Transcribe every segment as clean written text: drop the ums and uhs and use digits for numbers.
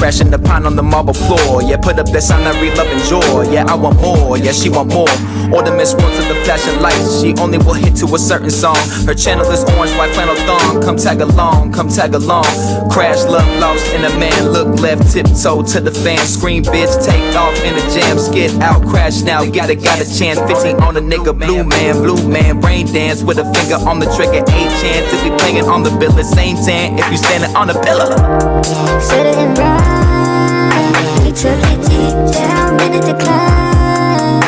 crashing the pine on the marble floor. Yeah, put up that sign that read love and joy. Yeah, I want more, yeah, she want more. Ornaments world to the flashing lights. She only will hit to a certain song. Her channel is orange, white flannel thong. Come tag along, come tag along. Crash, love lost in a man. Look left, tiptoe to the fan. Scream, bitch, take off in the jam. Skid out, crash now, got a chance. 15 on a nigga, blue man. Brain dance with a finger on the trigger. 8 chance if we playing on the bill. Same 10 if you standing on the pillar. Said it and right. We took it deep down in the decline.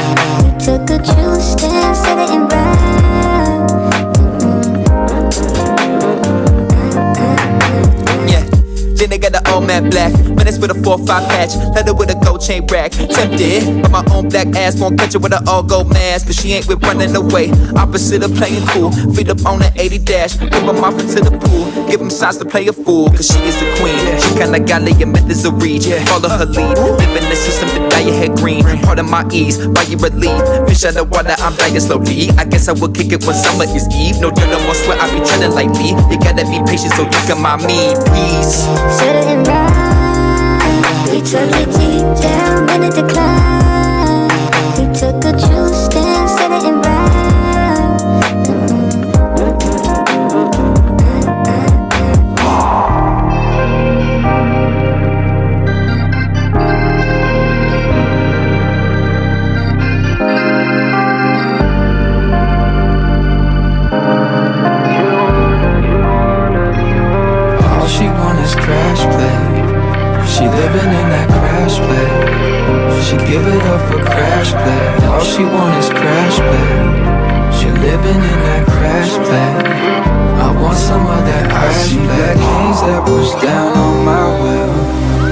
We took a true stand. Said it and right. Then they got the old man black, minutes with a 4-5 patch, leather with a gold chain rack. Tempted, but my own black ass won't catch her with an all gold mask. But she ain't with running away, opposite of playing cool. Feet up on the 80 dash, put them off into the pool. Give them signs to play a fool, cause she is the queen. She kinda got your methods of reach, follow her lead. Live in the system to dye your head green. Part of my ease, buy you relief. Fish out the water, I'm dying slowly. I guess I will kick it when summer is eve. No dirt, no more sweat, I be treading lightly. You gotta be patient so you can mind me. Peace. Said it and right. We took it deep down in the decline. We took a true stand. Said it and right. All she want is crash play. She living in that crash play. She give it up for crash play. All she want is crash play. She living in that crash play. I want some of that crash play. Black kings that push down on my will.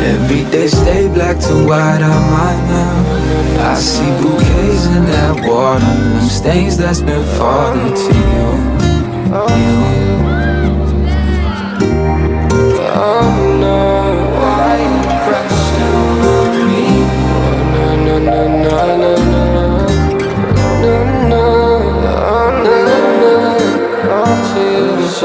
Every day stay black to white on my now. I see bouquets in that water. Them stains that's been falling to you. Oh no, why you crash down on me? Oh no, no, no, no, no, no, no, no, oh, tears.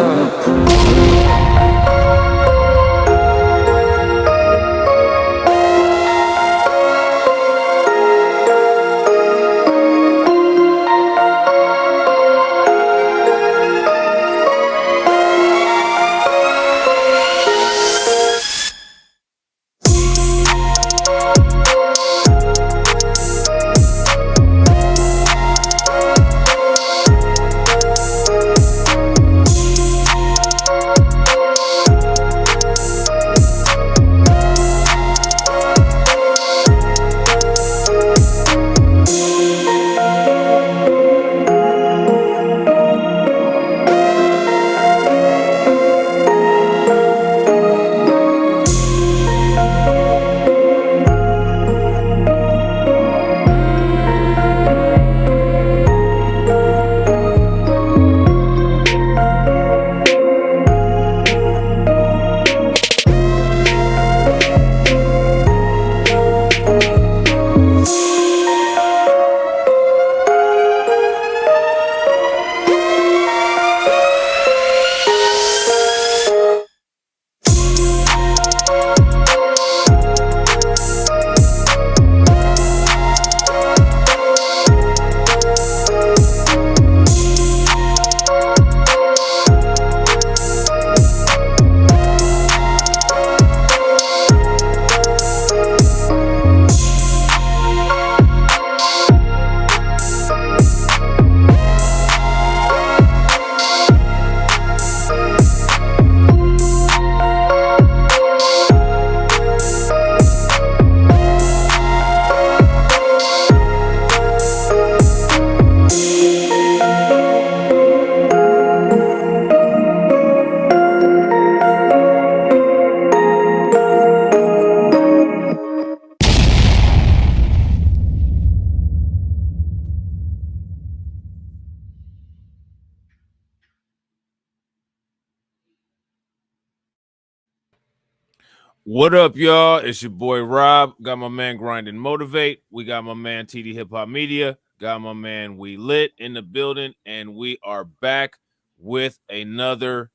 What up, y'all? It's your boy Rob. Got my man Grind and Motivate. We got my man TD Hip Hop Media. Got my man We Lit in the building, and we are back with another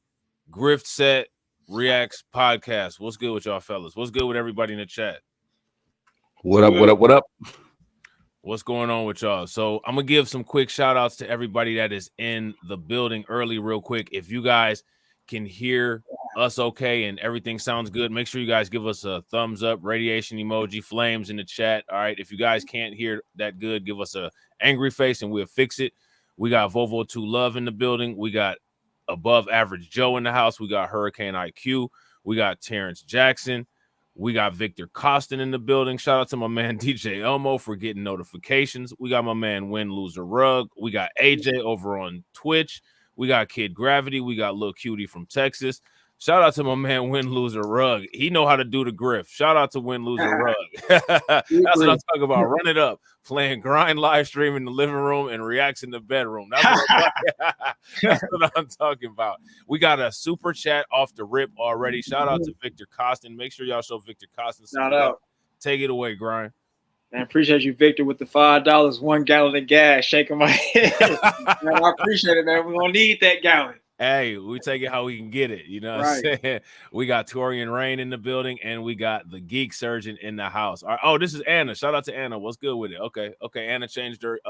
grift set Reacts Podcast. What's good with y'all fellas? What's good with everybody in the chat? What up? What's going on with y'all? So I'm gonna give some quick shout outs to everybody that is in the building early, real quick. If you guys can hear us okay and everything sounds good, make sure you guys give us a thumbs up, radiation emoji, flames in the chat. All right. If you guys can't hear that good, give us a angry face and we'll fix it. We got Volvo 2 Love in the building. We got Above Average Joe in the house. We got Hurricane IQ. We got Terrence Jackson. We got Victor Costin in the building. Shout out to my man DJ Elmo for getting notifications. We got my man Win Loser Rug. We got AJ over on Twitch. We got Kid Gravity. We got Lil Cutie from Texas. Shout out to my man Win Loser Rug. He know how to do the grift. Shout out to Win Loser Rug. That's what I'm talking about. Run it up. Playing grind live stream in the living room and reacts in the bedroom. That's what I'm talking about. We got a super chat off the rip already. Shout out to Victor Costin. Make sure y'all show Victor Costin some love. Take it away, Grind. Man, appreciate you, Victor, with the $5, 1 gallon of gas. Shaking my head. Man, I appreciate it, man. We're gonna need that gallon. Hey, we take it how we can get it. You know what I'm saying? We got Torian Rain in the building, and we got the Geek Surgeon in the house. All right. Oh, this is Anna. Shout out to Anna. What's good with it? Okay. Anna changed her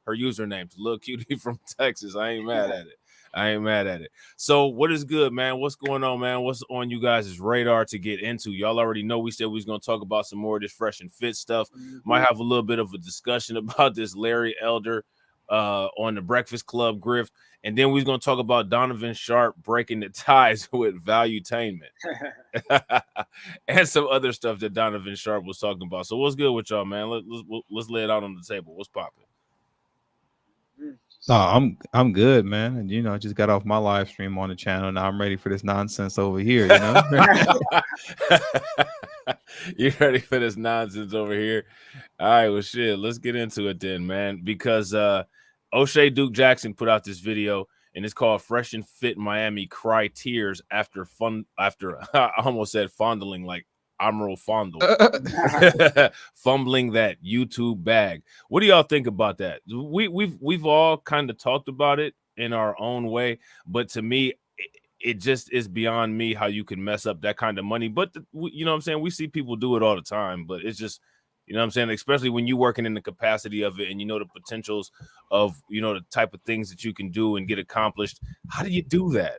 username to Lil Cutie from Texas. I ain't mad at it. So what is good, man? What's going on, man? What's on you guys' radar to get into? Y'all already know we said we was going to talk about some more of this fresh and fit stuff. Might have a little bit of a discussion about this Larry Elder on the Breakfast Club grift. And then we're going to talk about Donovan Sharp breaking the ties with Valuetainment and some other stuff that Donovan Sharp was talking about. So what's good with y'all, man? Let's lay it out on the table. What's popping? No, I'm good, man. And you know, I just got off my live stream on the channel. Now I'm ready for this nonsense over here. You know, you ready for this nonsense over here? All right, well, shit. Let's get into it then, man. Because O'Shea Duke Jackson put out this video, and it's called "Fresh and Fit Miami Cry Tears After I almost said fondling like Admiral Fondle, fumbling that YouTube bag." What do y'all think about that? We've all kind of talked about it in our own way, but to me, it just is beyond me how you can mess up that kind of money. But you know what I'm saying? We see people do it all the time, but it's just, you know what I'm saying? Especially when you're working in the capacity of it and you know the potentials of, you know, the type of things that you can do and get accomplished. How do you do that?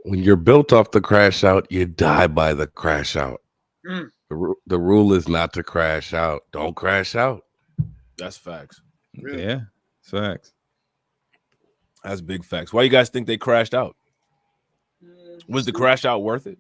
When you're built off the crash out, you die by the crash out. The rule is not to crash out. Don't crash out. That's facts. really? Yeah, facts. That's big facts. Why you guys think they crashed out? Was the crash out worth it?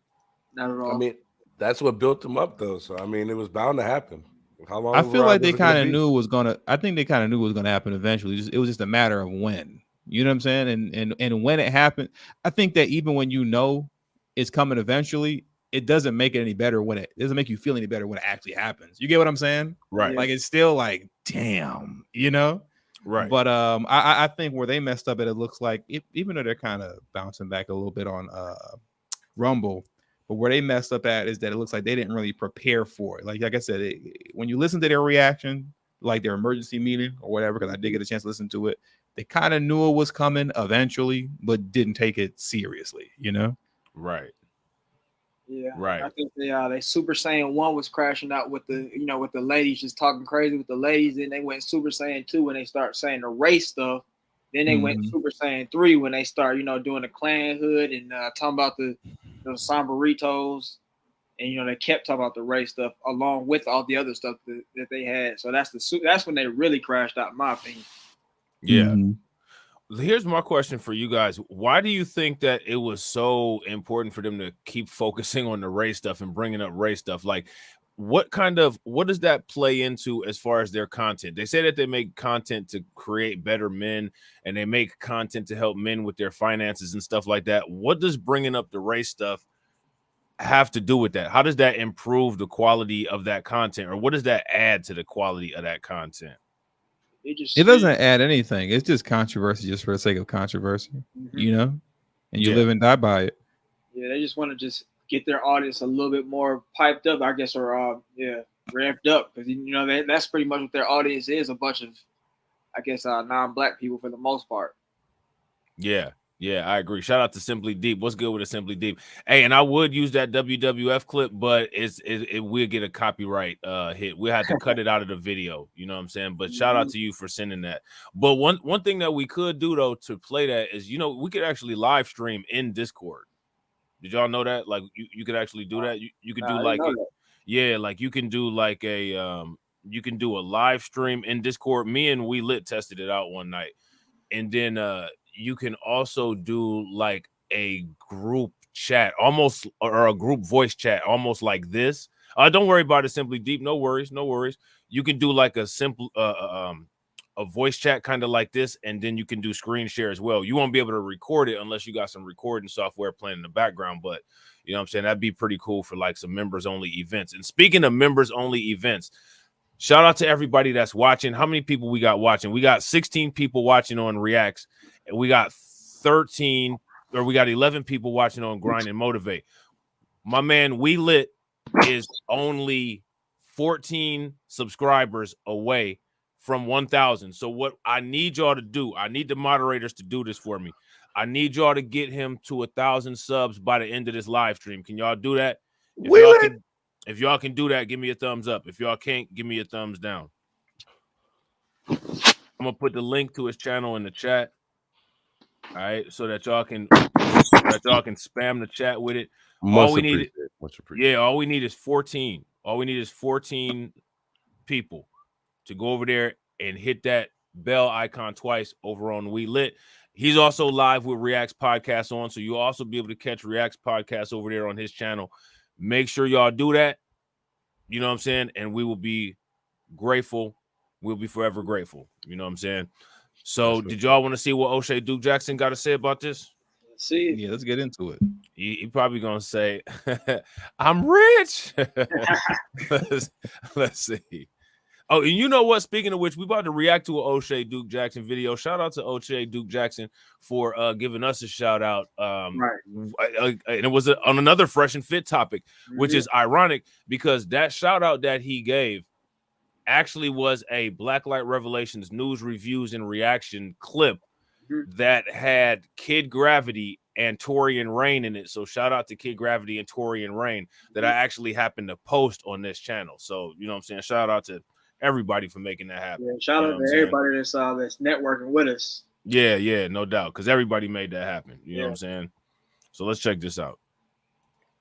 Not at all. I mean, that's what built them up, though. So I mean, it was bound to happen. How long? I feel like they kind of knew it was gonna. I think they kind of knew it was gonna happen eventually. It was just a matter of when. You know what I'm saying? And when it happened, I think that even when you know it's coming eventually, it doesn't make it any better when it doesn't make you feel any better when it actually happens. You get what I'm saying? Right. Like it's still like, damn, you know? Right. But I think where they messed up, it looks like even though they're kind of bouncing back a little bit on Rumble, but where they messed up at is that it looks like they didn't really prepare for it. Like I said, when you listen to their reaction, like their emergency meeting or whatever, because I did get a chance to listen to it, they kind of knew it was coming eventually, but didn't take it seriously, you know? Right. Yeah, right. I think they Super Saiyan 1 was crashing out with the ladies just talking crazy with the ladies. Then they went Super Saiyan 2 when they start saying the race stuff. Then they went Super Saiyan 3 when they start, doing the clan hood and talking about the Sombreritos. And they kept talking about the race stuff along with all the other stuff that they had. So that's when they really crashed out, in my opinion. Yeah. Here's my question for you guys. Why do you think that it was so important for them to keep focusing on the race stuff and bringing up race stuff? Like, what does that play into as far as their content? They say that they make content to create better men and they make content to help men with their finances and stuff like that. What does bringing up the race stuff have to do with that? How does that improve the quality of that content, or what does that add to the quality of that content? It doesn't add anything. It's just controversy just for the sake of controversy, and you live and die by it. Yeah, they just want to just get their audience a little bit more piped up, I guess, or ramped up, because that's pretty much what their audience is, a bunch of, I guess, non-black people for the most part. Yeah, Yeah, I agree. Shout out to Simply Deep. What's good with a Simply Deep? Hey, and I would use that WWF clip, but it will get a copyright hit. We had to cut it out of the video. You know what I'm saying? But shout out to you for sending that. But one thing that we could do though to play that is, we could actually live stream in Discord. Did y'all know that? Like you could actually do that. You could do like like you can do like you can do a live stream in Discord. Me and We Lit tested it out one night, and then you can also do like a group chat, almost, or a group voice chat, almost like this. Don't worry about it, Simply Deep. No worries. You can do like a simple a voice chat kind of like this, and then you can do screen share as well. You won't be able to record it unless you got some recording software playing in the background, but you know what I'm saying? That'd be pretty cool for like some members only events. And speaking of members only events, shout out to everybody that's watching. How many people we got watching? We got 16 people watching on Reacts, and we got 11 people watching on Grind and Motivate. My man, We Lit is only 14 subscribers away from 1,000. So what I need y'all to do, I need the moderators to do this for me. I need y'all to get him to 1,000 subs by the end of this live stream. Can y'all do that? If y'all can do that, give me a thumbs up. If y'all can't, give me a thumbs down. I'm gonna put the link to his channel in the chat. All right, so that y'all can spam the chat with it. Much appreciated. All we need is 14. All we need is 14 people to go over there and hit that bell icon twice over on We Lit. He's also live with Reacts Podcast on, so you'll also be able to catch Reacts Podcast over there on his channel. Make sure y'all do that. You know what I'm saying? And we will be grateful. We'll be forever grateful. You know what I'm saying? So did y'all want to see what O'Shea Duke Jackson got to say about this? Let's see. Yeah, let's get into it. He probably going to say, I'm rich. Let's see. Oh, and you know what? Speaking of which, we about to react to an O'Shea Duke Jackson video. Shout out to O'Shea Duke Jackson for giving us a shout out. Right. And it was on another Fresh and Fit topic, which is ironic because that shout out that he gave actually was a Blacklight Revelations news reviews and reaction clip that had Kid Gravity and Torian Rain in it. So shout out to Kid Gravity and Torian Rain that I actually happened to post on this channel. So, you know what I'm saying? Shout out to everybody for making that happen. Yeah, shout out to everybody that's networking with us. Yeah, no doubt. Because everybody made that happen. You know what I'm saying? So let's check this out.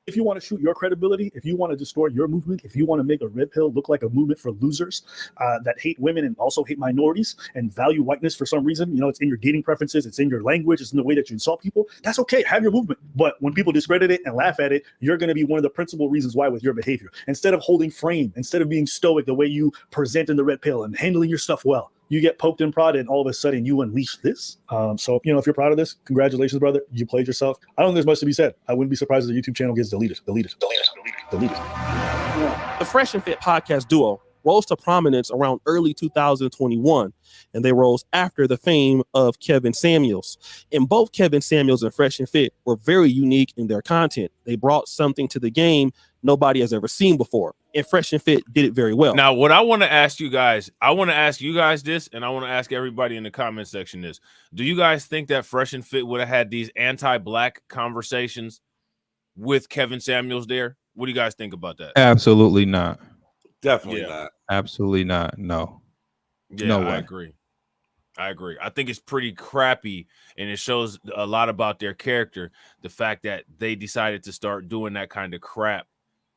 If you want to shoot your credibility, if you want to distort your movement, if you want to make a red pill look like a movement for losers that hate women and also hate minorities and value whiteness for some reason, it's in your dating preferences, it's in your language, it's in the way that you insult people, that's okay. Have your movement. But when people discredit it and laugh at it, you're going to be one of the principal reasons why with your behavior. Instead of holding frame, instead of being stoic the way you present in the red pill and handling your stuff well, you get poked and prodded, and all of a sudden you unleash this. So, if you're proud of this, congratulations, brother. You played yourself. I don't think there's much to be said. I wouldn't be surprised if the YouTube channel gets deleted. The Fresh and Fit podcast duo rose to prominence around early 2021, and they rose after the fame of Kevin Samuels. And both Kevin Samuels and Fresh and Fit were very unique in their content. They brought something to the game nobody has ever seen before, and Fresh and Fit did it very well. Now, what I want to ask you guys, this, and I want to ask everybody in the comment section this. Do you guys think that Fresh and Fit would have had these anti-black conversations with Kevin Samuels there? What do you guys think about that? Absolutely not. Definitely not. Absolutely not. No. Yeah, no way. I agree. I think it's pretty crappy, and it shows a lot about their character. The fact that they decided to start doing that kind of crap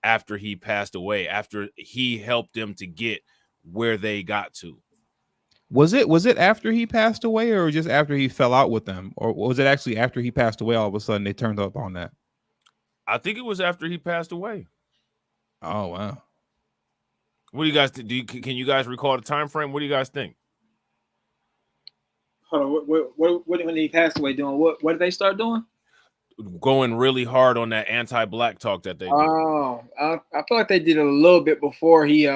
after he passed away, after he helped them to get where they got to. Was it after he passed away, or just after he fell out with them, or was it actually after he passed away? All of a sudden, they turned up on that. I think it was after he passed away. Oh wow. What do you guys think? Can you guys recall the time frame? What do you guys think? Hold on, what when he passed away doing? What did they start doing? Going really hard on that anti-black talk that they did. Oh, I feel like they did it a little bit before he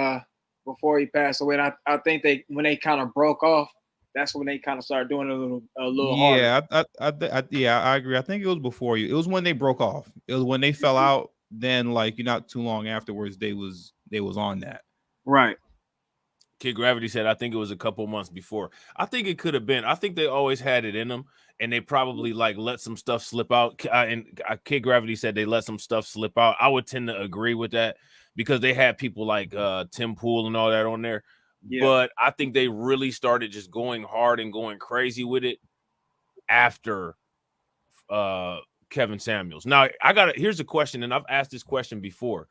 passed away. And I think when they kind of broke off, that's when they kind of started doing it a little harder. Yeah, I agree. I think it was before you. It was when they broke off. It was when they fell out. Then, not too long afterwards, they was on that. Right. Kid Gravity said, I think it was a couple months before. I think it could have been. I think they always had it in them, and they probably like let some stuff slip out. And Kid Gravity said they let some stuff slip out. I would tend to agree with that because they had people like Tim Pool and all that on there. Yeah. But I think they really started just going hard and going crazy with it after Kevin Samuels. Now, here's a question, and I've asked this question before.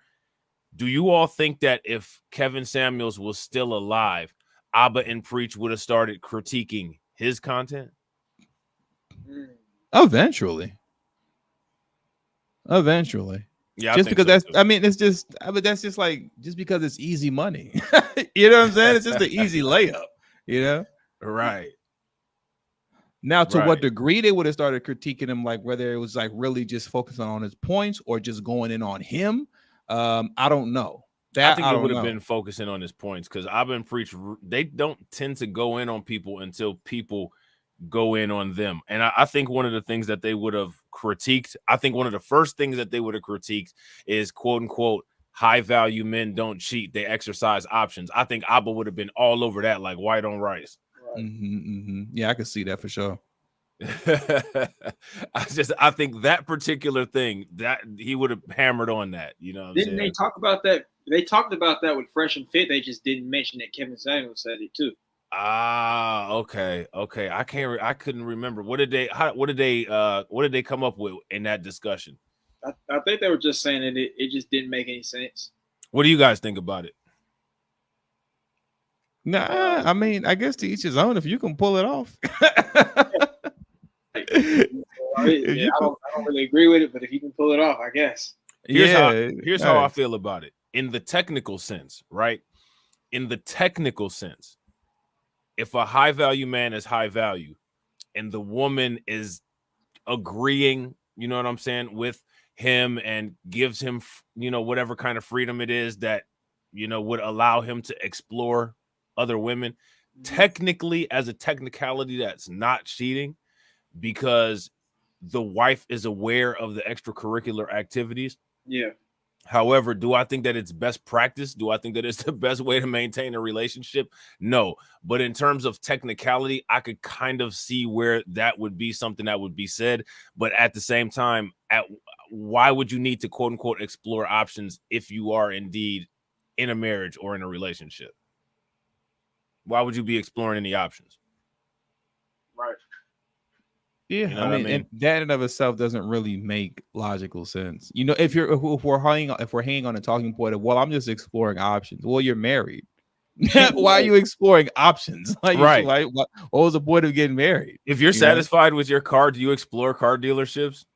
Do you all think that if Kevin Samuels was still alive, Abba and Preach would have started critiquing his content? Eventually. Yeah, just because that's like just because it's easy money. You know what I'm saying? It's just an easy layup, you know? Right. Now, to what degree they would have started critiquing him, like whether it was like really just focusing on his points or just going in on him. I don't know. I think it would have been focusing on his points because Abba and Preach, they don't tend to go in on people until people go in on them. And I think one of the things that they would have critiqued, I think one of the first things that they would have critiqued is quote unquote high value men don't cheat, they exercise options. I think Abba would have been all over that like white on rice. Yeah, I could see that for sure. I think that particular thing that he would have hammered on that, you know. Didn't they talk about that? They talked about that with Fresh and Fit. They just didn't mention that Kevin Samuels said it too. Okay. I couldn't remember. What did they come up with in that discussion? I think they were just saying that it just didn't make any sense. What do you guys think about it? Nah, I mean, I guess to each his own. If you can pull it off. I don't really agree with it, but if you can pull it off, I guess. Here's how I feel about it. In the technical sense, right? In the technical sense, if a high value man is high value and the woman is agreeing, you know what I'm saying, with him and gives him, you know, whatever kind of freedom it is that, you know, would allow him to explore other women, technically, as a technicality, that's not cheating because the wife is aware of the extracurricular activities. Yeah. However, do I think that it's best practice? Do I think that it's the best way to maintain a relationship? No. But in terms of technicality, I could kind of see where that would be something that would be said. But at the same time, why would you need to quote unquote explore options if you are indeed in a marriage or in a relationship? Why would you be exploring any options? Right. Yeah, you know I mean, that in and of itself doesn't really make logical sense. You know, if we're hanging on a talking point of, well, I'm just exploring options. Well, you're married. Why are you exploring options? Like, what was the point of getting married? If you're satisfied with your car, do you explore car dealerships?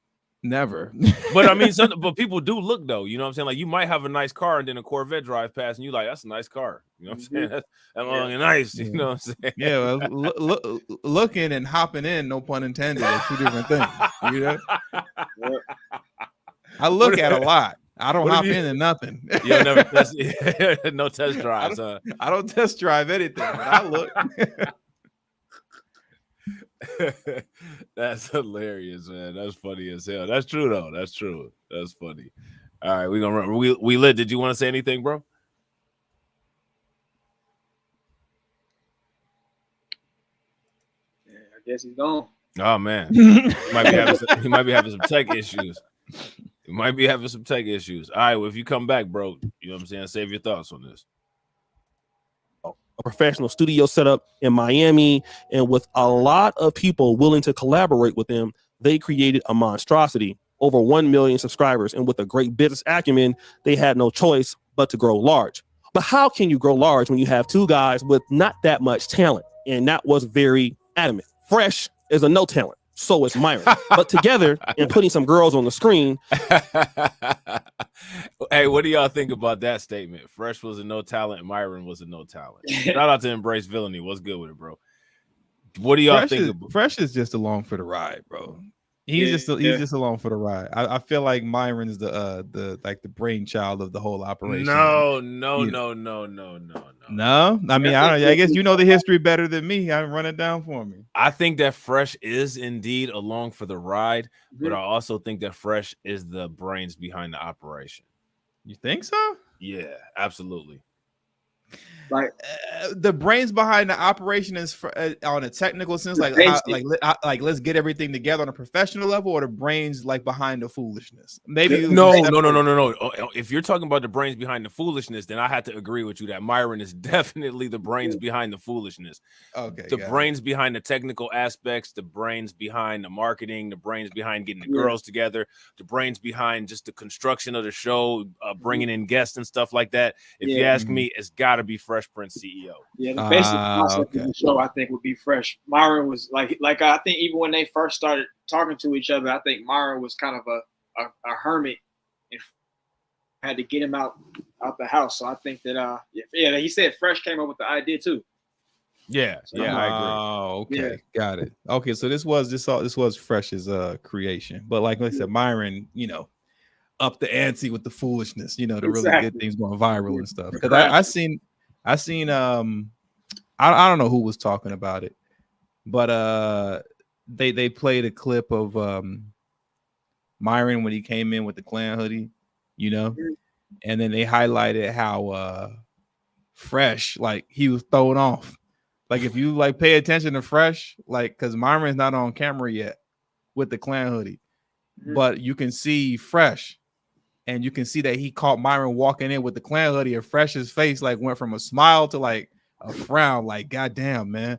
Never. But I mean, but people do look though. You know what I'm saying? Like you might have a nice car and then a Corvette drive past and you like, that's a nice car. You know what I'm saying? That's nice. You know what I'm saying? Yeah, well, looking and hopping in, no pun intended, are two different things. You know? I look at a lot. I don't hop in and nothing. You'll never test no test drives. I don't test drive anything, but I look. That's hilarious, man. That's funny as hell. That's true though. That's true. That's funny. All right, we're gonna run. We lit. Did you want to say anything, bro? Yeah, I guess he's gone. Oh man, he might be having some tech issues. He might be having some tech issues. All right, well, if you come back, bro, you know what I'm saying. Save your thoughts on this. A professional studio setup in Miami, and with a lot of people willing to collaborate with them, they created a monstrosity. Over 1 million subscribers, and with a great business acumen, they had no choice but to grow large. But how can you grow large when you have two guys with not that much talent? And that was very adamant. Fresh is a no talent, so is Myron. But together and putting some girls on the screen. Hey, what do y'all think about that statement? Fresh was a no talent, Myron was a no talent. Shout out to Embrace Villainy. What's good with it, bro? What do y'all think? Fresh is just along for the ride, bro. He's just along for the ride. I feel like Myron's the brainchild of the whole operation. No. I mean, I guess you know the history better than me. I run it down for me. I think that Fresh is indeed along for the ride, but I also think that Fresh is the brains behind the operation. You think so? Yeah, absolutely. Like the brains behind the operation is on a technical sense, like let's get everything together on a professional level, or the brains like behind the foolishness. Maybe No. If you're talking about the brains behind the foolishness, then I had to agree with you that Myron is definitely the brains behind the foolishness. Okay, the brains behind the technical aspects, the brains behind the marketing, the brains behind getting the girls together, the brains behind just the construction of the show, bringing in guests and stuff like that. If you ask me, it's got to be Fresh Prince CEO. Yeah, the basic concept of the show, I think, would be Fresh. Myron was like I think even when they first started talking to each other, I think Myron was kind of a hermit and had to get him out the house. So I think that he said Fresh came up with the idea too. Yeah, I agree. Oh, okay, got it. Okay, so this was Fresh's creation, but like I said, Myron, up the ante with the foolishness, to really get things going viral and stuff. Because I seen I don't know who was talking about it, but they played a clip of Myron when he came in with the Klan hoodie, and then they highlighted how Fresh, like, he was thrown off. Like, if you like pay attention to Fresh, like, because Myron's not on camera yet with the Klan hoodie, but you can see Fresh, and you can see that he caught Myron walking in with the Klan hoodie, and Fresh's face like went from a smile to like a frown. Like, goddamn, man.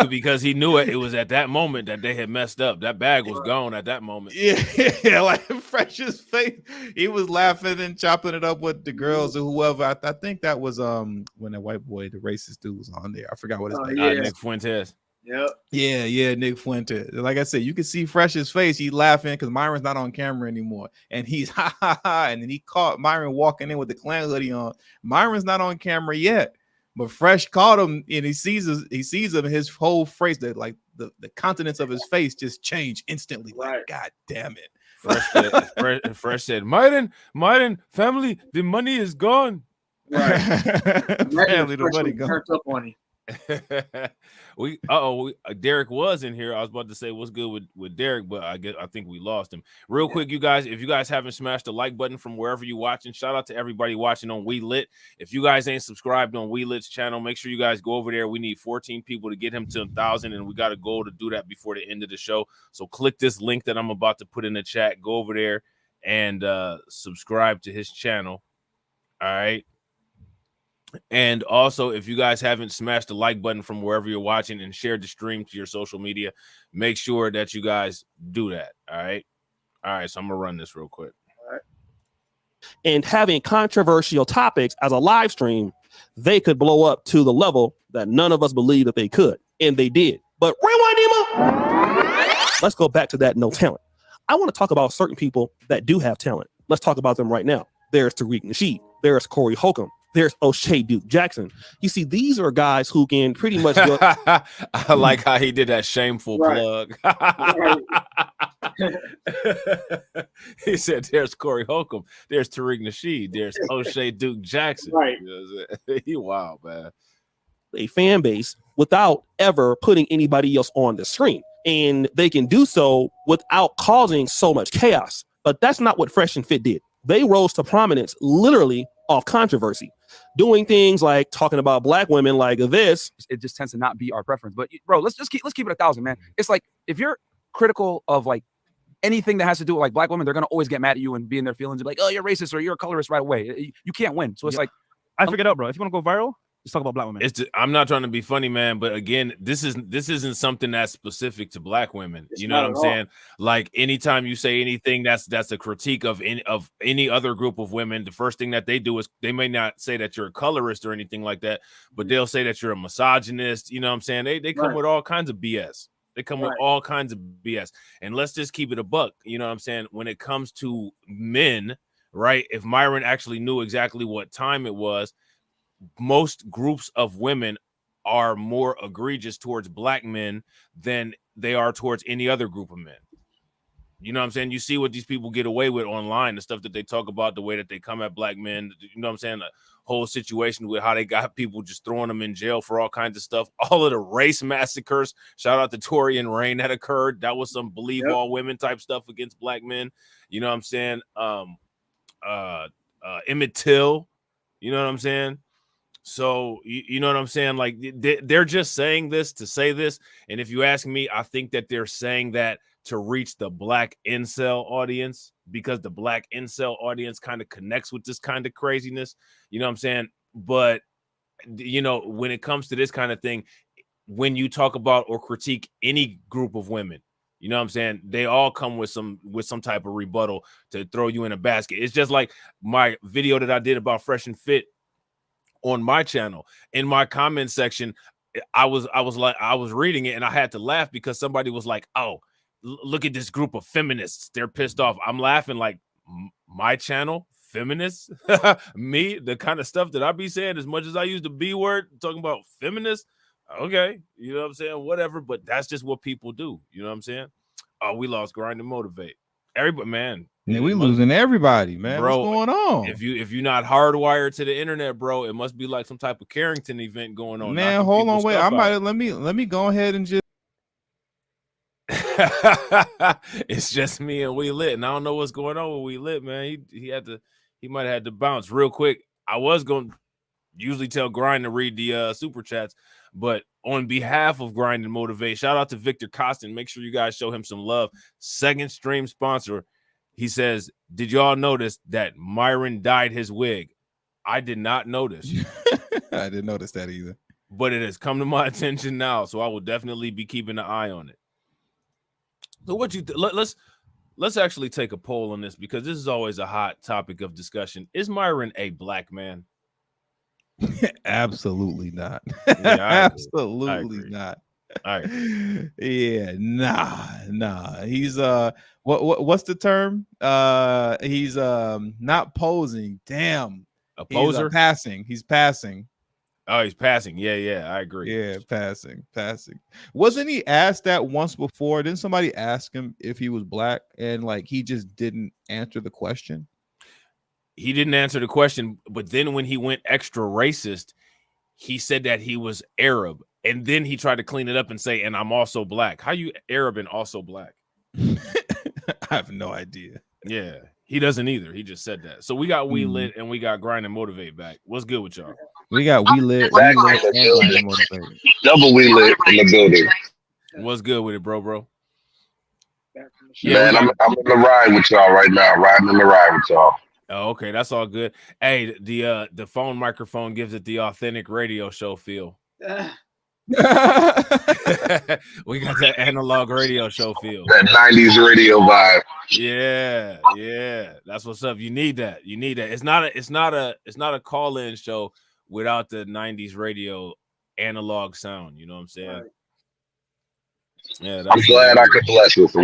Because he knew it was at that moment that they had messed up. That bag was gone at that moment. Yeah, like Fresh's face, he was laughing and chopping it up with the girls or whoever. I think that was when that white boy, the racist dude, was on there. I forgot what his name was. Nick Fuentes. Yep. Yeah, Nick Fuentes. Like I said, you can see Fresh's face. He's laughing because Myron's not on camera anymore, and he's ha ha ha. And then he caught Myron walking in with the Klan hoodie on. Myron's not on camera yet, but Fresh caught him, and he sees him. His whole face, the countenance of his face just changed instantly. Like, God damn it! Fresh said, Myron, family, the money is gone. Right. Family, the money gone. Turned up on him. Derek was in here. I was about to say what's good with Derek, but I think we lost him. Real quick, you guys, if you guys haven't smashed the like button from wherever you're watching, shout out to everybody watching on We Lit. If you guys ain't subscribed on We Lit's channel, make sure you guys go over there. We need 14 people to get him to 1,000, and we got a goal to do that before the end of the show. So click this link that I'm about to put in the chat. Go over there and subscribe to his channel. All right. And also, if you guys haven't smashed the like button from wherever you're watching and shared the stream to your social media, make sure that you guys do that. All right. So I'm going to run this real quick. All right. And having controversial topics as a live stream, they could blow up to the level that none of us believed that they could. And they did. But rewind, Emo. Let's go back to that no talent. I want to talk about certain people that do have talent. Let's talk about them right now. There's Tariq Nasheed. There's Corey Holcomb. There's O'Shea Duke Jackson. You see, these are guys who can pretty much go. I like how he did that shameful plug. He said, there's Corey Holcomb. There's Tariq Nasheed. There's O'Shea Duke Jackson. Right. He wild, man. A fan base without ever putting anybody else on the screen. And they can do so without causing so much chaos. But that's not what Fresh and Fit did. They rose to prominence literally off controversy, doing things like talking about black women like this. It just tends to not be our preference. But bro, let's keep it 1,000, man. It's like if you're critical of like anything that has to do with like black women, they're gonna always get mad at you and be in their feelings and be like, oh, you're racist or you're a colorist right away. You can't win. So it's like I figured out, bro. If you want to go viral, let's talk about black women. I'm not trying to be funny, man, but again, this isn't something that's specific to black women. You know what I'm saying? Like anytime you say anything that's a critique of any other group of women, the first thing that they do is they may not say that you're a colorist or anything like that, but they'll say that you're a misogynist. You know what I'm saying? They come with all kinds of BS. They come with all kinds of BS. And let's just keep it a buck. You know what I'm saying? When it comes to men, right? If Myron actually knew exactly what time it was, most groups of women are more egregious towards black men than they are towards any other group of men. You know what I'm saying? You see what these people get away with online, the stuff that they talk about, the way that they come at black men. You know what I'm saying? The whole situation with how they got people just throwing them in jail for all kinds of stuff. All of the race massacres. Shout out to Tory and Rain that occurred. That was some believe all women type stuff against black men. You know what I'm saying? Emmett Till. You know what I'm saying? So you know what I'm saying? Like they're just saying this to say this. And if you ask me, I think that they're saying that to reach the black incel audience, because the black incel audience kind of connects with this kind of craziness. You know what I'm saying? But you know, when it comes to this kind of thing, when you talk about or critique any group of women, you know what I'm saying, they all come with some type of rebuttal to throw you in a basket. It's just like my video that I did about Fresh and Fit on my channel. In my comment section, I was reading it and I had to laugh because somebody was like, "Oh, look at this group of feminists. They're pissed off." I'm laughing like, my channel, feminists? Me, the kind of stuff that I be saying, as much as I use the B word, talking about feminists. Okay, you know what I'm saying? Whatever, but that's just what people do. You know what I'm saying? Oh, we lost Grind and Motivate. Everybody, man. Yeah, we losing everybody, man. Bro, what's going on? If you're not hardwired to the internet, bro, it must be like some type of Carrington event going on. Man, hold on, wait. I might let me go ahead and just. It's just me and We Lit, and I don't know what's going on with We Lit, man. He might have had to bounce real quick. I was going to usually tell Grind to read the super chats, but on behalf of Grind and Motivate, shout out to Victor Costin. Make sure you guys show him some love. Second stream sponsor. He says, "Did y'all notice that Myron dyed his wig?" I did not notice. I didn't notice that either. But it has come to my attention now, so I will definitely be keeping an eye on it. So what you let's actually take a poll on this, because this is always a hot topic of discussion. Is Myron a black man? Absolutely not. Yeah, absolutely not. All right. Yeah, nah. He's what's the term? He's not posing. Damn. A poser? He's passing. Oh, he's passing. Yeah, I agree. Yeah, passing. Wasn't he asked that once before? Didn't somebody ask him if he was black, and like he just didn't answer the question? He didn't answer the question, but then when he went extra racist, he said that he was Arab, and then he tried to clean it up and say, "And I'm also black." How you Arab and also black? I have no idea. Yeah, he doesn't either. He just said that. So we got We Lit and we got Grind and Motivate back. What's good with y'all? We got We Lit, and Motivate. Double We Lit in the building. What's good with it, bro? Yeah, man, I'm in the ride with y'all right now. Riding in the ride with y'all. Oh, okay, that's all good. Hey, the phone microphone gives it the authentic radio show feel. We got that analog radio show feel. That 90s radio vibe. Yeah. That's what's up. You need that. It's not a call-in show without the 90s radio analog sound. You know what I'm saying? Right. Yeah, I'm glad I could bless it.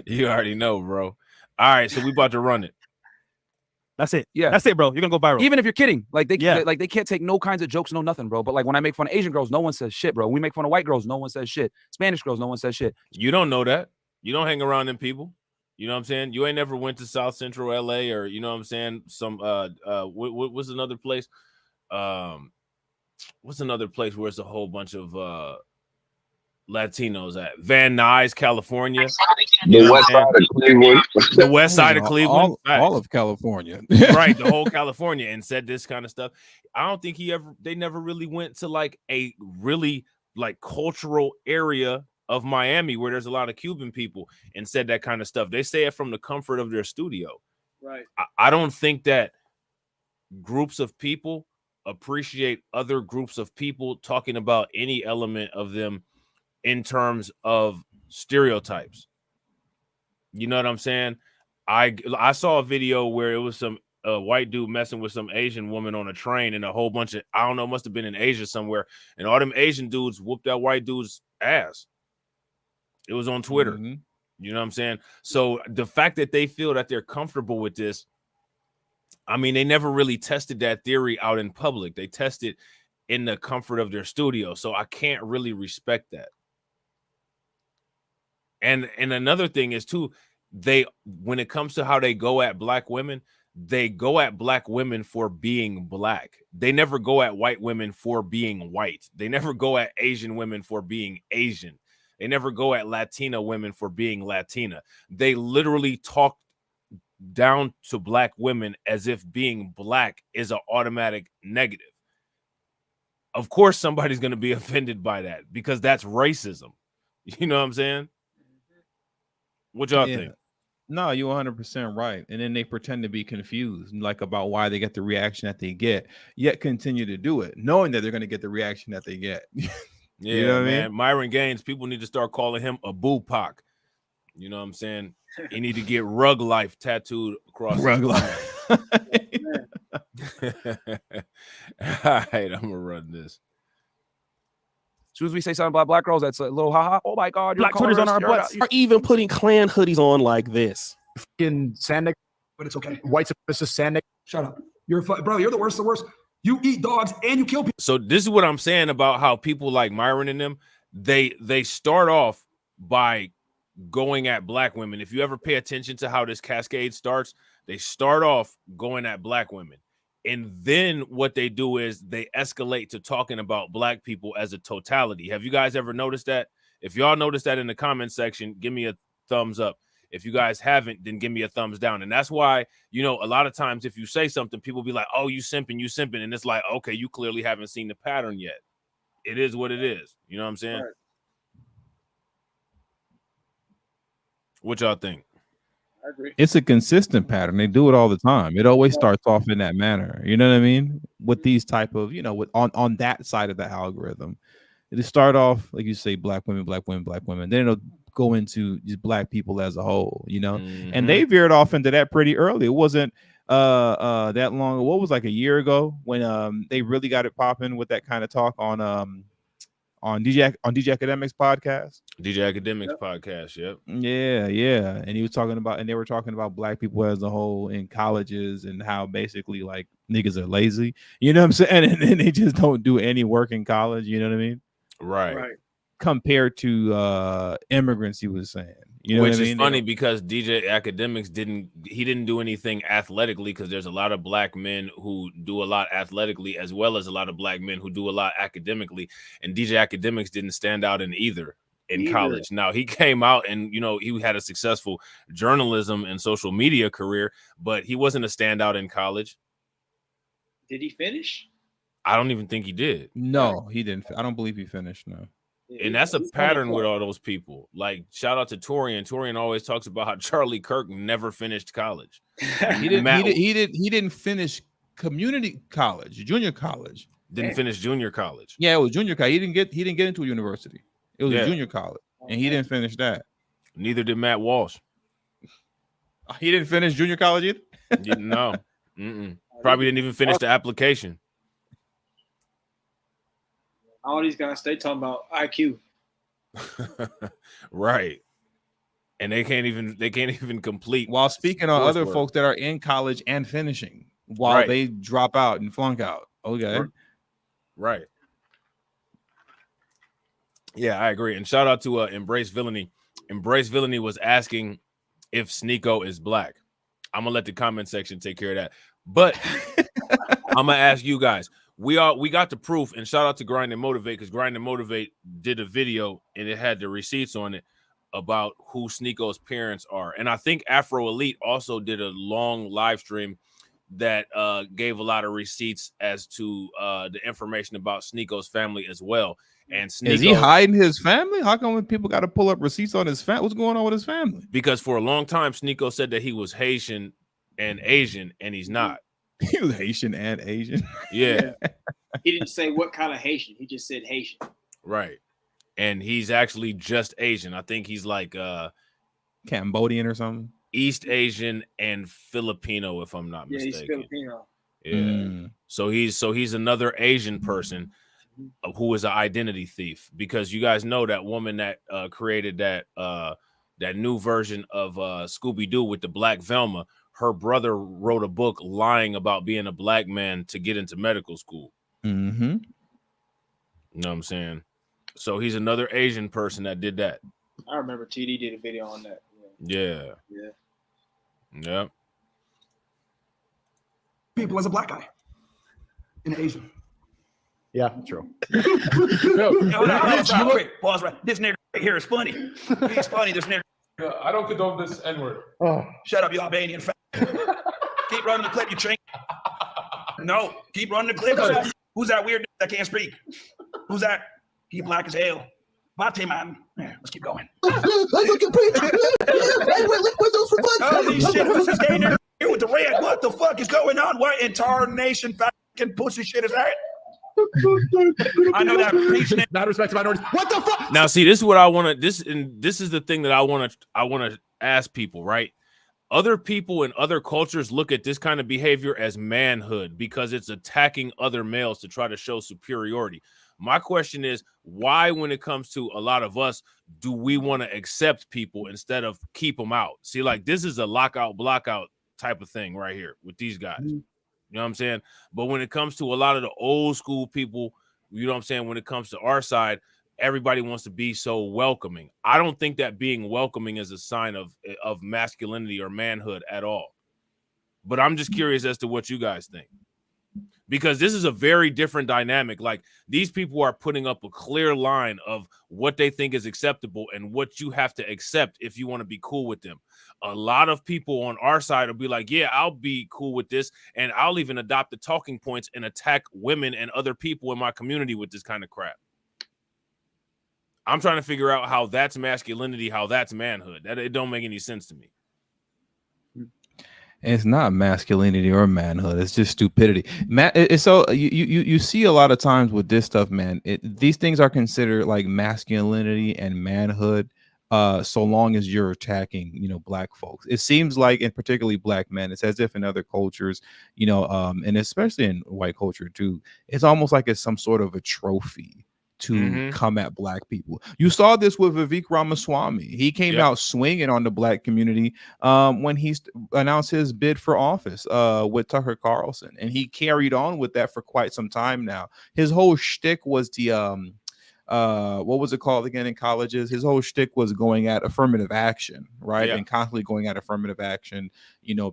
You already know, bro. All right, so we about to run it. That's it. Yeah, that's it, bro. You're gonna go viral. Even if you're kidding, like they can't take no kinds of jokes, no nothing, bro. But like when I make fun of Asian girls, no one says shit, bro. When we make fun of white girls, no one says shit. Spanish girls, no one says shit. You don't know that. You don't hang around them people. You know what I'm saying? You ain't never went to South Central LA, or you know what I'm saying? Some what's another place? What's another place where it's a whole bunch of Latinos at? Van Nuys, California. The west side of Cleveland. The west side of Cleveland. All of California. Right, the whole California, and said this kind of stuff. I don't think they never really went to like a really like cultural area of Miami where there's a lot of Cuban people and said that kind of stuff. They say it from the comfort of their studio. Right. I don't think that groups of people appreciate other groups of people talking about any element of them in terms of stereotypes. You know what I'm saying? I saw a video where it was some white dude messing with some Asian woman on a train, and a whole bunch of, I don't know, must have been in Asia somewhere, and all them Asian dudes whooped that white dude's ass. It was on Twitter. Mm-hmm. You know what I'm saying? So the fact that they feel that they're comfortable with this, I mean, they never really tested that theory out in public. They tested in the comfort of their studio. So I can't really respect that. And another thing is too, when it comes to how they go at black women, they go at black women for being black. They never go at white women for being white. They never go at Asian women for being Asian. They never go at Latina women for being Latina. They literally talk down to black women as if being black is an automatic negative. Of course, somebody's going to be offended by that because that's racism. You know what I'm saying? What y'all think? No, you're 100% right. And then they pretend to be confused, like about why they get the reaction that they get, yet continue to do it, knowing that they're going to get the reaction that they get. Yeah, you know what man. I mean? Myron Gaines, people need to start calling him a Bupac. You know what I'm saying? He need to get Rug Life tattooed across Rug Life. All right, I'm gonna run this. As soon as we say something about black girls, that's a little haha. Oh my God, Black Twitters on our butts are even putting Klan hoodies on like this. In sand, but it's okay. White supremacist sand. Shut up. Bro, you're the worst. The worst. You eat dogs and you kill people. So this is what I'm saying about how people like Myron and them, they start off by going at black women. If you ever pay attention to how this cascade starts, they start off going at black women. And then what they do is they escalate to talking about black people as a totality. Have you guys ever noticed that? If y'all noticed that in the comment section, give me a thumbs up. If you guys haven't, then give me a thumbs down. And that's why, you know, a lot of times if you say something, people be like, oh, you simping. And it's like, okay, you clearly haven't seen the pattern yet. It is what it is. You know what I'm saying? Right. What y'all think? I agree. It's a consistent pattern. They do it all the time. It always starts off in that manner. You know what I mean? With these type of, you know, with on that side of the algorithm, it'll start off like you say, black women. Then it'll go into just black people as a whole. You know, and they veered off into that pretty early. It wasn't that long. What was like a year ago when they really got it popping with that kind of talk on DJ Academics podcast. DJ Academics podcast, yep. Yeah. And he was talking about, and they were talking about black people as a whole in colleges and how basically like niggas are lazy. You know what I'm saying? And then they just don't do any work in college. You know what I mean? Right. Compared to immigrants, he was saying. You know Which what I is mean? funny because DJ Academics didn't do anything athletically, because there's a lot of black men who do a lot athletically as well as a lot of black men who do a lot academically, and DJ Academics didn't stand out in either in college. Now he came out and, you know, he had a successful journalism and social media career, but he wasn't a standout in college. Did he finish? I don't even think he did. No, he didn't. I don't believe he finished. No. And that's a pattern with all those people. Like, shout out to Torian. Torian always talks about how Charlie Kirk never finished college. He didn't finish community college, junior college. Didn't finish junior college. Yeah, it was junior college. He didn't get into a university. It was junior college, and he didn't finish that. Neither did Matt Walsh. He didn't finish junior college either. No, probably didn't even finish the application. All these guys, they talking about IQ. Right. And they can't even complete. While speaking on other folks that are in college and finishing while they drop out and flunk out. Okay. Right. Yeah, I agree. And shout out to Embrace Villainy. Embrace Villainy was asking if Sneeko is black. I'm gonna let the comment section take care of that. But I'm gonna ask you guys. We got the proof, and shout out to Grind and Motivate, because Grind and Motivate did a video and it had the receipts on it about who Sneeko's parents are. And I think Afro Elite also did a long live stream that gave a lot of receipts as to the information about Sneeko's family as well. And Sneeko, is he hiding his family? How come when people got to pull up receipts on his family? What's going on with his family? Because for a long time, Sneeko said that he was Haitian and Asian, and he's not. He was Haitian and Asian. Yeah. He didn't say what kind of Haitian. He just said Haitian. Right. And he's actually just Asian. I think he's like Cambodian or something. East Asian and Filipino, if I'm not mistaken. He's Filipino. Yeah. So he's another Asian person who is an identity thief, because you guys know that woman that created that new version of Scooby-Doo with the black Velma. Her brother wrote a book lying about being a black man to get into medical school. Mm-hmm. You know what I'm saying? So he's another Asian person that did that. I remember TD did a video on that. Yeah. Yep. People as a black guy in Asian. Yeah, true. Pause right. This nigga right here is funny. He's funny. This nigga. I don't condone this N-word. Shut up, you Albanian fat. Keep running the clip, you chink. No, keep running the clip. Who's that weird that can't speak? Who's that? He black as hell. Bate, man. Yeah, let's keep going. Oh, these shit pussies getting in here with the red. What the fuck is going on? What entire nation fucking pussy shit is that? I know that preaching not respect to minorities. What the fuck? Now, see, this is what I want to. This is the thing that I want to ask people, right? Other people in other cultures look at this kind of behavior as manhood because it's attacking other males to try to show superiority. My question is, why, when it comes to a lot of us, do we want to accept people instead of keep them out? See, like this is a lockout, blockout type of thing right here with these guys. You know what I'm saying? But when it comes to a lot of the old school people, you know what I'm saying? When it comes to our side, everybody wants to be so welcoming. I don't think that being welcoming is a sign of masculinity or manhood at all. But I'm just curious as to what you guys think. Because this is a very different dynamic. Like these people are putting up a clear line of what they think is acceptable and what you have to accept if you want to be cool with them. A lot of people on our side will be like, yeah, I'll be cool with this. And I'll even adopt the talking points and attack women and other people in my community with this kind of crap. I'm trying to figure out how that's masculinity, how that's manhood. That it don't make any sense to me. It's not masculinity or manhood. It's just stupidity. It's so you see a lot of times with this stuff, man. These things are considered like masculinity and manhood, so long as you're attacking, black folks. It seems like, and particularly black men, it's as if in other cultures, and especially in white culture too, it's almost like it's some sort of a trophy to come at black people. You saw this with Vivek Ramaswamy. He came out swinging on the black community when he announced his bid for office with Tucker Carlson, and he carried on with that for quite some time now. His whole shtick was the what was it called again in colleges? His whole shtick was going at affirmative action, right? And constantly going at affirmative action,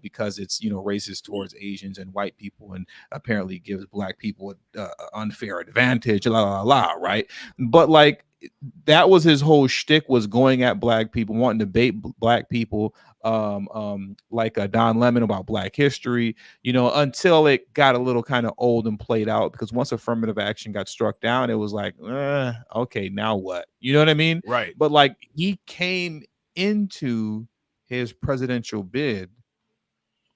because it's, racist towards Asians and white people, and apparently gives black people an unfair advantage, right? But like, that was his whole shtick, was going at black people, wanting to bait black people, like Don Lemon about black history, until it got a little kind of old and played out, because once affirmative action got struck down, it was like, okay, now what? You know what I mean? Right. But like, he came into his presidential bid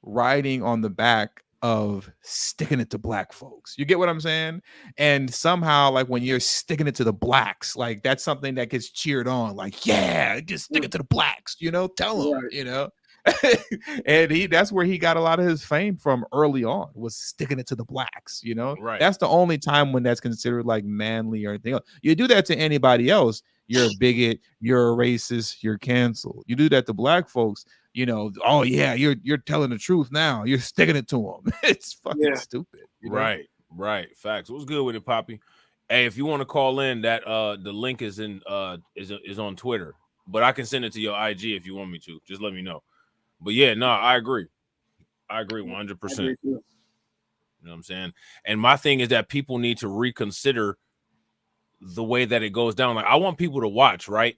riding on the back of sticking it to black folks. You get what I'm saying? And somehow, like, when you're sticking it to the blacks, like, that's something that gets cheered on. Like, yeah, just stick it to the blacks, tell them, and that's where he got a lot of his fame from early on, was sticking it to the blacks, Right. That's the only time when that's considered like manly or anything else. You do that to anybody else, you're a bigot, you're a racist, you're canceled. You do that to black folks, oh yeah, you're telling the truth now. You're sticking it to them. It's fucking stupid. Right. Facts. What's good with it, Poppy? Hey, if you want to call in, that the link is in is on Twitter, but I can send it to your IG if you want me to. Just let me know. But yeah, no, I agree. 100%. You know what I'm saying? And my thing is that people need to reconsider the way that it goes down. Like, I want people to watch, right?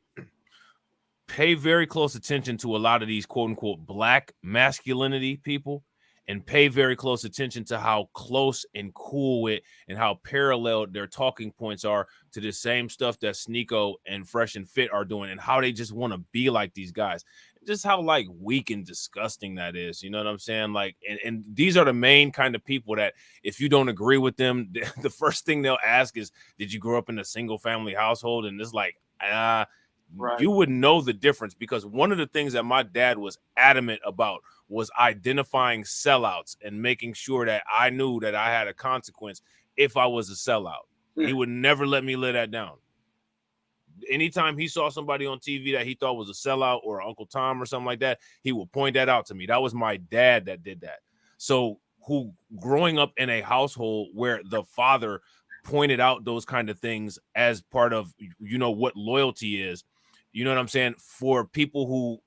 Pay very close attention to a lot of these quote unquote black masculinity people, and pay very close attention to how close and cool with and how parallel their talking points are to the same stuff that Sneeko and Fresh and Fit are doing, and how they just want to be like these guys. Just how like weak and disgusting that is. You know what I'm saying? Like, and these are the main kind of people that if you don't agree with them, the first thing they'll ask is, did you grow up in a single family household? And it's like, Right. You wouldn't know the difference, because one of the things that my dad was adamant about was identifying sellouts and making sure that I knew that I had a consequence if I was a sellout. He would never let me lay that down. Anytime he saw somebody on TV that he thought was a sellout or Uncle Tom or something like that, he would point that out to me. That was my dad that did that. So growing up in a household where the father pointed out those kind of things as part of, what loyalty is, you know what I'm saying? For people who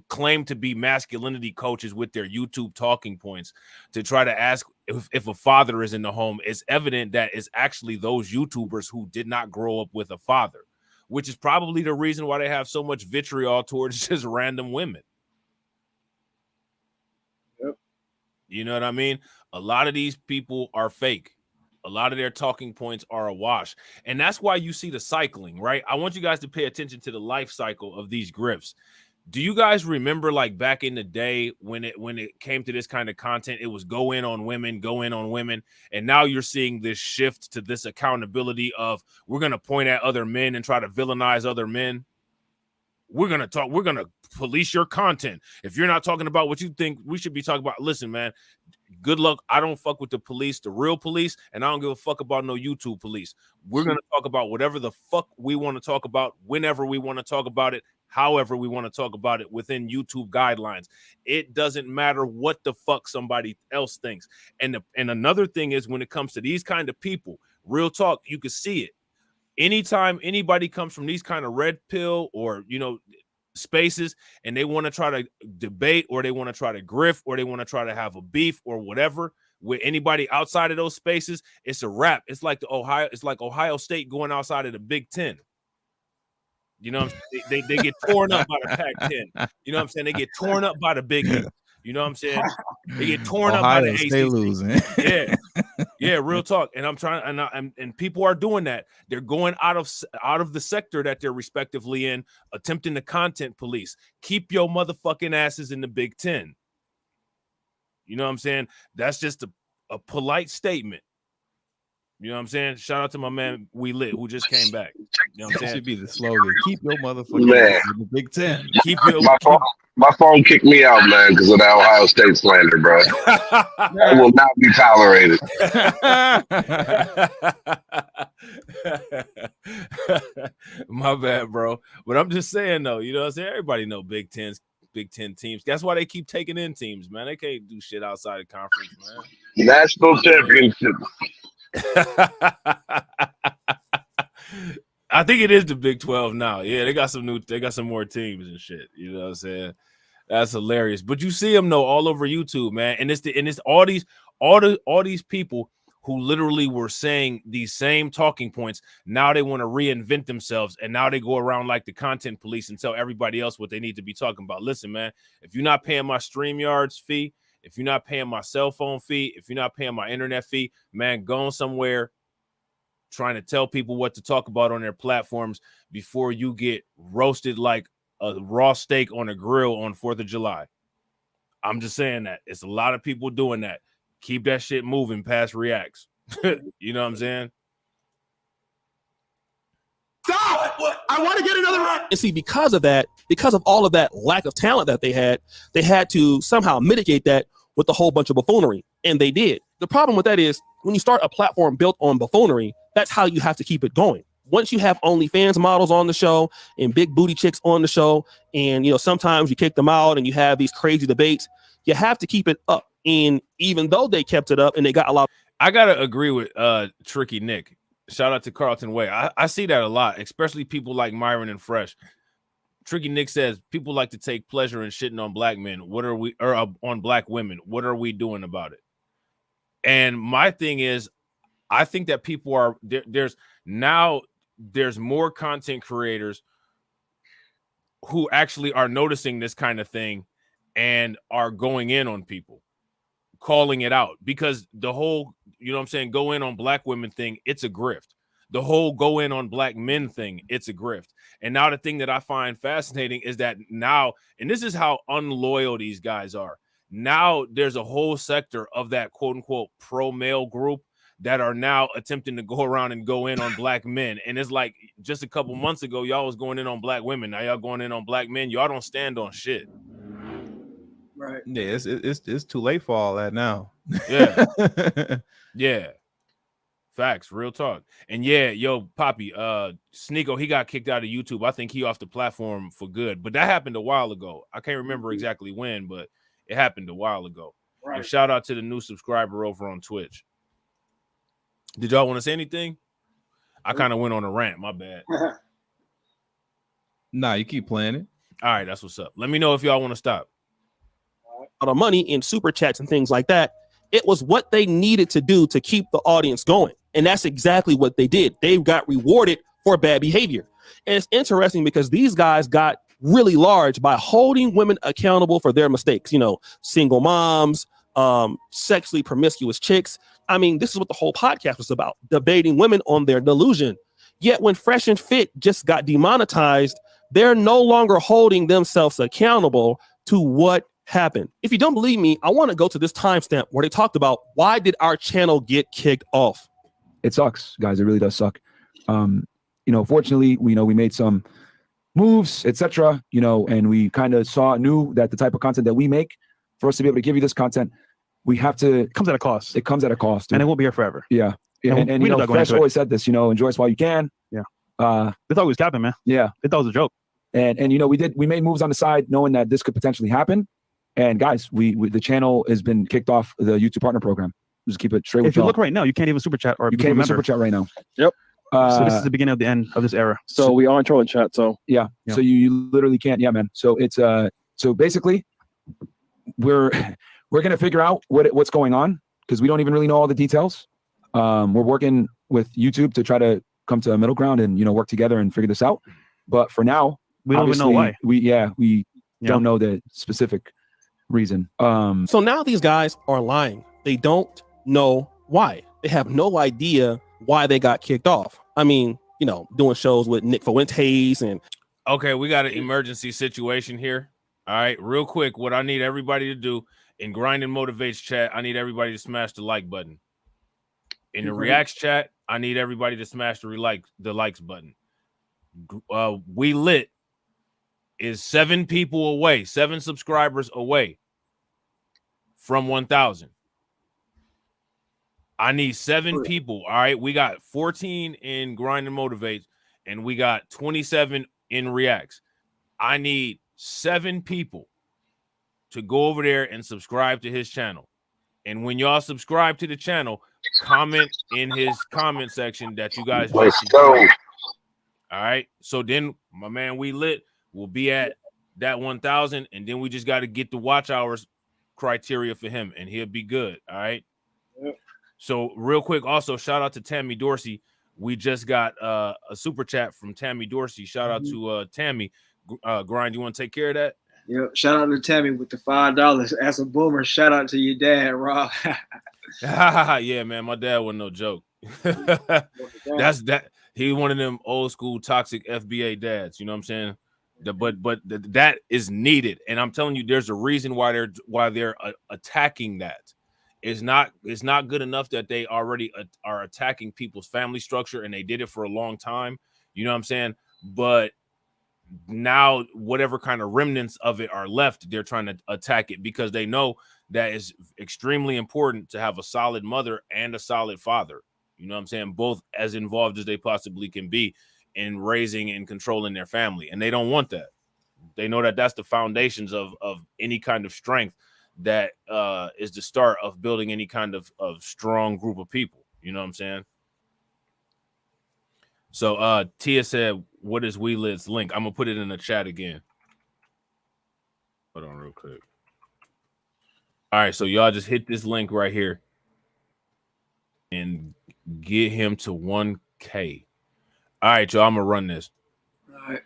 claim to be masculinity coaches with their YouTube talking points to try to ask if a father is in the home, it's evident that it's actually those YouTubers who did not grow up with a father, which is probably the reason why they have so much vitriol towards just random women. Yep. You know what I mean? A lot of these people are fake. A lot of their talking points are a wash. And that's why you see the cycling, right? I want you guys to pay attention to the life cycle of these grifts. Do you guys remember, like, back in the day when it came to this kind of content, it was go in on women, and now you're seeing this shift to this accountability of we're going to point at other men and try to villainize other men. We're going to police your content. If you're not talking about what you think we should be talking about, listen, man, good luck. I don't fuck with the police, the real police, and I don't give a fuck about no YouTube police. We're going to talk about whatever the fuck we want to talk about, whenever we want to talk about it, however we want to talk about it within YouTube guidelines. It doesn't matter what the fuck somebody else thinks. And another thing is, when it comes to these kind of people, real talk, you can see it. Anytime anybody comes from these kind of red pill or, spaces, and they want to try to debate, or they want to try to grift, or they want to try to have a beef or whatever with anybody outside of those spaces, it's a wrap. It's like Ohio State going outside of the Big Ten. You know what I'm saying? They get torn up by the Pac-10. You know what I'm saying? They get torn up by the Big East. You know what I'm saying? They get torn up by the ACC. Losing. Yeah, real talk. And I'm trying, and people are doing that. They're going out of the sector that they're respectively in, attempting to content police. Keep your motherfucking asses in the Big Ten. You know what I'm saying? That's just a polite statement. You know what I'm saying? Shout out to my man We Lit, who just came back. You know what I'm saying? That should be the slogan. Keep your motherfucking ass in the Big Ten. My phone kicked me out, man, because of that Ohio State slander, bro. That will not be tolerated. My bad, bro. But I'm just saying, though, you know what I'm saying? Everybody know Big Ten teams. That's why they keep taking in teams, man. They can't do shit outside of conference, man. National championship. I think it is the Big 12 now. Yeah, they got some more teams and shit. You know what I'm saying? That's hilarious. But you see them though all over YouTube, man. And it's all these people who literally were saying these same talking points. Now they want to reinvent themselves, and now they go around like the content police and tell everybody else what they need to be talking about. Listen, man, if you're not paying my StreamYards fee, if you're not paying my cell phone fee, if you're not paying my internet fee, man, go somewhere trying to tell people what to talk about on their platforms before you get roasted like a raw steak on a grill on 4th of July. I'm just saying that. It's a lot of people doing that. Keep that shit moving past reacts. You know what I'm saying? Stop! I want to get another round. And see, because of all of that lack of talent that they had to somehow mitigate that with a whole bunch of buffoonery. And they did. The problem with that is when you start a platform built on buffoonery, that's how you have to keep it going. Once you have OnlyFans models on the show and big booty chicks on the show, and sometimes you kick them out and you have these crazy debates, you have to keep it up. And even though they kept it up and they got a lot, I gotta agree with Tricky Nick. Shout out to Carlton Way. I see that a lot, especially people like Myron and Fresh. Tricky Nick says people like to take pleasure in shitting on black men. On black women? What are we doing about it? And my thing is, I think that people are there's more content creators who actually are noticing this kind of thing and are going in on people, calling it out, because the whole, go in on black women thing, it's a grift. The whole go in on black men thing, it's a grift. And now the thing that I find fascinating is that now, and this is how unloyal these guys are. Now there's a whole sector of that quote unquote pro male group that are now attempting to go around and go in on black men. And it's like just a couple months ago, y'all was going in on black women. Now y'all going in on black men. Y'all don't stand on shit. Right. Yeah, it's too late for all that now. Yeah. Yeah. Facts, real talk. And yeah, yo, Poppy, Sneeko, he got kicked out of YouTube. I think he off the platform for good. But that happened a while ago. I can't remember exactly when, but it happened a while ago. Right. And shout out to the new subscriber over on Twitch. Did y'all want to say anything? I kind of went on a rant. My bad. Nah, you keep playing it. All right, that's what's up. Let me know if y'all want to stop. Of money in super chats and things like that. It was what they needed to do to keep the audience going. And that's exactly what they did. They got rewarded for bad behavior. And it's interesting because these guys got really large by holding women accountable for their mistakes. Single moms, sexually promiscuous chicks. I mean, this is what the whole podcast was about, debating women on their delusion. Yet when Fresh and Fit just got demonetized, they're no longer holding themselves accountable to what happened. If you don't believe me, I want to go to this timestamp where they talked about why did our channel get kicked off. It sucks, guys. It really does suck. Fortunately, we made some moves, etc. And we kind of knew that the type of content that we make, for us to be able to give you this content, we have to. It comes at a cost. It comes at a cost, and it won't be here forever. Yeah, and Fresh always said this. Enjoy us while you can. Yeah. They thought we was capping, man. Yeah, they thought it was a joke. And we made moves on the side, knowing that this could potentially happen. And guys, the channel has been kicked off the YouTube Partner Program. Just keep it straight. If you look right now, you can't even super chat or you can't even super chat right now. Yep. So this is the beginning of the end of this era. So we are in trolling chat. So yeah. So you literally can't. Yeah, man. So it's so basically, we're gonna figure out what's going on because we don't even really know all the details. We're working with YouTube to try to come to a middle ground and work together and figure this out. But for now, we don't even know why. We don't know the specific reason. So now these guys are lying. They don't know why. They have no idea why they got kicked off. I mean, doing shows with Nick Fuentes and. Okay, we got an emergency situation here. All right, real quick, what I need everybody to do in Grind and Motivates chat, I need everybody to smash the like button. In the Reacts chat, I need everybody to smash the likes button. We Lit is 7 people away, 7 subscribers away from 1,000. I need 7 people. All right, we got 14 in Grind and Motivate, and we got 27 in Reacts. I need 7 people to go over there and subscribe to his channel. And when y'all subscribe to the channel, comment in his comment section that you guys. Let's go. All right. So then my man We Lit will be at that 1,000, and then we just got to get the watch hours criteria for him, and he'll be good. All right. Yep. So real quick, also shout out to Tammy Dorsey. We just got a super chat from Tammy Dorsey. Shout out to Tammy. Grind, you want to take care of that? Yep. Shout out to Tammy with the $5. As a boomer, shout out to your dad, Rob. Yeah, man, my dad wasn't no joke. That's that. He one of them old school toxic FBA dads. You know what I'm saying? But that is needed, and I'm telling you, there's a reason why they're attacking that. It's not good enough that they already are attacking people's family structure, and they did it for a long time. You know what I'm saying? But now whatever kind of remnants of it are left, they're trying to attack it because they know that it's extremely important to have a solid mother and a solid father. You know what I'm saying? Both as involved as they possibly can be in raising and controlling their family. And they don't want that. They know that that's the foundations of any kind of strength that is the start of building any kind of strong group of people. You know what I'm saying? So Tia said, what is We Lit's link? I'm gonna put it in the chat again. Hold on real quick. All right, so y'all just hit this link right here and get him to 1K. All right, y'all, I'm gonna run this. All right.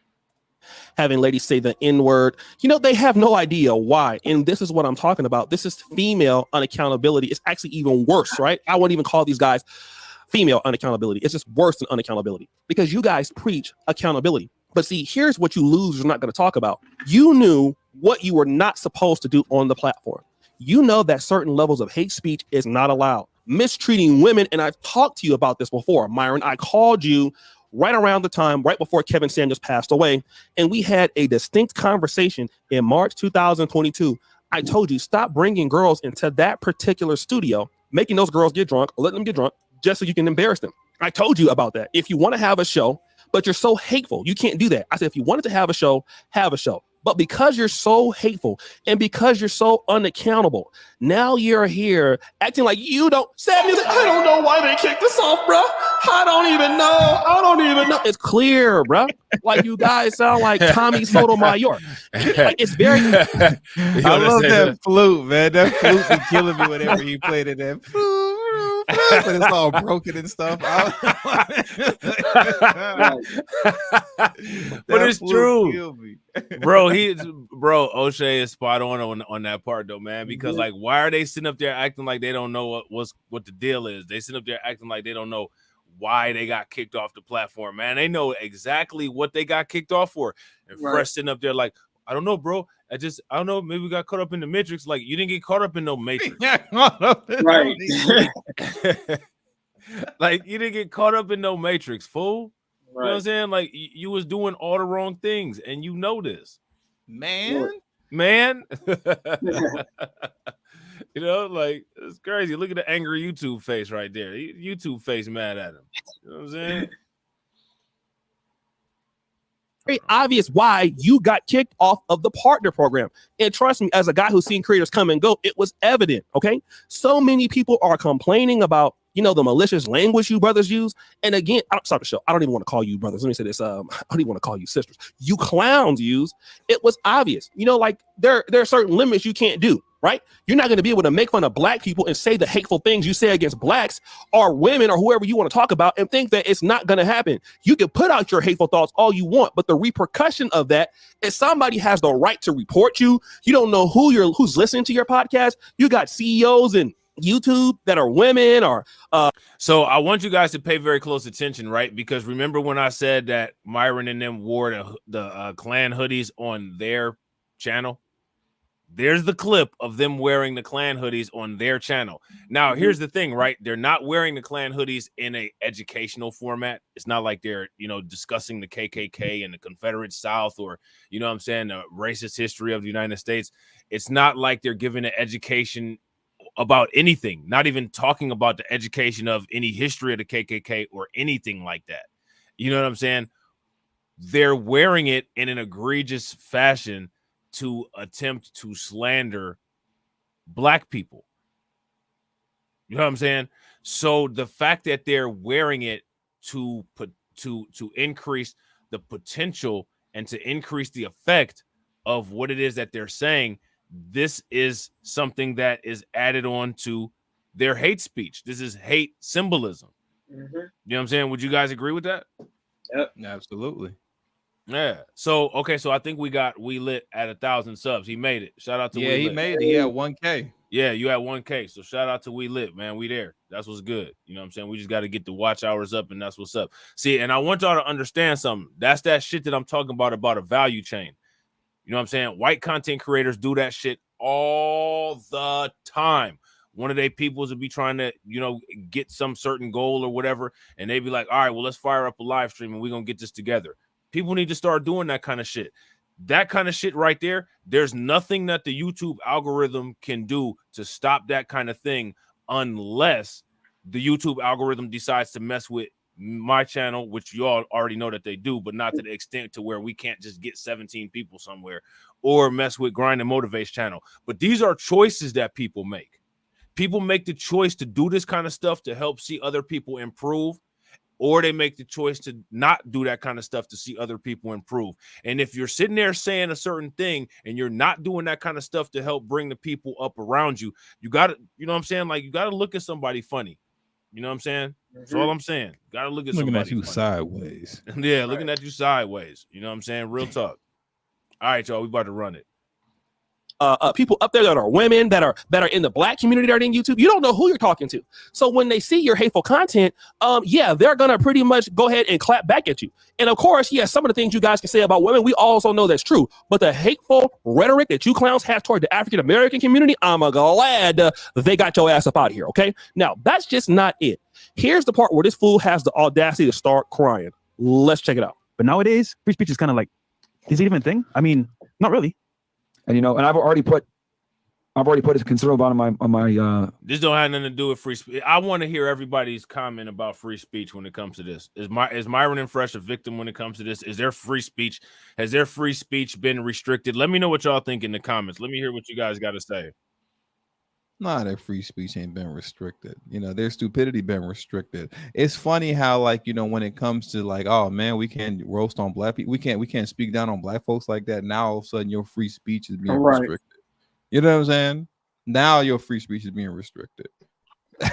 Having ladies say the N-word, they have no idea why. And this is what I'm talking about. This is female unaccountability. It's actually even worse, right? I wouldn't even call these guys female unaccountability. It's just worse than unaccountability because you guys preach accountability. But see, here's what you losers are not going to talk about. You knew what you were not supposed to do on the platform. You know that certain levels of hate speech is not allowed. Mistreating women, and I've talked to you about this before, Myron. I called you right around the time, right before Kevin Samuels passed away, and we had a distinct conversation in March 2022. I told you, stop bringing girls into that particular studio, making those girls get drunk, or letting them get drunk, just so you can embarrass them. I told you about that. If you want to have a show, but you're so hateful, you can't do that. I said, if you wanted to have a show, have a show. But because you're so hateful and because you're so unaccountable, now you're here acting like you don't. Samuel, I don't know why they kicked us off, bro. I don't even know. It's clear, bro. Like you guys sound like Tommy Sotomayor. Like it's very. I love that flute, man. That flute be killing me whenever you play it. That flute. but it's all broken and stuff. But it's true, bro. Bro, O'Shea is spot on that part though, man. Because like, why are they sitting up there acting like they don't know what the deal is? They sit up there acting like they don't know why they got kicked off the platform, man. They know exactly what they got kicked off for. And Fresh sitting up there like, I don't know, bro. I don't know. Maybe we got caught up in the matrix. Like, you didn't get caught up in no matrix. Right. Like, you didn't get caught up in no matrix, fool. You know Right. what I'm saying? Like, you was doing all the wrong things, and you know this. Man. You know, like, it's crazy. Look at the angry YouTube face right there. YouTube face mad at him. You know what I'm saying? Very obvious why you got kicked off of the partner program. And trust me, as a guy who's seen creators come and go, it was evident. Okay. So many people are complaining about, you know, the malicious language you brothers use. And again, I don't stop the show. I don't even want to call you brothers. Let me say this. I don't even want to call you sisters. You clowns use. It was obvious. You know, like there are certain limits you can't do. Right? You're not going to be able to make fun of black people and say the hateful things you say against blacks or women or whoever you want to talk about and think that it's not going to happen. You can put out your hateful thoughts all you want, but the repercussion of that is somebody has the right to report you. You don't know who's listening to your podcast. You got CEOs and YouTube that are women or so I want you guys to pay very close attention, right? Because remember when I said that Myron and them wore the clan hoodies on their channel? There's the clip of them wearing the clan hoodies on their channel. Now, here's the thing, right? They're not wearing the clan hoodies in a educational format. It's not like they're, you know, discussing the KKK and the Confederate South or, you know what I'm saying, the racist history of the United States. It's not like they're giving an education about anything, not even talking about the education of any history of the KKK or anything like that. You know what I'm saying? They're wearing it in an egregious fashion to attempt to slander black people. You know what I'm saying? So the fact that they're wearing it to increase the potential and to increase the effect of what it is that they're saying, this is something that is added on to their hate speech. This is hate symbolism. You know what I'm saying? Would you guys agree with that? Yep. Absolutely. Yeah. So okay. So I think we lit at 1,000 subs. He made it. Shout out to he lit. made it. He had 1K. Yeah, you had 1K. So shout out to We Lit, man. We there. That's what's good. You know what I'm saying? We just got to get the watch hours up, and that's what's up. See, and I want y'all to understand something. That's that shit that I'm talking about a value chain. You know what I'm saying? White content creators do that shit all the time. One of their peoples will be trying to, you know, get some certain goal or whatever, and they be like, all right, well, let's fire up a live stream and we're gonna get this together. People need to start doing that kind of shit. That kind of shit right there, there's nothing that the YouTube algorithm can do to stop that kind of thing unless the YouTube algorithm decides to mess with my channel, which you all already know that they do, but not to the extent to where we can't just get 17 people somewhere, or mess with Grind and Motivate's channel. But these are choices that people make. People make the choice to do this kind of stuff to help see other people improve, or they make the choice to not do that kind of stuff to see other people improve. And if you're sitting there saying a certain thing and you're not doing that kind of stuff to help bring the people up around you, you got to, you know what I'm saying? Like, you got to look at somebody funny. You know what I'm saying? That's all I'm saying. Got to look at looking somebody at you funny. sideways. Yeah, looking at you sideways. You know what I'm saying? Real talk. All right, y'all, we about to run it. People up there that are women that are in the black community that are in YouTube, you don't know who you're talking to. So when they see your hateful content, yeah, they're gonna pretty much go ahead and clap back at you. And of course, yes, some of the things you guys can say about women, we also know that's true. But the hateful rhetoric that you clowns have toward the African American community, I'm glad they got your ass up out of here. Okay, now that's just not it. Here's the part where this fool has the audacity to start crying. Let's check it out. But nowadays, free speech is kind of like, is it even a thing? I mean, not really. And you know, and I've already put a considerable amount on my This don't have nothing to do with free speech. I want to hear everybody's comment about free speech when it comes to this. Is Myron and Fresh a victim when it comes to this? Is there free speech? Has their free speech been restricted? Let me know what y'all think in the comments. Let me hear what you guys got to say. Nah, their free speech ain't been restricted. You know, their stupidity been restricted. It's funny how, like, you know, when it comes to like, oh man, we can't roast on black people, we can't speak down on black folks like that. Now all of a sudden your free speech is being restricted. You know what I'm saying? Now your free speech is being restricted.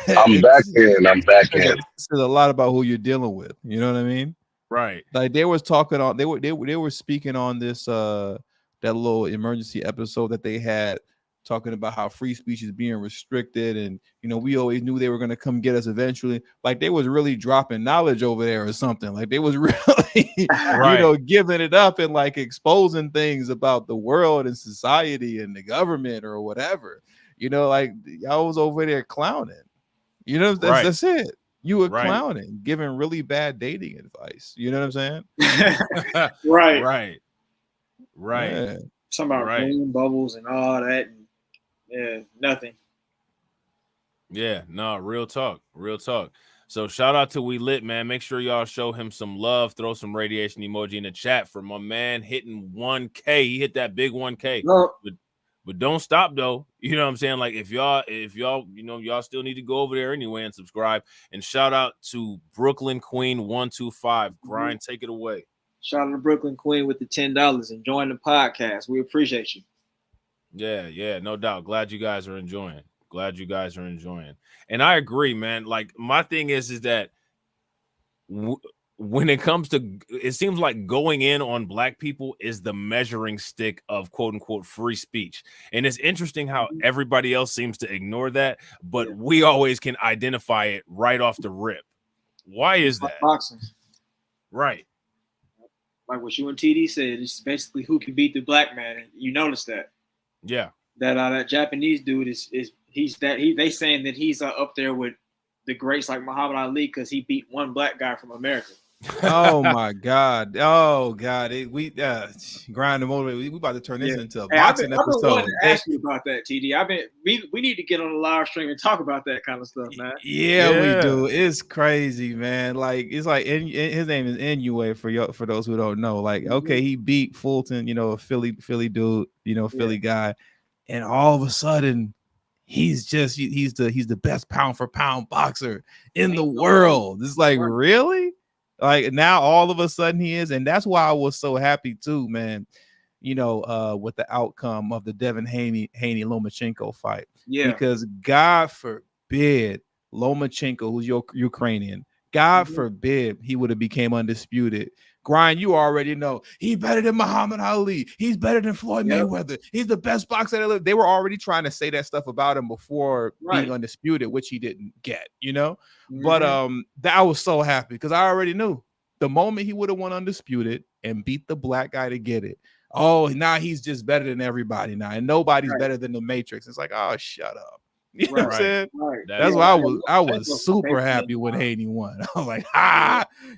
I'm back in. I'm back in. It says a lot about who you're dealing with. You know what I mean? Right. Like they was talking on, they were speaking on this that little emergency episode that they had, talking about how free speech is being restricted, and we always knew they were going to come get us eventually. Like they was really dropping knowledge over there or something. Like they was really giving it up and like exposing things about the world and society and the government or whatever. Like y'all was over there clowning. That's it. You were clowning, giving really bad dating advice. You know what I'm saying? Right. Yeah. Talking about green bubbles and all that. And, yeah, nothing. Yeah, no, real talk. So shout out to We Lit, man. Make sure y'all show him some love. Throw some radiation emoji in the chat for my man hitting 1K. He hit that big 1K. But don't stop though. You know what I'm saying? Like if y'all, y'all still need to go over there anyway and subscribe. And shout out to Brooklyn Queen 125. Grind, take it away. Shout out to Brooklyn Queen with the $10 and join the podcast. We appreciate you. Yeah, no doubt. Glad you guys are enjoying. And I agree, man. Like my thing is that when it comes to, it seems like going in on black people is the measuring stick of quote unquote free speech. And it's interesting how everybody else seems to ignore that, but we always can identify it right off the rip. Why is that? Boxing. Right. Like what you and TD said, it's basically who can beat the black man. And you notice that. Yeah. That Japanese dude they saying that he's up there with the greats like Muhammad Ali because he beat one black guy from America. Oh my God! We grind them over. We about to turn this into a boxing episode. I've been wanting to ask you about that, TD. We need to get on the live stream and talk about that kind of stuff, man. Yeah, we do. It's crazy, man. Like it's like his name is Inoue for those who don't know. Like, okay, he beat Fulton, a Philly dude, Philly guy, and all of a sudden he's the best pound for pound boxer in the world. It's like, really? Like now all of a sudden he is, and that's why I was so happy too, man. With the outcome of the Devin Haney Lomachenko fight. Yeah, because God forbid Lomachenko, who's Ukrainian, God forbid he would have became undisputed. Grind, you already know he's better than Muhammad Ali. He's better than Floyd Mayweather. He's the best boxer that lived. They were already trying to say that stuff about him before being undisputed, which he didn't get, But that I was so happy because I already knew the moment he would have won undisputed and beat the black guy to get it. Oh, now he's just better than everybody now, and nobody's better than the Matrix. It's like, oh, shut up. You know what I'm saying? That's why I was super happy when Haney won. I was like,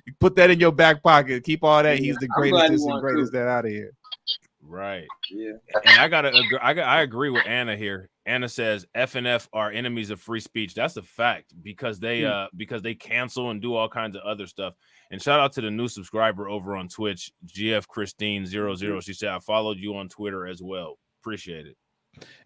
you put that in your back pocket. Keep all that. He's the greatest and greatest that out of here. Right. Yeah. And I agree with Anna here. Anna says FNF are enemies of free speech. That's a fact because they cancel and do all kinds of other stuff. And shout out to the new subscriber over on Twitch, GF Christine 00. She said I followed you on Twitter as well. Appreciate it.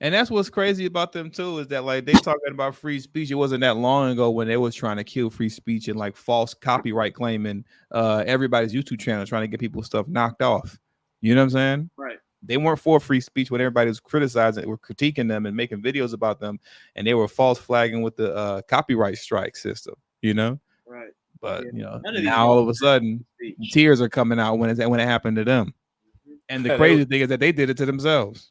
And that's what's crazy about them too, is that like they talking about free speech. It wasn't that long ago when they was trying to kill free speech and like false copyright claiming everybody's YouTube channel, trying to get people's stuff knocked off. You know what I'm saying? Right. They weren't for free speech when everybody was criticizing, were critiquing them and making videos about them, and they were false flagging with the copyright strike system. Right. But now all of a sudden tears are coming out when it happened to them. And the crazy thing is that they did it to themselves.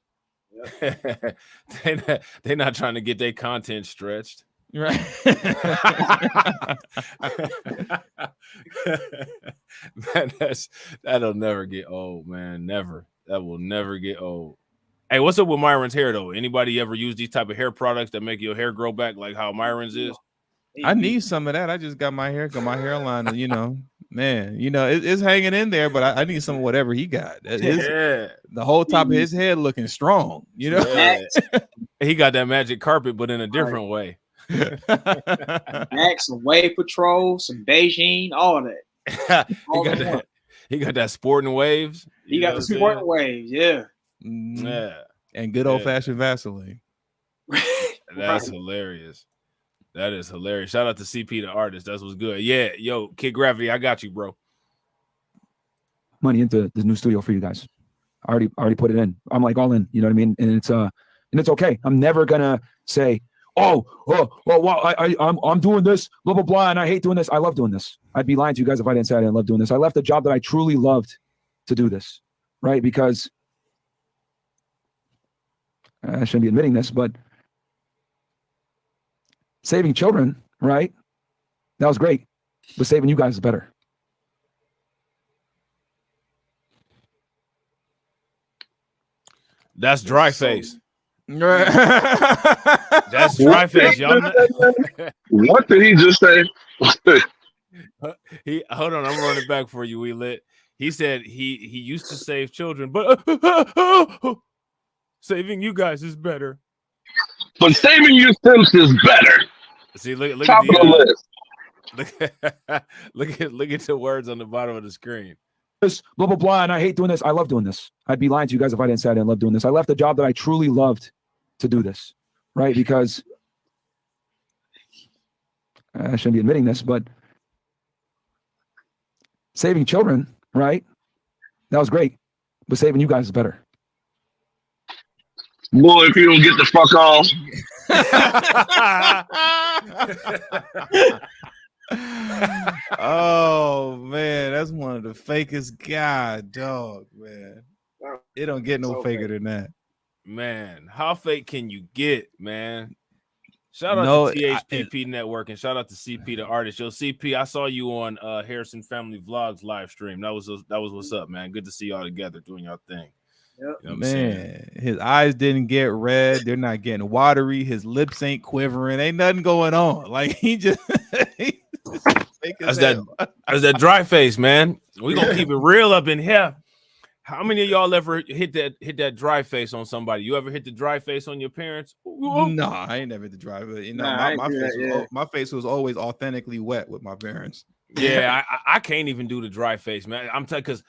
They're not trying to get their content stretched, right? That'll never get old, man. Never. That will never get old. Hey, what's up with Myron's hair though? Anybody ever use these type of hair products that make your hair grow back like how Myron's is? I need some of that. I just got my hairline, man, it's hanging in there, but I need some of whatever he got. The whole top of his head looking strong, Yeah. He got that magic carpet, but in a different way. Max, some Wave Patrol, some Beijing, all that. He got that sporting waves. He got the sporting waves, yeah. Yeah. And good old fashioned Vaseline. That's hilarious. That is hilarious. Shout out to CP the artist. That's what's good. Yeah, yo, Kid Gravity, I got you, bro. Money into this new studio for you guys. I already put it in. I'm like all in, you know what I mean? And it's okay. I'm never gonna say, I'm doing this, blah, blah, blah, and I hate doing this. I love doing this. I'd be lying to you guys if I didn't say I didn't love doing this. I left a job that I truly loved to do this, right? Because I shouldn't be admitting this, but saving children, right? That was great, but saving you guys is better. That's dry face. That's dry face, y'all. What did he just say? He hold on, I'm running back for you. We lit. He said he used to save children, but saving you guys is better. But saving you Sims is better. See, look Top at the of the list. Look at the words on the bottom of the screen. This, blah, blah, blah, and I hate doing this. I love doing this. I'd be lying to you guys if I didn't say I didn't love doing this. I left a job that I truly loved to do this, right? Because I shouldn't be admitting this, but saving children, right? That was great, but saving you guys is better. Boy, if you don't get the fuck off. Oh man, that's one of the fakest guy, dog, man. It don't get no faker than that. Man, how fake can you get, man? Shout out to THPP Network and shout out to CP the artist. Yo, CP, I saw you on Harrison Family Vlogs live stream. That was what's up, man. Good to see y'all together doing y'all thing. Yep. You know Man, his eyes didn't get red. They're not getting watery. His lips ain't quivering. Ain't nothing going on. Like he just that's that dry face, man. We gonna keep it real up in here. How many of y'all ever hit that dry face on somebody? You ever hit the dry face on your parents? No, I ain't never hit the dry. But you know, my face was always authentically wet with my parents. Yeah, I can't even do the dry face, man. I'm telling because.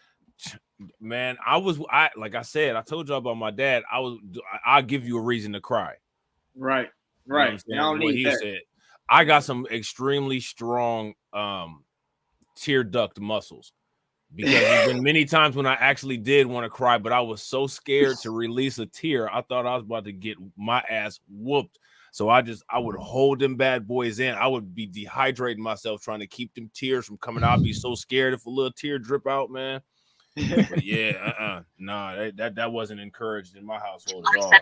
Man, I like I said, I told y'all about my dad. I'll give you a reason to cry. Right. You know what he said. I got some extremely strong tear duct muscles because there's been many times when I actually did want to cry, but I was so scared to release a tear. I thought I was about to get my ass whooped. So I would hold them bad boys in. I would be dehydrating myself trying to keep them tears from coming out. I'd be so scared if a little tear drip out, man. But yeah, that wasn't encouraged in my household at all.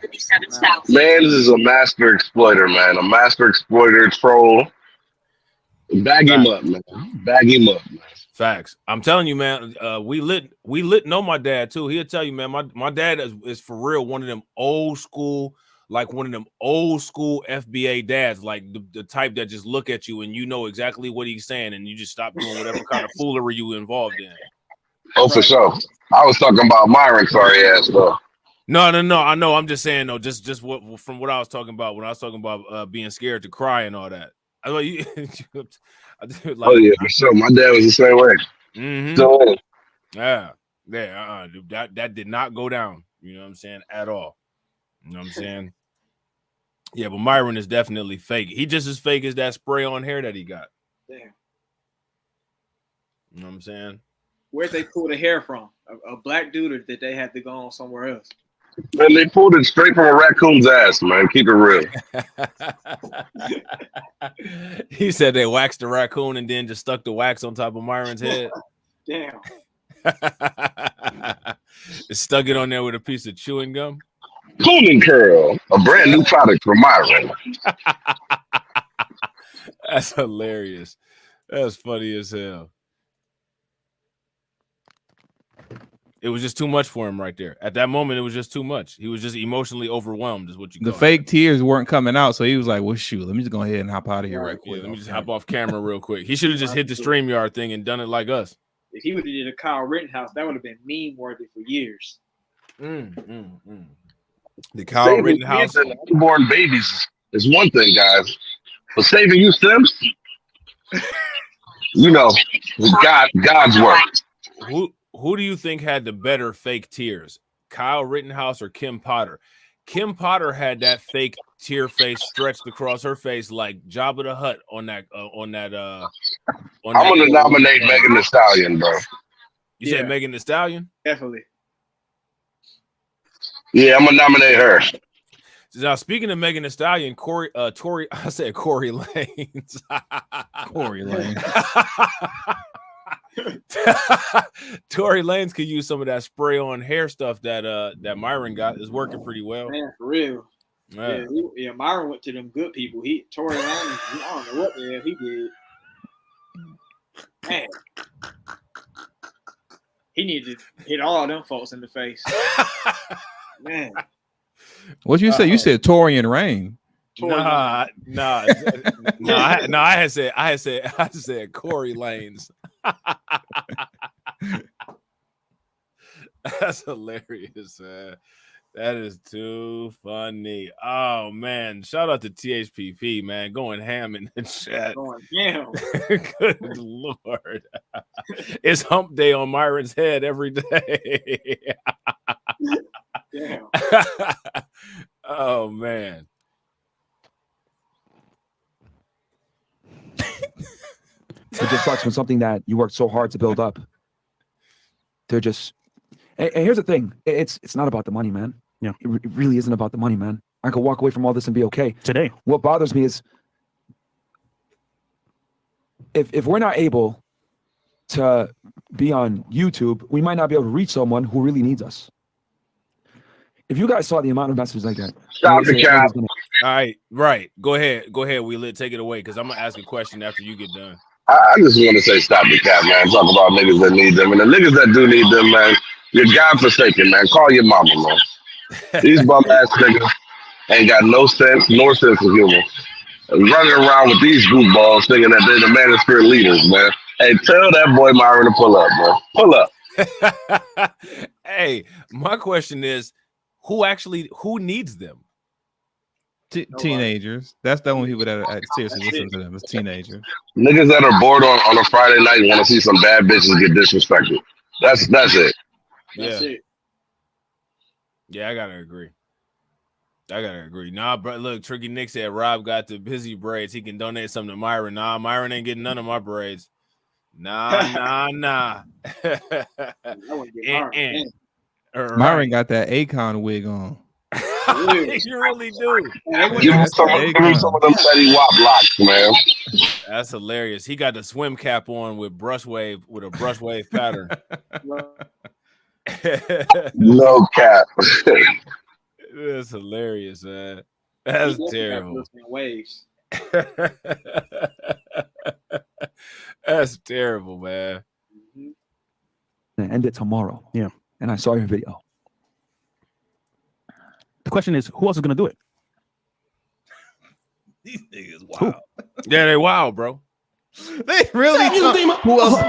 Man, this is a master exploiter, man. A master exploiter troll. Bag him up, man. Bag him up, man. Facts. I'm telling you, man. We lit know my dad too. He'll tell you, man. My dad is for real one of them old school, like one of them old school FBA dads, like the type that just look at you and you know exactly what he's saying, and you just stop doing whatever kind of foolery you involved in. Oh, for sure. I was talking about Myron, sorry ass though. No. I know. I'm just saying though. Just what from what I was talking about when I was talking about being scared to cry and all that. I thought you. Oh yeah, for sure. My dad was the same way. Mm-hmm. That did not go down. You know what I'm saying? At all. You know what I'm saying? Yeah, but Myron is definitely fake. He just as fake as that spray on hair that he got. Damn. You know what I'm saying? Where'd they pull the hair from? A black dude, or did they have to go on somewhere else? Man, they pulled it straight from a raccoon's ass, man. Keep it real. He said they waxed the raccoon and then just stuck the wax on top of Myron's head. Damn. Stuck it on there with a piece of chewing gum. Cooning Curl, a brand new product from Myron. That's hilarious. That's funny as hell. It was just too much for him right there. At that moment, it was just too much. He was just emotionally overwhelmed, is what you call The fake tears weren't coming out, so he was like, well, shoot, let me just go ahead and hop out of here right quick. Let me just hop off camera real quick. He should have just hit the StreamYard thing and done it like us. If he would have did a Kyle Rittenhouse, that would have been meme-worthy for years. The Kyle Rittenhouse. Unborn babies is one thing, guys. But saving you Sims, you know, God's work. Who do you think had the better fake tears, Kyle Rittenhouse or Kim Potter? Kim Potter had that fake tear face stretched across her face like Jabba the Hutt on that. I'm gonna nominate Megan Thee Stallion, bro. You said Megan Thee Stallion? Definitely. Yeah, I'm gonna nominate her. Now, speaking of Megan Thee Stallion, Tory Lanez. Tory Lanez. Tory Lanez could use some of that spray on hair stuff that Myron got. Is working pretty well. Man, for real. Yeah. Yeah, Myron went to them good people. Tory Lanez, I don't know what the hell he did. Man, he needed to hit all of them folks in the face. Man, What you say? You said Tory and Rain. Nah. I said Corey Lanes. That's hilarious, man. That is too funny. Oh man, shout out to THPP, man, going ham in the chat. going ham. Good Lord, it's hump day on Myron's head every day. Damn. Oh man. It just sucks when something that you worked so hard to build up. They're just. And here's the thing: it's not about the money, man. Yeah, it really isn't about the money, man. I could walk away from all this and be okay. Today, what bothers me is if we're not able to be on YouTube, we might not be able to reach someone who really needs us. If you guys saw the amount of messages like that, stop the cap. All right. Go ahead, Wheeler. Take it away, because I'm gonna ask a question after you get done. I just want to say stop the cap, man. Talk about niggas that need them. And the niggas that do need them, man, you're godforsaken, man. Call your mama, man. These bum ass niggas ain't got no sense nor sense of humor. Running around with these goofballs thinking that they're the manosphere leaders, man. Hey, tell that boy Myron to pull up, man. Pull up. Hey, my question is, who needs them? Teenagers. That's the only people that seriously listen to them. It's teenagers. Niggas that are bored on a Friday night want to see some bad bitches get disrespected. That's it. That's it. Yeah, I gotta agree. Nah, bro. Look, Tricky Nick said Rob got the busy braids. He can donate something to Myron. Nah, Myron ain't getting none of my braids. Nah. Myron got that Akon wig on. You really do. Give him some of them Betty Wap locks, man. That's hilarious. He got the swim cap on with a brush wave pattern. No cap. That's hilarious, man. That's terrible. Waves. That's terrible, man. And end it tomorrow. Yeah. And I saw your video. The question is, who else is gonna do it? These niggas wild. Yeah, they wild, bro. They really. Who else?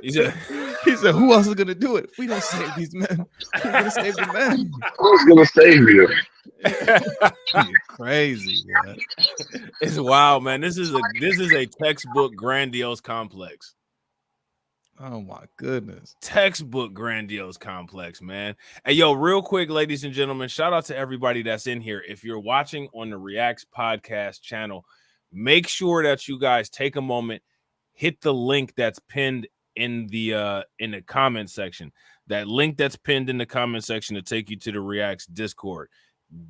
He said, who else is gonna do it? If we don't save these men, who's gonna save the men? Who's gonna save you? Crazy, man. It's wild, man. This is a textbook grandiose complex. Oh my goodness. Textbook grandiose complex, man. Hey, yo, real quick, ladies and gentlemen, shout out to everybody that's in here. If you're watching on the Reacts Podcast channel, make sure that you guys take a moment, hit the link that's pinned in the comment section. That link that's pinned in the comment section to take you to the Reacts Discord.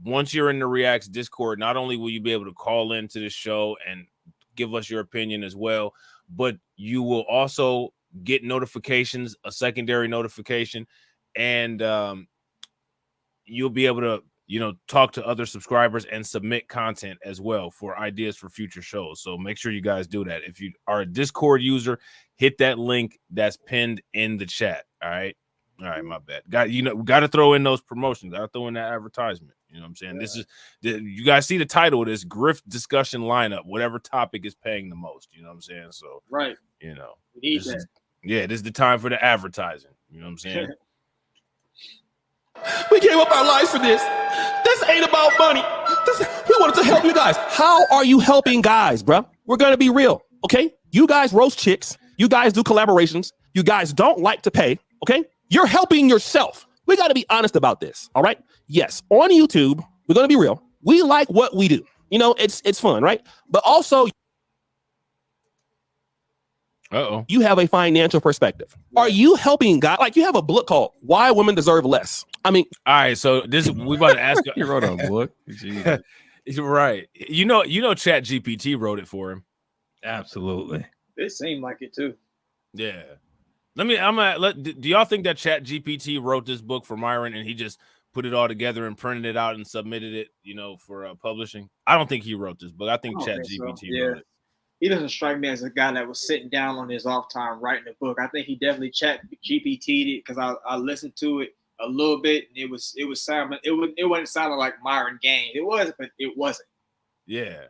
Once you're in the Reacts Discord, not only will you be able to call into the show and give us your opinion as well, but you will also get notifications, a secondary notification, and you'll be able to, talk to other subscribers and submit content as well for ideas for future shows. So make sure you guys do that. If you are a Discord user, hit that link that's pinned in the chat. All right, my bad. Got to throw in those promotions. Got to throw in that advertisement. You know what I'm saying? Yeah. This is you guys see the title of this Grift discussion lineup. Whatever topic is paying the most. You know what I'm saying? So right. We need that. This is the time for the advertising. You know what I'm saying? We gave up our lives for this. This ain't about money. We wanted to help you guys. How are you helping guys, bro? We're going to be real, okay? You guys roast chicks. You guys do collaborations. You guys don't like to pay, okay? You're helping yourself. We got to be honest about this, all right? Yes, on YouTube, we're going to be real. We like what we do. It's fun, right? But also, you have a financial perspective. Are you helping guys? Like, you have a book called Why Women Deserve Less. I mean, all right. So we about to ask. He wrote a book. Jesus. Right. You know, Chat GPT wrote it for him. Absolutely. It seemed like it too. Yeah. Do y'all think that Chat GPT wrote this book for Myron and he just put it all together and printed it out and submitted it, for publishing? I don't think he wrote this book. I think Chat GPT wrote it. He doesn't strike me as a guy that was sitting down on his off time writing a book. I think he definitely Chat GPT'd it because I listened to it a little bit. And it wasn't sounding like Myron Gaines. It was, but it wasn't. Yeah.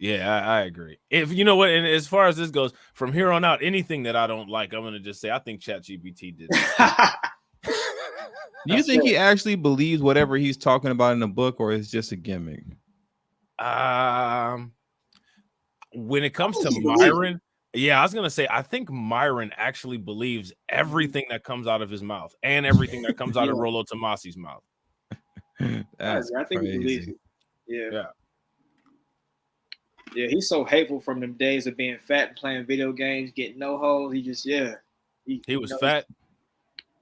Yeah, I agree. If you know what, and as far as this goes, from here on out, anything that I don't like, I'm gonna just say I think ChatGPT did that. Do you think he actually believes whatever he's talking about in the book, or is just a gimmick? When it comes to Myron, I was gonna say I think Myron actually believes everything that comes out of his mouth and everything that comes out of Rollo Tomasi's mouth. That's I think he believes crazy. it. Yeah. Yeah, he's so hateful from them days of being fat and playing video games, getting no holes. He just, he was fat.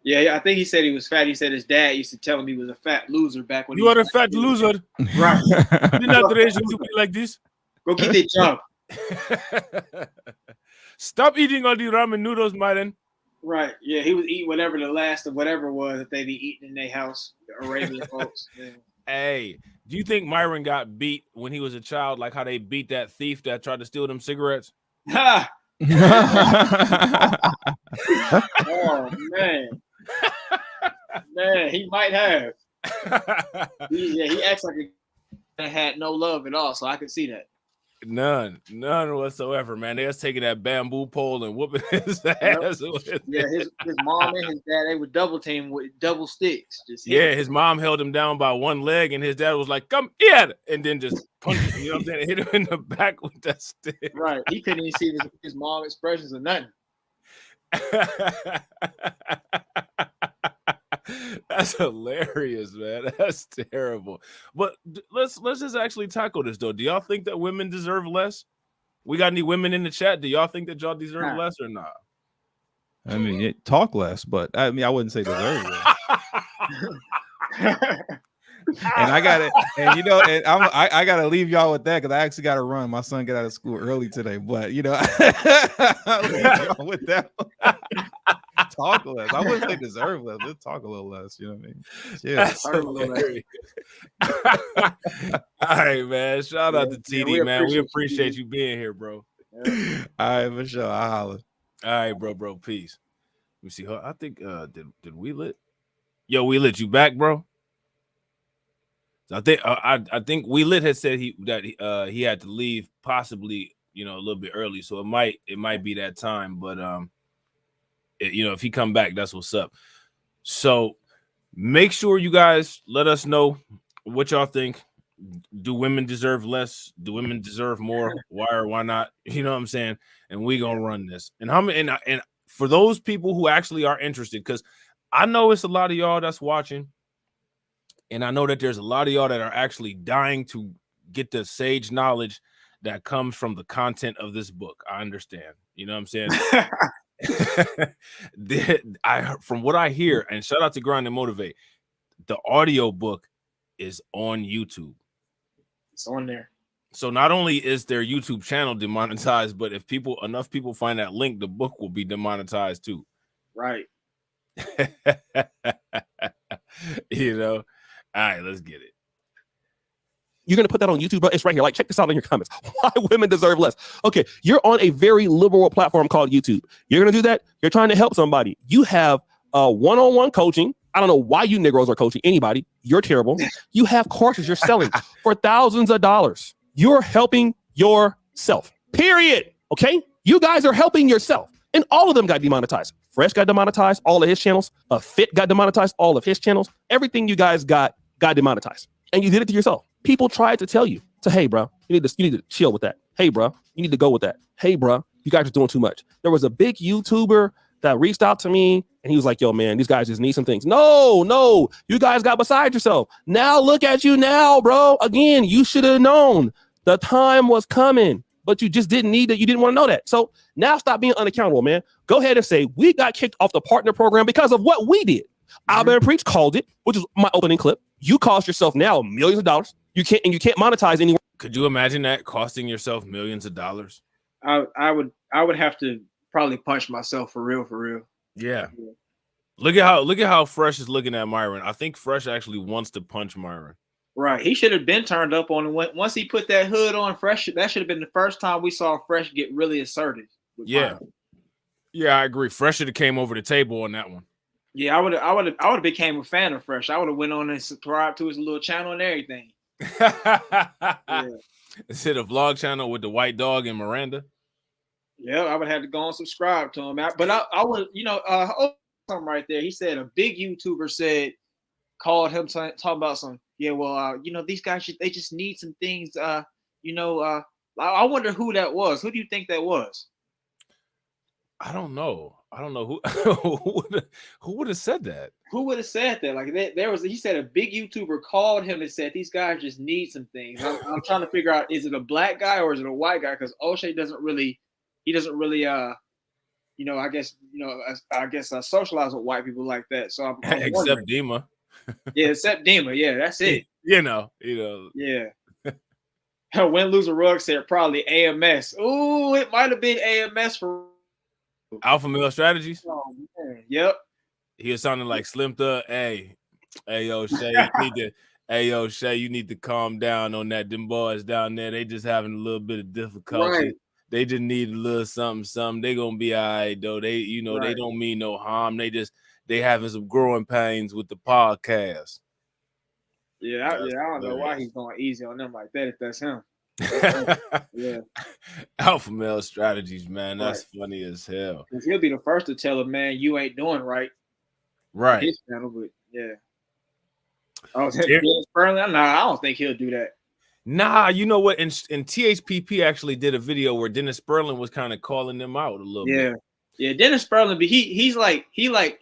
Yeah, I think he said he was fat. He said his dad used to tell him he was a fat loser back when you are a fat loser. Right. Did not raise you to be like this. Go get that job. Stop eating all the ramen noodles, Myron. Right. Yeah, he was eating whatever the last of whatever was that they be eating in their house, the Arabian folks. Yeah. Hey, do you think Myron got beat when he was a child, like how they beat that thief that tried to steal them cigarettes? Oh man, he might have. He acts like he had no love at all, so I can see that. None whatsoever, man. They was taking that bamboo pole and whooping his ass. Yeah, his mom and his dad, they would double team with double sticks. His mom held him down by one leg, and his dad was like, "Come here," and then just punched him. You know what I'm saying? Hit him in the back with that stick. Right. He couldn't even see his mom expressions or nothing. That's hilarious, man. That's terrible. But let's just actually tackle this though. Do y'all think that women deserve less? We got any women in the chat? Do y'all think that y'all deserve less or not? I mean, talk less, but I wouldn't say deserve less. And I got it, and I gotta leave y'all with that because I actually gotta run. My son got out of school early today, but I'll leave y'all with that. Talk less. I wouldn't say deserve less. Let's talk a little less. You know what I mean? Yeah. That's hilarious. All right, man. Shout out to TD, man. We appreciate you being here, bro. Yeah. All right, for sure. I'll holler. All right, bro. Peace. Let me see. I think did we lit? Yo, we lit you back, bro. So I think we lit had said he had to leave possibly a little bit early, so it might be that time, but if he come back, that's what's up. So make sure you guys let us know what y'all think. Do women deserve less? Do women deserve more? Why or why not? You know what I'm saying? And we gonna run this. And and for those people who actually are interested, because I know it's a lot of y'all that's watching, and I know that there's a lot of y'all that are actually dying to get the sage knowledge that comes from the content of this book. I understand. You know what I'm saying? From what I hear, and shout out to Grind and Motivate, the audio book is on YouTube. It's on there. So not only is their YouTube channel demonetized, but if enough people find that link, the book will be demonetized too. Right. All right, let's get it. You're going to put that on YouTube, bro? It's right here. Like, check this out in your comments. Why women deserve less. Okay, you're on a very liberal platform called YouTube. You're going to do that? You're trying to help somebody. You have one-on-one coaching. I don't know why you Negroes are coaching anybody. You're terrible. You have courses you're selling for thousands of dollars. You're helping yourself, period. Okay? You guys are helping yourself. And all of them got demonetized. Fresh got demonetized, all of his channels. Fit got demonetized, all of his channels. Everything you guys got demonetized. And you did it to yourself. People tried to tell you, hey, bro, you need to chill with that. Hey, bro, you need to go with that. Hey, bro, you guys are doing too much. There was a big YouTuber that reached out to me, and he was like, yo, man, these guys just need some things. No, you guys got beside yourself. Now look at you now, bro. Again, you should have known the time was coming, but you just didn't need it. You didn't want to know that. So now stop being unaccountable, man. Go ahead and say, we got kicked off the partner program because of what we did. Alabama Preach called it, which is my opening clip. You cost yourself now millions of dollars. You can't monetize anywhere. Could you imagine that costing yourself millions of dollars? I would have to probably punch myself for real. Yeah. Look at how Fresh is looking at Myron. I think Fresh actually wants to punch Myron. Right. He should have been turned up on it. Once he put that hood on, Fresh, that should have been the first time we saw Fresh get really assertive. Yeah. Myron. Yeah, I agree. Fresh should have came over the table on that one. Yeah, I would have became a fan of Fresh. I would have went on and subscribed to his little channel and everything. Yeah. Is it a vlog channel with the white dog and Miranda? Yeah, I would have to go and subscribe to him. But I would, something right there. He said a big YouTuber called him talking about some. Yeah, well, these guys they just need some things. I wonder who that was. Who do you think that was? I don't know who who would have said that. Who would have said that? Like he said a big YouTuber called him and said these guys just need some things. I'm trying to figure out, is it a black guy or is it a white guy? Because O'Shea doesn't really I guess socialize with white people like that. So I'm except Dima. Yeah, except Dima. Yeah, that's it. Yeah. Win Loser Rug said probably AMS. Ooh, it might have been AMS for Alpha Male Strategies. Oh man, yep. He was sounding like Slim Thug. Hey, yo, Shay, you need to calm down on that. Them boys down there, they just having a little bit of difficulty. Right. They just need a little something. They gonna be all right though. They, They don't mean no harm. They having some growing pains with the podcast. Yeah, I don't know why he's going easy on them like that if that's him. Yeah. Alpha Male Strategies, man. That's funny as hell. He'll be the first to tell him, man, you ain't doing right. Right. His channel, but yeah. Oh, Dennis Sperling? Nah, I don't think he'll do that. Nah, you know what? And THPP actually did a video where Dennis Sperling was kind of calling them out a little bit. Yeah, Dennis Sperling, but he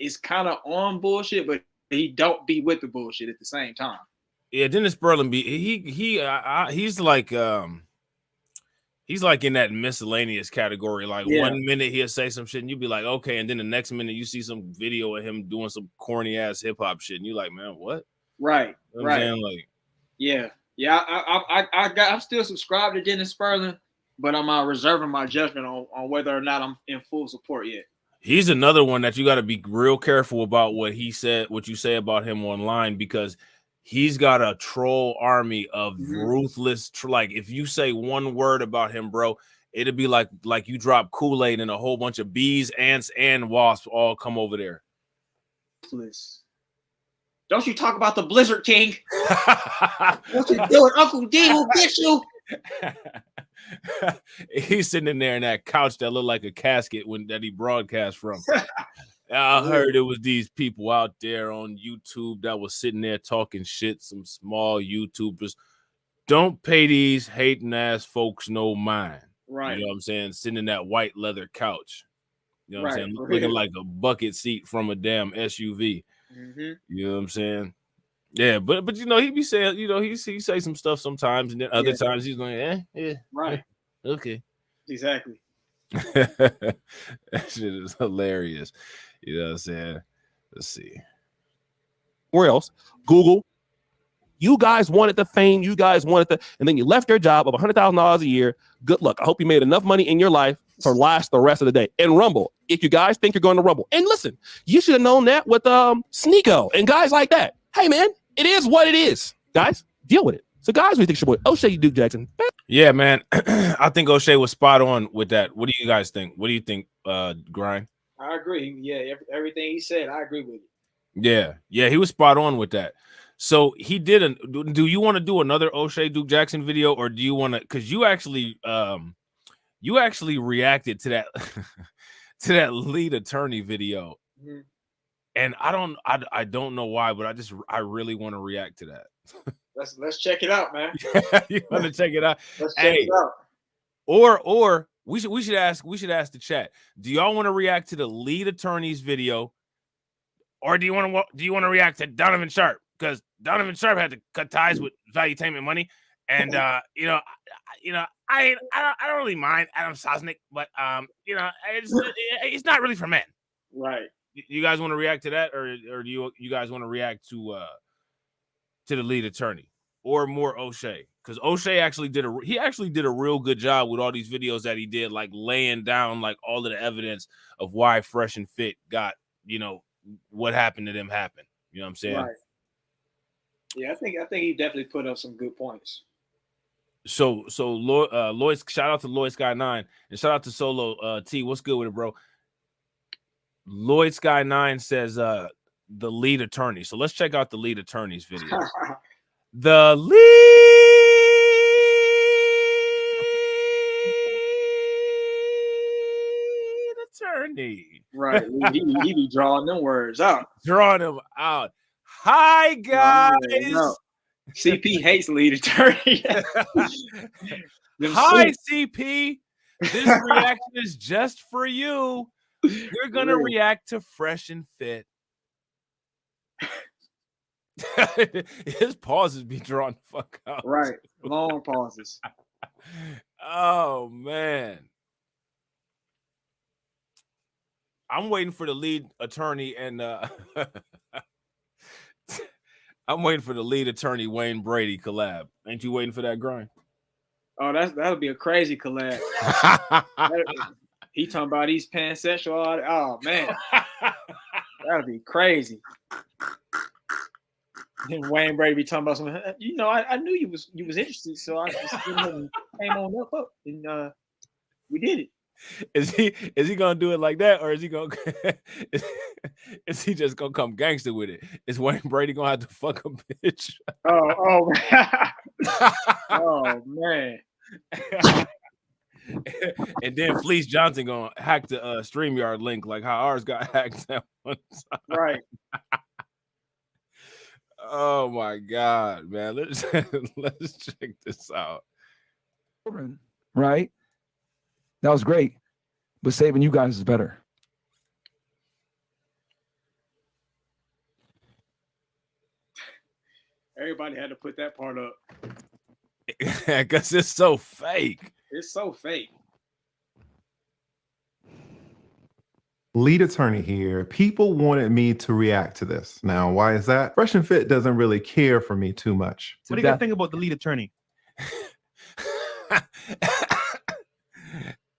is kind of on bullshit, but he don't be with the bullshit at the same time. Yeah, Dennis Sperling he's like in that miscellaneous category. Like 1 minute he'll say some shit and you'll be like, okay, and then the next minute you see some video of him doing some corny ass hip hop shit, and you're like, man, what? Right, you know what I'm saying? Like, I'm still subscribed to Dennis Sperling, but I'm reserving my judgment on whether or not I'm in full support yet. He's another one that you got to be real careful about what you say about him online, because he's got a troll army of ruthless. Like if you say one word about him, bro, it'd be like you drop Kool-Aid and a whole bunch of bees, ants, and wasps all come over there. Don't you talk about the Blizzard King? What you doing? Uncle D will get you. He's sitting in there in that couch that looked like a casket that he broadcast from. I heard it was these people out there on YouTube that was sitting there talking shit, some small YouTubers. Don't pay these hating ass folks no mind. Right. You know what I'm saying? Sitting in that white leather couch. You know what I'm saying? Right. Looking like a bucket seat from a damn SUV. You know what I'm saying? Yeah, but he be saying, he say some stuff sometimes, and then other times he's going, right. Okay. Exactly. That shit is hilarious. You know what I'm saying? Let's see. Where else? Google. You guys wanted the fame. You guys wanted and then you left your job of $100,000 a year. Good luck. I hope you made enough money in your life to last the rest of the day. And Rumble, if you guys think you're going to Rumble, and listen, you should have known that with Sneeko and guys like that. Hey, man, it is what it is. Guys, deal with it. So, guys, we think your boy O'Shea Duke Jackson. Yeah, man. I think O'Shea was spot on with that. What do you guys think? What do you think, Grind? I agree. Yeah, everything he said, I agree with it. Yeah, he was spot on with that. So he didn't. Do you want to do another O'Shea Duke Jackson video, or do you want to? Because you actually reacted to that to that lead attorney video, and I don't know why, but I really want to react to that. Let's check it out, man. You want to check it out? Let's check it out. Or we should ask the chat. Do y'all want to react to the lead attorney's video, or do you want to react to Donovan Sharp? Because Donovan Sharp had to cut ties with Valuetainment Money, and I don't really mind Adam Sosnick, but it's not really for men. Right. You guys want to react to that, or do you guys want to react to the lead attorney or more O'Shea? Because O'Shea actually did a real good job with all these videos that he did, like laying down like all of the evidence of why Fresh and Fit got, what happened to them happened. You know what I'm saying? Right. Yeah, I think he definitely put up some good points. So Lloyd, shout out to Lloyd Sky 9 and shout out to Solo T. What's good with it, bro? Lloyd Sky 9 says the lead attorney. So let's check out the lead attorney's video. The lead attorney. Right. He be drawing them words out. Drawing them out. Hi, guys. No. CP hates lead attorney. Hi, CP. This reaction is just for you. We're going to react to Fresh and Fit. His pauses be drawn the fuck out. Right. Long pauses. Oh, man. I'm waiting for the lead attorney and I'm waiting for the lead attorney Wayne Brady collab. Ain't you waiting for that grind? Oh, that'll be a crazy collab. He talking about he's pansexual. Oh man, that'll be crazy. Then Wayne Brady be talking about something. I knew you was interested, so I just came on up and we did it. Is he gonna do it like that, or is he gonna is he just gonna come gangster with it? Is Wayne Brady gonna have to fuck a bitch? Oh man. And then Fleece Johnson gonna hack the StreamYard link like how ours got hacked that one time. Right. Oh my God, man. Let's check this out. Right? That was great. But saving you guys is better. Everybody had to put that part up. Because it's so fake. It's so fake. Lead attorney here. People wanted me to react to this. Now, why is that? Fresh and Fit doesn't really care for me too much. What do you guys think about the lead attorney?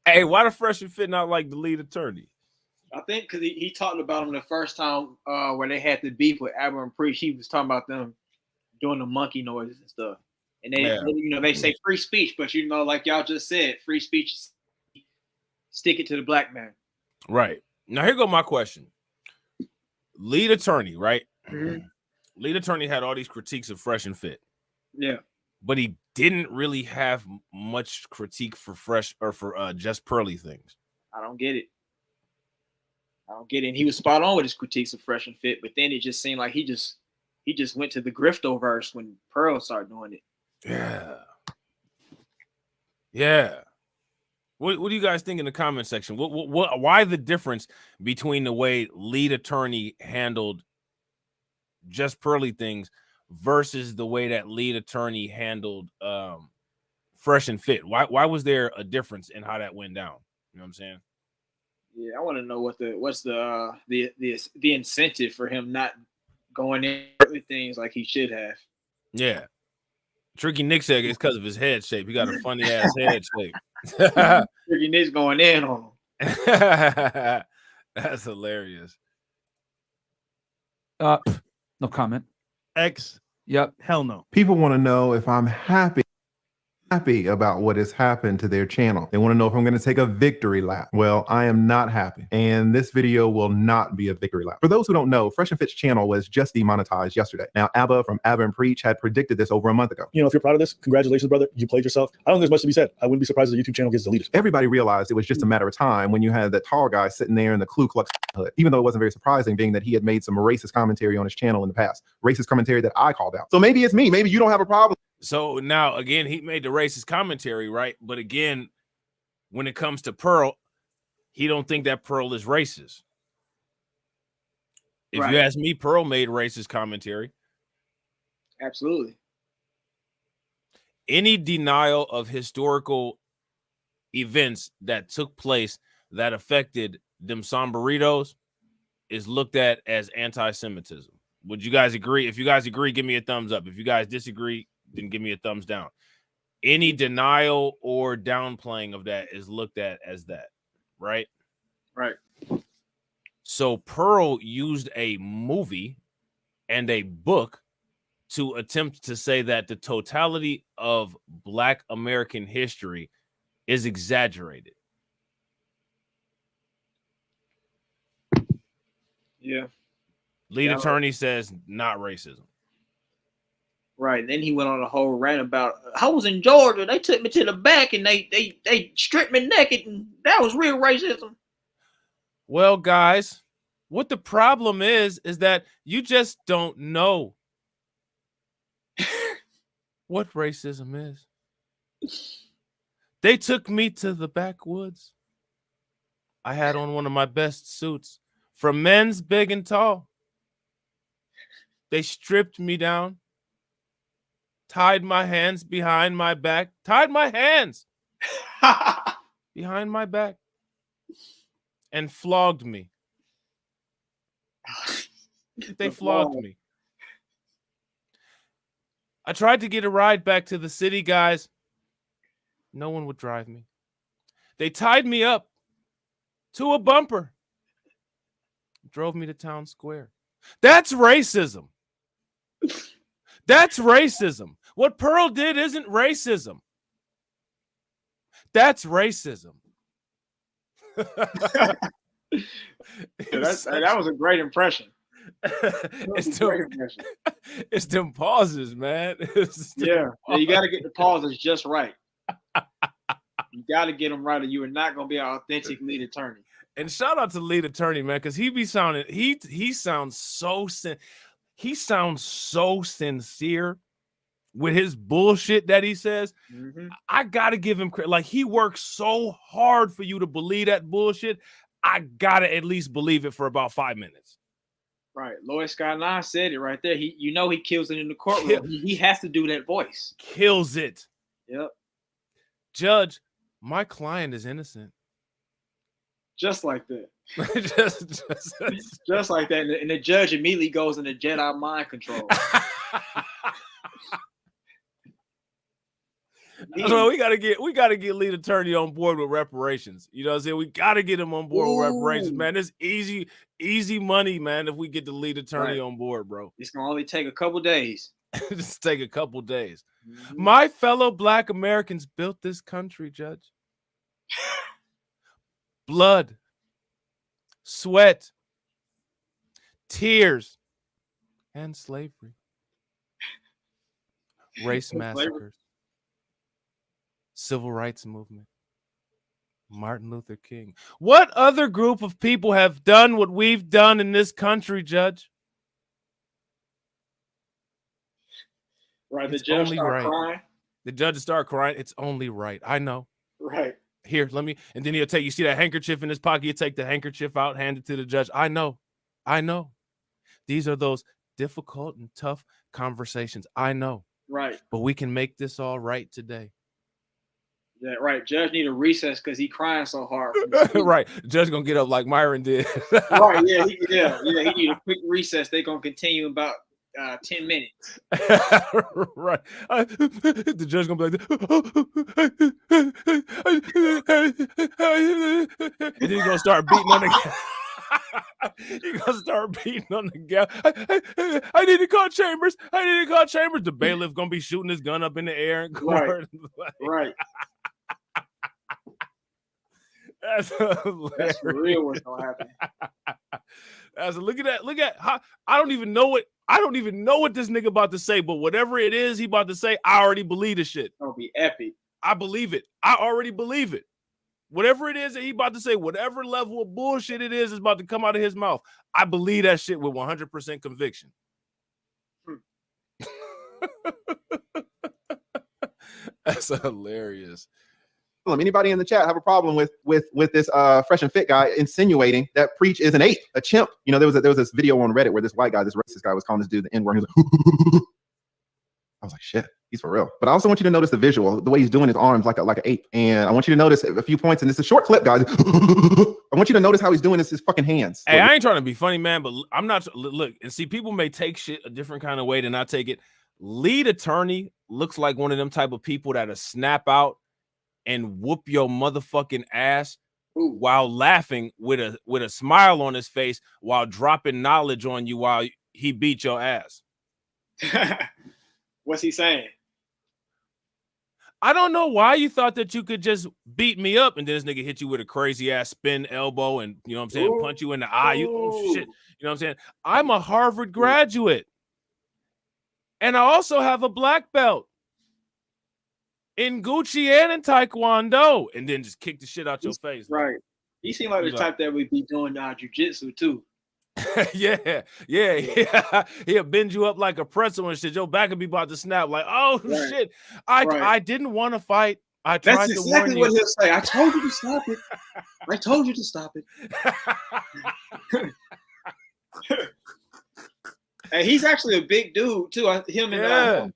Hey, why the Fresh and Fit not like the lead attorney? I think because he talked about him the first time where they had the beef with Aber and Preach. He was talking about them doing the monkey noises and stuff. And they say free speech, but like y'all just said, free speech, stick it to the black man. Right. Now here go my question. Lead attorney, right? Mm-hmm. Lead attorney had all these critiques of Fresh and Fit. Yeah. But he didn't really have much critique for Fresh or for Just Pearly things. I don't get it. And he was spot on with his critiques of Fresh and Fit, but then it just seemed like he just went to the Grifto verse when Pearl started doing it. Yeah. What do you guys think in the comment section? Why the difference between the way lead attorney handled Just Pearly things versus the way that lead attorney handled Fresh and Fit? Why was there a difference in how that went down? You know what I'm saying? Yeah, I want to know what's the incentive for him not going in with things like he should have. Yeah. Tricky Nick said it's because of his head shape. He got a funny ass head shape. Tricky Nick's going in on him. That's hilarious. No comment. X. Yep. Hell no. People want to know if I'm happy about what has happened to their channel. They want to know if I'm going to take a victory lap. Well, I am not happy. And this video will not be a victory lap. For those who don't know, Fresh and Fit's channel was just demonetized yesterday. Now, Abba from Abba and Preach had predicted this over a month ago. If you're proud of this, congratulations, brother. You played yourself. I don't think there's much to be said. I wouldn't be surprised if the YouTube channel gets deleted. Everybody realized it was just a matter of time when you had that tall guy sitting there in the Ku Klux hood, even though it wasn't very surprising, being that he had made some racist commentary on his channel in the past. Racist commentary that I called out. So maybe it's me. Maybe you don't have a problem. So now, again, he made the racist commentary, right? But again, when it comes to Pearl, he don't think that Pearl is racist. If you ask me, Pearl made racist commentary. Absolutely. Any denial of historical events that took place that affected them Sombreritos is looked at as anti-Semitism. Would you guys agree? If you guys agree, give me a thumbs up. If you guys disagree, then give me a thumbs down. Any denial or downplaying of that is looked at as that, right? Right. So Pearl used a movie and a book to attempt to say that the totality of Black American history is exaggerated. Yeah. Lead attorney says not racism. Right. Then he went on a whole rant about I was in Georgia. They took me to the back and they stripped me naked, and that was real racism. Well, guys, what the problem is that you just don't know what racism is. They took me to the backwoods. I had on one of my best suits from Men's Big and Tall. They stripped me down, tied my hands behind my back, tied my hands behind my back, and flogged me. They flogged me. I tried to get a ride back to the city, guys. No one would drive me. They tied me up to a bumper, drove me to town square. That's racism. That's racism. What Pearl did isn't racism. That's racism. That was a great impression. It's them pauses, man. Yeah, you got to get the pauses just right. You got to get them right, or you are not going to be an authentic lead attorney. And shout out to the lead attorney, man, because he sounds so sincere with his bullshit that he says. Mm-hmm. I gotta give him credit. Like, he works so hard for you to believe that bullshit. I gotta at least believe it for about 5 minutes. Right. Lloyd Scott said it right there. He kills it in the courtroom. He has to do that voice. Kills it. Yep. Judge, my client is innocent. Just like that. just like that. And the judge immediately goes into Jedi mind control. So we gotta get lead attorney on board with reparations. You know what I'm saying? We gotta get him on board with reparations, man. It's easy money, man, if we get the lead attorney on board, bro. It's gonna only take a couple days. Just take a couple days. Mm-hmm. My fellow Black Americans built this country, Judge. Blood, sweat, tears, and slavery. Race massacres. Civil rights movement. Martin Luther King. What other group of people have done what we've done in this country, Judge? Right. The judge started crying. The judge started crying. It's only right. I know. Right. Here, let me. And then he'll take, you see that handkerchief in his pocket? You take the handkerchief out, hand it to the judge. I know. These are those difficult and tough conversations. I know. Right. But we can make this all right today. Yeah, right. Judge need a recess because he crying so hard. Right. Judge gonna get up like Myron did. Right. Yeah. He need a quick recess. They gonna continue in about 10 minutes. Right. The judge gonna be like, and then he's gonna start beating on the. He's gonna start beating on the gal. I need to call Chambers. The bailiff gonna be shooting his gun up in the air in court. Right. That's hilarious. That's for real what's gonna happen. Look at how I don't even know what this nigga about to say, but whatever it is he about to say, I already believe the shit. It'll be epic. I believe it. I already believe it. Whatever it is that he about to say, whatever level of bullshit it is about to come out of his mouth, I believe that shit with 100% conviction. That's hilarious. Anybody in the chat have a problem with this fresh and fit guy insinuating that Preach is an ape, a chimp? You know, there was this video on Reddit where this white guy, this racist guy, was calling this dude the N-word. He was like, I was like, shit. He's for real. But I also want you to notice the visual, the way he's doing his arms like an ape. And I want you to notice a few points. And it's a short clip, guys. I want you to notice how he's doing his fucking hands. Hey, I ain't trying to be funny, man, but I'm not. Look, and see, people may take shit a different kind of way than I take it. Lead attorney looks like one of them type of people that'll snap out and whoop your motherfucking ass while laughing with a smile on his face while dropping knowledge on you while he beat your ass. What's he saying? I don't know why you thought that you could just beat me up and then this nigga hit you with a crazy ass spin elbow and, you know what I'm saying, punch you in the eye. Shit. You know what I'm saying? I'm a Harvard graduate. And I also have a black belt in Gucci and in Taekwondo. And then just kick the shit out your face. Right. He seemed like the type that would be doing jiu-jitsu too. yeah. He'll bend you up like a pretzel and shit. Your back will be about to snap. Like, oh shit, I didn't want to fight. I tried That's to exactly warn what you. he'll say. I told you to stop it. I told you to stop it. And he's actually a big dude too. Him,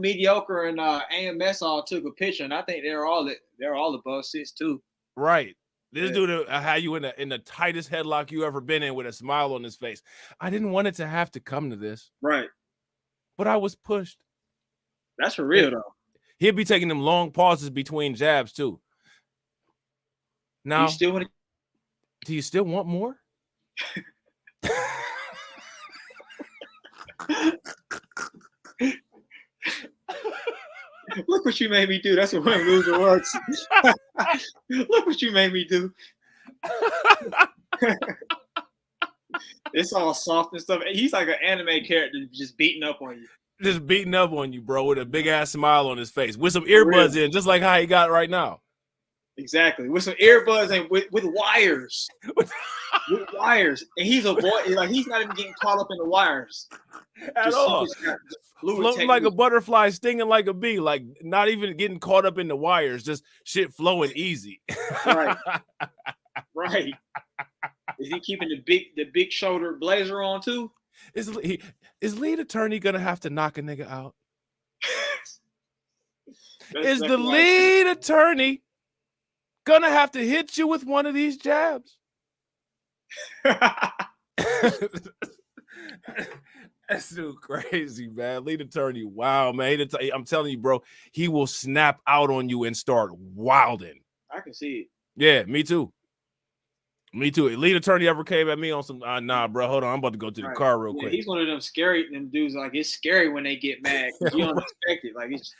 mediocre, and AMS all took a picture, and I think they're all above 6'2". Right. This dude had you in the tightest headlock you ever been in with a smile on his face. I didn't want it to have to come to this. Right. But I was pushed. That's for real, though. He'll be taking them long pauses between jabs, too. Now, do you still want more? Look what you made me do. That's what one loser works. Look what you made me do. It's all soft and stuff. He's like an anime character just beating up on you. Just beating up on you, bro, with a big ass smile on his face, with some earbuds in, just like how he got right now. Exactly, with some earbuds and with wires. With wires, and he's avoiding, like he's not even getting caught up in the wires at all. Floating like a butterfly, stinging like a bee, like not even getting caught up in the wires, just shit flowing easy. Right. Right. Is he keeping the big shoulder blazer on too? Is lead attorney gonna have to knock a nigga out? Is the lead attorney gonna have to hit you with one of these jabs? That's too crazy, man. Lead attorney, wow, man. I'm telling you, bro, he will snap out on you and start wilding. I can see it. Yeah, me too. Me too. Lead attorney ever came at me on some nah, bro. Hold on, I'm about to go to the car real quick. He's one of them dudes. Like it's scary when they get mad. You don't expect it. Like it's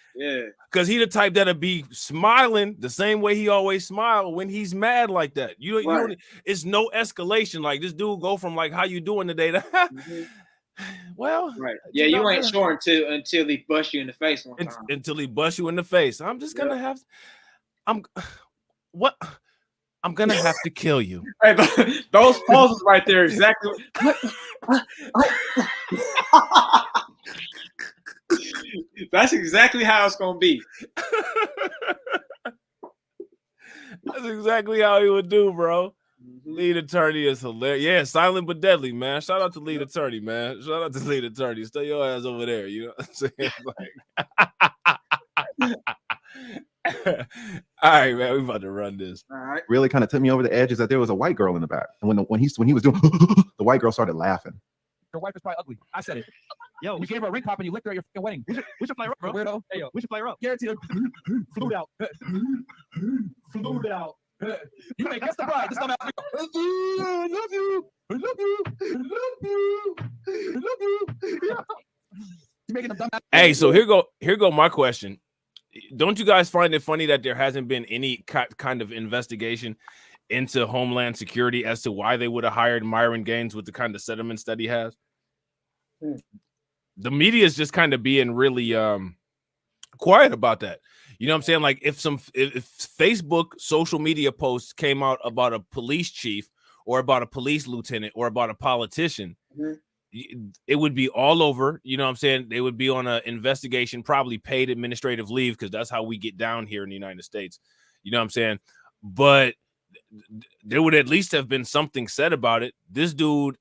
because he the type that'll be smiling the same way he always smile when he's mad like that. You don't. It's no escalation. Like this dude go from like how you doing today to well, right. Yeah, you ain't sure until he busts you in the face one time. Until he busts you in the face. I'm just gonna have. I'm gonna have to kill you. Hey, those poses right there, exactly. That's exactly how it's gonna be. That's exactly how he would do, bro. Lead attorney is hilarious. Yeah, silent but deadly, man. Shout out to lead attorney, man. Shout out to lead attorney. Stay your ass over there. You know what I'm saying? All right, man. We about to run this. All right. Really kind of took me over the edge is that there was a white girl in the back, and when he was doing, the white girl started laughing. Your wife is probably ugly. I said it. Yo, you gave her a ring pop and you licked her at your fucking wedding. We should play her up, bro. Weirdo. Hey, yo, we should play her up. Guaranteed. Flew out. Flew out. You may guess the bride. This time I love you. I love you. I love you. I love you. Yeah. You're making them dumb. Hey, so here go my question. Don't you guys find it funny that there hasn't been any kind of investigation into Homeland Security as to why they would have hired Myron Gaines with the kind of settlements that he has? The media is just kind of being really quiet about that. You know what I'm saying? Like if Facebook social media posts came out about a police chief or about a police lieutenant or about a politician, it would be all over. You know what I'm saying? They would be on an investigation, probably paid administrative leave, because that's how we get down here in the United States. You know what I'm saying? But there would at least have been something said about it. This dude,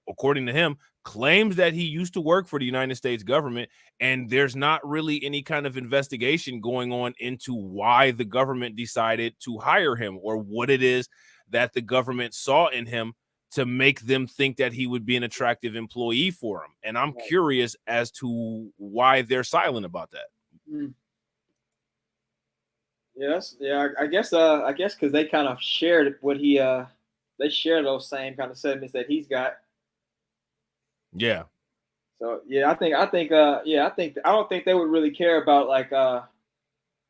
according to him, claims that he used to work for the United States government, and there's not really any kind of investigation going on into why the government decided to hire him or what it is that the government saw in him to make them think that he would be an attractive employee for him. And I'm curious as to why they're silent about that. Yes, I guess because they kind of shared what they share those same kind of sentiments that he's got. Yeah. So I don't think they would really care about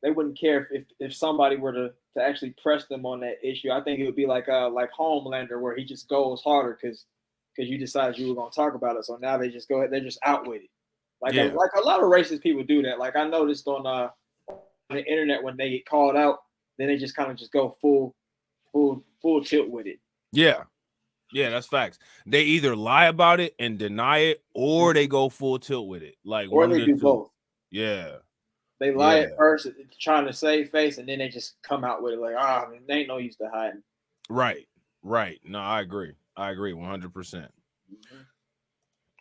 they wouldn't care if somebody were to actually press them on that issue. I think it would be like Homelander, where he just goes harder because you decided you were gonna talk about it. So now they just go ahead, they're just out with it. Like a lot of racist people do that. Like I noticed on the internet when they get called out, then they just kind of just go full tilt with it. Yeah, that's facts. They either lie about it and deny it, or they go full tilt with it. Like, or they do both. Yeah, they lie at first, trying to save face, and then they just come out with it like, they ain't no use to hiding. Right. No, I agree 100%.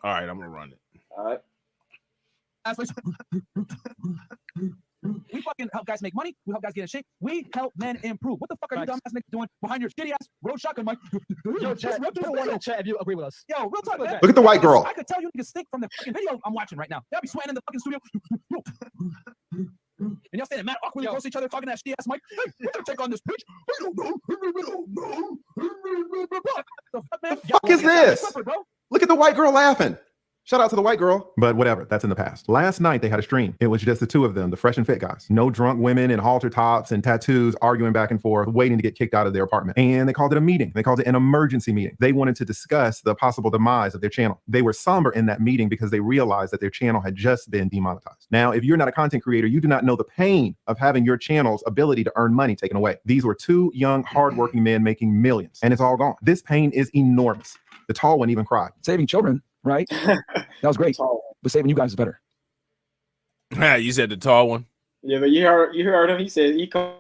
All right, I'm gonna run it. All right. We fucking help guys make money. We help guys get in shape. We help men improve. What the fuck are you dumbass niggas doing behind your shitty ass road shotgun mic? Yo, chat, put one in chat if you agree with us. Yo, real talk. Look at the white girl. I could tell you niggas stink from the fucking video I'm watching right now. Y'all be sweating in the fucking studio. And y'all standing mad awkwardly close to each other talking that shitty ass mic. Hey, we're gonna take on this pitch. We don't know. The fuck, man? The fuck is this? Look at the white girl laughing. Shout out to the white girl. But whatever, that's in the past. Last night they had a stream. It was just the two of them, the fresh and fit guys. No drunk women in halter tops and tattoos arguing back and forth, waiting to get kicked out of their apartment. And they called it a meeting. They called it an emergency meeting. They wanted to discuss the possible demise of their channel. They were somber in that meeting because they realized that their channel had just been demonetized. Now, if you're not a content creator, you do not know the pain of having your channel's ability to earn money taken away. These were two young, hardworking men making millions, and it's all gone. This pain is enormous. The tall one even cried. Saving children, right? That was great. But saving you guys is better. You said the tall one. Yeah, but you heard him. He said he called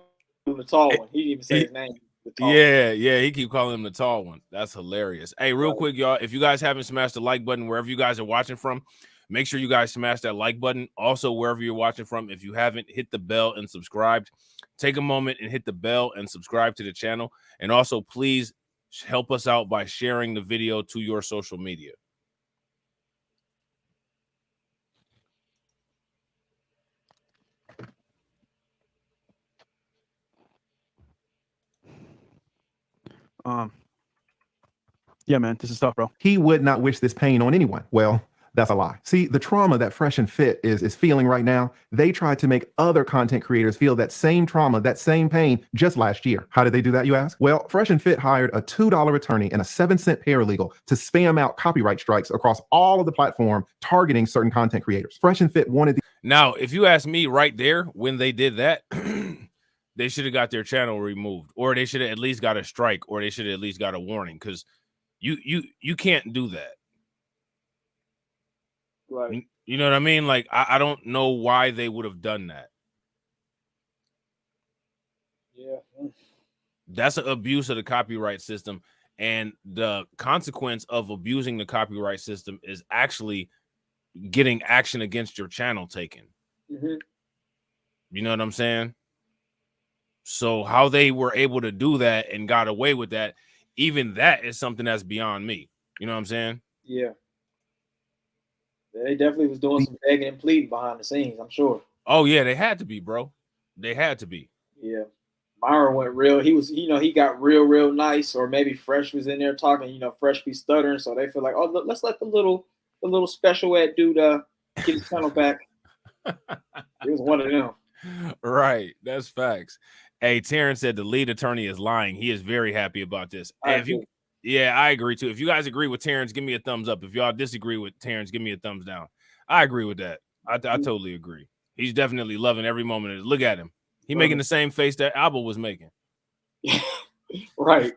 him the tall one. He didn't even say his name. Yeah, he keep calling him the tall one. That's hilarious. Hey, real quick, y'all, if you guys haven't smashed the like button wherever you guys are watching from, make sure you guys smash that like button. Also, wherever you're watching from, if you haven't, hit the bell and subscribed. Take a moment and hit the bell and subscribe to the channel. And also, please help us out by sharing the video to your social media. Yeah, man, this is tough, bro. He would not wish this pain on anyone. Well, that's a lie. See, the trauma that Fresh and Fit is feeling right now, they tried to make other content creators feel that same trauma, that same pain just last year. How did they do that, you ask? Well, Fresh and Fit hired a $2 attorney and a 7-cent paralegal to spam out copyright strikes across all of the platform targeting certain content creators. Fresh and Fit wanted Now, if you ask me right there, when they did that, they should have got their channel removed, or they should have at least got a strike, or they should have at least got a warning, because you can't do that. Right. You know what I mean? Like, I don't know why they would have done that. Yeah. That's an abuse of the copyright system. And the consequence of abusing the copyright system is actually getting action against your channel taken. Mm-hmm. You know what I'm saying? So how they were able to do that and got away with that, even that is something that's beyond me. You know what I'm saying? Yeah. They definitely was doing some begging and pleading behind the scenes, I'm sure. Oh, yeah, they had to be, bro. They had to be. Yeah. Myron went real. He was, he got real nice, or maybe Fresh was in there talking, Fresh be stuttering. So they feel like, oh, let's let the little special ed dude get his channel back. It was one of them. Right. That's facts. Hey, Terrence said the lead attorney is lying. He is very happy about this. Yeah, I agree too. If you guys agree with Terrence, give me a thumbs up. If y'all disagree with Terrence, give me a thumbs down. I agree with that. I totally agree. He's definitely loving every moment of it. Look at him. He making the same face that Abel was making. Right.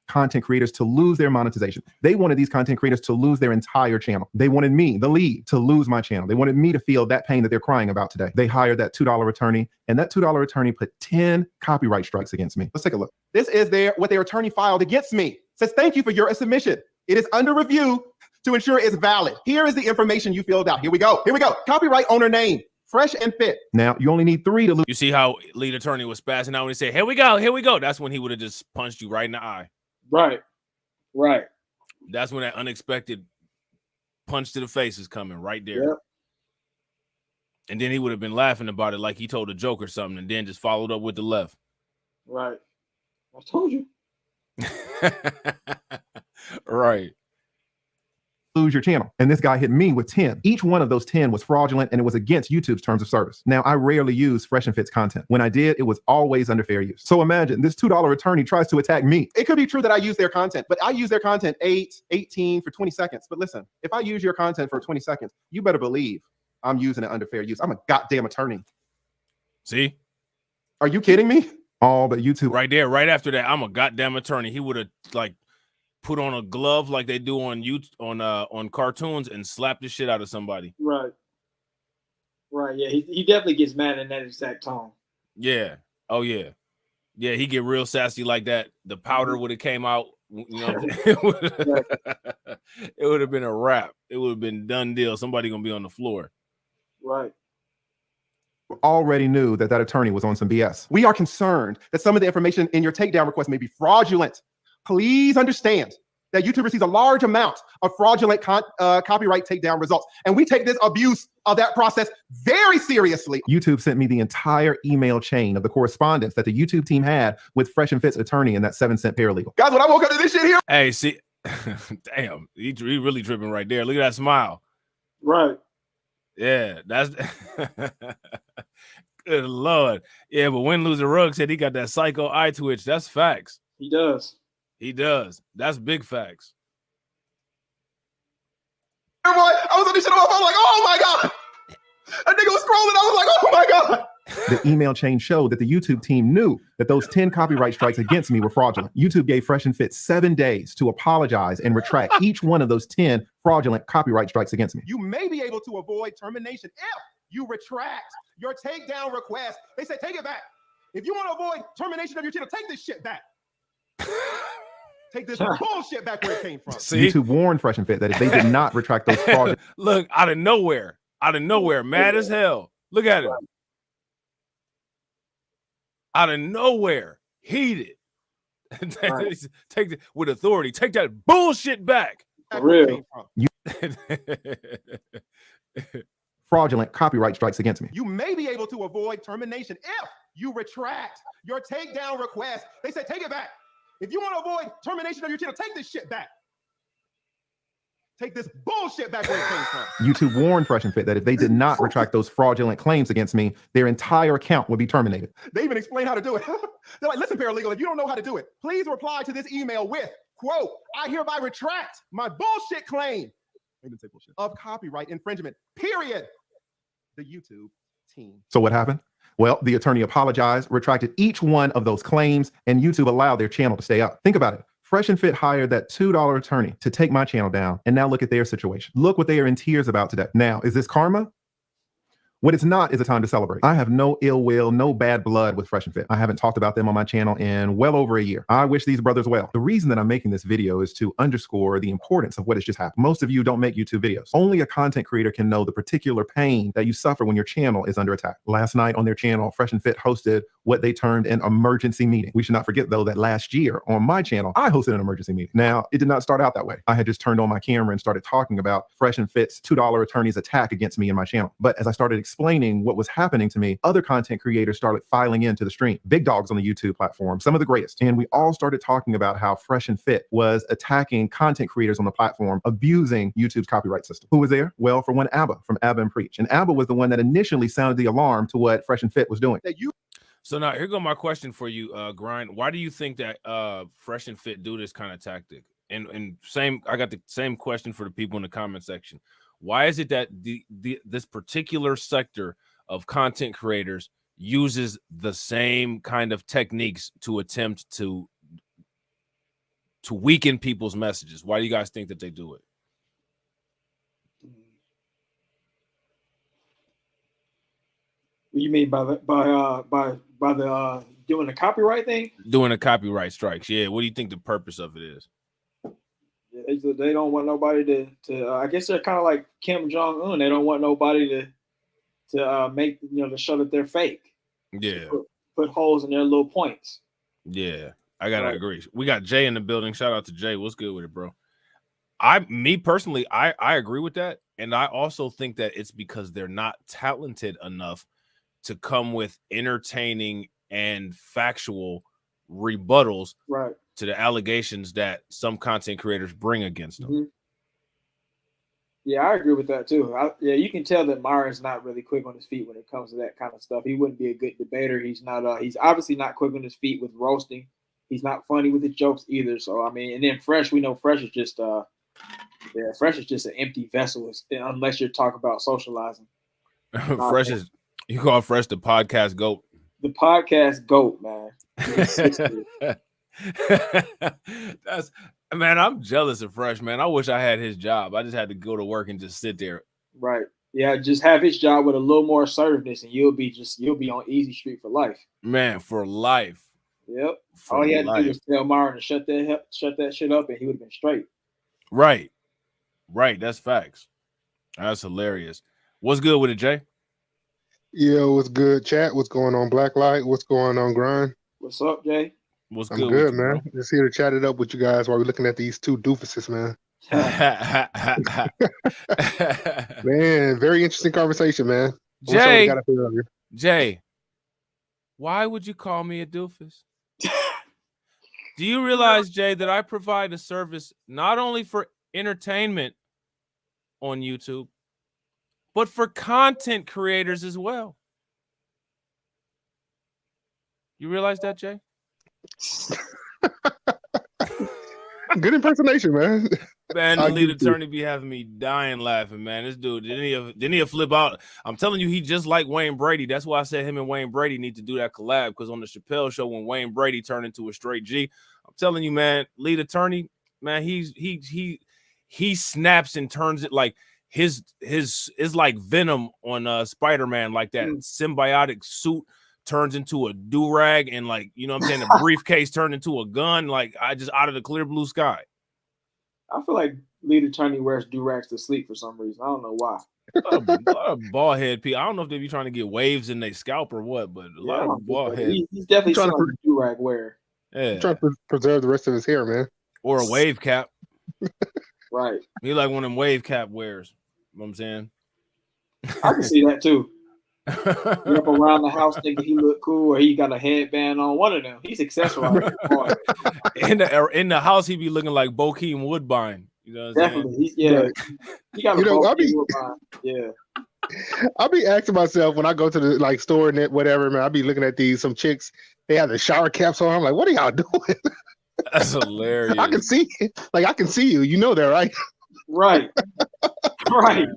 Content creators to lose their monetization. They wanted these content creators to lose their entire channel. They wanted me, the lead, to lose my channel. They wanted me to feel that pain that they're crying about today. They hired that $2 attorney, and that $2 attorney put 10 copyright strikes against me. Let's take a look. This is what their attorney filed against me. Says, thank you for your submission. It is under review to ensure it's valid. Here is the information you filled out. Here we go. Here we go. Copyright owner name, Fresh and Fit. Now, you only need 3 to lose. You see how lead attorney was spazzing out when he said, here we go, here we go. That's when he would have just punched you right in the eye. Right. Right. That's when that unexpected punch to the face is coming right there. Yep. And then he would have been laughing about it like he told a joke or something and then just followed up with the left. Right. I told you. Right. Lose your channel. And this guy hit me with 10. Each one of those 10 was fraudulent and it was against YouTube's terms of service. Now, I rarely use Fresh and Fit's content. When I did, it was always under fair use. So imagine this $2 attorney tries to attack me. It could be true that I use their content, but I use their content 18 for 20 seconds. But listen, if I use your content for 20 seconds, you better believe I'm using it under fair use. I'm a goddamn attorney. See? Are you kidding me? All but YouTube. Right there, right after that, I'm a goddamn attorney. He would have like put on a glove like they do on on cartoons and slap the shit out of somebody. Right. Right. Yeah. He definitely gets mad in that exact tone. Yeah. Oh yeah. Yeah. He get real sassy like that. The powder would have came out. You know, it would have been a wrap. It would have been done deal. Somebody gonna be on the floor. Right. Already knew that attorney was on some BS. We are concerned that some of the information in your takedown request may be fraudulent. Please understand that YouTube receives a large amount of fraudulent copyright takedown results, and we take this abuse of that process very seriously. YouTube sent me the entire email chain of the correspondence that the YouTube team had with Fresh and Fit's attorney and that 7-cent paralegal. Guys, when I woke up to this shit here, hey, see, damn, he really tripping right there. Look at that smile. Right. Yeah, that's good Lord. Yeah, but Win Loser Rug said he got that psycho eye twitch. That's facts. He does. He does. That's big facts. boy, I was on this shit on my phone like, oh my God. That nigga was scrolling. I was like, oh my God. The email chain showed that the YouTube team knew that those 10 copyright strikes against me were fraudulent. YouTube gave Fresh and Fit 7 days to apologize and retract each one of those 10 fraudulent copyright strikes against me. You may be able to avoid termination if you retract your takedown request. They said, take it back. If you want to avoid termination of your channel, take this shit back. Take this bullshit back where it came from. See? YouTube warned Fresh and Fit that if they did not retract those fraudulent... Look, out of nowhere, mad as hell. Look at it. Out of nowhere, heated. Take with authority. Take that bullshit back. For real. Fraudulent copyright strikes against me. You may be able to avoid termination if you retract your takedown request. They said, take it back. If you want to avoid termination of your channel, take this shit back. Take this bullshit back where it came from. YouTube warned Fresh and Fit that if they did not retract those fraudulent claims against me, their entire account would be terminated. They even explained how to do it. They're like, listen, paralegal, if you don't know how to do it, please reply to this email with, quote, I hereby retract my bullshit claim of copyright infringement, period. The YouTube team. So what happened? Well, the attorney apologized, retracted each one of those claims, and YouTube allowed their channel to stay up. Think about it. Fresh and Fit hired that $2 attorney to take my channel down, and now look at their situation. Look what they are in tears about today. Now, is this karma? What it's not is a time to celebrate. I have no ill will, no bad blood with Fresh and Fit. I haven't talked about them on my channel in well over a year. I wish these brothers well. The reason that I'm making this video is to underscore the importance of what has just happened. Most of you don't make YouTube videos. Only a content creator can know the particular pain that you suffer when your channel is under attack. Last night on their channel, Fresh and Fit hosted what they termed an emergency meeting. We should not forget, though, that last year on my channel, I hosted an emergency meeting. Now, it did not start out that way. I had just turned on my camera and started talking about Fresh and Fit's $2 attorney's attack against me and my channel. But as I started explaining what was happening to me, other content creators started filing into the stream. Big dogs on the YouTube platform, some of the greatest. And we all started talking about how Fresh and Fit was attacking content creators on the platform, abusing YouTube's copyright system. Who was there? Well, for one, Abba from Abba and Preach. And Abba was the one that initially sounded the alarm to what Fresh and Fit was doing. So now here go my question for you, Grind. Why do you think that Fresh and Fit do this kind of tactic? And same, I got the same question for the people in the comment section. Why is it that this particular sector of content creators uses the same kind of techniques to attempt to weaken people's messages? Why do you guys think that they do it? What do you mean by the doing the copyright thing? Doing the copyright strikes, yeah. What do you think the purpose of it is? They don't want nobody to. I guess they're kind of like Kim Jong Un. They don't want nobody to make to show that they're fake. Yeah. Put holes in their little points. Yeah, I gotta agree. We got Jay in the building. Shout out to Jay. What's good with it, bro? I agree with that, and I also think that it's because they're not talented enough to come with entertaining and factual rebuttals to the allegations that some content creators bring against them. Mm-hmm. Yeah, I agree with that too. You can tell that Myron's not really quick on his feet when it comes to that kind of stuff. He wouldn't be a good debater. He's not. He's obviously not quick on his feet with roasting. He's not funny with his jokes either. So I mean, and then Fresh, we know Fresh is just Fresh is just an empty vessel unless you're talking about socializing. Fresh is, you call Fresh the podcast goat. The podcast goat, man. That's, man, I'm jealous of Fresh, man. I wish I had his job. I just had to go to work and just sit there. Right. Yeah, just have his job with a little more assertiveness, and you'll be on easy street for life. Man, for life. Yep. All he had to do was tell Myron to shut that shit up, and he would have been straight. Right. That's facts. That's hilarious. What's good with it, Jay? Yo, what's good, chat? What's going on, Blacklight? What's going on, Grind? Wust up, Jay? What's I'm good, good, with man. You, Just here to chat it up with you guys while we're looking at these two doofuses, man. Man, very interesting conversation, man. Jay, why would you call me a doofus? Do you realize, Jay, that I provide a service not only for entertainment on YouTube, but for content creators as well? You realize that, Jay? Good impersonation, man. Man, the lead attorney be having me dying laughing, man. This dude, didn't he flip out? I'm telling you, he just like Wayne Brady. That's why I said him and Wayne Brady need to do that collab, because on the Chappelle show, when Wayne Brady turned into a straight G, I'm telling you, man, lead attorney, man, he snaps and turns it like his is like Venom on Spider-Man, like that symbiotic suit turns into a do-rag, and like, you know what I'm saying, the briefcase turned into a gun, like I just out of the clear blue sky. I feel like lead attorney wears do-rags to sleep for some reason. I don't know why. A bald head people. I don't know if they be trying to get waves in their scalp or what, but a lot of bald head. He's definitely trying to do-rag wearer. Yeah, trying to preserve the rest of his hair, man. Or a wave cap. Right. He like one of them wave cap wears. You know what I'm saying? I can see that too. You're up around the house thinking he look cool, or he got a headband on. One of them. He's accessorized. in the house, he be looking like Bokeem Woodbine. You know what I'm Definitely. saying? He got a Bokeem Woodbine. Yeah. I'll be asking myself when I go to the store and whatever, man. I'll be looking at some chicks. They have the shower caps on. I'm like, what are y'all doing? That's hilarious. I can see you. You know that, right? Right. Right.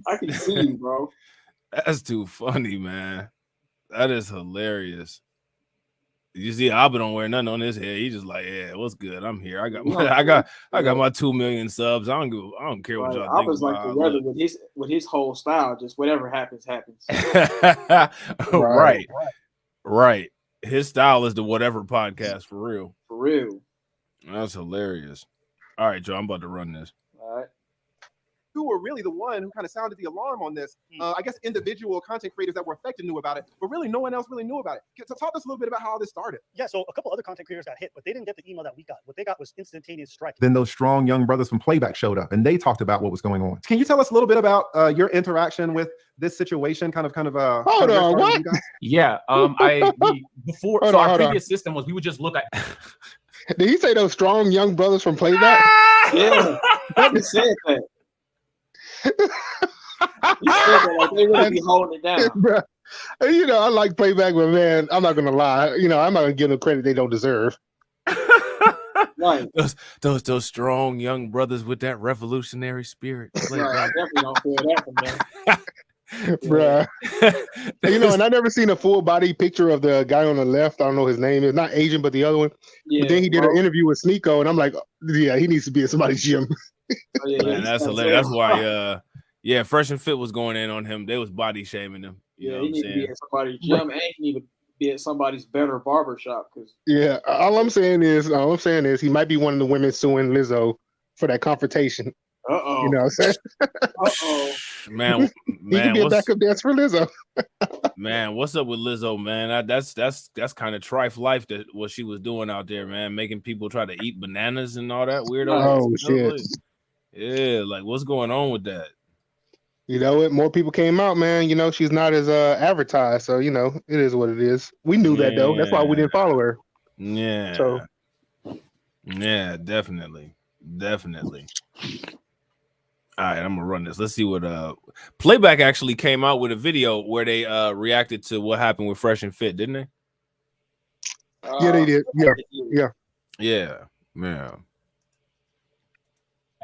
I can see you, bro. That's too funny, man. That is hilarious. You see, Abba don't wear nothing on his head. He's just like, yeah, what's good? I'm here. I got my 2 million subs. I don't care what y'all think. I was like the weather with his whole style. Just whatever happens. Right. His style is the whatever podcast for real. For real. That's hilarious. All right, Joe, I'm about to run this. All right. Who were really the one who kind of sounded the alarm on this. I guess individual content creators that were affected knew about it, but really no one else really knew about it. So talk to us a little bit about how this started. Yeah, so a couple other content creators got hit, but they didn't get the email that we got. What they got was instantaneous strike. Then those strong young brothers from Playback showed up, and they talked about what was going on. Can you tell us a little bit about your interaction with this situation? Kind of. Hold on, what? Yeah, our previous system was we would just look at. Did he say those strong young brothers from Playback? Yeah, he said that. He said that like they really be holding it down. Bruh. You know, I like Playback, but man, I'm not gonna lie. You know, I'm not gonna give them credit they don't deserve. Right. Those strong young brothers with that revolutionary spirit. Right. I definitely don't feel that from them. Bruh. You know, and I never seen a full body picture of the guy on the left. I don't know his name. It's not Asian, but the other one. Yeah, but then he did an interview with Sneeko, and I'm like, yeah, he needs to be in somebody's gym. Man, that's hilarious. That's why Fresh and Fit was going in on him. They was body shaming him. You know what he I'm need saying? to be at somebody's gym, and he need to be at somebody's better barber shop. Yeah, all I'm saying is he might be one of the women suing Lizzo for that confrontation. Uh-oh. You know what I'm saying? Uh-oh. Man, He could be a backup dancer for Lizzo. Man, what's up with Lizzo, man? That's kind of trife life that what she was doing out there, man, making people try to eat bananas and all that weirdo. Oh, stuff. shit. Like, yeah, like what's going on with that? You know what? More people came out, man. You know, she's not as advertised. So, you know, it is what it is. We knew that, though. That's why we didn't follow her. Yeah. So, yeah, definitely. All right, I'm gonna run this. Let's see what Playback actually came out with a video where they reacted to what happened with Fresh and Fit, didn't they? yeah, they did. Yeah.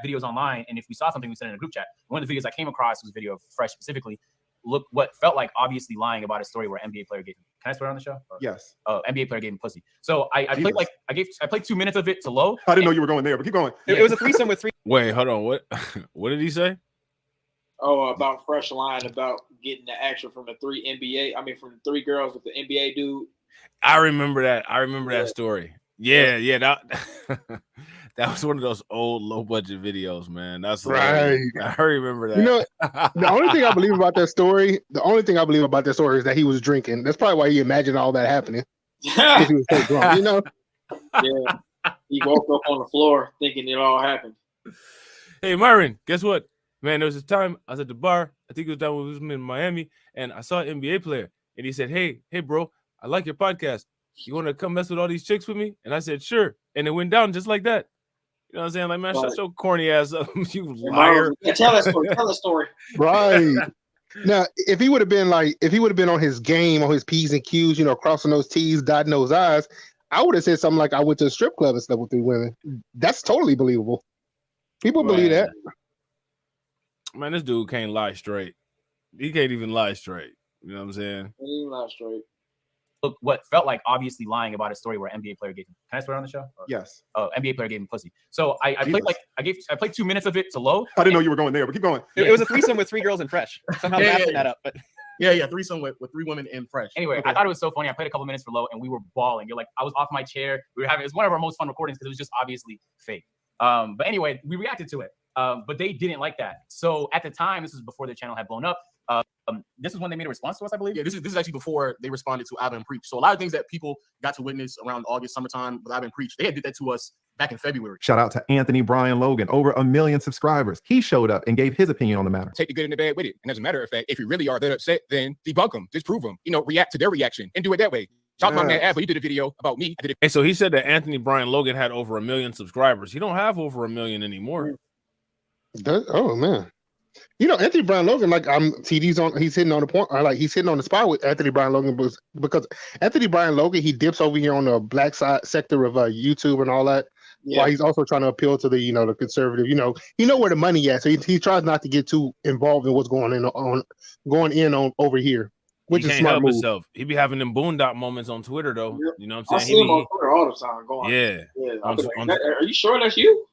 Videos online, and if we saw something, we sent it in a group chat. One of the videos I came across was a video of Fresh specifically. Look, what felt like obviously lying about a story where NBA player gave him. Can I swear on the show? Or, yes. NBA player gave him pussy. So I played 2 minutes of it to load. I didn't know you were going there, but keep going. It was a threesome with three. Wait, hold on. What? What did he say? Oh, about Fresh lying about getting the action from the from the 3 girls with the NBA dude. I remember that. That story. Yeah. That was one of those old low budget videos, man. That's right. I remember that. You know, the only thing I believe about that story is that he was drinking. That's probably why he imagined all that happening. Because he was so drunk, you know? Yeah. He woke up on the floor thinking it all happened. Hey, Myron, guess what? Man, there was this time I was at the bar. I think it was down when we was in Miami, and I saw an NBA player, and he said, Hey, bro, I like your podcast. You want to come mess with all these chicks with me? And I said, sure. And it went down just like that. You know what I'm saying? Like, man, shut your corny ass up, you liar. Yeah, tell that story. Right. Now, if he would have been on his game, on his P's and Q's, you know, crossing those T's, dotting those I's, I would have said something like I went to a strip club and slept with 3 women. That's totally believable. People believe that. Man, this dude can't lie straight. He can't even lie straight. You know what I'm saying? He ain't lie straight. Look, what felt like obviously lying about a story where NBA player gave him. Can I swear on the show? Or, yes. NBA player gave him pussy. So I played 2 minutes of it to load. I didn't know you were going there, but keep going. It was a threesome with 3 girls and Fresh. Somehow wrapping that up, but threesome with 3 women and Fresh. Anyway, I thought it was so funny. I played a couple minutes for low, and we were bawling. You're like, I was off my chair. It was one of our most fun recordings because it was just obviously fake. But anyway, we reacted to it. But they didn't like that. So at the time, this was before the channel had blown up. This is when they made a response to us, I believe. Yeah, this is actually before they responded to I've Been Preach. So a lot of things that people got to witness around August, summertime with I've Been Preach, they had did that to us back in February. Shout out to Anthony Brian Logan, over 1 million subscribers. He showed up and gave his opinion on the matter. Take the good and the bad with it. And as a matter of fact, if you really are that upset, then debunk them, disprove them, react to their reaction and do it that way. Shout out to my man Abba. He did a video about me. Hey, so he said that Anthony Brian Logan had over 1 million subscribers. He don't have over 1 million anymore. Oh man. You know, Anthony Brian Logan, he's hitting on the point, he's hitting on the spot with Anthony Brian Logan because Anthony Brian Logan, he dips over here on the black side sector of YouTube and all that. Yeah. While he's also trying to appeal to the, the conservative, he know where the money at. So he tries not to get too involved in what's going on over here, which he is can't smart help move. himself. He be having them boondock moments on Twitter though. Yep. You know what I'm saying? I see him on Twitter all the time going. Yeah. Are you sure that's you?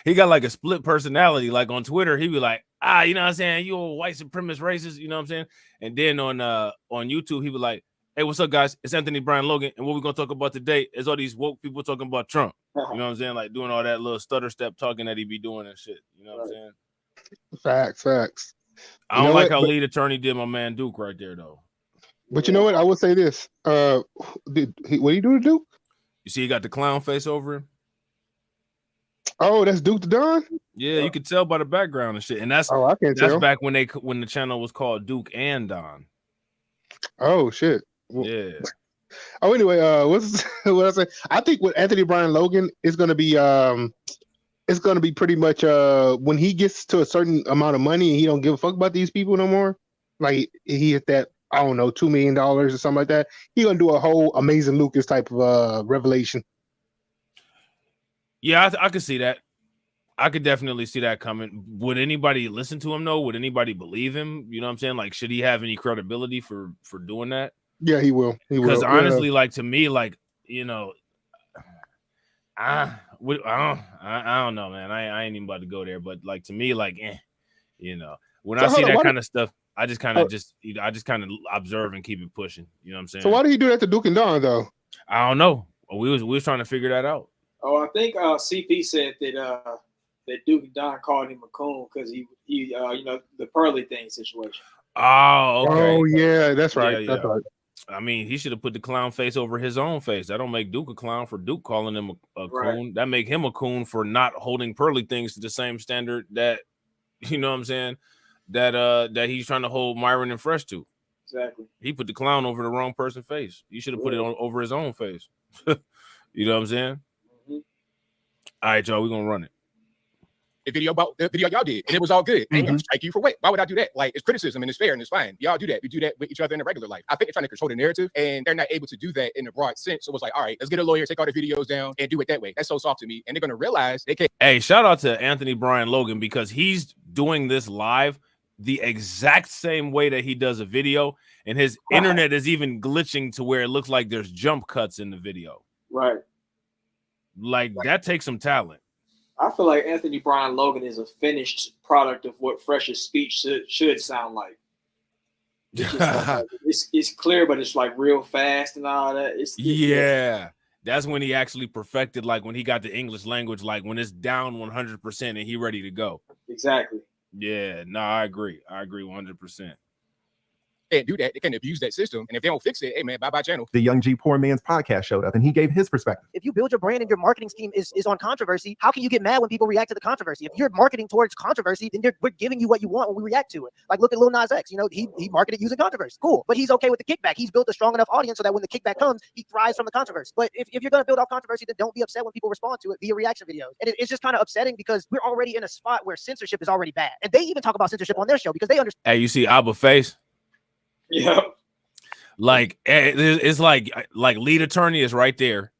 He got like a split personality. Like on Twitter, he be like, you know what I'm saying? You a white supremacist racist, you know what I'm saying? And then on YouTube, he be like, hey, what's up, guys? It's Anthony Brian Logan, and what we're gonna talk about today is all these woke people talking about Trump. You know what I'm saying? Like doing all that little stutter step talking that he be doing and shit. You know what I'm saying? Facts. I don't like how lead attorney did my man Duke right there though. But you know what? I will say this. What did he do to Duke? You see, he got the clown face over him. Oh, that's Duke the Don? Yeah, you could tell by the background and shit. And that's I can't tell. back when the channel was called Duke and Don. Oh shit. Yeah. Oh, anyway, what I say? I think with Anthony Brian Logan is gonna be it's gonna be pretty much when he gets to a certain amount of money and he don't give a fuck about these people no more. Like he hit that, I don't know, $2 million or something like that. He gonna do a whole Amazing Lucas type of revelation. Yeah, I could see that. I could definitely see that coming. Would anybody listen to him though? Would anybody believe him? You know what I'm saying? Like, should he have any credibility for doing that? Yeah, he will. Because honestly, like to me, like I don't know, man. I ain't even about to go there, but like to me, like when I see that kind of stuff, I just kind of observe and keep it pushing. You know what I'm saying? So why did he do that to Duke and Don though? I don't know. We was trying to figure that out. Oh, I think CP said that Duke and Don called him a coon because he the Pearly thing situation. Oh, okay. Oh yeah, that's right. Yeah, That's right. I mean, he should have put the clown face over his own face. That don't make Duke a clown for Duke calling him a Right. coon. That make him a coon for not holding Pearly things to the same standard that, you know what I'm saying, that he's trying to hold Myron and Fresh to. Exactly. He put the clown over the wrong person's face. You should have put it on over his own face. You know what I'm saying? Mm-hmm. All right, y'all, we're gonna run it. The video about the video y'all did, and it was all good. I ain't gonna strike you for what? Why would I do that? Like, it's criticism and it's fair and it's fine. Y'all do that. We do that with each other in the regular life. I think they're trying to control the narrative, and they're not able to do that in a broad sense. So it was like, all right, let's get a lawyer, take all the videos down, and do it that way. That's so soft to me. And they're gonna realize they can't. Hey, shout out to Anthony Brian Logan because he's doing this live the exact same way that he does a video, and his internet is even glitching to where it looks like there's jump cuts in the video. Right. Like that takes some talent. I feel like Anthony Brian Logan is a finished product of what Fresh's speech should sound like. It's clear, but it's like real fast and all that. Yeah. That's when he actually perfected, like when he got the English language, like when it's down 100% and he ready to go. Exactly. Yeah, no, I agree. I agree 100%. Can't do that. They can't abuse that system. And if they don't fix it, hey man, bye-bye channel. The Young G Poor Man's podcast showed up and he gave his perspective. If you build your brand and your marketing scheme is on controversy, how can you get mad when people react to the controversy? If you're marketing towards controversy, then we're giving you what you want when we react to it. Like look at Lil Nas X, he marketed using controversy. Cool. But he's okay with the kickback. He's built a strong enough audience so that when the kickback comes, he thrives from the controversy. But if you're going to build off controversy, then don't be upset when people respond to it via reaction videos. And it's just kind of upsetting because we're already in a spot where censorship is already bad. And they even talk about censorship on their show because they understand. Hey, you see Abba face? Yeah. Like it's like lead attorney is right there,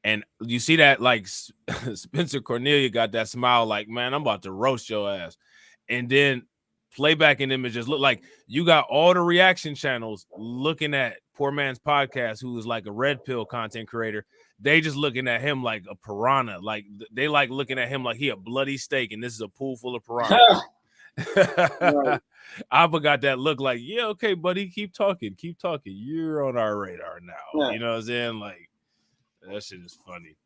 and you see that like Spencer Cornelia got that smile like, man, I'm about to roast your ass, and then playback in images look like you got all the reaction channels looking at Poor Man's Podcast, who is like a red pill content creator. They just looking at him like a piranha, like they like looking at him like he a bloody steak, and this is a pool full of piranha. Right. Abba got that look like, yeah, okay, buddy, keep talking. You're on our radar now. Yeah. You know what I'm saying? Like, that shit is funny.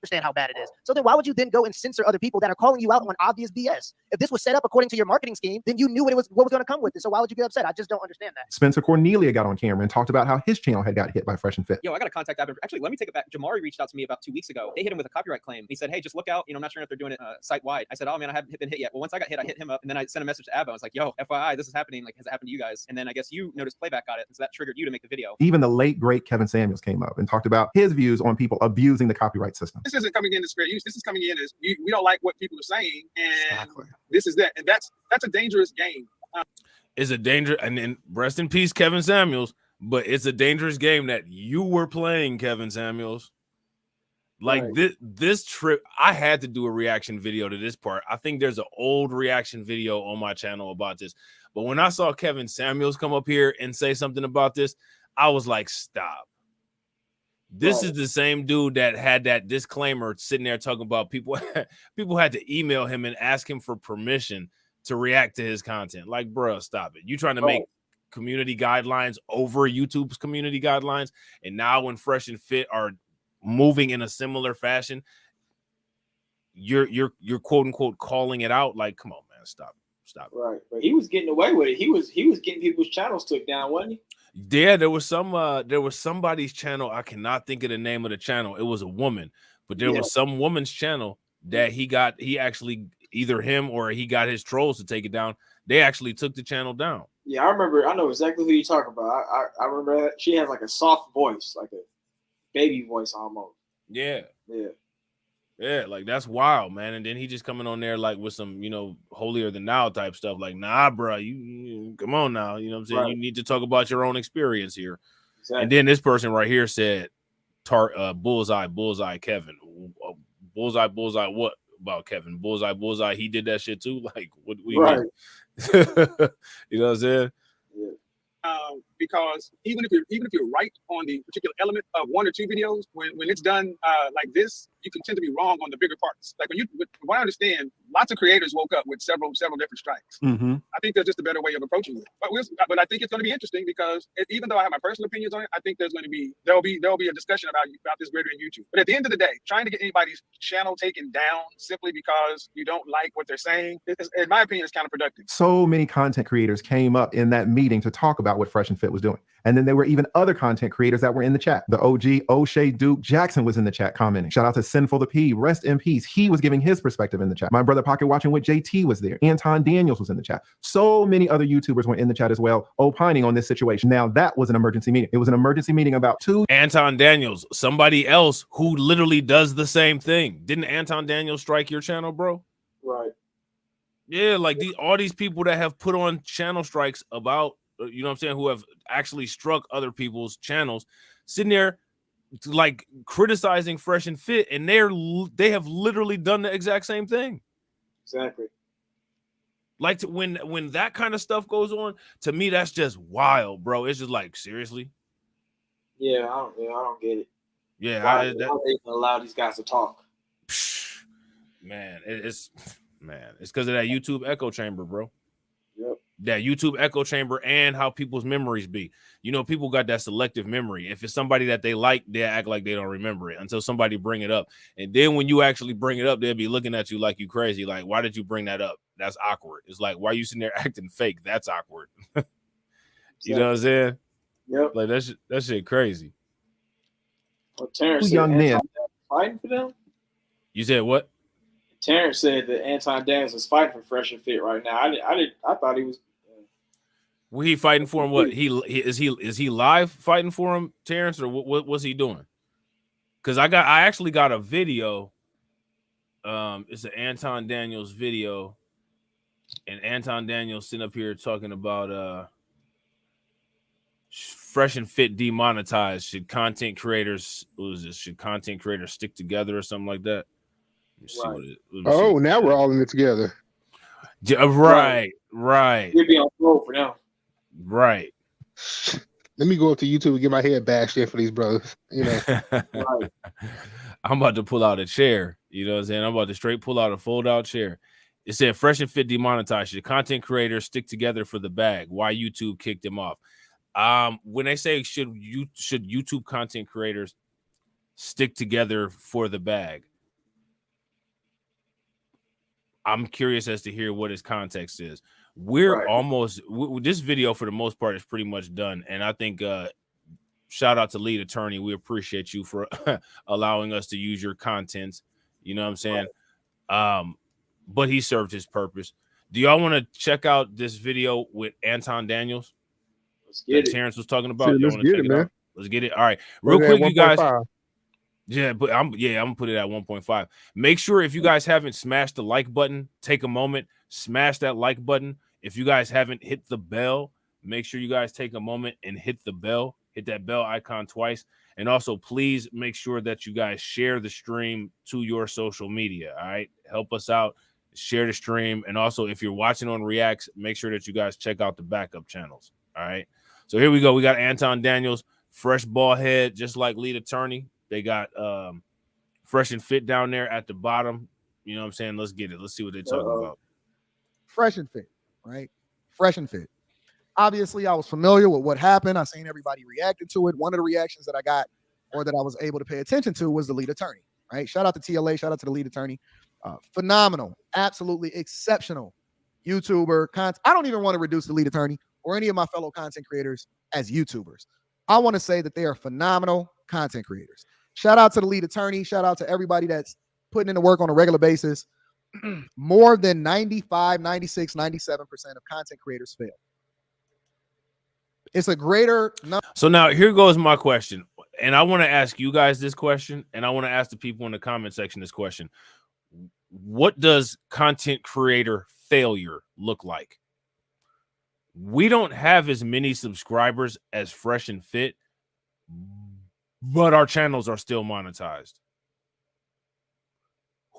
Understand how bad it is. So then why would you then go and censor other people that are calling you out on obvious BS? If this was set up according to your marketing scheme, then you knew what was going to come with it. So why would you get upset? I just don't understand that. Spencer Cornelia got on camera and talked about how his channel had got hit by Fresh and Fit. Yo, I got a contact. Actually, let me take it back. Jamari reached out to me about 2 weeks ago. They hit him with a copyright claim. He said, hey, just look out. I'm not sure if they're doing it site-wide. I said, oh, man, I haven't been hit yet. Well, once I got hit, I hit him up. And then I sent a message to Abba. I was like, yo, FYI, this is happening. Like, has it happened to you guys? And then I guess you noticed playback got it. So that triggered you to make the video. Even the late, great Kevin Samuels came up and talked about his views on people abusing the copyright system. This isn't coming in as fair use. This is coming in as we don't like what people are saying, and this is that, and that's a dangerous game. It's a danger, and then rest in peace, Kevin Samuels. But it's a dangerous game that you were playing, Kevin Samuels. Like this trip, I had to do a reaction video to this part. I think there's an old reaction video on my channel about this. But when I saw Kevin Samuels come up here and say something about this, I was like, stop. This is the same dude that had that disclaimer sitting there talking about people had to email him and ask him for permission to react to his content. Like, bro, stop it. You trying to make community guidelines over YouTube's community guidelines, and now when Fresh and Fit are moving in a similar fashion, you're quote unquote calling it out. Like, come on, man, stop it. Right, but he was getting away with it. He was getting people's channels took down, wasn't he? Yeah, there was somebody's channel. I cannot think of the name of the channel. It was a woman, but there was some woman's channel that he actually either him or he got his trolls to take it down. They actually took the channel down. Yeah, I know exactly who you're talking about. I remember that. She has like a soft voice, like a baby voice almost. Yeah. Yeah, like that's wild, man. And then he just coming on there like with some, holier than thou type stuff. Like, nah, bro, you come on now. You know what I'm saying? Right. You need to talk about your own experience here. Exactly. And then this person right here said, bullseye, Kevin. Bullseye, what about Kevin? Bullseye, he did that shit too? Like, what do you mean? You know what I'm saying? because even if you're right on the particular element of one or two videos, when it's done like this, you can tend to be wrong on the bigger parts. Like from what I understand, lots of creators woke up with several different strikes. Mm-hmm. I think there's just a better way of approaching it. But I think it's going to be interesting because even though I have my personal opinions on it, I think there'll be a discussion about this greater in YouTube. But at the end of the day, trying to get anybody's channel taken down simply because you don't like what they're saying, in my opinion, is counterproductive. So many content creators came up in that meeting to talk about what Fresh and Fit was doing. And then there were even other content creators that were in the chat. The OG, O'Shea Duke Jackson was in the chat commenting. Shout out to Sinful the P, rest in peace. He was giving his perspective in the chat. My brother Pocket Watching with JT was there. Anton Daniels was in the chat. So many other YouTubers were in the chat as well, opining on this situation. Now that was an emergency meeting. It was an emergency meeting about Anton Daniels, somebody else who literally does the same thing. Didn't Anton Daniels strike your channel, bro? Right. Yeah, like all these people that have put on channel strikes about, you know what I'm saying, who have actually struck other people's channels, sitting there like criticizing Fresh and Fit, and they have literally done the exact same thing. Exactly. Like when that kind of stuff goes on, to me, that's just wild, bro. It's just like, seriously. Yeah, I don't get it. Yeah, why they even allow these guys to talk? Man, it's because of that YouTube echo chamber, bro. Yep. That YouTube echo chamber and how people's memories be. You know, people got that selective memory. If it's somebody that they like, they act like they don't remember it until somebody bring it up. And then when you actually bring it up, they'll be looking at you like you crazy. Like, why did you bring that up? That's awkward. It's like, why are you sitting there acting fake? That's awkward. You know what I'm saying? Yep. Like that shit crazy. Well, Terrence young men fighting for them. You said what? Terrence said that Anton Daniels is fighting for Fresh and Fit right now. I thought he was. Were he fighting for him? What is he live fighting for him, Terrence, or what was he doing? Because I actually got a video. It's an Anton Daniels video, and Anton Daniels sitting up here talking about Fresh and Fit demonetized. Should content creators stick together or something like that? Now we're all in it together. Right. You'd be on roll for now. Right. Let me go up to YouTube and get my head bashed in for these brothers. You know, right. I'm about to pull out a chair. You know what I'm saying? I'm about to straight pull out a fold-out chair. It said Fresh and Fit demonetized. Should content creators stick together for the bag? Why YouTube kicked him off? When they say should YouTube content creators stick together for the bag, I'm curious as to hear what his context is. We're almost this video for the most part is pretty much done, and I think shout out to lead attorney. We appreciate you for allowing us to use your content. You know what I'm saying? But he served his purpose. Do y'all want to check out this video with Anton Daniels that Terrence was talking about? Let's get it, man. Let's get it. All right, real quick, you guys. Yeah, but I'm gonna put it at 1.5. Make sure if you guys haven't smashed the like button, take a moment, smash that like button. If you guys haven't hit the bell, make sure you guys take a moment and hit the bell. Hit that bell icon twice. And also, please make sure that you guys share the stream to your social media. All right, help us out. Share the stream, and also if you're watching on Reacts, make sure that you guys check out the backup channels. All right. So here we go. We got Anton Daniels, fresh ball head, just like lead attorney. They got Fresh and Fit down there at the bottom. You know what I'm saying? Let's get it. Let's see what they're talking about. Fresh and Fit, right? Fresh and Fit. Obviously, I was familiar with what happened. I seen everybody reacted to it. One of the reactions that I got or that I was able to pay attention to was the lead attorney, right? Shout out to TLA. Shout out to the lead attorney. Phenomenal. Absolutely exceptional YouTuber. I don't even want to reduce the lead attorney or any of my fellow content creators as YouTubers. I want to say that they are phenomenal content creators. Shout out to the lead attorney. Shout out to everybody that's putting in the work on a regular basis. More than 95, 96, 97% of content creators fail. It's a greater number. So now here goes my question. And I want to ask you guys this question, and I want to ask the people in the comment section this question. What does content creator failure look like? We don't have as many subscribers as Fresh and Fit, but our channels are still monetized.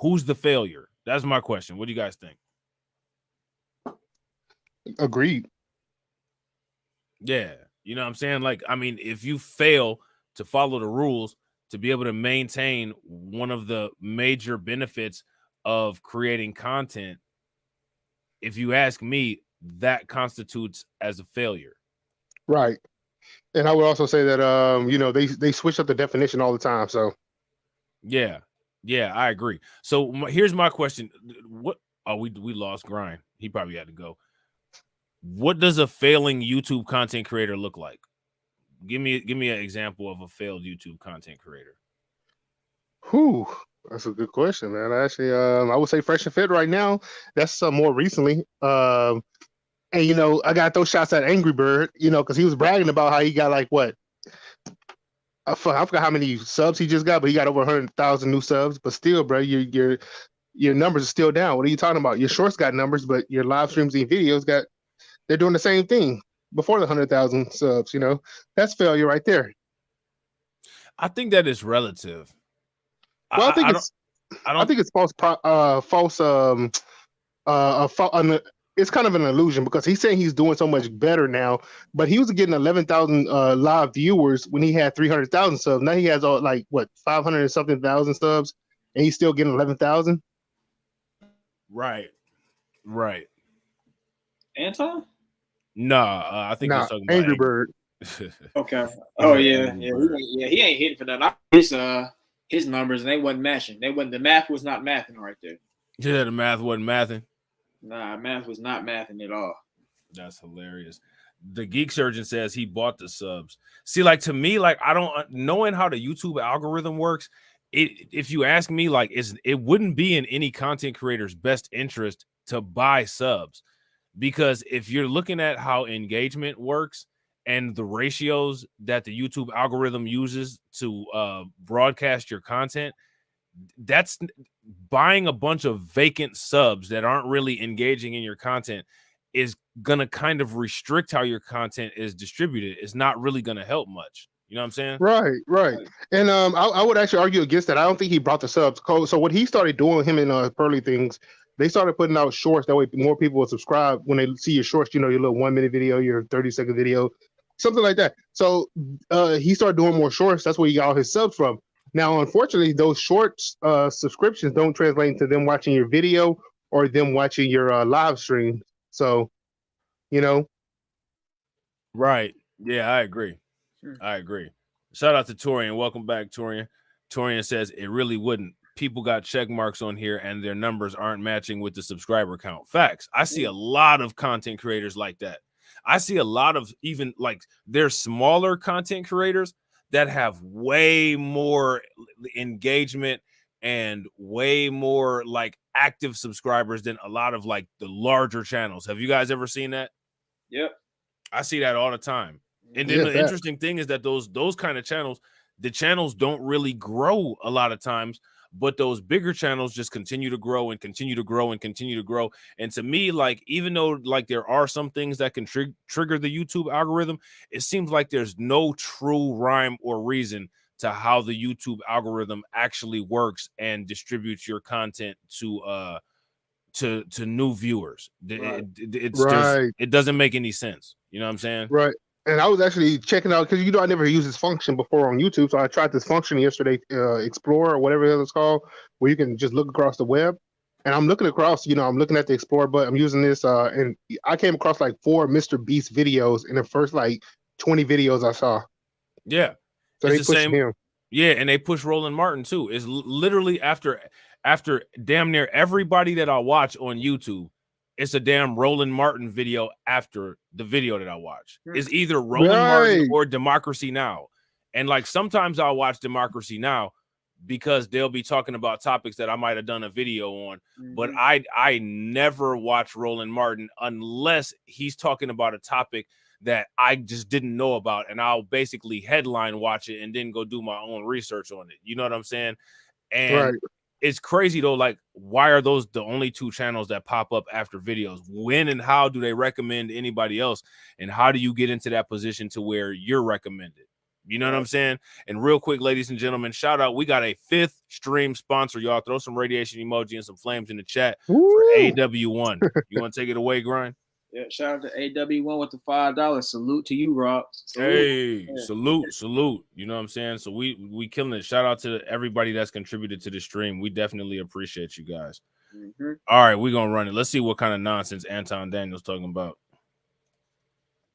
Who's the failure? That's my question. What do you guys think? Agreed. Yeah. You know what I'm saying? Like, I mean, if you fail to follow the rules to be able to maintain one of the major benefits of creating content, if you ask me, that constitutes as a failure. Right. And I would also say that they switch up the definition all the time. So Yeah, I agree. So here's my question: What? Oh, we lost Grind. He probably had to go. What does a failing YouTube content creator look like? Give me an example of a failed YouTube content creator. whew, that's a good question, man. Actually, I would say Fresh and Fit right now. That's more recently. And I got those shots at Angry Bird, because he was bragging about how he got like what? I forgot how many subs he just got, but he got over 100,000 new subs. But still, bro, your numbers are still down. What are you talking about? Your shorts got numbers, but your live streams and videos they're doing the same thing before the 100,000 subs. That's failure right there. I think that is relative. Well, I think it's false. It's kind of an illusion because he's saying he's doing so much better now, but he was getting 11,000 live viewers when he had 300,000 subs. Now he has 500 and something thousand subs, and he's still getting 11,000. Right. Anton? Nah, I think he's talking about Angry Bird. Okay. Oh yeah. He ain't hitting for that. His numbers, and they wasn't matching. The math was not mathing right there. Yeah, the math wasn't mathing. Nah, math was not mathing at all. That's hilarious. The Geek Surgeon says he bought the subs. See, like, to me, like, I don't knowing how the YouTube algorithm works. If you ask me, like, it wouldn't be in any content creator's best interest to buy subs, because if you're looking at how engagement works and the ratios that the YouTube algorithm uses to broadcast your content, that's buying a bunch of vacant subs that aren't really engaging in your content is gonna kind of restrict how your content is distributed. It's not really gonna help much. You know what I'm saying? Right. And I would actually argue against that. I don't think he brought the subs. So what he started doing, him and Pearly Things, they started putting out shorts. That way more people will subscribe when they see your shorts, your little 1 minute video, your 30-second video, something like that. So he started doing more shorts. That's where he got all his subs from. Now, unfortunately, those shorts subscriptions don't translate into them watching your video or them watching your live stream. So, Right. Yeah, I agree. Shout out to Torian. Welcome back, Torian. Torian says it really wouldn't. People got check marks on here and their numbers aren't matching with the subscriber count. Facts. I see a lot of content creators like that. I see a lot of even like there's smaller content creators that have way more engagement and way more like active subscribers than a lot of like the larger channels. Have you guys ever seen that? Yep. I see that all the time. And then the interesting thing is that those kind of channels, the channels don't really grow a lot of times, but those bigger channels just continue to grow and continue to grow and continue to grow. And to me, like, even though like there are some things that can trigger the YouTube algorithm, it seems like there's no true rhyme or reason to how the YouTube algorithm actually works and distributes your content to new viewers. It doesn't make any sense. You know what I'm saying? Right. And I was actually checking out because I never used this function before on YouTube, so I tried this function yesterday, Explore or whatever it's called, where you can just look across the web. And I'm looking across, I'm looking at the Explore, but I'm using this, and I came across like 4 Mr. Beast videos in the first like 20 videos I saw. Yeah, so they pushed him. Yeah, and they push Roland Martin too. It's literally after damn near everybody that I watch on YouTube, it's a damn Roland Martin video after the video that I watch. It's either Roland Martin or Democracy Now! And like sometimes I'll watch Democracy Now! Because they'll be talking about topics that I might have done a video on. But I never watch Roland Martin unless he's talking about a topic that I just didn't know about, and I'll basically headline watch it and then go do my own research on it. You know what I'm saying? And it's crazy though. Like, why are those the only 2 channels that pop up after videos? When and how do they recommend anybody else? And how do you get into that position to where you're recommended? You know what I'm saying? And real quick, ladies and gentlemen, shout out. We got a 5th stream sponsor, y'all. Throw some radiation emoji and some flames in the chat for AW1. You want to take it away, Grind? Yeah, shout out to AW1 with the $5. Salute to you, Rob. Hey, salute. You know what I'm saying? So we killing it. Shout out to everybody that's contributed to the stream. We definitely appreciate you guys. Mm-hmm. All right, we're gonna run it. Let's see what kind of nonsense Anton Daniel's talking about.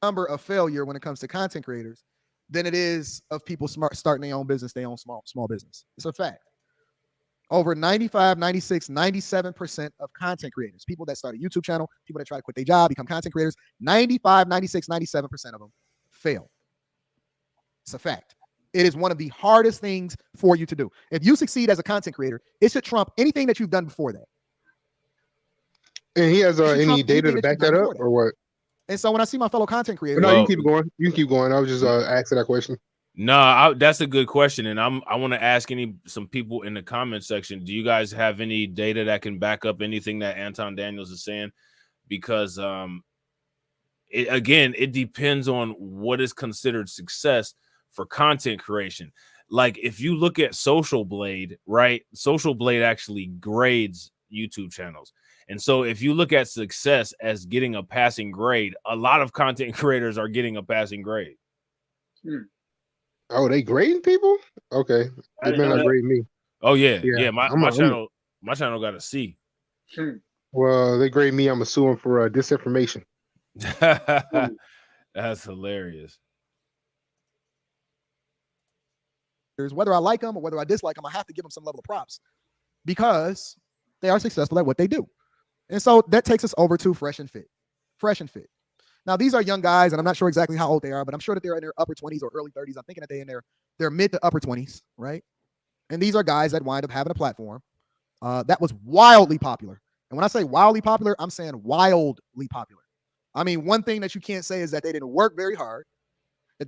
Number of failure when it comes to content creators than it is of people starting their own business, their own small business. It's a fact. Over 95, 96, 97% of content creators, people that start a YouTube channel, people that try to quit their job, become content creators, 95, 96, 97% of them fail. It's a fact. It is one of the hardest things for you to do. If you succeed as a content creator, it should trump anything that you've done before that. And he has any data to back that up or what? And so when I see my fellow content creators, no, you keep going. You keep going. I was just asking that question. No, that's a good question, and I want to ask some people in the comment section. Do you guys have any data that can back up anything that Anton Daniels is saying? Because it depends on what is considered success for content creation. Like if you look at Social Blade, right? Social Blade actually grades YouTube channels. And so if you look at success as getting a passing grade, a lot of content creators are getting a passing grade. Oh, they grading people? Okay. They may not grade me. Oh yeah. My channel got a C. Well, they grade me. I'm gonna sue them for disinformation. That's hilarious. Whether I like them or whether I dislike them, I have to give them some level of props because they are successful at what they do. And so that takes us over to Fresh and Fit. Fresh and Fit. Now, these are young guys, and I'm not sure exactly how old they are, but I'm sure that they're in their upper 20s or early 30s. I'm thinking that they're in their mid to upper 20s, right? And these are guys that wind up having a platform that was wildly popular. And when I say wildly popular, I'm saying wildly popular. I mean, one thing that you can't say is that they didn't work very hard, and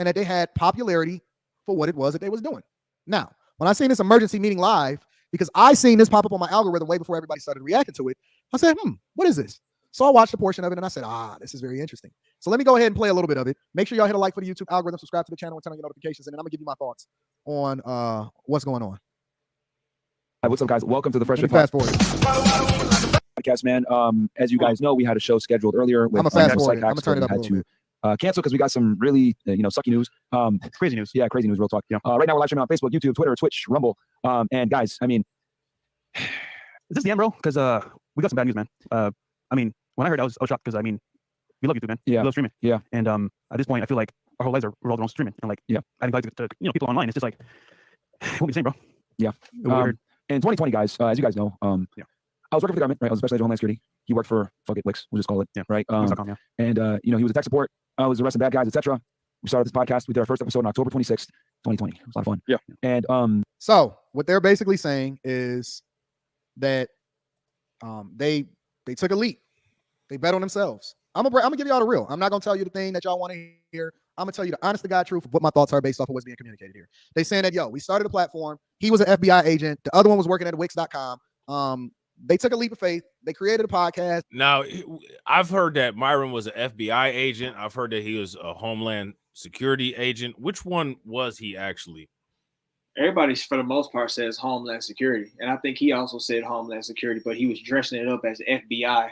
that they had popularity for what it was that they was doing. Now, when I seen this emergency meeting live, because I seen this pop up on my algorithm way before everybody started reacting to it, I said, what is this? So I watched a portion of it and I said, this is very interesting. So let me go ahead and play a little bit of it. Make sure y'all hit a like for the YouTube algorithm, subscribe to the channel, and turn on your notifications, and then I'm gonna give you my thoughts on what's going on. Hi, what's up, guys? Welcome to the Fresh Fast Forward Podcast, man. As you guys know, we had a show scheduled earlier with I'm a fast forward. I'm gonna turn it up a had little to bit. cancel because we got some really sucky news. Crazy news. Yeah, crazy news. Real talk. Right now we're live streaming on Facebook, YouTube, Twitter, Twitch, Rumble. And guys, I mean, is this the end, bro? Because we got some bad news, man. I mean, when I heard, I was shocked because I mean, we love YouTube, man. Yeah. We love streaming. Yeah. And at this point, I feel like our whole lives are revolved around streaming. And like, adding value to people online. It's just like, it won't be the same, bro. Yeah. In 2020, guys, as you guys know, I was working for the government, right? I was a special agent of Homeland Security. He worked for Wix, we'll just call it, right? And he was a tech support. I was arresting bad guys, etc. We started this podcast. We did our first episode on October 26th, 2020. It was a lot of fun. Yeah. And so what they're basically saying is that they took a leap. They bet on themselves. I'm gonna give y'all the real. I'm not gonna tell you the thing that y'all want to hear. I'm gonna tell you the honest to God truth of what my thoughts are based off of what's being communicated here. They saying that we started a platform. He was an FBI agent. The other one was working at Wix.com. They took a leap of faith. They created a podcast. Now, I've heard that Myron was an FBI agent. I've heard that he was a Homeland Security agent. Which one was he actually? Everybody, for the most part, says Homeland Security. And I think he also said Homeland Security, but he was dressing it up as FBI.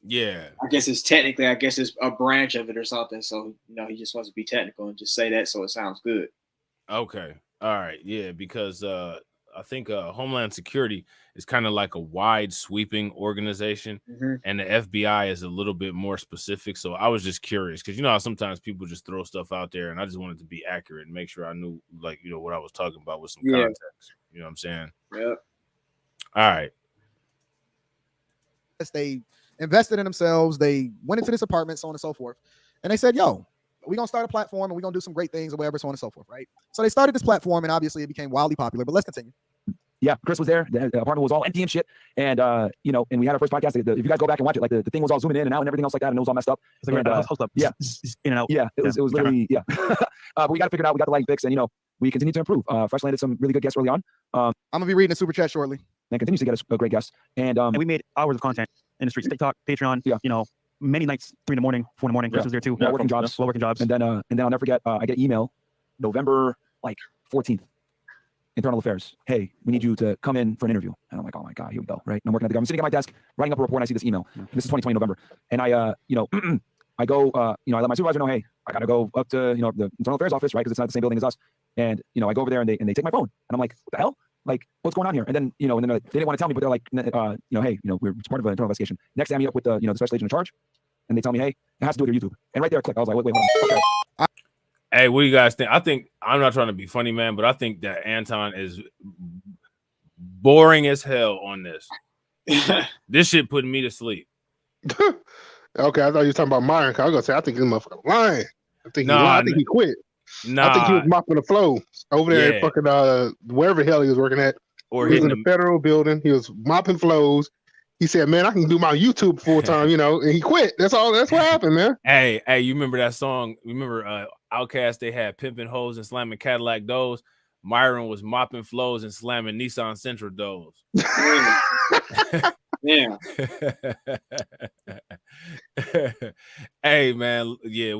Yeah. I guess it's a branch of it or something. So, he just wants to be technical and just say that so it sounds good. Okay. All right. Yeah, because I think Homeland Security is kind of like a wide sweeping organization, and the FBI is a little bit more specific. So I was just curious because how sometimes people just throw stuff out there, and I just wanted to be accurate and make sure I knew what I was talking about with some context. You know what I'm saying? Yep. All right. They invested in themselves. They went into this apartment, so on and so forth, and they said, we're gonna start a platform and we're gonna do some great things or whatever, so on and so forth, right? So they started this platform, and obviously it became wildly popular. But let's continue. Yeah, Chris was there. The apartment was all empty and shit. And and we had our first podcast. If you guys go back and watch it, like the thing was all zooming in and out and everything else like that, and it was all messed up. It's like host up. Yeah, in and out. Yeah, it was literally but we got to figure it out. We got the lighting fixed, and we continue to improve. Fresh landed some really good guests early on. I'm gonna be reading a super chat shortly. And continues to get us a great guest. And we made hours of content in the streets, TikTok, Patreon. Yeah. Many nights, 3 in the morning, 4 in the morning. Chris was there too. While working jobs. While working jobs. And then I'll never forget. I get an email November 14th. internal affairs. Hey, we need you to come in for an interview. And I'm like, oh my God, here we go. Right. And I'm working at the government, sitting at my desk, writing up a report. And I see this email. And this is 2020 November. And I, I go, I let my supervisor know, hey, I got to go up to, the internal affairs office, right? Because it's not the same building as us. And, I go over there and they take my phone. And I'm like, what the hell? Like, what's going on here? And then, they didn't want to tell me, but they're like, hey, we're part of an internal investigation. Next, I meet up with the special agent in charge. And they tell me, hey, it has to do with your YouTube. And right there, I click. I was like, wait, hold on. Okay. Hey, what do you guys think? I think, I'm not trying to be funny, man, but I think that Anton is boring as hell on this. This shit putting me to sleep. Okay, I thought you were talking about Myron. I was gonna say, I think this motherfucker lying. I think I think he quit. I think he was mopping the floor over there at fucking wherever the hell he was working at. Or he was in the federal building. He was mopping floors. He said, "Man, I can do my YouTube full time," and he quit. That's all. That's what happened, man. Hey, you remember that song? Remember Outkast? They had pimping hoes and slamming Cadillac doors. Myron was mopping floors and slamming Nissan Sentra doors. Yeah. Hey, man. Yeah,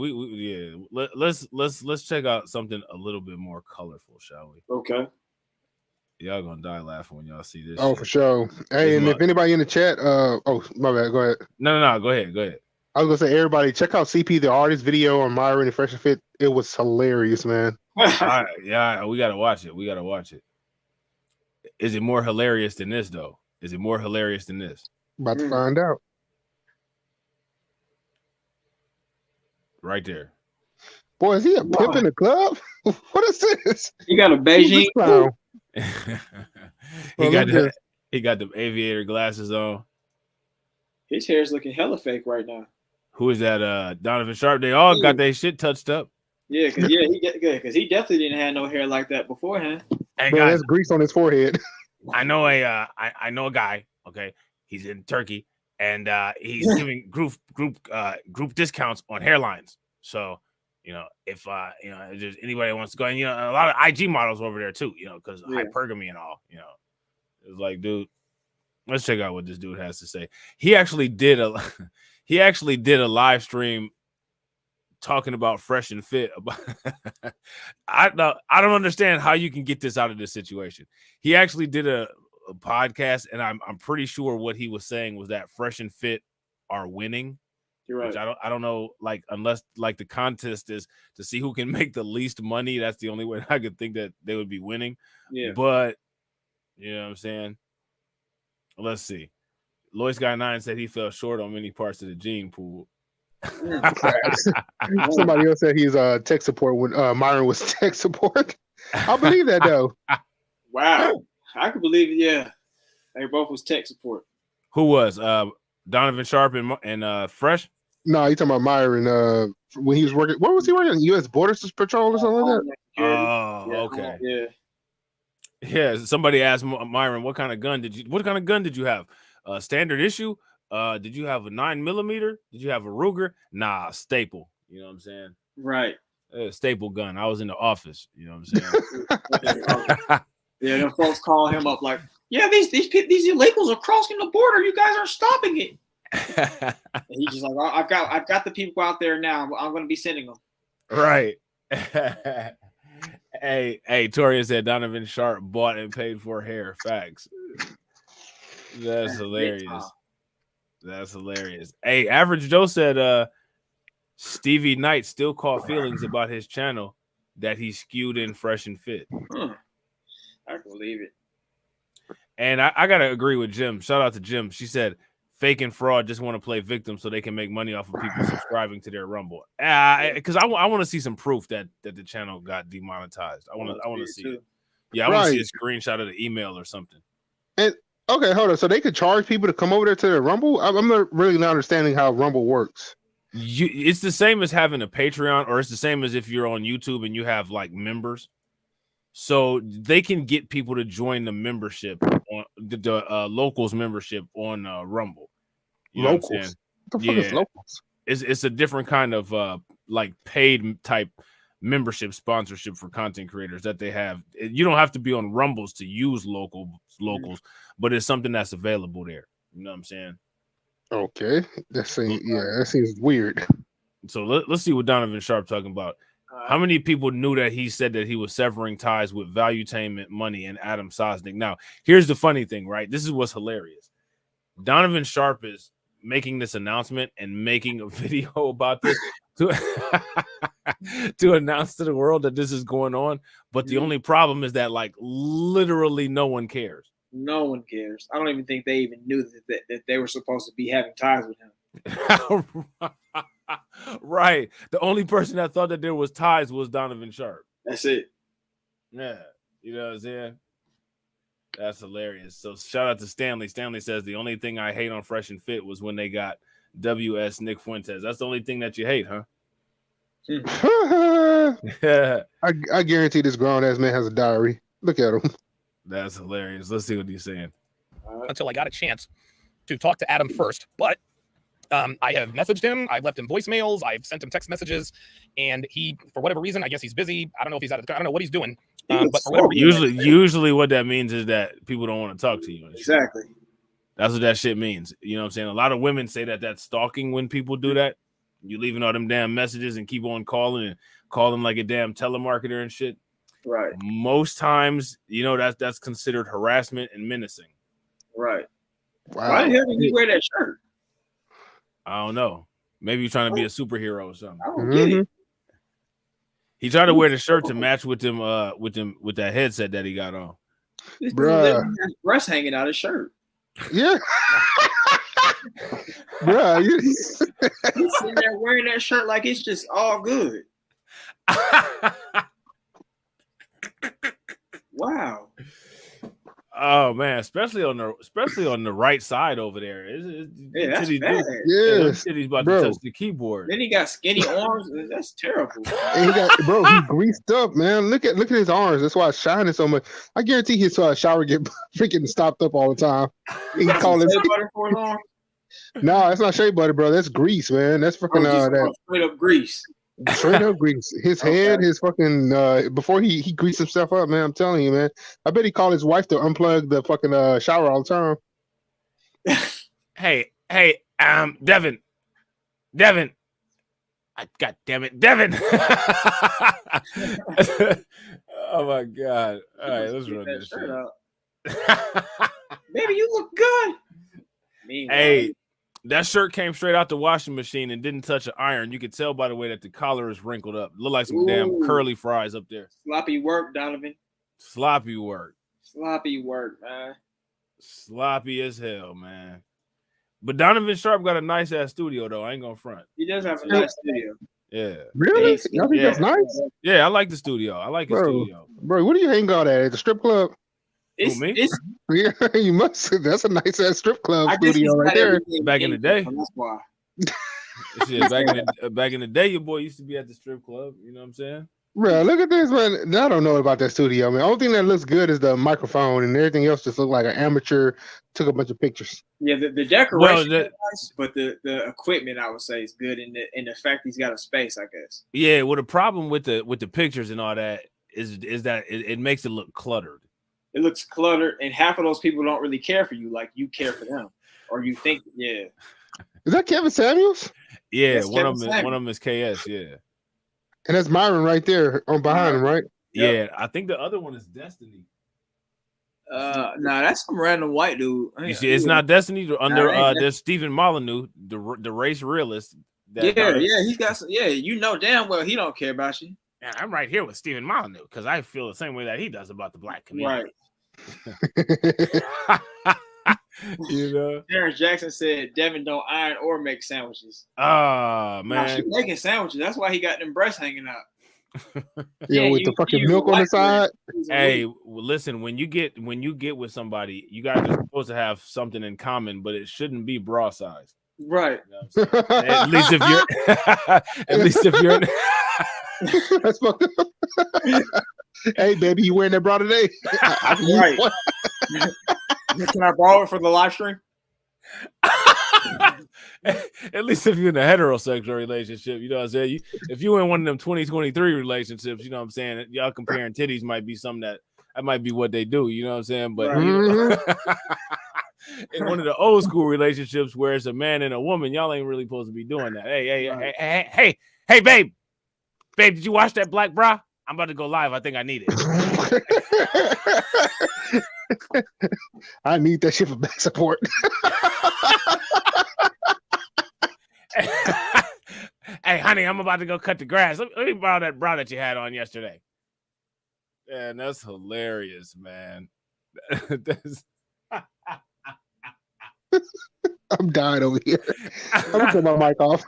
Let's check out something a little bit more colorful, shall we? Okay. Y'all gonna die laughing when y'all see this. Oh, shit. for sure. Hey, and if anybody in the chat, my bad. Go ahead. No, go ahead. I was gonna say, everybody, check out CP the artist video on Myron and Fresh and Fit. It was hilarious, man. Yeah, we gotta watch it. Is it more hilarious than this, though? Is it more hilarious than this? About to find out. Right there. Boy, is he a pimp in the club? What is this? He got a Beijing clown. He got the aviator glasses on. His hair's looking hella fake right now. Who is that? Donovan Sharp. They all got their shit touched up. Yeah, because he definitely didn't have no hair like that beforehand. Hey, Bro, guys, that's grease on his forehead. I know a guy. Okay, he's in Turkey, and he's giving group discounts on hairlines. So, if there's anybody that wants to go, and a lot of IG models over there too, because hypergamy and all, it's like, dude, let's check out what this dude has to say. He actually did a live stream talking about Fresh and Fit. I don't understand how you can get this out of this situation. He actually did a podcast, and I'm pretty sure what he was saying was that Fresh and Fit are winning. You're right. Which I don't know, like, unless like the contest is to see who can make the least money. That's the only way I could think that they would be winning. Yeah. But you know what I'm saying? Let's see. Lois Guy 9 said he fell short on many parts of the gene pool. Somebody else said he's tech support when Myron was tech support. I believe that though. Wow. I could believe it, yeah. They both was tech support. Who was Donovan Sharp and Fresh? No, you talking about Myron when he was working. Where was he working? U.S. Border Patrol or something like that? Oh, okay. Yeah. Somebody asked Myron, what kind of gun did you have? Standard issue? Did you have a 9mm? Did you have a Ruger? Nah, staple. You know what I'm saying? Right. Staple gun. I was in the office. You know what I'm saying? Yeah, them folks call him up like, yeah, these illegals are crossing the border. You guys are stopping it. And he's just like, oh, I've got the people out there now. I'm going to be sending them. Right. Hey, Torian said Donovan Sharp bought and paid for hair. Facts. That's hilarious. That's hilarious. Hey, Average Joe said Stevie Knight still caught feelings about his channel that he skewed in Fresh and Fit. I can believe it. And I gotta agree with Jim. Shout out to Jim. She said fake and fraud just want to play victim so they can make money off of people subscribing to their Rumble. Because I want to see some proof that the channel got demonetized. I want to see it. Yeah, I want to see a screenshot of the email or something. And okay, hold on. So they could charge people to come over there to their Rumble? I'm not really not understanding how Rumble works. It's the same as having a Patreon, or it's the same as if you're on YouTube and you have like members. So they can get people to join the membership on the locals membership on Rumble. You know Locals? what I'm saying? What the fuck is locals? It's a different kind of like paid type membership sponsorship for content creators that they have. You don't have to be on Rumbles to use locals, but it's something that's available there. You know what I'm saying? Okay, that seems weird. So let's see what Donovan Sharp talking about. How many people knew that he said that he was severing ties with Valuetainment Money and Adam Sosnick? Now, here's the funny thing, right? This is what's hilarious. Donovan Sharp is making this announcement and making a video about this to, to announce to the world that this is going on. But the only problem is that, like, literally no one cares. No one cares. I don't even think they even knew that they were supposed to be having ties with him. Right. The only person that thought that there was ties was Donovan Sharp. That's it. Yeah. You know what I'm saying? That's hilarious. So shout out to Stanley. Stanley says the only thing I hate on Fresh and Fit was when they got WS Nick Fuentes. That's the only thing that you hate, huh? I guarantee this grown ass man has a diary. Look at him. That's hilarious. Let's see what he's saying. Until I got a chance to talk to Adam first, but I have messaged him. I've left him voicemails. I've sent him text messages, and he, for whatever reason, I guess he's busy. I don't know if he's I don't know what he's doing. But for whatever reason, usually what that means is that people don't want to talk to you. Exactly. That's what that shit means. You know what I'm saying? A lot of women say that that's stalking when people do that. You leaving all them damn messages and keep on calling and calling like a damn telemarketer and shit. Right. Most times, you know, that's considered harassment and menacing. Right. Wow. Why the hell did you wear that shirt? I don't know. Maybe you're trying to be a superhero or something. I don't get it. He tried to wear the shirt to match with them with that headset that he got on. This dude literally has breast hanging out his shirt. Yeah. Bruh, He's sitting there wearing that shirt like it's just all good. Wow. Oh man, especially on the right side over there. Yeah, that's titties, bad. Yes, titties about bro. to touch the keyboard. Then he got skinny arms. That's terrible. And he greased up, man. Look at his arms. That's why it's shining so much. I guarantee his shower get freaking stopped up all the time. He call it Shea butter for his arms? No, that's not shea butter, bro. That's grease, man. That's freaking that straight up grease. straight up grease. His head, his fucking before he greased himself up, man. I'm telling you, man. I bet he called his wife to unplug the fucking shower all the time. Hey, Devin. God damn it, Devin. Oh my god. All right, let's run this shit out. Baby, you look good. Hey, that shirt came straight out the washing machine and didn't touch an iron. You could tell by the way that the collar is wrinkled up. Look like some damn curly fries up there. Sloppy work, Donovan. Sloppy work. Sloppy work, man. Sloppy as hell, man. But Donovan Sharp got a nice ass studio though. I ain't gonna front. He does have a nice studio. Yeah. Really? Y'all think that's nice? Yeah, I like the studio. I like his studio. Bro, what do you hang out at the strip club? Me? Yeah, you must. That's a nice ass strip club studio right there. Back in the day. That's why. Shit, back in the day, your boy used to be at the strip club. You know what I'm saying? Bro, look at this, man. I don't know about that studio, man. The only thing that looks good is the microphone, and everything else just look like an amateur took a bunch of pictures. Yeah, the decoration is nice, but the equipment I would say is good, and the fact he's got a space, I guess. Yeah, well, the problem with the pictures and all that is that it makes it look cluttered. It looks cluttered, and half of those people don't really care for you like you care for them, or you think, yeah. Is that Kevin Samuels? Yeah, That's one Kevin of them is KS. Yeah, and that's Myron right there on behind him, right? Yeah, I think the other one is Destiny. Nah, that's some random white dude. You see, it's not Destiny. There's Stephen Molyneux, the race realist. Yeah, he's got some. Yeah, you know damn well he don't care about you. Yeah, I'm right here with Stephen Molyneux because I feel the same way that he does about the black community. Right. You know, Terrence Jackson said Devin don't iron or make sandwiches. Oh man, she's making sandwiches. That's why he got them breasts hanging out. Yeah, with the fucking milk on the side. Hey, listen, when you get with somebody, you guys are supposed to have something in common, but it shouldn't be bra size. Right. You know at least if you're That's fucked up. Hey, baby, you wearing that bra today? Right. Can I borrow it for the live stream? At least if you're in a heterosexual relationship, you know what I'm saying? If you're in one of them 2023 relationships, you know what I'm saying? Y'all comparing titties might be something that might be what they do, you know what I'm saying? But Right. you know, in one of the old school relationships where it's a man and a woman, y'all ain't really supposed to be doing that. Hey, babe. Babe, did you watch that Black Bra? I'm about to go live. I think I need it. I need that shit for back support. Hey, honey, I'm about to go cut the grass. Let me borrow that bra that you had on yesterday. Man, that's hilarious, man. I'm dying over here. I'm gonna put my mic off.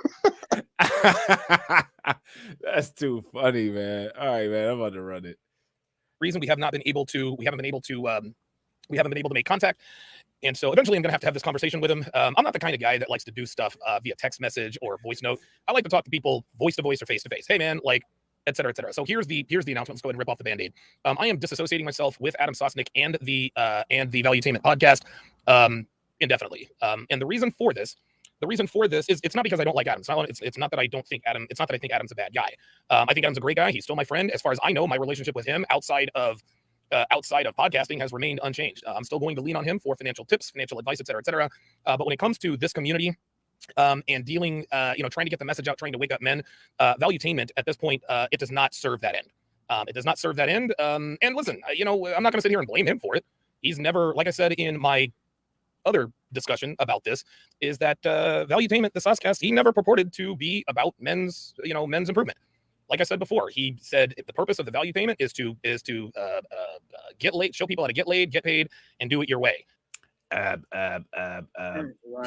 That's too funny, man. All right, man. I'm about to run it. Reason we haven't been able to make contact. And so eventually I'm going to have this conversation with him. I'm not the kind of guy that likes to do stuff via text message or voice note. I like to talk to people voice to voice or face to face. Hey man, like, et cetera, et cetera. So here's the announcement. Let's go ahead and rip off the Band-Aid. I am disassociating myself with Adam Sosnick and the Valuetainment podcast indefinitely. And the reason for this is it's not because I don't like Adam. It's not that I don't think Adam. It's not that I think Adam's a bad guy. I think Adam's a great guy. He's still my friend. As far as I know, my relationship with him outside of podcasting has remained unchanged. I'm still going to lean on him for financial tips, financial advice, et cetera, et cetera. But when it comes to this community and dealing, trying to get the message out, trying to wake up men, Valuetainment at this point, it does not serve that end. It does not serve that end. And listen, I'm not going to sit here and blame him for it. He's never, like I said in my other discussion about this, is that Valuetainment, the Soscast, he never purported to be about men's improvement. Like I said before, he said the purpose of the Valuetainment is to get laid, show people how to get laid, get paid, and do it your way. Right.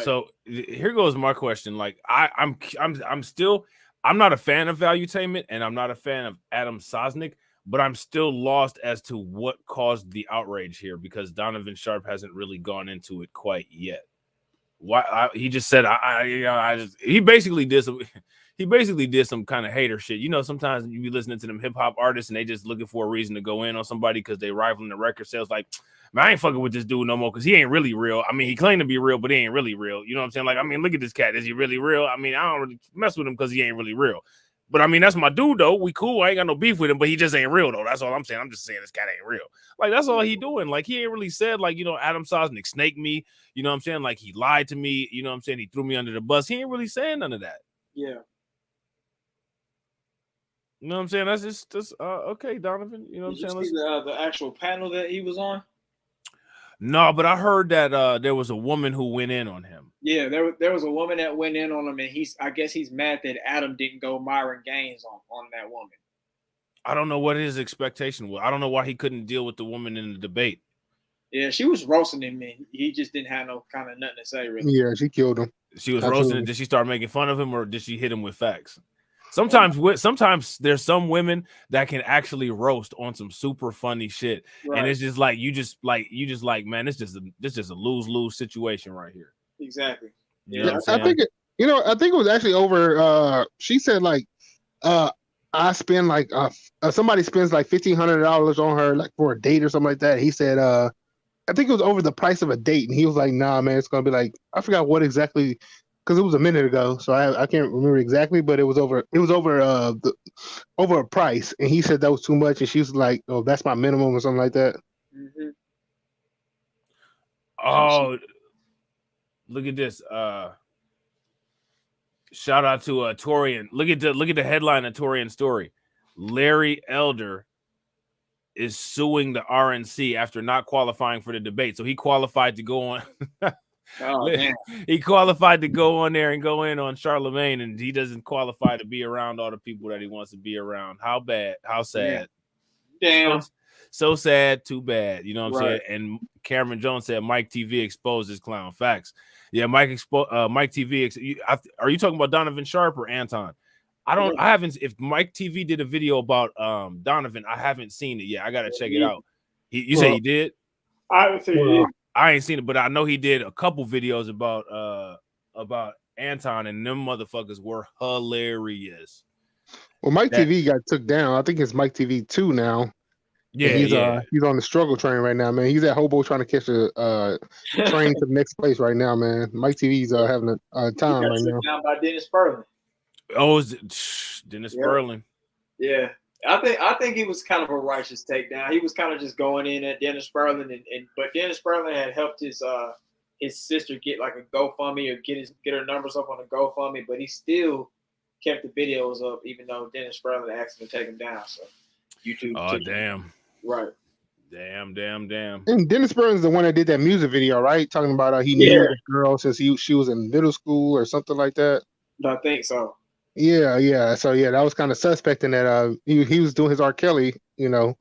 So here goes my question. Like I'm not a fan of Valuetainment, and I'm not a fan of Adam Sosnick, but I'm still lost as to what caused the outrage here, because Donovan Sharp hasn't really gone into it quite yet. Why he just said he basically did some kind of hater shit. Sometimes you be listening to them hip hop artists and they just looking for a reason to go in on somebody because they rivaling the record sales. Like, man, I ain't fucking with this dude no more because he ain't really real. I mean, he claimed to be real, but he ain't really real. You know what I'm saying? Like, I mean, look at this cat. Is he really real? I mean, I don't really mess with him because he ain't really real. But I mean, that's my dude though. We cool. I ain't got no beef with him, but he just ain't real though. That's all I'm saying. I'm just saying this cat ain't real. Like, that's all he doing. Like, he ain't really said like, Adam Sosnick snaked me. You know what I'm saying? Like, he lied to me. You know what I'm saying? He threw me under the bus. He ain't really saying none of that. Yeah. You know what I'm saying? That's just okay, Donovan. You know what I'm saying? See the actual panel that he was on? No, but I heard that there was a woman who went in on him. Yeah, there was a woman that went in on him, and I guess he's mad that Adam didn't go Myron Gaines on that woman. I don't know what his expectation was. I don't know why he couldn't deal with the woman in the debate. Yeah, she was roasting him, and he just didn't have no kind of nothing to say, really. Yeah, she killed him. She was roasting him. Did she start making fun of him, or did she hit him with facts? Sometimes there's some women that can actually roast on some super funny shit, right. And it's just like you just like man, this just a lose situation right here. Exactly. Yeah, I think it was actually over. She said like, I spend like somebody spends like $1,500 on her like for a date or something like that. He said, I think it was over the price of a date, and he was like, nah, man, it's gonna be like, I forgot what exactly. Because it was a minute ago, so I can't remember exactly, but it was over a price, and he said that was too much, and she was like, "Oh, that's my minimum," or something like that. Mm-hmm. Oh, look at this! Shout out to Torian. Look at the headline of Torian's story. Larry Elder is suing the RNC after not qualifying for the debate, so he qualified to go on. Oh, man. He qualified to go on there and go in on Charlemagne, and he doesn't qualify to be around all the people that he wants to be around. How bad? How sad? Damn. So sad. Too bad. You know what I'm Right. saying? And Cameron Jones said Mike TV exposed his clown. Facts. Yeah, Mike TV. Are you talking about Donovan Sharp or Anton? I haven't. If Mike TV did a video about Donovan, I haven't seen it yet. I gotta check it out. You say he did? I haven't seen it. I ain't seen it, but I know he did a couple videos about Anton, and them motherfuckers were hilarious. Well, Mike TV got took down. I think it's Mike TV 2 now. Yeah, he's on the struggle train right now, man. He's at Hobo trying to catch a train to the next place right now, man. Mike TV's having a time right now. Down by Dennis Sperling. Oh, is it Dennis Sperling? Yeah. I think he was kind of a righteous takedown. He was kind of just going in at Dennis Sperling, but Dennis Sperling had helped his sister get like a GoFundMe or get her numbers up on a GoFundMe, but he still kept the videos up, even though Dennis Sperling asked him to take them down. So YouTube. Oh damn. Right. Damn. And Dennis Burns the one that did that music video, right? Talking about he knew this girl since she was in middle school or something like that. I think so. Yeah. So yeah, that was kind of suspect in that he was doing his R. Kelly, you know.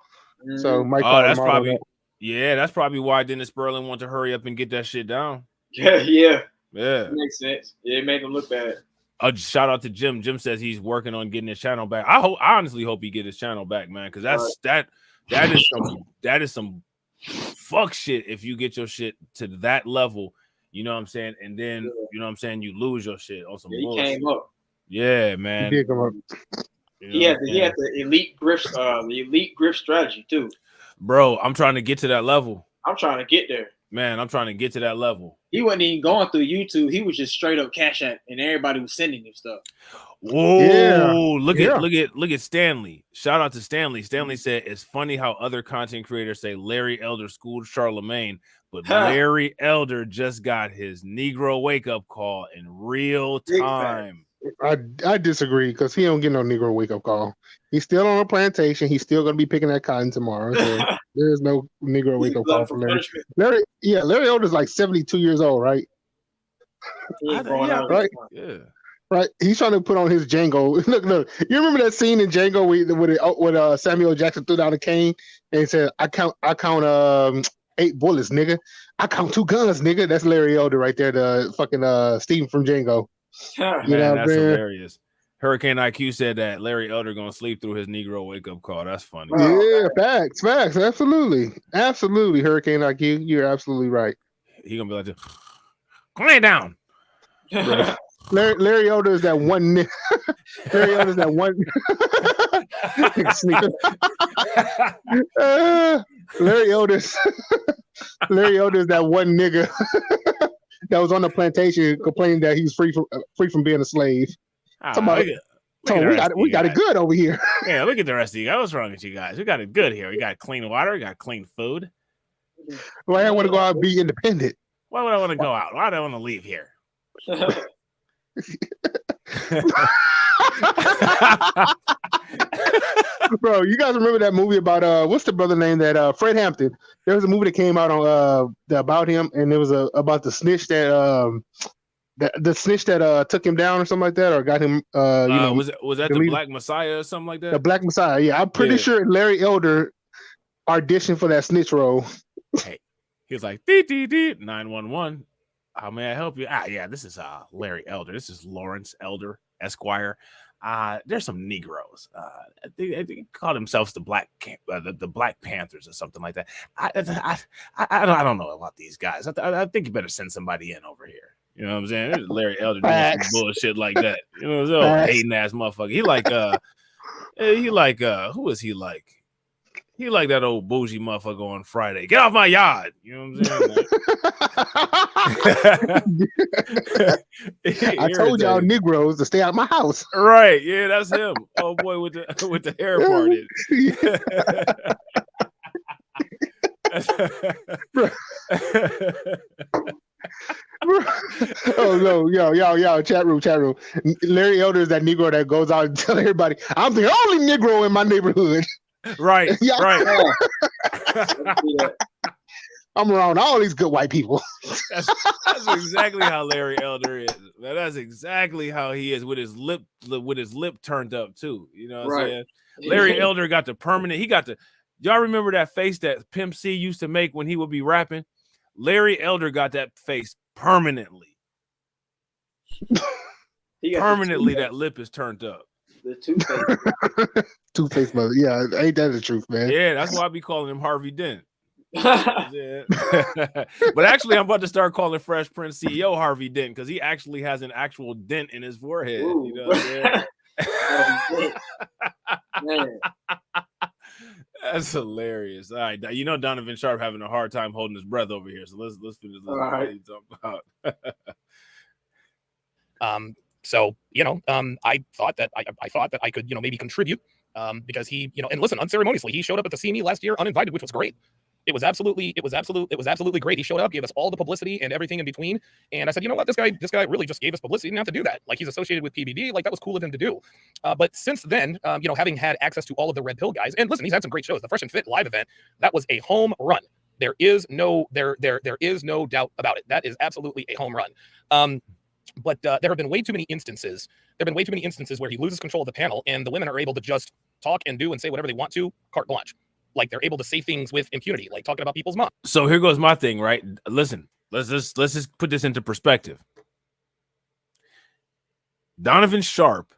So Mike called that's him out on probably that. that's probably why Dennis Sperling wanted to hurry up and get that shit down. Yeah. Yeah. Makes sense. Yeah, it made him look bad. Shout out to Jim. Jim says he's working on getting his channel back. I honestly hope he get his channel back, man, because that is some fuck shit if you get your shit to that level, you know what I'm saying, and then you know what I'm saying, you lose your shit on some bullshit. He came up. Yeah, man. He did come up. He had the elite grift strategy too. Bro, I'm trying to get to that level. I'm trying to get there. Man, I'm trying to get to that level. He wasn't even going through YouTube. He was just straight up Cash App, and everybody was sending him stuff. Whoa! Look at Stanley. Shout out to Stanley. Stanley said it's funny how other content creators say Larry Elder schooled Charlemagne, but Larry Elder just got his Negro wake up call in real time. I disagree because he don't get no Negro wake up call. He's still on a plantation. He's still gonna be picking that cotton tomorrow. So there's no Negro wake up call for Larry. Larry Elder's like 72 years old, right? Right. Yeah. Right, he's trying to put on his Django. Look, you remember that scene in Django with Samuel Jackson threw down a cane and he said, "I count 8 bullets, nigga. I count 2 guns, nigga." That's Larry Elder right there, the fucking Steven from Django. Man, that's hilarious. Hurricane IQ said that Larry Elder gonna sleep through his Negro wake up call. That's funny. Yeah, facts, absolutely. Hurricane IQ, you're absolutely right. He gonna be like, "Lay down." Larry Elder is that one. Larry Elder is that one. Larry Elder is that one nigga that was on the plantation complaining that he's free from being a slave. We got it good over here. Yeah, look at the rest of you guys. What's wrong with you guys? We got it good here. We got clean water. We got clean food. Why I want to go out and be independent? Why would I want to go out? Why do I want to leave here? Bro, you guys remember that movie about what's the brother name that Fred Hampton? There was a movie that came out on about him, and it was about the snitch that the snitch that took him down or something like that, or got him. Was that the Black Messiah or something like that? The Black Messiah, yeah. I'm pretty sure Larry Elder auditioned for that snitch role. Hey, he was like, "Dee 911. How may I help you?" Yeah, this is Larry Elder. This is Lawrence Elder, Esquire. There's some Negroes. They call themselves the Black Panthers or something like that. I don't know about these guys. I think you better send somebody in over here. You know what I'm saying? There's Larry Elder doing some bullshit like that. You know what I'm saying? Hating ass motherfucker. Who is he like? He like that old bougie motherfucker on Friday. Get off my yard. You know what I'm saying? I told y'all Negroes to stay out of my house. Right. Yeah, that's him. Oh boy, with the hair parted. Oh no, yo, chat room. Larry Elder is that Negro that goes out and tell everybody, "I'm the only Negro in my neighborhood." Right, right. I'm around all these good white people. That's exactly how Larry Elder is. That's exactly how he is with his lip turned up too. You know what I'm saying? Larry Elder got the permanent. Y'all remember that face that Pimp C used to make when he would be rapping? Larry Elder got that face permanently. Permanently, that lip is turned up. The Two-Face. Two-Face mother. Yeah, ain't that the truth, man? Yeah, that's why I be calling him Harvey Dent. Yeah. But actually, I'm about to start calling Fresh Prince CEO Harvey Dent because he actually has an actual dent in his forehead. Ooh. You know what I'm saying? That's hilarious. All right, you know Donovan Sharp having a hard time holding his breath over here, so let's finish this. All right. So, I thought that I could, maybe contribute because he, and listen, unceremoniously, he showed up at the CME last year uninvited, which was great. It was absolutely great. He showed up, gave us all the publicity and everything in between. And I said, you know what, this guy really just gave us publicity. He didn't have to do that. Like, he's associated with PBD. Like, that was cool of him to do. But since then, you know, having had access to all of the Red Pill guys, and listen, he's had some great shows. The Fresh and Fit live event, that was a home run. There is no doubt about it. That is absolutely a home run. But there have been way too many instances. There have been way too many instances where he loses control of the panel, and the women are able to just talk and do and say whatever they want to, carte blanche. Like, they're able to say things with impunity, like talking about people's moms. So here goes my thing, right? Listen, let's just put this into perspective. Donovan Sharp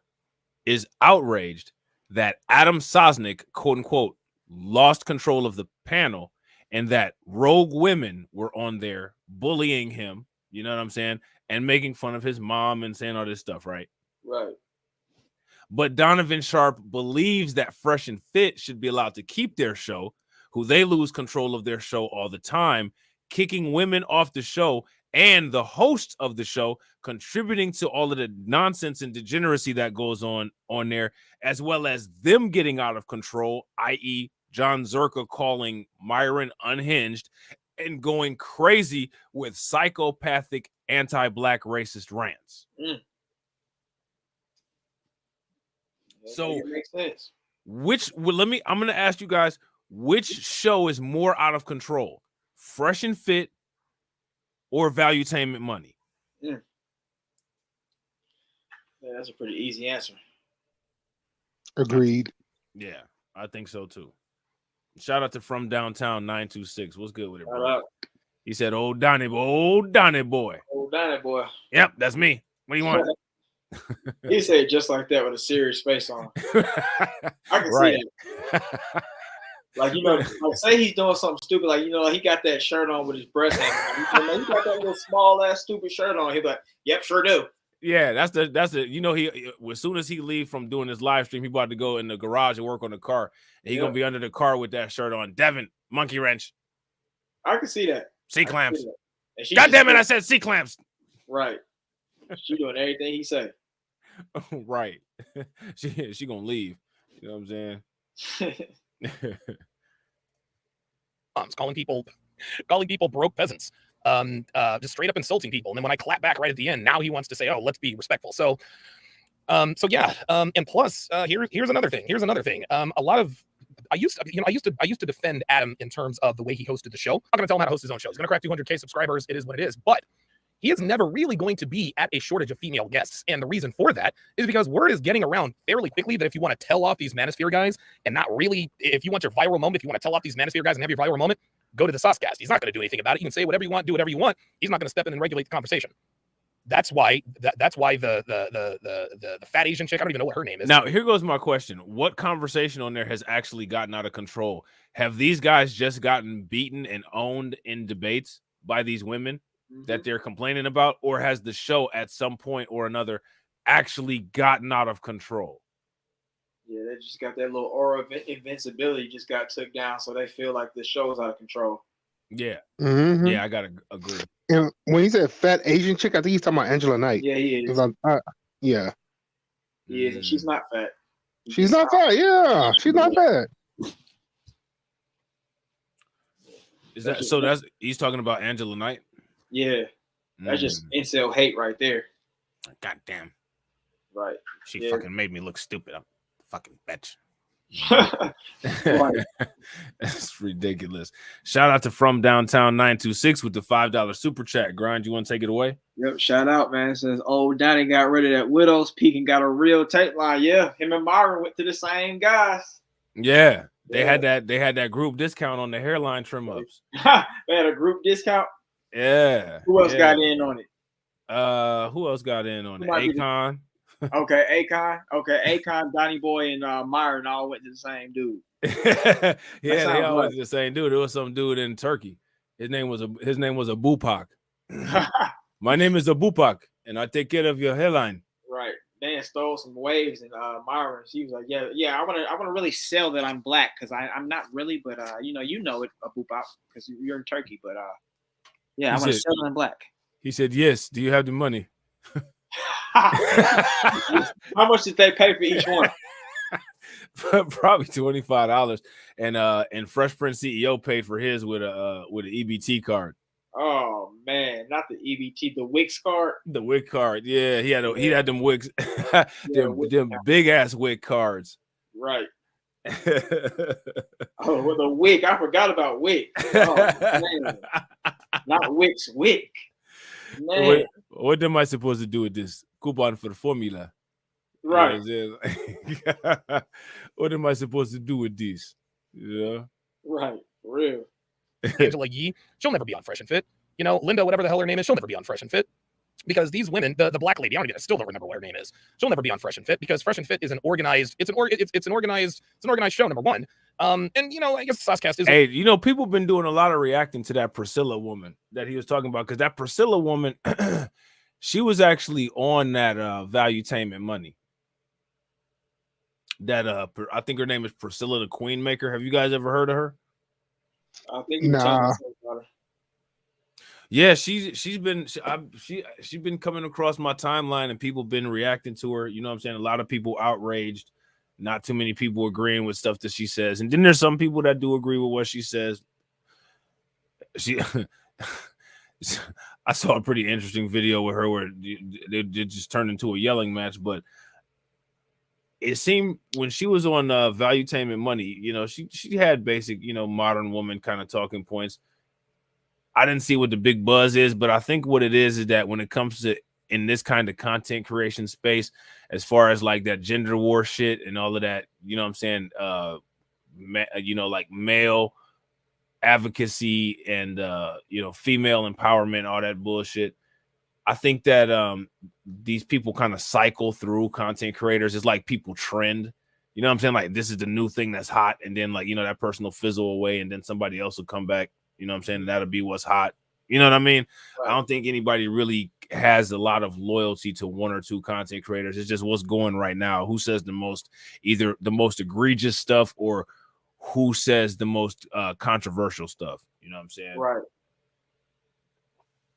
is outraged that Adam Sosnick, quote unquote, lost control of the panel, and that rogue women were on there bullying him, you know what I'm saying, and making fun of his mom and saying all this stuff, right? Right. But Donovan Sharp believes that Fresh and Fit should be allowed to keep their show, who they lose control of their show all the time, kicking women off the show, and the host of the show contributing to all of the nonsense and degeneracy that goes on there, as well as them getting out of control, i.e. John Zerka calling Myron unhinged and going crazy with psychopathic anti-black racist rants. So it makes sense. I'm going to ask you guys, which show is more out of control? Fresh and Fit or Valuetainment Money? Yeah, that's a pretty easy answer. Agreed. Yeah, I think so too. Shout out to From Downtown 926. What's good with it, bro? He said, "Old Donnie boy, old Donnie boy." Old Donnie boy. Yep, that's me. What do you want? He said it just like that with a serious face on. I can see that. Like, you know, like, say he's doing something stupid, like, you know, he got that shirt on with his breast hanging. He got that little small ass stupid shirt on. He'll be like, "Yep, sure do." Yeah, that's the you know, he as soon as he leave from doing his live stream, he about to go in the garage and work on the car. And he gonna be under the car with that shirt on. Devin, monkey wrench. I can see that. C clamps. God damn it, I said C clamps. Right. She doing everything he say. Right. she gonna leave. You know what I'm saying? Calling people broke peasants, just straight up insulting people. And then when I clap back right at the end, now he wants to say, "Oh, let's be respectful." So yeah. And plus, here's another thing. A lot of I used to defend Adam in terms of the way he hosted the show. I'm not gonna tell him how to host his own show. He's gonna crack 200K subscribers. It is what it is. But he is never really going to be at a shortage of female guests. And the reason for that is because word is getting around fairly quickly that if you want to tell off these Manosphere guys and not really, if you want your viral moment, if you want to tell off these Manosphere guys and have your viral moment, go to the Saucecast. He's not going to do anything about it. You can say whatever you want, do whatever you want. He's not going to step in and regulate the conversation. That's why the fat Asian chick, I don't even know what her name is. Now, here goes my question. What conversation on there has actually gotten out of control? Have these guys just gotten beaten and owned in debates by these women that they're complaining about, or has the show at some point or another actually gotten out of control? Yeah, they just got that little aura of invincibility just got took down, so they feel like the show is out of control. Yeah. Mm-hmm. Yeah, I gotta agree. And when he said fat Asian chick, I think he's talking about Angela Knight. Yeah, he is. Yeah. He is, and she's not fat. She's not fat. Yeah, she's not fat. Is that so? That's he's talking about Angela Knight. Yeah, that's just incel hate right there. God damn. Right. She fucking made me look stupid. I'm a fucking bitch. That's ridiculous. Shout out to From Downtown 926 with the $5 super chat. Grind, you want to take it away? Yep, shout out, man. It says old Donnie got rid of that Widow's Peak and got a real tape line. Yeah, him and Myron went to the same guys. Yeah, they had that group discount on the hairline trim ups. They had a group discount. Yeah. Who else got in on it? Who else got in on it? Akon. Okay, Akon. Okay, Akon, Donnie Boy, and Myron all went to the same dude. Yeah, they all went to the same dude. There was some dude in Turkey. His name was Abupak. My name is Abupak, and I take care of your hairline. Right. Dan stole some waves, and Myron, she was like, "Yeah, I want to really sell that I'm black because I'm not really, but you know it, Abupak, because you're in Turkey, but yeah, I want to sell that I'm black." He said, "Yes. Do you have the money?" How much did they pay for each one? Probably $25. And Fresh Prince CEO paid for his with an EBT card. Oh man, not the EBT, the Wix card. The WIC card, yeah, he had them Wix, Wix them big ass WIC cards. Right. Oh, with the Wix, I forgot about Wix. Oh man, not Wix, Wix. Man, what am I supposed to do with this coupon for the formula? Right. You know, what am I supposed to do with this? Yeah. Right. For real. Angela Yee, she'll never be on Fresh and Fit. You know, Linda, whatever the hell her name is, she'll never be on Fresh and Fit. Because these women, the black lady, I still don't remember what her name is. She'll never be on Fresh and Fit because Fresh and Fit is an organized show, number one. And you know, I guess Saucecast is. Hey, you know, people been doing a lot of reacting to that Priscilla woman that he was talking about, because that Priscilla woman, she was actually on that Valuetainment Money. That I think her name is Priscilla the Queen Maker. Have you guys ever heard of her? I think yeah, she's been coming across my timeline, and people been reacting to her. You know what I'm saying? A lot of people outraged, not too many people agreeing with stuff that she says, and then there's some people that do agree with what she says. I saw a pretty interesting video with her where they just turned into a yelling match, but it seemed when she was on Valuetainment Money, you know, she had basic, you know, modern woman kind of talking points. I didn't see what the big buzz is, but I think what it is that when it comes to in this kind of content creation space, as far as like that gender war shit and all of that, you know what I'm saying? You know, like male advocacy and, you know, female empowerment, all that bullshit. I think that these people kind of cycle through content creators. It's like people trend. You know what I'm saying? Like, this is the new thing that's hot. And then, like, you know, that person will fizzle away and then somebody else will come back. You know what I'm saying? And that'll be what's hot. You know what I mean? Right. I don't think anybody really has a lot of loyalty to one or two content creators. It's just what's going right now. Who says the most, either the most egregious stuff or who says the most controversial stuff. You know what I'm saying? Right.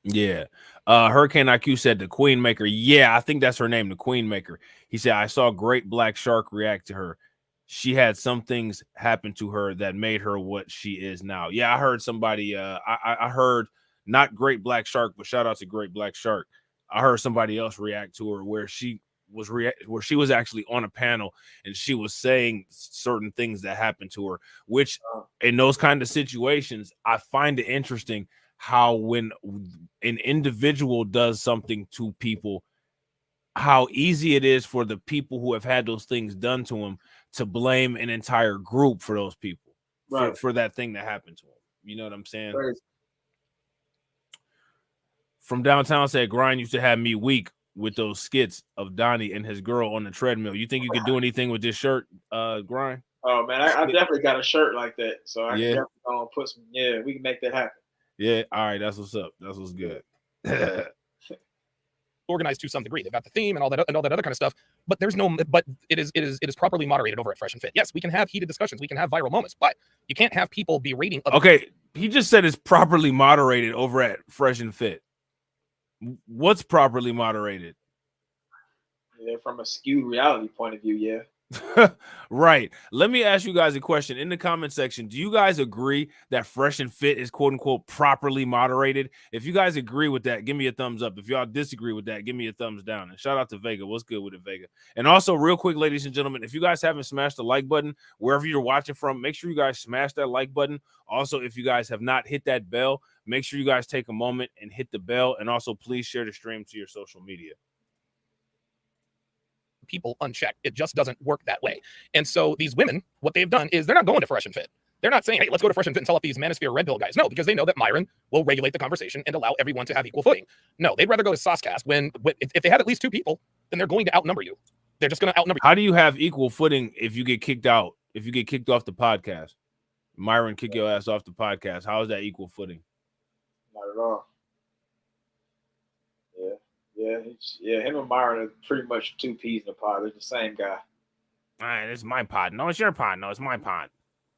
Yeah. Hurricane IQ said the Queen Maker. Yeah, I think that's her name, the Queen Maker. He said, I saw Great Black Shark react to her. She had some things happen to her that made her what she is now. Yeah, I heard somebody, I heard not Great Black Shark, but shout out to Great Black Shark. I heard somebody else react to her where she was actually on a panel and she was saying certain things that happened to her, which in those kind of situations, I find it interesting how when an individual does something to people, how easy it is for the people who have had those things done to them to blame an entire group for those people, right, for that thing that happened to them. You know what I'm saying? Right. From downtown said, Grind used to have me weak with those skits of Donnie and his girl on the treadmill. You think you could do anything with this shirt, Grind? Oh, man, I definitely got a shirt like that. So I can definitely put some, we can make that happen. Yeah, all right, that's what's up. That's what's good. Organized to some degree. They've got the theme and all that other kind of stuff, but it is properly moderated over at Fresh and Fit. Yes, we can have heated discussions, we can have viral moments, but you can't have people berating other Okay, he just said it's properly moderated over at Fresh and Fit. What's properly moderated? Yeah, from a skewed reality point of view, yeah. Right. Let me ask you guys a question in the comment section. Do you guys agree that Fresh and Fit is quote unquote properly moderated? If you guys agree with that, give me a thumbs up. If y'all disagree with that, give me a thumbs down. And shout out to Vega. What's good with it, Vega? And also, real quick, ladies and gentlemen, if you guys haven't smashed the like button wherever you're watching from, make sure you guys smash that like button. Also, if you guys have not hit that bell, make sure you guys take a moment and hit the bell. And also, please share the stream to your social media. People unchecked. It just doesn't work that way. And so these women, what they've done is they're not going to Fresh and Fit. They're not saying, hey, let's go to Fresh and Fit and tell up these Manosphere Red Pill guys. No, because they know that Myron will regulate the conversation and allow everyone to have equal footing. No, they'd rather go to Saucecast when if they have at least two people, then they're going to outnumber you. They're just going to outnumber you. How do you have equal footing if you get kicked out? If you get kicked off the podcast? Myron kick your ass off the podcast. How is that equal footing? Not at all. Yeah, him and Myron are pretty much two peas in a pod. They're the same guy. All right, it's my pod. No, it's your pod. No, it's my pod.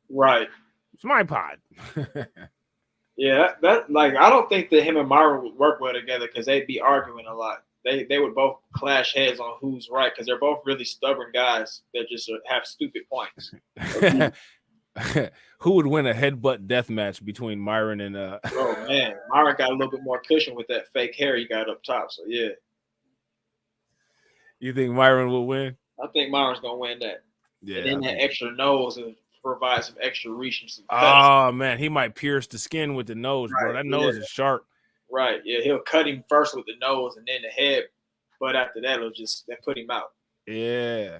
Right. It's my pod. Yeah, that like I don't think that him and Myron would work well together because they'd be arguing a lot. they would both clash heads on who's right because they're both really stubborn guys that just have stupid points. Who would win a headbutt death match between Myron and Oh man, Myron got a little bit more cushion with that fake hair he got up top. So yeah. You think Myron will win? I think Myron's gonna win that. Yeah. And then that extra nose and provide some extra reach and some cuts. Oh man, he might pierce the skin with the nose, bro. That nose is sharp. Right. Yeah, he'll cut him first with the nose and then the head, but after that, it'll just put him out. Yeah.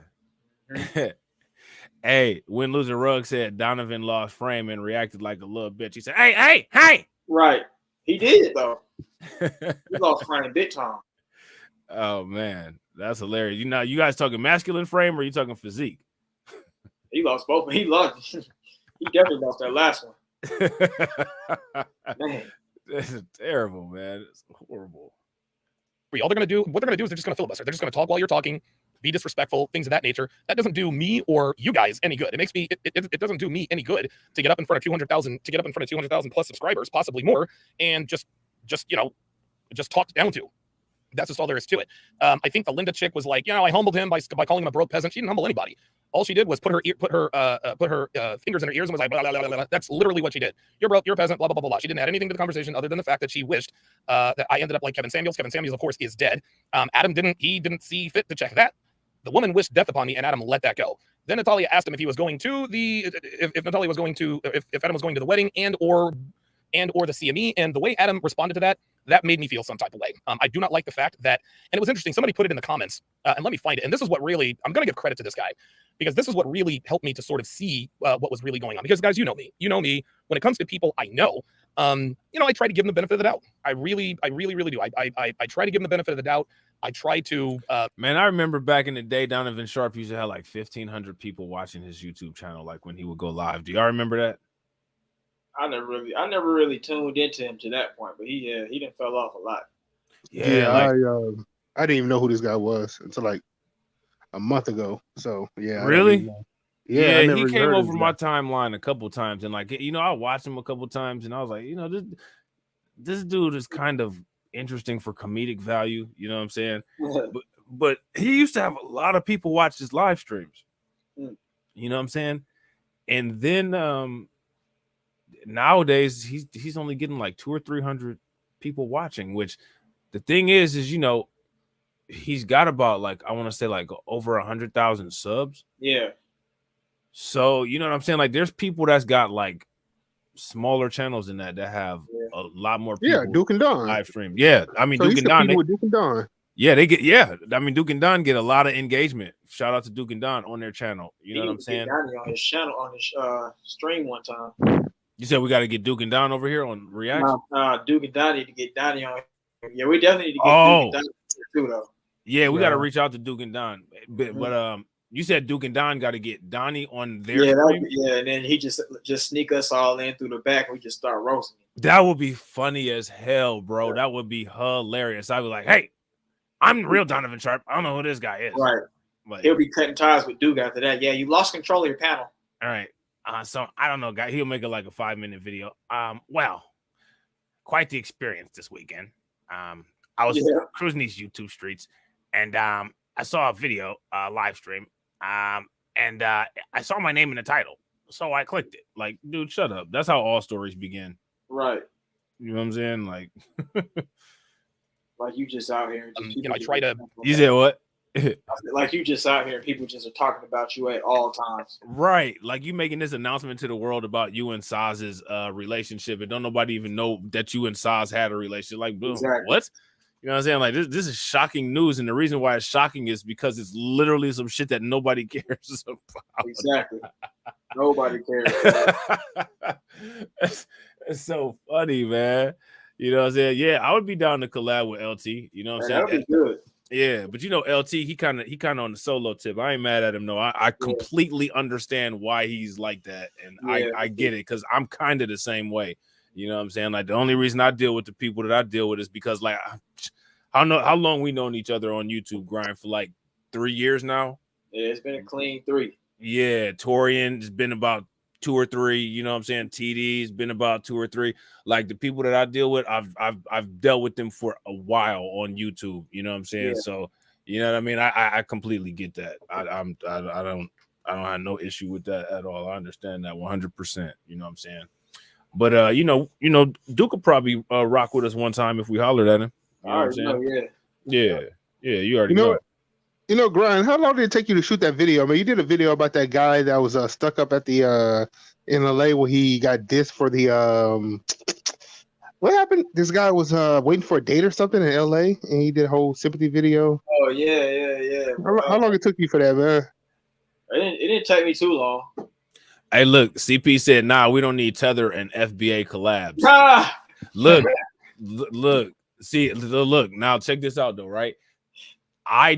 Hey, Win Loser Rug said Donovan lost frame and reacted like a little bitch. He said, hey. Right. He did though. He lost frame big time. Oh man, that's hilarious. You guys talking masculine frame or you talking physique? He lost both. He lost. He definitely lost that last one. Man. This is terrible, man. It's horrible. What they're gonna do is they're just gonna filibuster. They're just gonna talk while you're talking, be disrespectful, things of that nature. That doesn't do me or you guys any good. It makes me it doesn't do me any good to get up in front of 200,000 plus subscribers, possibly more, and just talk down to. That's just all there is to it. I think the Linda chick was like, I humbled him by calling him a broke peasant. She didn't humble anybody. All she did was put her fingers in her ears and was like, blah, blah, blah, blah. That's literally what she did. You're broke, you're a peasant, blah, blah, blah, blah. She didn't add anything to the conversation other than the fact that she wished that I ended up like Kevin Samuels. Kevin Samuels, of course, is dead. Adam didn't see fit to check that. The woman wished death upon me, and Adam let that go. Then Natalia asked him if he was going to if Adam was going to the wedding and or the CME, and the way Adam responded to that made me feel some type of way. I do not like the fact that, and it was interesting, somebody put it in the comments, and let me find it, and this is what really, I'm going to give credit to this guy, because this is what really helped me to sort of see what was really going on, because guys, you know me, when it comes to people I know, I try to give them the benefit of the doubt. I really do. I try to give them the benefit of the doubt. I try to. Man, I remember back in the day, Donovan Sharp used to have like 1,500 people watching his YouTube channel, like when he would go live. Do y'all remember that? I never really tuned into him to that point, but he done fell off a lot. Yeah, I didn't even know who this guy was until like a month ago. So yeah. Really? Yeah, he came over my timeline a couple times, and like I watched him a couple times, and I was like, this dude is kind of interesting for comedic value. You know what I'm saying? but he used to have a lot of people watch his live streams. You know what I'm saying? And then nowadays he's only getting like 200 or 300 people watching, which the thing is he's got about like, I want to say like over 100,000 subs. Yeah. So you know what I'm saying? Like there's people that's got like smaller channels than that have a lot more people. Yeah, Duke and Don live stream. Yeah, I mean so Duke and Don. Duke and Don. Yeah, they get. Yeah, I mean Duke and Don get a lot of engagement. Shout out to Duke and Don on their channel. You know what I'm saying? On his channel, on his stream one time. You said we got to get Duke and Don over here on React. Duke and Don need to get Donnie on. Yeah, we definitely need to get Duke and Don too, though. Yeah, we got to reach out to Duke and Don. But you said Duke and Don got to get Donnie on their stream? And then he just sneak us all in through the back and we just start roasting. That would be funny as hell, bro. That would be hilarious. I'd be like, hey, I'm the real Donovan Sharp. I don't know who this guy is. Right. But he'll be cutting ties with Duke after that. Yeah, you lost control of your panel. All right. So I don't know, guy. He'll make it like a 5-minute video. Well, quite the experience this weekend. I was cruising these YouTube streets, and I saw a video live stream. And I saw my name in the title, so I clicked it. Like, dude, shut up. That's how all stories begin. Right. You know what I'm saying? Like, like you just out here. I try to. You said what? Like you just out here, and people just are talking about you at all times. Right. Like you making this announcement to the world about you and Saz's relationship, and don't nobody even know that you and Saz had a relationship. Like, exactly. What? You know what I'm saying? Like this is shocking news, and the reason why it's shocking is because it's literally some shit that nobody cares about. Exactly. Nobody cares. It's so funny, man. You know what I'm saying? Yeah, I would be down to collab with LT. You know what I'm saying? That'd be good. Yeah, but LT, he kind of on the solo tip. I ain't mad at him though. I completely understand why he's like that, and I get it because I'm kind of the same way. You know what I'm saying? Like the only reason I deal with the people that I deal with is because like I don't know how long we known each other on YouTube grind for like 3 years now. Yeah, it's been a clean 3. Yeah, Torian has been about 2 or 3. You know what I'm saying? TD's been about 2 or 3. Like the people that I deal with, I've dealt with them for a while on YouTube. You know what I'm saying? Yeah. So you know what I mean? I completely get that. I don't have no issue with that at all. I understand that 100%. You know what I'm saying? But you know, Duke will probably rock with us one time if we hollered at him. You know what I'm saying? Yeah. You already know. You know, Grind, how long did it take you to shoot that video? I mean, you did a video about that guy that was stuck up at the in LA where he got dissed for the what happened? This guy was waiting for a date or something in LA, and he did a whole sympathy video. Oh yeah. How long it took you for that, man? It didn't take me too long. Hey, look, CP said, "Nah, we don't need Tether and FBA collabs." Look, see, look. Now check this out, though, right? I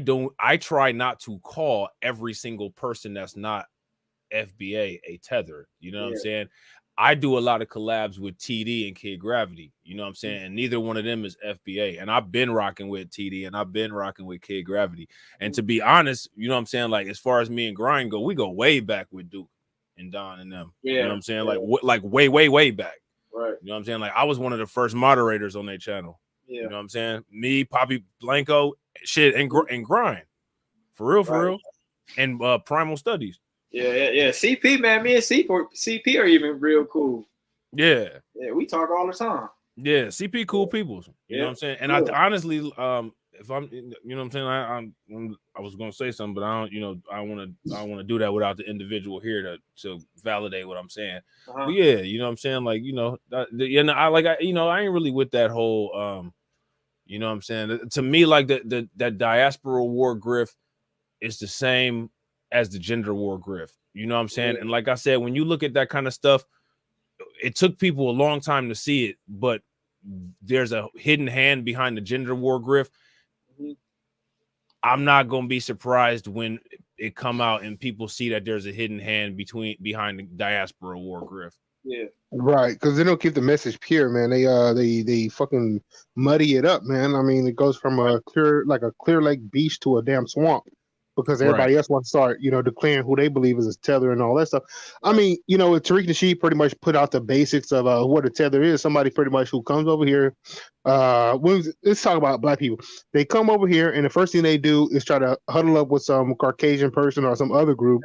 try not to call every single person that's not FBA a Tether. You know what I'm saying? I do a lot of collabs with TD and Kid Gravity. You know what I'm saying? And neither one of them is FBA. And I've been rocking with TD and I've been rocking with Kid Gravity. And to be honest, you know what I'm saying? Like, as far as me and Grind go, we go way back with Duke and Don and them. You know what I'm saying? Like way back. Right. You know what I'm saying? Like, I was one of the first moderators on their channel. Yeah. You know what I'm saying? Me, Poppy Blanco, shit, and Grind. For real. And Primal Studies. Yeah. CP, man, me and CP are even real cool. Yeah, we talk all the time. Yeah, CP cool people. You know what I'm saying? And I honestly, if I'm, you know what I'm saying, I was gonna say something, but I don't, you know, I want to do that without the individual here to validate what I'm saying. But yeah, you know what I'm saying, like, you know, I ain't really with that whole, you know what I'm saying. To me, like that diaspora war grift is the same as the gender war grift. You know what I'm saying? And like I said, when you look at that kind of stuff, it took people a long time to see it, but there's a hidden hand behind the gender war grift. I'm not going to be surprised when it come out and people see that there's a hidden hand behind the diaspora war grift. Yeah. Right, because they don't keep the message pure, man. They fucking muddy it up, man. I mean, it goes from a clear lake beach to a damn swamp because everybody else wants to start, you know, declaring who they believe is a tether and all that stuff. I mean, you know, Tariq Nasheed pretty much put out the basics of what a tether is. Somebody pretty much who comes over here. Let's talk about black people. They come over here, and the first thing they do is try to huddle up with some Caucasian person or some other group,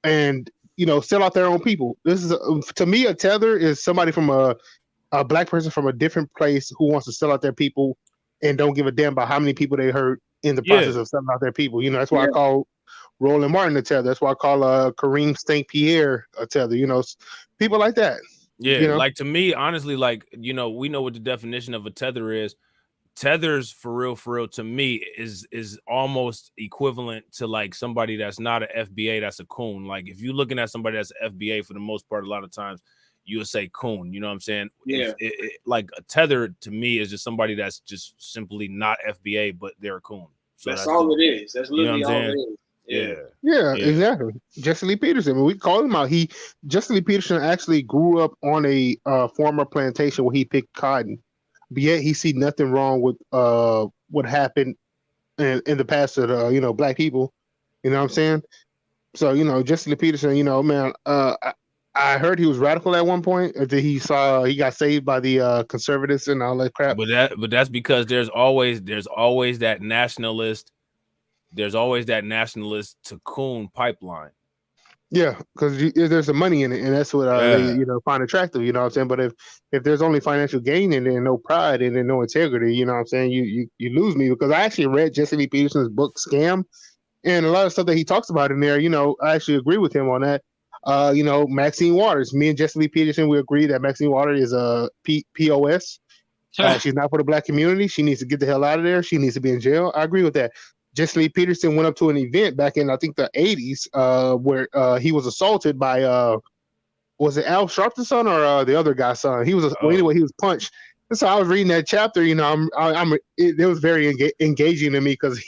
and you know, sell out their own people. This is to me, a tether is somebody from a black person from a different place who wants to sell out their people and don't give a damn about how many people they hurt in the process of selling out their people. You know, that's why I call Roland Martin a tether. That's why I call Kareem St. Pierre a tether. You know, people like that. Yeah, you know? like to me, honestly, like, you know, we know what the definition of a tether is. Tethers for real to me is almost equivalent to like somebody that's not an FBA, that's a coon. Like if you're looking at somebody that's an FBA, for the most part, a lot of times you'll say coon. You know what I'm saying? Yeah. Like a tether to me is just somebody that's just simply not FBA, but they're a coon. So that's all it is. That's literally all it is. Yeah, exactly. Jesse Lee Peterson. When we called him out, Jesse Lee Peterson actually grew up on a former plantation where he picked cotton. But yet he see nothing wrong with what happened in the past to you know, black people. You know what I'm saying? So, you know, Jesse Lee Peterson, you know, man, I heard he was radical at one point until he got saved by the conservatives and all that crap. But that's because there's always that nationalist. There's always that nationalist to coon pipeline. Yeah, because there's some money in it, and that's what they, you know, find attractive. You know what I'm saying? But if there's only financial gain in there, no pride and then no integrity, you know what I'm saying? You lose me, because I actually read Jesse Lee Peterson's book Scam, and a lot of stuff that he talks about in there, you know, I actually agree with him on that. You know, Maxine Waters, me and Jesse Lee Peterson, we agree that Maxine Waters is a POS. She's not for the black community. She needs to get the hell out of there. She needs to be in jail. I agree with that. Jesse Lee Peterson went up to an event back in, I think, the 80s, where he was assaulted by, was it Al Sharpton's son or the other guy's son? He was, well, anyway, he was punched. And so I was reading that chapter, you know, it was very engaging to me, because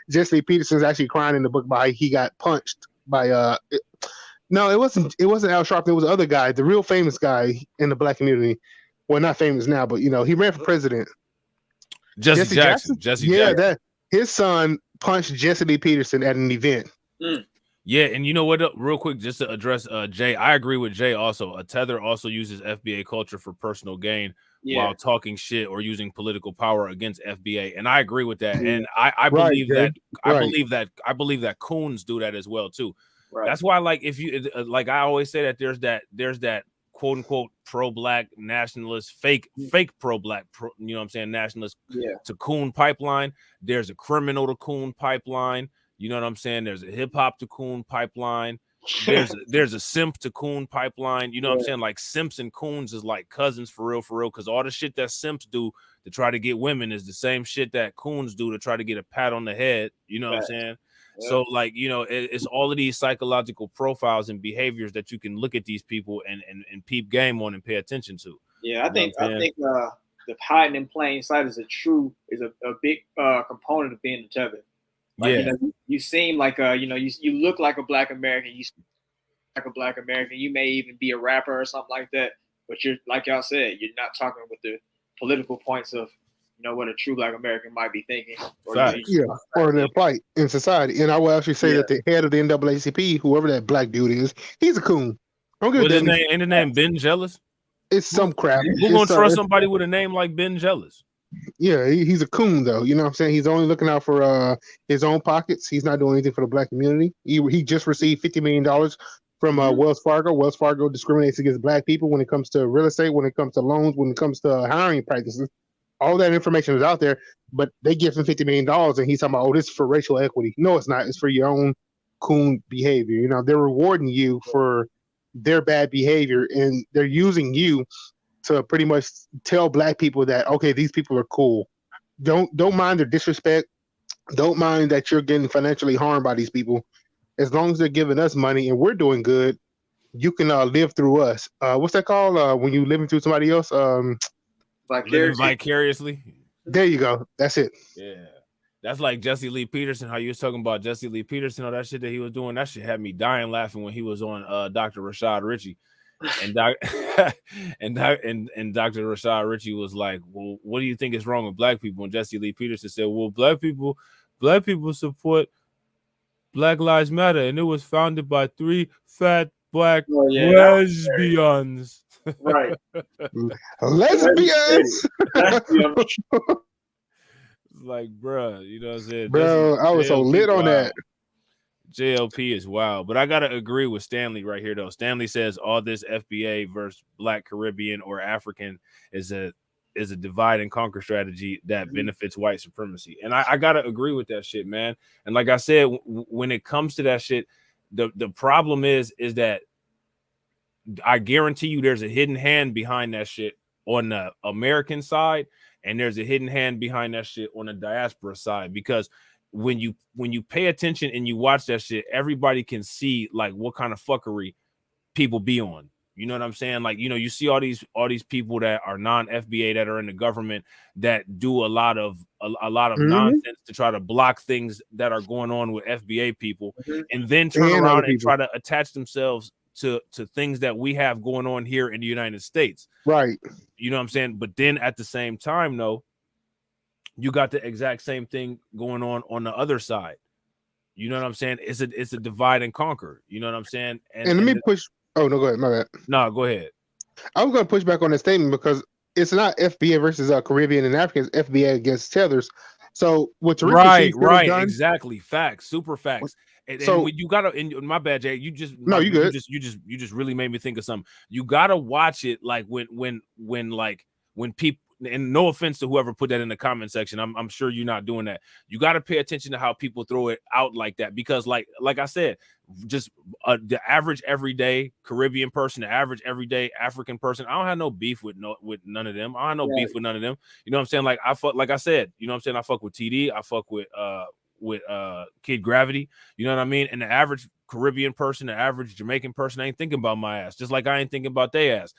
Jesse Lee Peterson's actually crying in the book by he got punched by, no, it wasn't Al Sharpton. It was the other guy, the real famous guy in the black community. Well, not famous now, but, you know, he ran for president. Jesse Jackson. That his son punched Jesse Lee Peterson at an event. Yeah, and you know what? Real quick, just to address Jay, I agree with Jay. Also, a tether also uses FBA culture for personal gain while talking shit or using political power against FBA, and I agree with that. And I believe that I believe that coons do that as well too. That's why, like, if you like, I always say that there's that quote unquote pro-black nationalist, fake pro-black, you know what I'm saying, nationalist to coon pipeline. There's a criminal to coon pipeline. You know what I'm saying? There's a hip hop to coon pipeline. There's a simp to coon pipeline. You know what I'm saying? Like simps and coons is like cousins for real, because all the shit that simps do to try to get women is the same shit that coons do to try to get a pat on the head. You know what I'm saying? So, like, you know, it's all of these psychological profiles and behaviors that you can look at these people and peep game on and pay attention to. Yeah, I think the hiding in plain sight is a big component of being a tether. Like, you know, you seem like you know, you look like a Black American. You seem like a Black American. You may even be a rapper or something like that. But you're, like y'all said, you're not talking with the political points of, you know, what a true Black American might be thinking. Or their plight in society. And I will actually say that the head of the NAACP, whoever that black dude is, he's a coon. What's his name? Ain't his name Ben Jealous? It's some crap. Who gonna trust somebody with a name like Ben Jealous? Yeah, he's a coon though. You know what I'm saying? He's only looking out for his own pockets. He's not doing anything for the black community. He just received $50 million from Wells Fargo. Wells Fargo discriminates against black people when it comes to real estate, when it comes to loans, when it comes to hiring practices. All that information is out there, but they give him $50 million and he's talking about, oh, this is for racial equity. No, it's not. It's for your own coon behavior. You know, they're rewarding you for their bad behavior and they're using you to pretty much tell black people that, okay, these people are cool. Don't mind their disrespect. Don't mind that you're getting financially harmed by these people. As long as they're giving us money and we're doing good, you can live through us. What's that called? When you living through somebody else? Vicariously. There you go. That's it. Yeah. That's like Jesse Lee Peterson, how you was talking about Jesse Lee Peterson, all that shit that he was doing. That shit had me dying laughing when he was on Dr. Rashad Ritchie. And Dr. Rashad Ritchie was like, well, what do you think is wrong with black people? And Jesse Lee Peterson said, well, black people support Black Lives Matter, and it was founded by 3 fat black lesbians. Right. Lesbians. Like, bruh, you know what I'm saying? Bro, I was so lit on that. JLP is wild, but I gotta agree with Stanley right here though. Stanley says all this FBA versus Black, Caribbean, or African is a divide and conquer strategy that benefits white supremacy, and I gotta agree with that shit, man. And like I said, when it comes to that shit, the problem is that I guarantee you there's a hidden hand behind that shit on the American side, and there's a hidden hand behind that shit on the diaspora side, because when you pay attention and you watch that shit, everybody can see like what kind of fuckery people be on. You know what I'm saying? Like, you know, you see all these people that are non-FBA that are in the government that do a lot of nonsense to try to block things that are going on with FBA people, and then turn around and try to attach themselves to things that we have going on here in the United States. Right. You know what I'm saying? But then at the same time, though, you got the exact same thing going on the other side. You know what I'm saying? It's a divide and conquer. You know what I'm saying? And let me push. Oh no, go ahead. My bad. No, go ahead. I was going to push back on that statement because it's not FBA versus Caribbean and Africans. FBA against tethers. So what's right, exactly. Facts, super facts. And you gotta. And my bad, Jay. You just you good. You just really made me think of something. You gotta watch it like when people. And no offense to whoever put that in the comment section, I'm sure you're not doing that. You got to pay attention to how people throw it out like that, because like I said, just the average everyday Caribbean person, the average everyday African person, I don't have no beef with none of them. I don't have no beef with none of them. You know what I'm saying? Like like I said, you know what I'm saying? I fuck with TD. I fuck with Kid Gravity. You know what I mean? And the average Caribbean person, the average Jamaican person ain't thinking about my ass, just like I ain't thinking about their ass.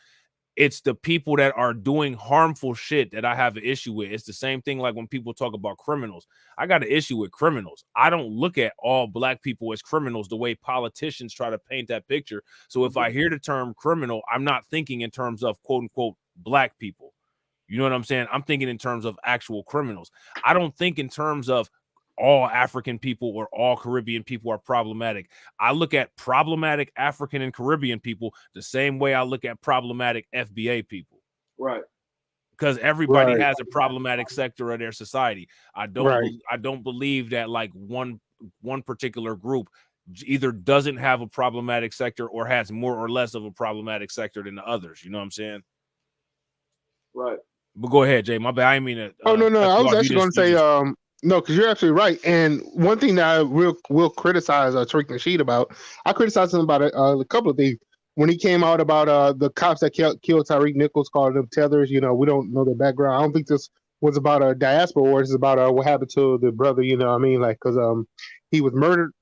It's the people that are doing harmful shit that I have an issue with. It's the same thing like when people talk about criminals. I got an issue with criminals. I don't look at all black people as criminals the way politicians try to paint that picture. So if I hear the term criminal, I'm not thinking in terms of quote unquote black people. You know what I'm saying? I'm thinking in terms of actual criminals. I don't think in terms of all African people or all Caribbean people are problematic. I look at problematic African and Caribbean people the same way I look at problematic FBA people. Right. Because everybody Right. has a problematic sector of their society. I don't believe that like one particular group either doesn't have a problematic sector or has more or less of a problematic sector than the others. You know what I'm saying? Right. But go ahead, Jay. My bad. I didn't mean to. Oh no, cut I you was off. actually going to say no, because you're absolutely right. And one thing that I will criticize Tariq Nasheed about, I criticized him about a couple of things. When he came out about the cops that killed Tyreek Nichols, called them tethers, you know, we don't know their background. I don't think this was about a diaspora war. This is about what happened to the brother, you know what I mean? Like, because he was murdered.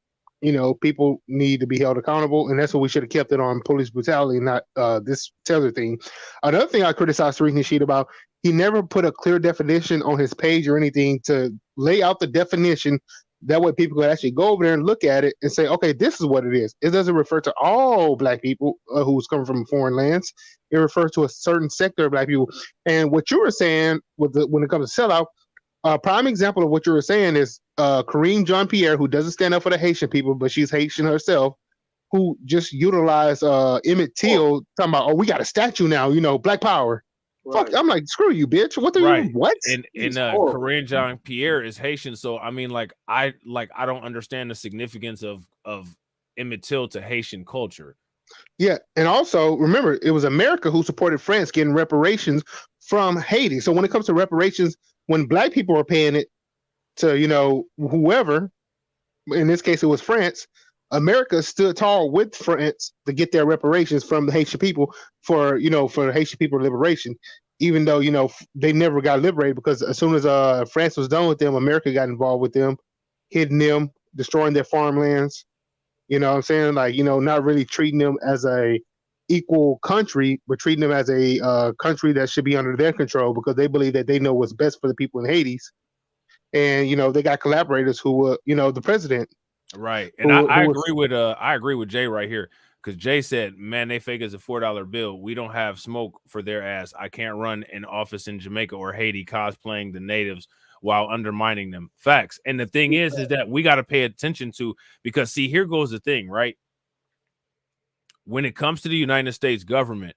You know, people need to be held accountable, and that's what we should have kept it on police brutality, not this tether thing. Another thing I criticized Tariq Nasheed about, he never put a clear definition on his page or anything to lay out the definition. That way people could actually go over there and look at it and say, okay, this is what it is. It doesn't refer to all black people who's coming from foreign lands. It refers to a certain sector of black people. And what you were saying when it comes to sellout, a prime example of what you were saying is Kareem Jean-Pierre, who doesn't stand up for the Haitian people, but she's Haitian herself, who just utilized Emmett Till talking about, oh, we got a statue now, you know, Black Power. Fuck, I'm like, screw you, bitch. What do you what? And Corinne Jean-Pierre is Haitian, so I mean, I don't understand the significance of Emmett Till to Haitian culture. Yeah, and also remember, it was America who supported France getting reparations from Haiti. So when it comes to reparations, when black people were paying it to, you know, whoever, in this case it was France, America stood tall with France to get their reparations from the Haitian people for Haitian people liberation, even though, you know, they never got liberated, because as soon as France was done with them, America got involved with them, hitting them, destroying their farmlands. You know what I'm saying? Like, you know, not really treating them as a equal country, but treating them as a country that should be under their control, because they believe that they know what's best for the people in Haiti. And, you know, they got collaborators who were, you know, the president. Right. And I agree with Jay right here, because Jay said, man, they fake as a $4 bill. We don't have smoke for their ass. I can't run an office in Jamaica or Haiti cosplaying the natives while undermining them. Facts. And the thing is that we got to pay attention to, because see, here goes the thing, right? When it comes to the United States government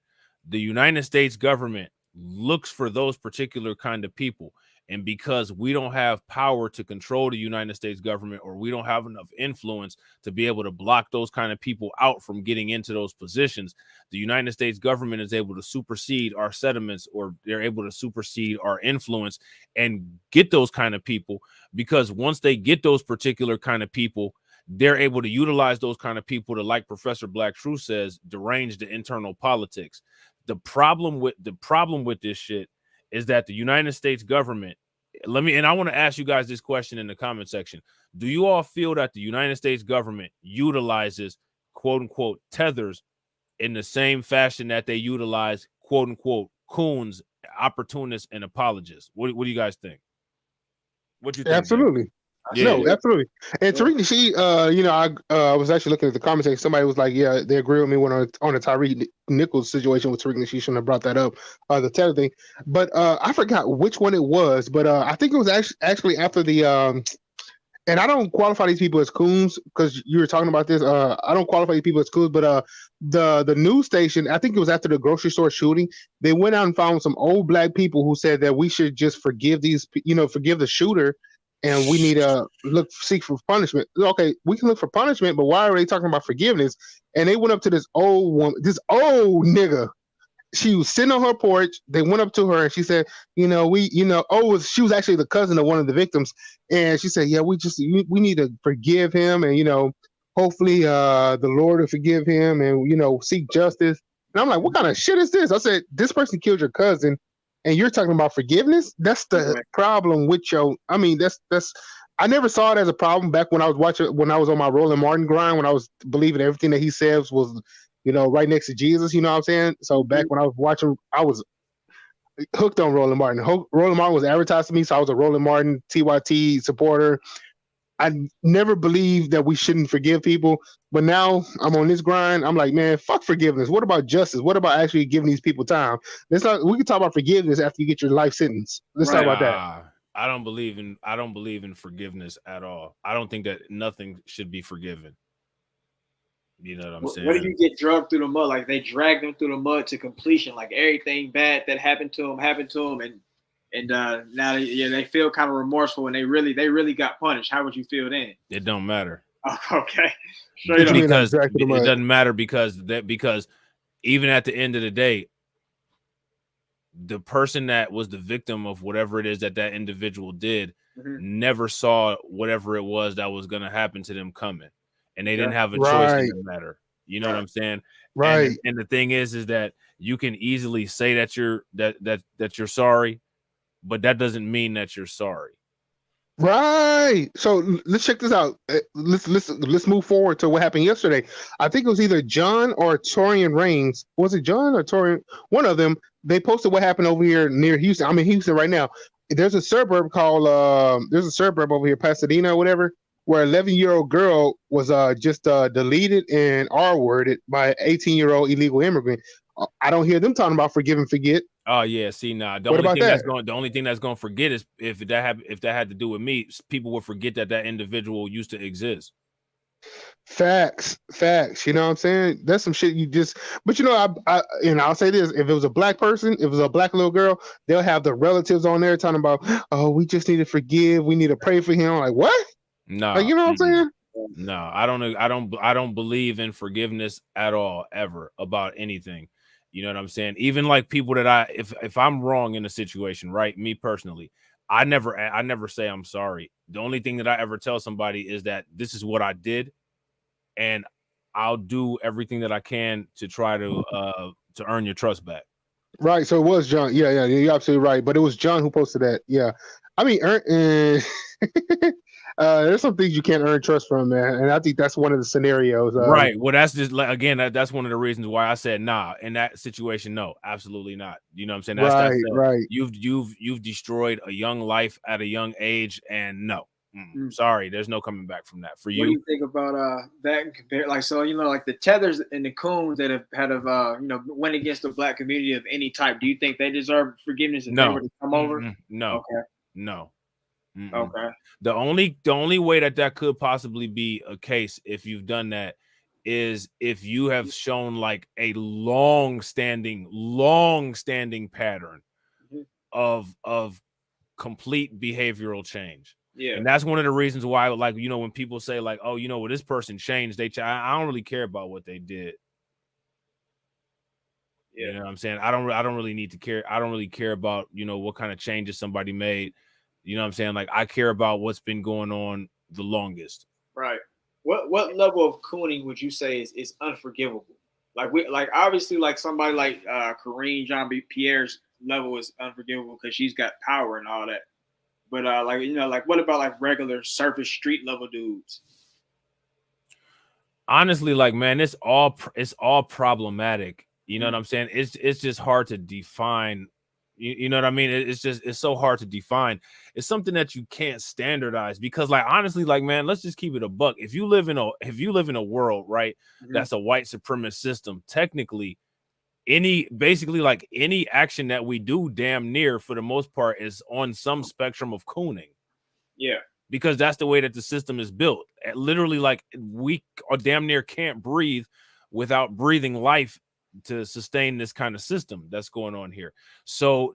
looks for those particular kind of people. And because we don't have power to control the United States government, or we don't have enough influence to be able to block those kind of people out from getting into those positions, the United States government is able to supersede our sentiments, or they're able to supersede our influence and get those kind of people. Because once they get those particular kind of people, they're able to utilize those kind of people to, like Professor Black Truth says, derange the internal politics. The problem with this shit is that the United States government, and I want to ask you guys this question in the comment section. Do you all feel that the United States government utilizes quote unquote tethers in the same fashion that they utilize quote unquote coons, opportunists, and apologists? What do you guys think? What do you think? Absolutely. Yeah. No, absolutely. And Tariq Nasheed, you know, I was actually looking at the comment section. Somebody was like, yeah, they agree with me when on the Tyreek Nichols situation with Tariq Nasheed. Shouldn't have brought that up, the tether thing. But I forgot which one it was, but I think it was actually after the and I don't qualify these people as coons, because you were talking about this. I don't qualify these people as coons, but the news station, I think it was after the grocery store shooting, they went out and found some old black people who said that we should just forgive the shooter, and we need to seek for punishment. Okay, we can look for punishment, but why are they talking about forgiveness? And they went up to this old woman, this old nigga. She was sitting on her porch. They went up to her and she said, she was actually the cousin of one of the victims. And she said, yeah, we need to forgive him. And, hopefully the Lord will forgive him and, seek justice. And I'm like, what kind of shit is this? I said, this person killed your cousin and you're talking about forgiveness? That's the problem with I never saw it as a problem back when I was on my Roland Martin grind, when I was believing everything that he said was, right next to Jesus, you know what I'm saying? So back when I was watching, I was hooked on Roland Martin. Roland Martin was advertised to me, so I was a Roland Martin TYT supporter. I never believed that we shouldn't forgive people, but now I'm on this grind. I'm like, man, fuck forgiveness. What about justice? What about actually giving these people time? We can talk about forgiveness after you get your life sentence. Let's talk about that. I don't believe in forgiveness at all. I don't think that nothing should be forgiven. You know what I'm saying? What do you get drugged through the mud? Like they drag them through the mud to completion. Like everything bad that happened to them, and now they feel kind of remorseful, and they really got punished. How would you feel then? It don't matter. Oh, okay, straight up. Because it doesn't matter because even at the end of the day, the person that was the victim of whatever it is that individual did never saw whatever it was that was going to happen to them coming, and they didn't have a choice in the matter. You know what I'm saying? Right. And the thing is that you can easily say that you're sorry, but that doesn't mean that you're sorry. Right. So let's check this out. Let's move forward to what happened yesterday. I think it was either John or Torian Reigns. Was it John or Torian? One of them. They posted what happened over here near Houston. I'm in Houston right now. There's a suburb called there's a suburb over here, Pasadena or whatever, where 11-year-old girl was just deleted and R-worded by an 18-year-old illegal immigrant. I don't hear them talking about forgive and forget. Oh yeah, see now the only thing that's going to forget is if that had to do with me, people would forget that individual used to exist. Facts. You know what I'm saying? That's some shit you just. But you know, I'll say this: if it was a black person, if it was a black little girl, they'll have the relatives on there talking about, oh, we just need to forgive, we need to pray for him. Like what? No, like, you know what I'm saying? No, I don't believe in forgiveness at all, ever, about anything. You know what I'm saying? Even like people that if I'm wrong in a situation, right? Me personally, I never say I'm sorry. The only thing that I ever tell somebody is that this is what I did, and I'll do everything that I can to try to earn your trust back. Right. So it was John. Yeah, you're absolutely right. But it was John who posted that. Yeah. I mean, there's some things you can't earn trust from, man, and I think that's one of the scenarios. Right. Well, that's just again, that's one of the reasons why I said nah in that situation. No, absolutely not. You know what I'm saying? Right. You've destroyed a young life at a young age, and no, sorry, there's no coming back from that for you. What do you think about that? Compared, like, so you know, like the Tethers and the Coons that have went against the black community of any type. Do you think they deserve forgiveness if they were to come over? No. Okay. No. Okay. The only way that could possibly be a case if you've done that is if you have shown like a long-standing pattern of complete behavioral change. Yeah. And that's one of the reasons why, like, you know, when people say like, oh, you know, well, this person changed, I don't really care about what they did. Yeah. You know what I'm saying? I don't really need to care. I don't really care about, you know, what kind of changes somebody made. You know what I'm saying? Like, I care about what's been going on the longest. Right. What level of cooning would you say is unforgivable? Like obviously like somebody like Karine Jean-Pierre's level is unforgivable because she's got power and all that. But what about like regular surface street level dudes? Honestly, like, man, it's all problematic. You know what I'm saying? It's just hard to define. You know what I mean? It's so hard to define. It's something that you can't standardize because, like, honestly, like, man, let's just keep it a buck. If you live in a world, right, that's a white supremacist system, technically, any action that we do, damn near for the most part, is on some spectrum of cooning. Yeah. Because that's the way that the system is built. Literally, like, we damn near can't breathe without breathing life to sustain this kind of system that's going on here. So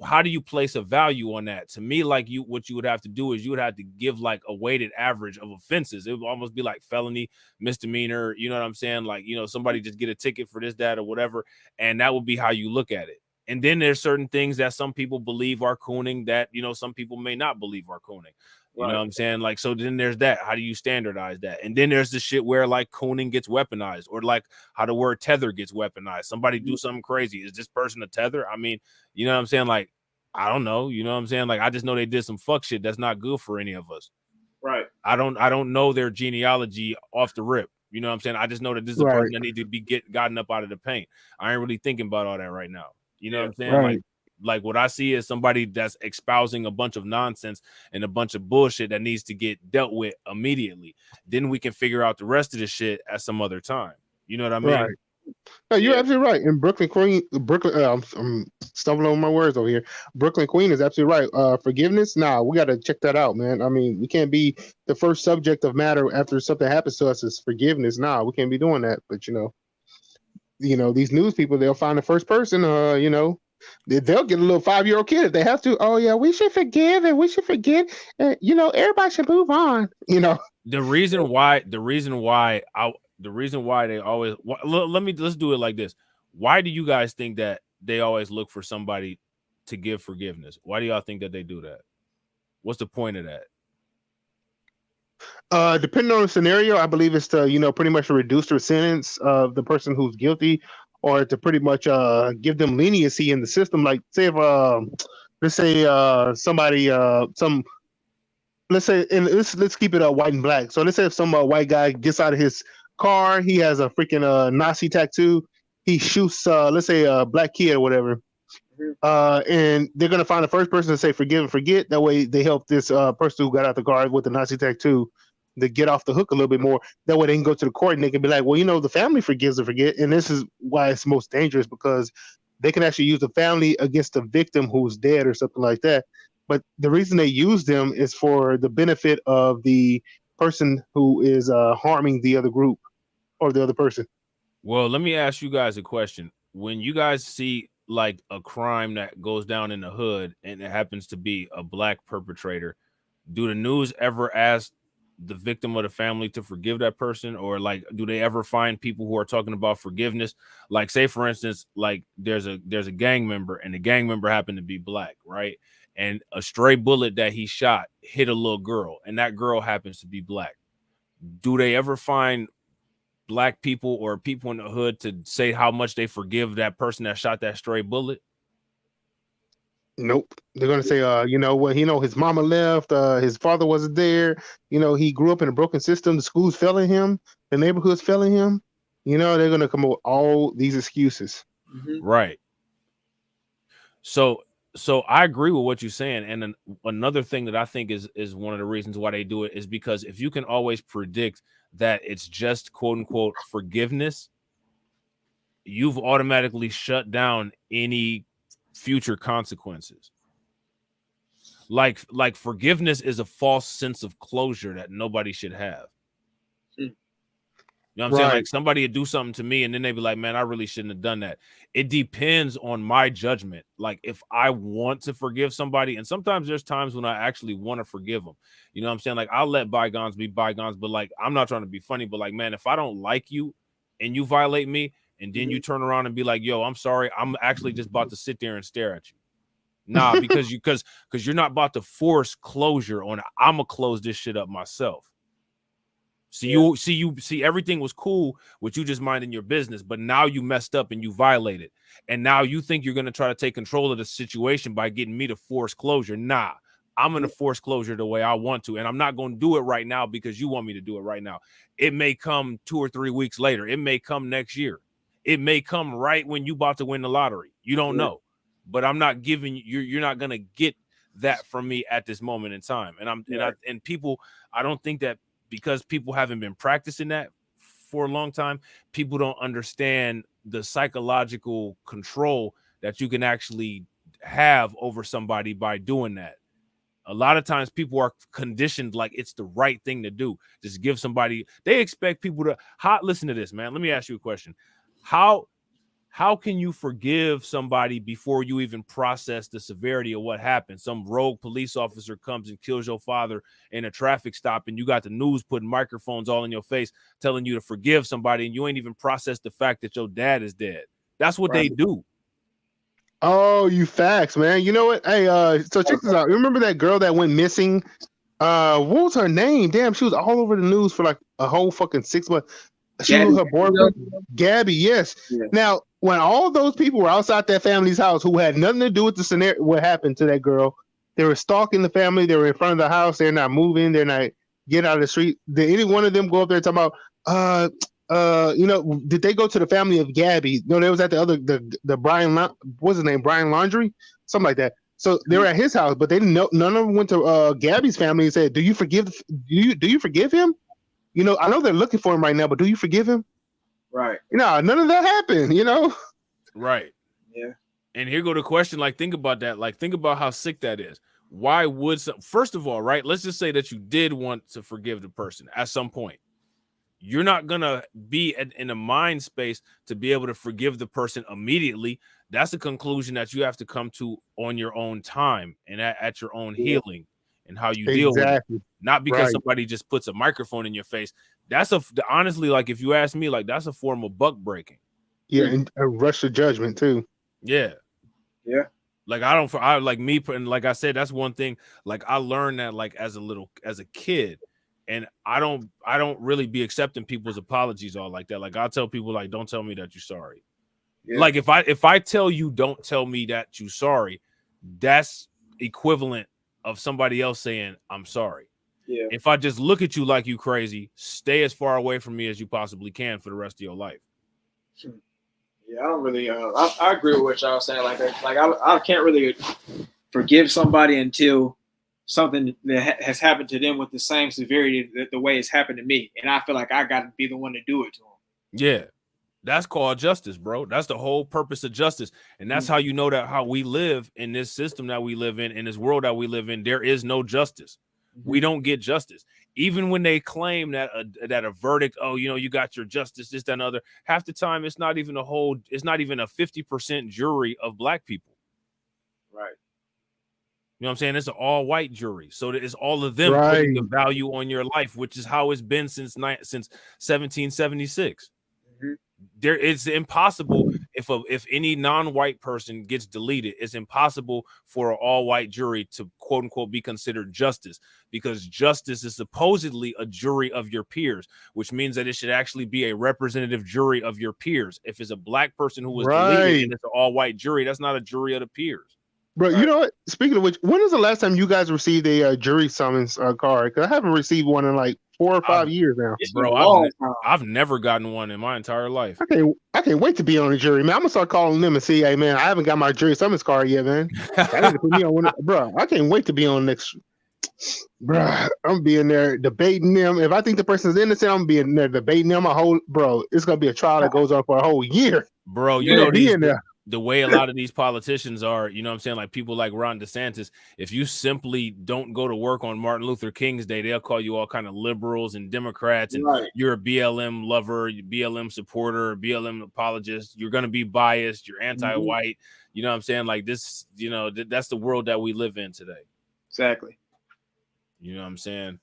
how do you place a value on that? To me, like, what you would have to do is you would have to give like a weighted average of offenses. It would almost be like felony, misdemeanor, you know what I'm saying? Like, you know, somebody just get a ticket for this, that, or whatever, and that would be how you look at it. And then there's certain things that some people believe are cooning that, you know, some people may not believe are cooning. You know what I'm saying? Like, so then there's that. How do you standardize that? And then there's the shit where like cooning gets weaponized, or like how the word tether gets weaponized. Somebody do something crazy. Is this person a tether? I mean, you know what I'm saying? Like, I don't know. You know what I'm saying? Like, I just know they did some fuck shit that's not good for any of us. Right. I don't know their genealogy off the rip. You know what I'm saying? I just know that this is a person that need to be gotten up out of the paint. I ain't really thinking about all that right now. You know what I'm saying? Right. Like what I see is somebody that's espousing a bunch of nonsense and a bunch of bullshit that needs to get dealt with immediately. Then we can figure out the rest of the shit at some other time. You know what I mean? No, you're absolutely right. And I'm stumbling over my words over here. Brooklyn Queen is absolutely right. Forgiveness, nah, we got to check that out, man. I mean, we can't be the first subject of matter after something happens to us is forgiveness. Nah, we can't be doing that. But these news people, they'll find the first person. They'll get a little 5-year-old kid if they have to. Oh yeah, we should forgive and we should forget. Everybody should move on. The reason why they always let's do it like this. Why do you guys think that they always look for somebody to give forgiveness? Why do y'all think that they do that? What's the point of that? Depending on the scenario, I believe it's to pretty much reduce the sentence of the person who's guilty, or to pretty much give them leniency in the system. Like say if let's say somebody let's say, and let's keep it white and black. So let's say if some white guy gets out of his car, he has a freaking Nazi tattoo, he shoots let's say a black kid or whatever, and they're gonna find the first person to say forgive and forget. That way they help this person who got out the car with the Nazi tattoo to get off the hook a little bit more. That way they can go to the court and they can be like, well, the family forgives and forget. And this is why it's most dangerous, because they can actually use the family against the victim who's dead or something like that. But the reason they use them is for the benefit of the person who is harming the other group or the other person. Well, let me ask you guys a question. When you guys see like a crime that goes down in the hood and it happens to be a black perpetrator, do the news ever ask the victim of the family to forgive that person? Or like, do they ever find people who are talking about forgiveness? Like, say for instance, like there's a gang member and the gang member happened to be black, right? And a stray bullet that he shot hit a little girl and that girl happens to be black. Do they ever find black people or people in the hood to say how much they forgive that person that shot that stray bullet? Nope. They're gonna say, his mama left, his father wasn't there, he grew up in a broken system, the schools failing him, the neighborhood's failing him. They're gonna come up with all these excuses. Right. So I agree with what you're saying. And then another thing that I think is one of the reasons why they do it is because if you can always predict that it's just quote unquote forgiveness, you've automatically shut down any future consequences. Like forgiveness is a false sense of closure that nobody should have. You know what I'm saying? Like somebody would do something to me and then they'd be like, man, I really shouldn't have done that. It depends on my judgment. Like if I want to forgive somebody, and sometimes there's times when I actually want to forgive them. You know what I'm saying? Like I'll let bygones be bygones, but like, I'm not trying to be funny, but like, man, if I don't like you and you violate me and then you turn around and be like, yo, I'm sorry, I'm actually just about to sit there and stare at you. Nah, because you're not about to force closure on it. I'm gonna close this shit up myself. So you see everything was cool with you just minding your business, but now you messed up and you violated. And now you think you're going to try to take control of the situation by getting me to force closure. Nah, I'm going to force closure the way I want to. And I'm not going to do it right now because you want me to do it right now. It may come 2 or 3 weeks later. It may come next year. It may come right when you about to win the lottery. You don't know. But I'm not giving you, you're not going to get that from me at this moment in time. And people, I don't think that, because people haven't been practicing that for a long time, people don't understand the psychological control that you can actually have over somebody by doing that. A lot of times people are conditioned like it's the right thing to do. Just give somebody, they expect people to listen to this, man. Let me ask you a question. How can you forgive somebody before you even process the severity of what happened? Some rogue police officer comes and kills your father in a traffic stop, and you got the news putting microphones all in your face telling you to forgive somebody, and you ain't even processed the fact that your dad is dead. That's what they do. Oh, you facts, man. You know what? Hey, so check this out. Remember that girl that went missing? What was her name? Damn, she was all over the news for like a whole fucking 6 months. She was her boyfriend, Gabby. Yes. Yeah. Now, when all those people were outside that family's house who had nothing to do with the scenario, what happened to that girl, they were stalking the family. They were in front of the house. They're not moving. They're not getting out of the street. Did any one of them go up there and talk about, did they go to the family of Gabby? No, they was at the Brian, what's his name? Brian Laundrie, something like that. So they were at his house, but they didn't know. None of them went to Gabby's family and said, "Do you forgive him?" I know they're looking for him right now, but do you forgive him? Right. None of that happened. Right. Yeah. And here go the question. Like, think about that. Like, think about how sick that is. Why would first of all, right? Let's just say that you did want to forgive the person at some point. You're not gonna be in a mind space to be able to forgive the person immediately. That's a conclusion that you have to come to on your own time and at your own healing and how you deal with it. Not because somebody just puts a microphone in your face. That's honestly, like, if you ask me, like, that's a form of buck breaking. Yeah, and a rush of judgment too. Yeah. Yeah. Like, like me, and like I said, that's one thing. Like, I learned that, like, as a kid, and I don't really be accepting people's apologies all like that. Like, I'll tell people, like, don't tell me that you're sorry. Yeah. Like, if I tell you don't tell me that you're sorry, that's equivalent of somebody else saying I'm sorry. Yeah. If I just look at you like you crazy, stay as far away from me as you possibly can for the rest of your life. Yeah, I don't really. I agree with what y'all saying. Like I can't really forgive somebody until something that has happened to them with the same severity the way it's happened to me, and I feel like I got to be the one to do it to them. Yeah, that's called justice, bro. That's the whole purpose of justice, and that's how you know that how we live in this system that we live in this world that we live in, there is no justice. We don't get justice. Even when they claim that a verdict, oh, you got your justice, this, that, and other, half the time it's not even a 50% jury of black people. Right. You know what I'm saying? It's an all-white jury. So it's all of them putting the value on your life, which is how it's been since 1776. It's impossible if any non-white person gets deleted, it's impossible for an all-white jury to quote unquote be considered justice, because justice is supposedly a jury of your peers, which means that it should actually be a representative jury of your peers. If it's a black person who was deleted and it's an all-white jury, that's not a jury of the peers. Bro, you know what? Speaking of which, when was the last time you guys received a jury summons card? Because I haven't received one in like 4 or 5 years now. Bro, I've never gotten one in my entire life. I can't wait to be on the jury, man. I'm gonna start calling them and see, hey man, I haven't got my jury summons card yet, man. I need to put me on one, bro. I can't wait to be on next. Bro, I'm gonna be in there debating them. If I think the person's innocent, I'm gonna be in there debating them it's gonna be a trial that goes on for a whole year. Bro, you know the way a lot of these politicians are, you know what I'm saying? Like people like Ron DeSantis, if you simply don't go to work on Martin Luther King's Day, they'll call you all kind of liberals and Democrats, and you're a BLM lover, BLM supporter, BLM apologist. You're going to be biased. You're anti-white. You know what I'm saying? Like this, that's the world that we live in today. Exactly. You know what I'm saying?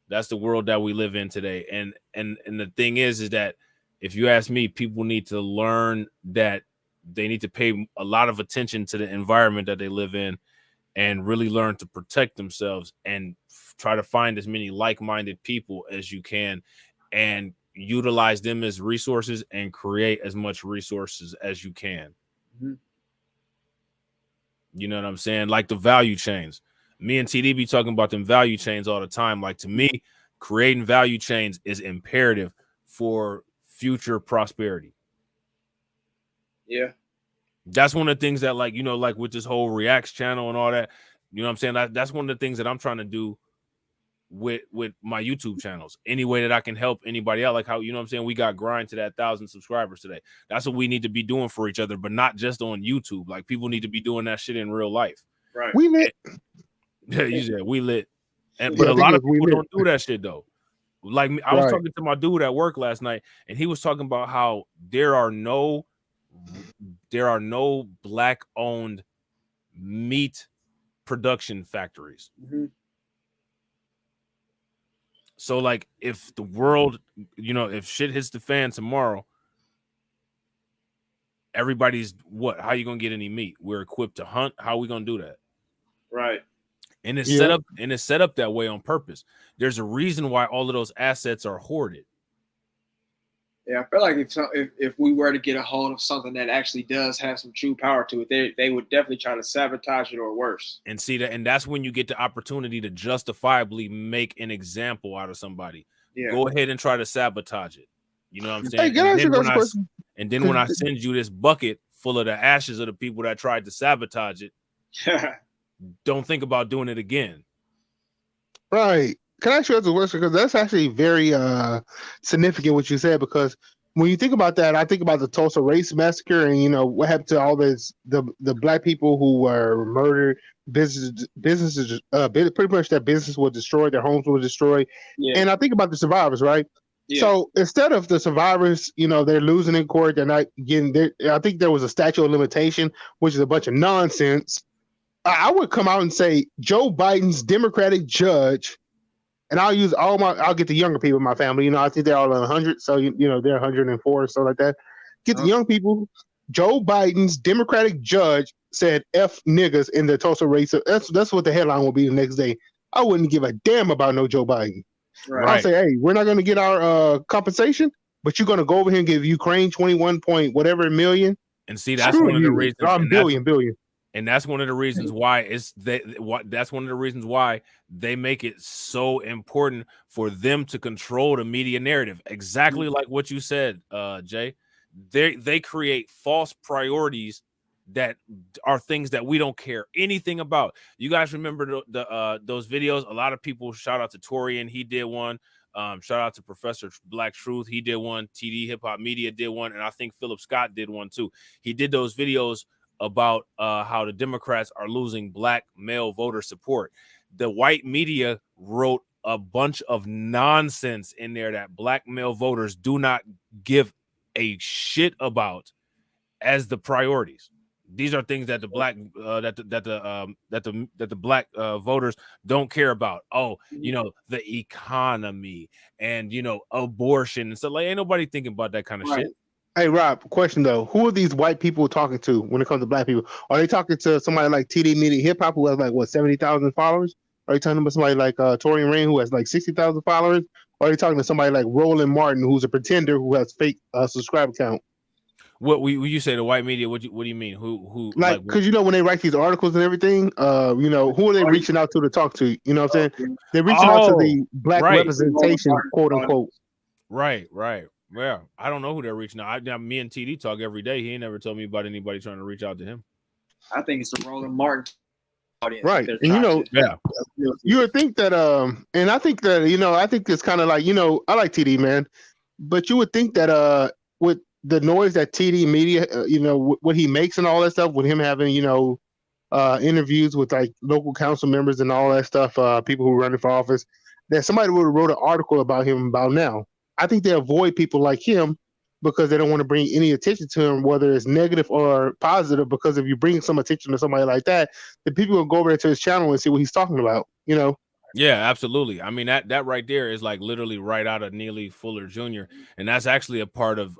That's the world that we live in today. And the thing is that if you ask me, people need to learn that they need to pay a lot of attention to the environment that they live in and really learn to protect themselves and try to find as many like-minded people as you can and utilize them as resources and create as much resources as you can. You know what I'm saying? Like the value chains. Me and TD be talking about them value chains all the time. Like, to me, creating value chains is imperative for future prosperity. Yeah. That's one of the things that, like, like with this whole Reacts channel and all that, you know what I'm saying? That's one of the things that I'm trying to do with my YouTube channels. Any way that I can help anybody out, like how, you know what I'm saying, we got grind to that 1,000 subscribers today. That's what we need to be doing for each other, but not just on YouTube. Like, people need to be doing that shit in real life. Right. We lit. Yeah, you said we lit. But a lot of people don't do that shit though. Like, I was talking to my dude at work last night, and he was talking about how there are no black owned meat production factories. So, like, if the world, if shit hits the fan tomorrow, everybody's how you gonna get any meat? We're equipped to hunt. How are we gonna do that? Right. And it's set up that way on purpose. There's a reason why all of those assets are hoarded. Yeah, I feel like if we were to get a hold of something that actually does have some true power to it, they would definitely try to sabotage it or worse. And see that, and that's when you get the opportunity to justifiably make an example out of somebody. Yeah. Go ahead and try to sabotage it. You know what I'm Hey, saying? can I ask you a question? And then when I send you this bucket full of the ashes of the people that tried to sabotage it, don't think about doing it again. Right. Can I ask you a question? Because that's actually very significant what you said, because when you think about that, I think about the Tulsa race massacre, and what happened to all the black people who were murdered. Businesses, pretty much their business was destroyed, their homes were destroyed, and I think about the survivors, right? Yeah. So instead of the survivors, they're losing in court, they're not getting there. I think there was a statute of limitation, which is a bunch of nonsense. I would come out and say Joe Biden's Democratic judge. And I'll get the younger people in my family. I think they're all 100. So, they're 104 or so like that. Get the young people. Joe Biden's Democratic judge said F niggas in the Tulsa race. That's what the headline will be the next day. I wouldn't give a damn about no Joe Biden. Right. I'll say, hey, we're not going to get our compensation, but you're going to go over here and give Ukraine 21 point whatever million. And see, that's one of the reasons. Billion. And that's one of the reasons why that's one of the reasons why they make it so important for them to control the media narrative. Exactly like what you said, Jay. They create false priorities that are things that we don't care anything about. You guys remember those videos? A lot of people, shout out to Torian, he did one. Shout out to Professor Black Truth, he did one. TD Hip Hop Media did one, and I think Philip Scott did one too. He did those videos about how the Democrats are losing black male voter support. The white media wrote a bunch of nonsense in there that black male voters do not give a shit about as the priorities. These are things that the black the black voters don't care about. Oh, the economy and abortion and stuff. Like, ain't nobody thinking about that kind of shit. Hey, Rob, question though. Who are these white people talking to when it comes to black people? Are they talking to somebody like TD Media Hip Hop who has like 70,000 followers? Are they talking about somebody like Torian Rain who has like 60,000 followers? Or are they talking to somebody like Roland Martin who's a pretender who has fake subscriber count? What when you say the white media? What do you mean? Who like? Because when they write these articles and everything, who are they reaching out to talk to? You know what I'm saying? They're reaching out to the black representation, quote unquote. Right. Well, I don't know who they're reaching out. Me and TD talk every day. He ain't never told me about anybody trying to reach out to him. I think it's the Roland Martin audience. Right. And you would think that and I think that I think it's kind of like I like TD, man, but you would think that with the noise that TD Media what he makes and all that stuff, with him having interviews with like local council members and all that stuff, people who are running for office, that somebody would have wrote an article about him about now. I think they avoid people like him because they don't want to bring any attention to him, whether it's negative or positive, because if you bring some attention to somebody like that, then people will go over to his channel and see what he's talking about, Yeah, absolutely. I mean, that right there is like literally right out of Neely Fuller Jr. And that's actually a part of,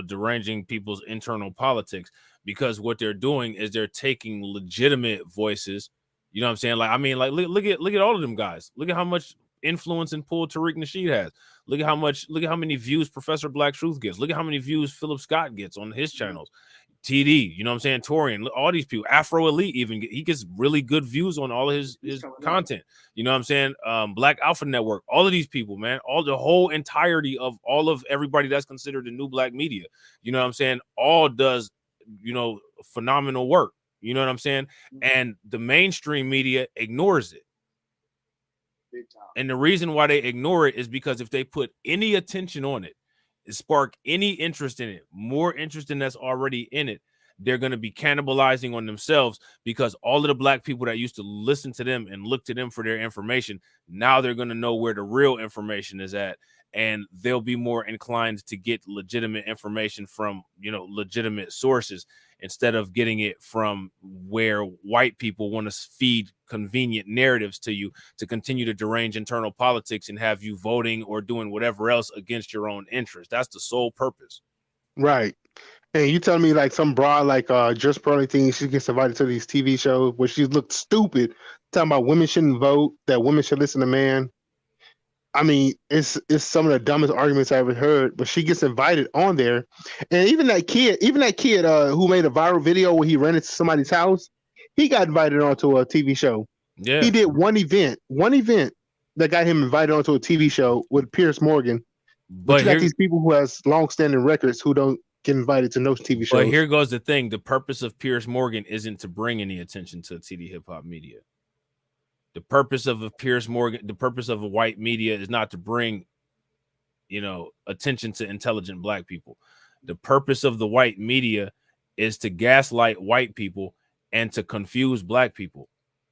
deranging people's internal politics, because what they're doing is they're taking legitimate voices. You know what I'm saying? Like, I mean, like, look at all of them guys. Look at how much influence and pull Tariq Nasheed has. Look at how many views Professor Black Truth gets. Look at how many views Philip Scott gets on his channels. TD, you know what I'm saying? Torian, all these people, Afro Elite, even he gets really good views on all of his content. You know what I'm saying? Black Alpha Network, all of these people, man, the whole entirety of all of everybody that's considered the new black media. You know what I'm saying? All does, phenomenal work. You know what I'm saying? And the mainstream media ignores it. And the reason why they ignore it is because if they put any attention on it, spark any interest in it, more interest than that's already in it, they're going to be cannibalizing on themselves, because all of the black people that used to listen to them and look to them for their information, now they're going to know where the real information is at, and they'll be more inclined to get legitimate information from, legitimate sources, instead of getting it from where white people want to feed convenient narratives to you to continue to derange internal politics and have you voting or doing whatever else against your own interest. That's the sole purpose. Right. And you tell me like some broad like just Pearly thing, she gets invited to these TV shows where she looked stupid, talking about women shouldn't vote, that women should listen to men. I mean, it's some of the dumbest arguments I ever heard, but she gets invited on there. And even that kid who made a viral video where he ran into somebody's house, he got invited onto a TV show. Yeah. He did one event that got him invited onto a TV show with Piers Morgan. But you got these people who has long-standing records who don't get invited to no TV shows. But here goes the thing. The purpose of Piers Morgan isn't to bring any attention to TD Hip Hop Media. The purpose of a Piers Morgan, the purpose of a white media is not to bring attention to intelligent black people. The purpose of the white media is to gaslight white people and to confuse black people.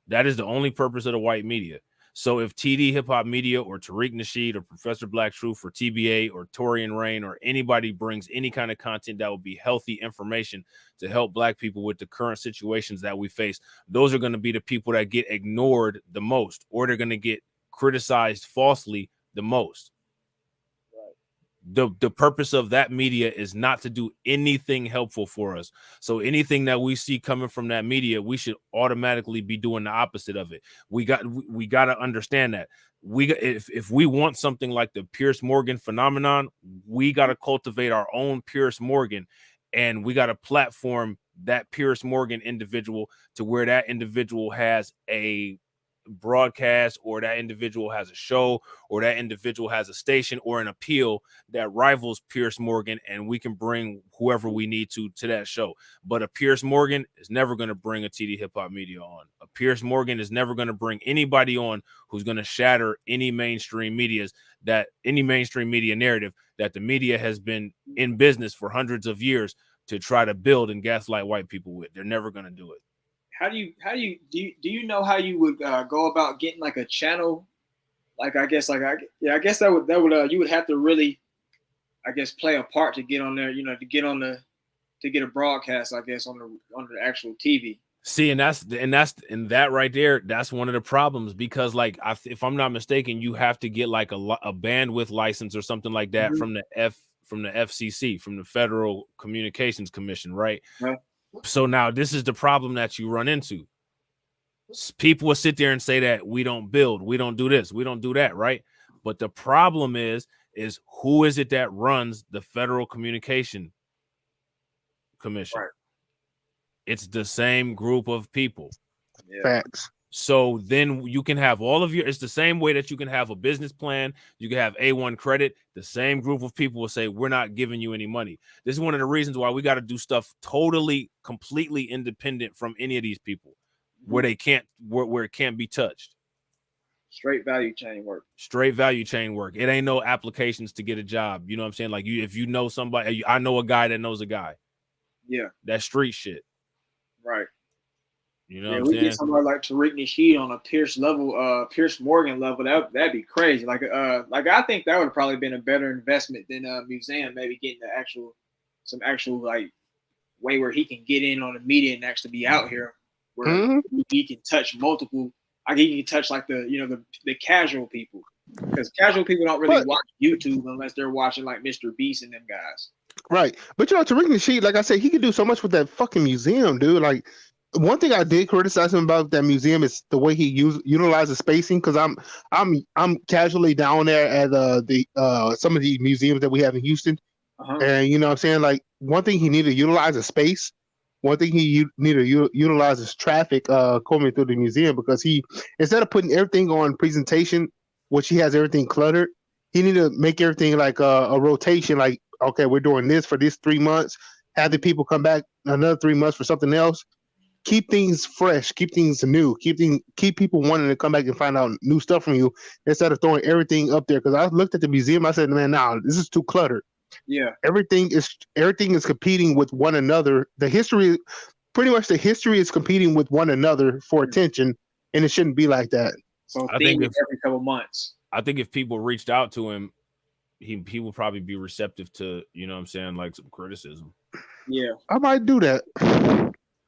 That is the only purpose of the white media. So if TD Hip Hop Media or Tariq Nasheed or Professor Black Truth or TBA or Torian Rain or anybody brings any kind of content that will be healthy information to help black people with the current situations that we face, those are going to be the people that get ignored the most, or they're going to get criticized falsely the most. The purpose of that media is not to do anything helpful for us. So anything that we see coming from that media, we should automatically be doing the opposite of it. We got to understand that if we want something like the Pierce Morgan phenomenon, we got to cultivate our own Pierce Morgan, and we got to platform that Pierce Morgan individual to where that individual has a broadcast, or that individual has a show, or that individual has a station or an appeal that rivals Pierce Morgan, and we can bring whoever we need to that show. But a Pierce Morgan is never going to bring a TD Hip Hop Media on. A Pierce Morgan is never going to bring anybody on who's going to shatter any mainstream media narrative that the media has been in business for hundreds of years to try to build and gaslight white people with. They're never going to do it. Do you know how you would go about getting like a channel? I guess that would you would have to really, I guess, play a part to get on there, to get a broadcast, I guess, on the actual TV. See, and that right there, that's one of the problems, because if I'm not mistaken, you have to get like a bandwidth license or something like that from the FCC, from the Federal Communications Commission, right? Right. So now this is the problem that you run into. People will sit there and say that we don't build, we don't do this, we don't do that, right? But the problem is who is it that runs the Federal Communication Commission? Right. It's the same group of people. Yeah. Facts. So then you can have it's the same way that you can have a business plan, you can have A1 credit. The same group of people will say, we're not giving you any money. This is one of the reasons why we got to do stuff completely independent from any of these people, where it can't be touched. Straight value chain work. It ain't no applications to get a job. You know what I'm saying? Like if you know somebody, I know a guy that knows a guy. Yeah. That's street shit. Right. You know, yeah, what we I'm saying? get somebody like Tariq Nasheed on a Pierce Morgan level. That'd be crazy. Like I think that would have probably been a better investment than a museum, maybe getting some actual like way where he can get in on the media and actually be out here where he can touch multiple. He can touch like the casual people, because casual people don't really watch YouTube unless they're watching like Mr. Beast and them guys. Right, but Tariq Nasheed, like I said, he could do so much with that fucking museum, dude. Like. One thing I did criticize him about that museum is the way he utilizes spacing, because I'm casually down there at some of the museums that we have in Houston, and you know what I'm saying, like one thing he needed to utilize is space. One thing he needed to utilize is traffic coming through the museum, because he, instead of putting everything on presentation, which he has everything cluttered, he needed to make everything like a rotation. Like, okay, we're doing this for this 3 months. Have the people come back another 3 months for something else. Keep things fresh, keep things new, keep people wanting to come back and find out new stuff from you, instead of throwing everything up there. Because I looked at the museum, I said, man, this is too cluttered. Yeah, everything is competing with one another. The history is competing with one another for attention, and it shouldn't be like that. So I think every couple months. I think if people reached out to him, he will probably be receptive to, you know what I'm saying, like some criticism. Yeah, I might do that.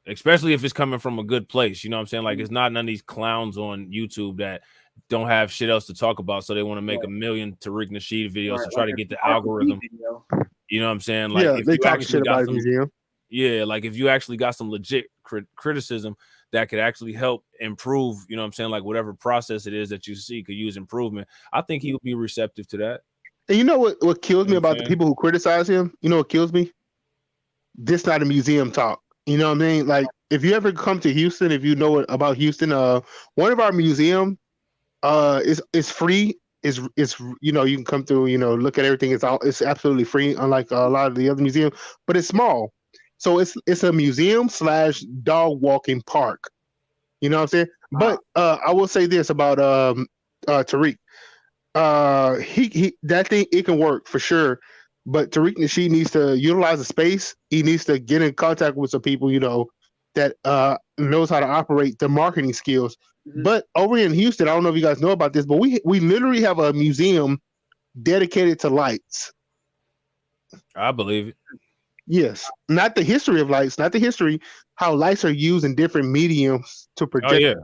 Especially if it's coming from a good place, you know what I'm saying? Like, it's not none of these clowns on YouTube that don't have shit else to talk about, so they want to make a million Tariq Nasheed videos to try to get the algorithm. You know what I'm saying? Like, yeah, they talk shit about the museum. Yeah, like if you actually got some legit criticism that could actually help improve, you know what I'm saying, like whatever process it is that you see could use improvement, I think he would be receptive to that. And you know what kills me about the people who criticize him? You know what kills me? This not a museum talk. You know what I mean? Like, if you ever come to Houston, if you know about Houston, one of our museum is free. Is you can come through, look at everything. It's absolutely free, unlike a lot of the other museums, but it's small. So it's a museum / dog walking park. You know what I'm saying? But I will say this about Tariq. he that thing it can work for sure. But Tariq Nasheed needs to utilize the space. He needs to get in contact with some people, that knows how to operate the marketing skills. But over in Houston, I don't know if you guys know about this, but we literally have a museum dedicated to lights. I believe it. Yes, not the history of lights, not the history how lights are used in different mediums to project.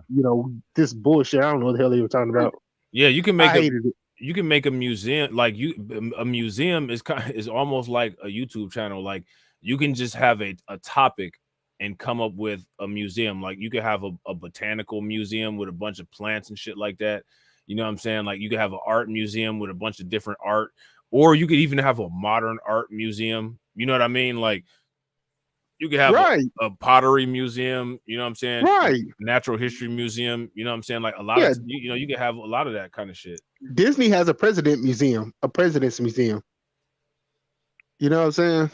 This bullshit. I don't know what the hell they were talking about. Yeah, you can I make hated it. you can make a museum a museum is almost like a YouTube channel. Like you can just have a topic and come up with a museum. Like you could have a botanical museum with a bunch of plants and shit like that. You know what I'm saying? Like you could have an art museum with a bunch of different art, or you could even have a modern art museum. You know what I mean? Like you could have a pottery museum, you know what I'm saying? Right. Natural history museum, you know what I'm saying? Like a lot of you could have a lot of that kind of shit. Disney has a president's museum. You know what I'm saying?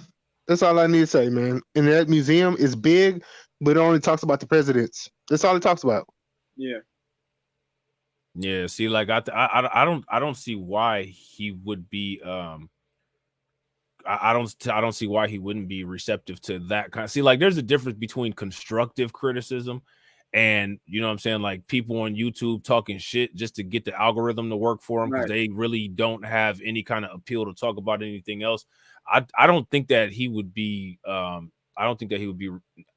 That's all I need to say, man. And that museum is big, but it only talks about the presidents. That's all it talks about. Yeah. Yeah, see, like I don't see why he would be I don't see why he wouldn't be receptive to that kind of. See, like there's a difference between constructive criticism and, you know what I'm saying, like people on YouTube talking shit just to get the algorithm to work for them because they really don't have any kind of appeal to talk about anything else. I don't think that he would be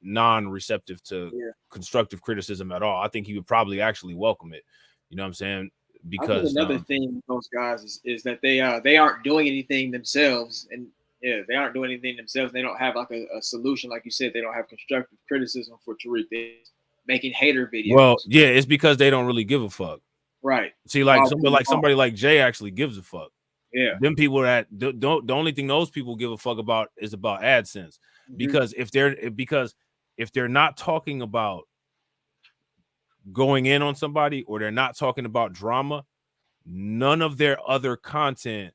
non-receptive to constructive criticism at all. I think he would probably actually welcome it. You know what I'm saying? Because another thing with those guys is that they aren't doing anything themselves, and they aren't doing anything themselves. They don't have like a solution, like you said. They don't have constructive criticism for Tariq. They're making hater videos. Well, yeah, it's because they don't really give a fuck. Right. See, like somebody like Jay actually gives a fuck. Yeah. Them people that don't the only thing those people give a fuck about is about AdSense. Because if they're not talking about going in on somebody or they're not talking about drama, none of their other content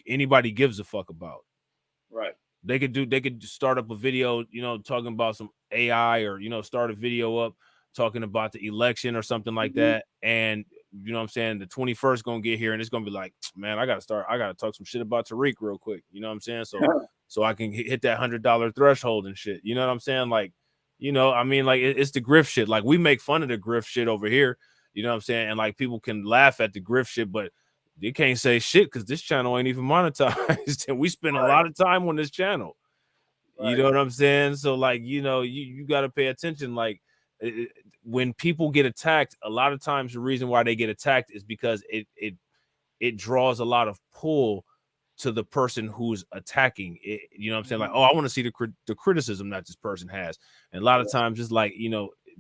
anybody gives a fuck about. Right. They could start up a video, talking about some AI or, start a video up talking about the election or something like that. And you know what I'm saying, the 21st gonna get here and it's gonna be like, man, I gotta talk some shit about Tariq real quick. You know what I'm saying? So I can hit that $100 threshold and shit. You know what I'm saying? Like, I mean, like it's the grift shit. Like we make fun of the grift shit over here. You know what I'm saying? And like people can laugh at the grift shit, but they can't say shit because this channel ain't even monetized. And we spend a lot of time on this channel. You know what I'm saying? So like, you got to pay attention. Like when people get attacked, a lot of times the reason why they get attacked is because it draws a lot of pull to the person who's attacking it. You know what I'm saying? Like, oh, I want to see the criticism that this person has. And a lot of times it's like,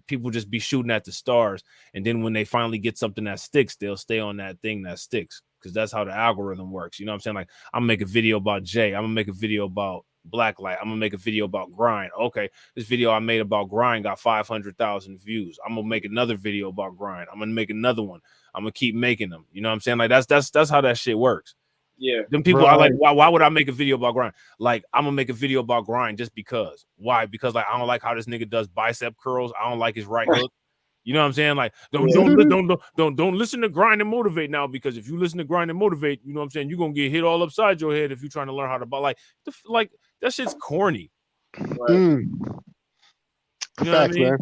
people just be shooting at the stars. And then when they finally get something that sticks, they'll stay on that thing that sticks. Because that's how the algorithm works. You know what I'm saying? Like, I'm gonna make a video about Jay. I'm gonna make a video about Blacklight. I'm gonna make a video about Grind. Okay, this video I made about Grind got 500,000 views. I'm gonna make another video about Grind. I'm gonna make another one. I'm gonna keep making them. You know what I'm saying? Like that's how that shit works. Yeah. Them people are like, why would I make a video about Grind? Like, I'm gonna make a video about Grind just because. Why? Because like I don't like how this nigga does bicep curls. I don't like his right hook. You know what I'm saying? Like, don't listen to Grind and Motivate now, because if you listen to Grind and Motivate, you know what I'm saying, you're gonna get hit all upside your head if you're trying to learn how to like that shit's corny. Right. You know what I mean? Man.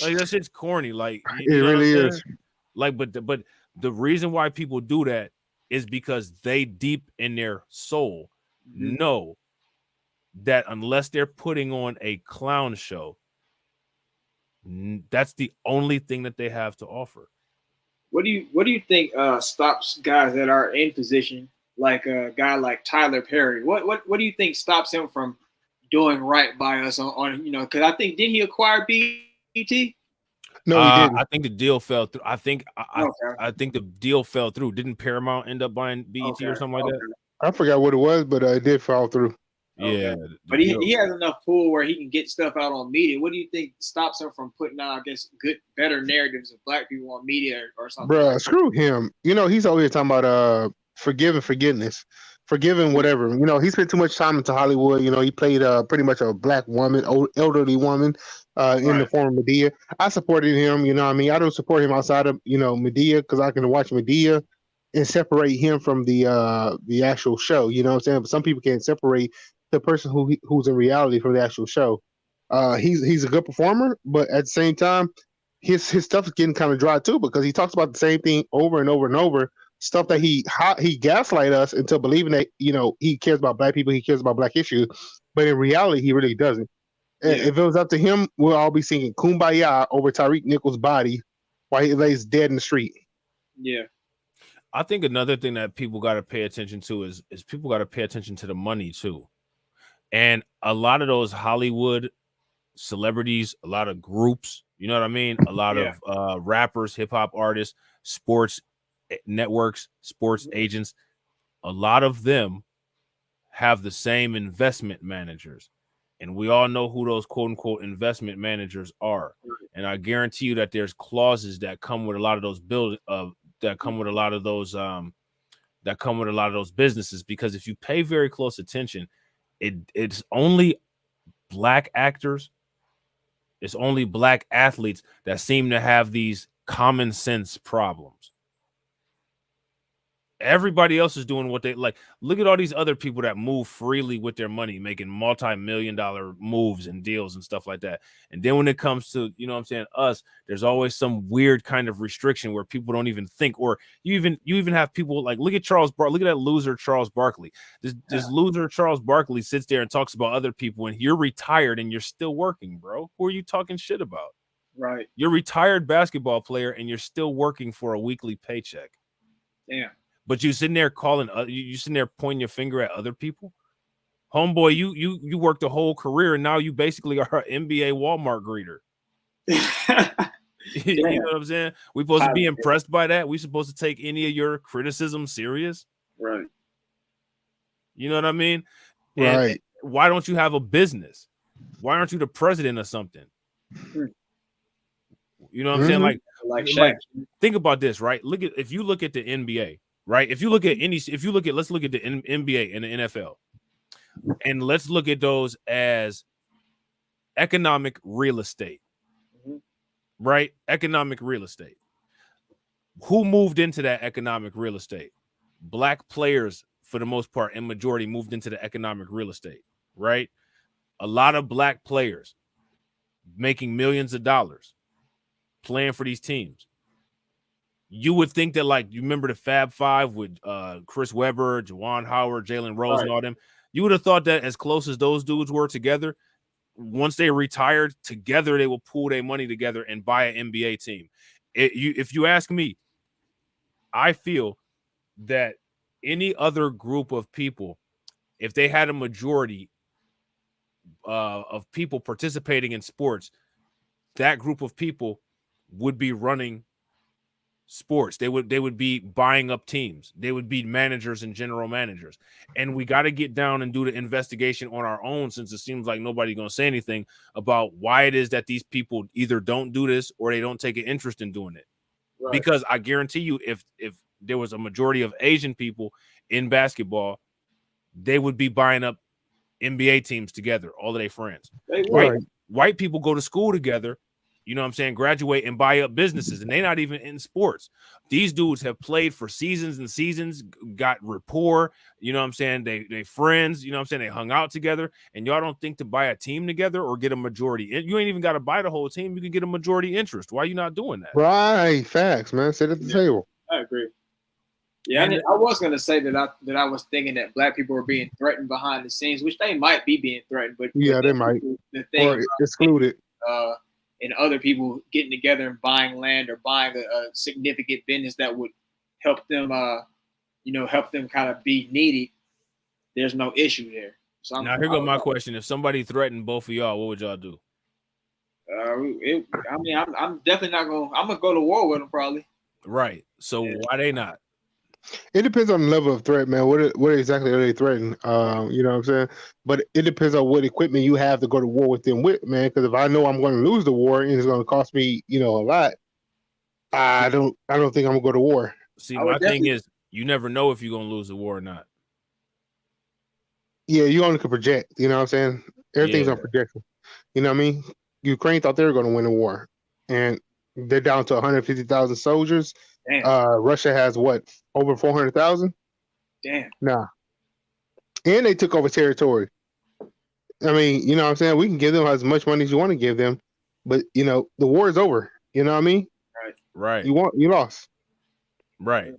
Like that shit's corny. Like it really is. Like, but the reason why people do that is because they deep in their soul know that unless they're putting on a clown show, that's the only thing that they have to offer. What do you think stops guys that are in position, like a guy like Tyler Perry? What do you think stops him from doing right by us on because I think, didn't he acquire BET? No, he didn't. I think the deal fell through. I think the deal fell through. Didn't Paramount end up buying BET or something like that? I forgot what it was, but it did fall through. Yeah, but he has enough pull where he can get stuff out on media. What do you think stops him from putting out, I guess, better narratives of black people on media or something? Bruh, screw him. He's over here talking about forgiveness, forgiving whatever. He spent too much time into Hollywood. He played pretty much a black woman, elderly woman, in the form of Medea. I supported him. I don't support him outside of Medea because I can watch Medea and separate him from the actual show. You know what I'm saying? But some people can't separate the person who's in reality from the actual show. He's a good performer, but at the same time, his stuff is getting kind of dry too because he talks about the same thing over and over and over. Stuff that he gaslight us into believing that he cares about black people, he cares about black issues, but in reality, he really doesn't. If it was up to him, we'll all be singing "Kumbaya" over Tyreek Nichols' body while he lays dead in the street. Yeah. I think another thing that people got to pay attention to is people got to pay attention to the money too. And a lot of those Hollywood celebrities, a lot of groups, you know what I mean? A lot of rappers, hip hop artists, sports networks, sports agents, a lot of them have the same investment managers. And we all know who those quote unquote investment managers are. And I guarantee you that there's clauses that come with a lot of those that come with a lot of those businesses, because if you pay very close attention, it's only black actors, it's only black athletes that seem to have these common sense problems. Everybody else is doing what they like. Look at all these other people that move freely with their money, making multi-million-dollar moves and deals and stuff like that. And then when it comes to, you know what I'm saying, us, there's always some weird kind of restriction where people don't even think, or you even have people like, look at look at that loser Charles Barkley. This loser Charles Barkley sits there and talks about other people, and you're retired and you're still working, bro. Who are you talking shit about? Right. You're a retired basketball player and you're still working for a weekly paycheck. Damn. But you sitting there you sitting there pointing your finger at other people, homeboy. You worked a whole career and now you basically are an NBA Walmart greeter. You know what I'm saying? We supposed to be impressed by that. We supposed to take any of your criticism serious, right? You know what I mean? Right. And why don't you have a business? Why aren't you the president or something? You know what I'm saying? Like think about this, right? If you look at the NBA. Right. Let's look at the NBA and the NFL, and let's look at those as economic real estate, right? Economic real estate. Who moved into that economic real estate? Black players, for the most part, and majority moved into the economic real estate, right? A lot of black players making millions of dollars playing for these teams. You would think that, like, you remember the Fab Five with Chris Webber, Juwan Howard, Jalen Rose, and all them. You would have thought that as close as those dudes were together, once they retired together, they will pool their money together and buy an NBA team. If you ask me, I feel that any other group of people, if they had a majority of people participating in sports, that group of people would be running sports. They would be buying up teams. They would be managers and general managers. And we got to get down and do the investigation on our own, since it seems like nobody's going to say anything about why it is that these people either don't do this or they don't take an interest in doing it. Right. Because I guarantee you, if there was a majority of Asian people in basketball, they would be buying up NBA teams together, all of their friends. White people go to school together, you know what I'm saying, graduate and buy up businesses, and they're not even in sports. These dudes have played for seasons and seasons, got rapport, you know what I'm saying, they friends, you know what I'm saying, they hung out together, and y'all don't think to buy a team together or get a majority. You ain't even got to buy the whole team. You can get a majority interest. Why are you not doing that? Right, facts, man. Sit at the table. I agree. Yeah, and I was gonna say that I was thinking that black people were being threatened behind the scenes, which they might be being threatened, but yeah, they might. The thing or excluded. And other people getting together and buying land or buying a significant business that would help them, help them kind of be needed. There's no issue there. So now here goes my question: if somebody threatened both of y'all, what would y'all do? I'm definitely not gonna. I'm gonna go to war with them probably. Right. So why they not? It depends on the level of threat, man. What exactly are they threatening? You know what I'm saying? But it depends on what equipment you have to go to war with them with, man. Because if I know I'm going to lose the war and it's going to cost me, a lot, I don't think I'm gonna go to war. See, my thing is, you never know if you're gonna lose the war or not. Yeah, you only can project. You know what I'm saying? Everything's on projection. You know what I mean? Ukraine thought they were going to win the war, and they're down to 150,000 soldiers. Russia has what, over 400,000? Damn. Nah. And they took over territory. I mean, you know what I'm saying? We can give them as much money as you want to give them, but you know, the war is over. You know what I mean? Right. You lost. Right.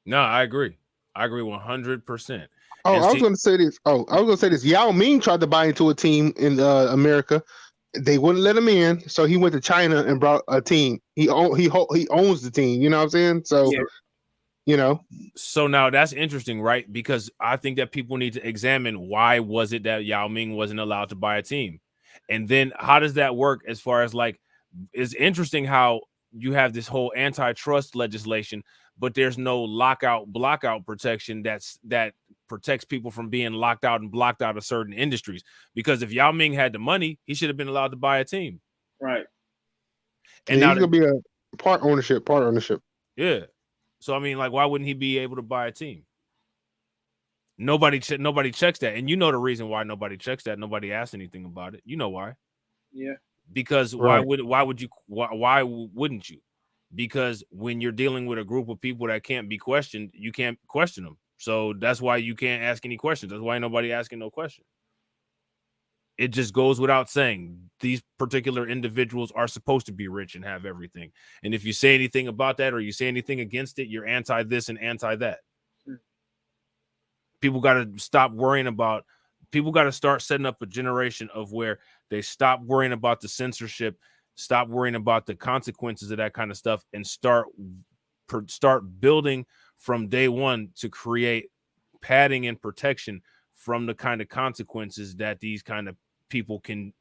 No, I agree. I agree 100%. Oh, And I was see, going to say this. Yao Ming tried to buy into a team in America. They wouldn't let him in, so he went to China and brought a team. He owns the team. You know what I'm saying? So, you know. So now that's interesting, right? Because I think that people need to examine why was it that Yao Ming wasn't allowed to buy a team, and then how does that work as far as like, it's interesting how you have this whole antitrust legislation, but there's no blockout protection that protects people from being locked out and blocked out of certain industries. Because if Yao Ming had the money, he should have been allowed to buy a team. Right. And yeah, now he's gonna be a part ownership. Yeah. So I mean, like, why wouldn't he be able to buy a team? Nobody checks that, and you know the reason why nobody checks that. Nobody asks anything about it. You know why? Yeah. Because Right. why wouldn't you? Because when you're dealing with a group of people that can't be questioned, you can't question them. So that's why you can't ask any questions. That's why nobody asking no question. It just goes without saying, these particular individuals are supposed to be rich and have everything. And if you say anything about that or you say anything against it, you're anti this and anti that. People got to stop worrying about, people got to start setting up a generation of where they stop worrying about the censorship, stop worrying about the consequences of that kind of stuff, and start building from day one to create padding and protection from the kind of consequences that these kind of people can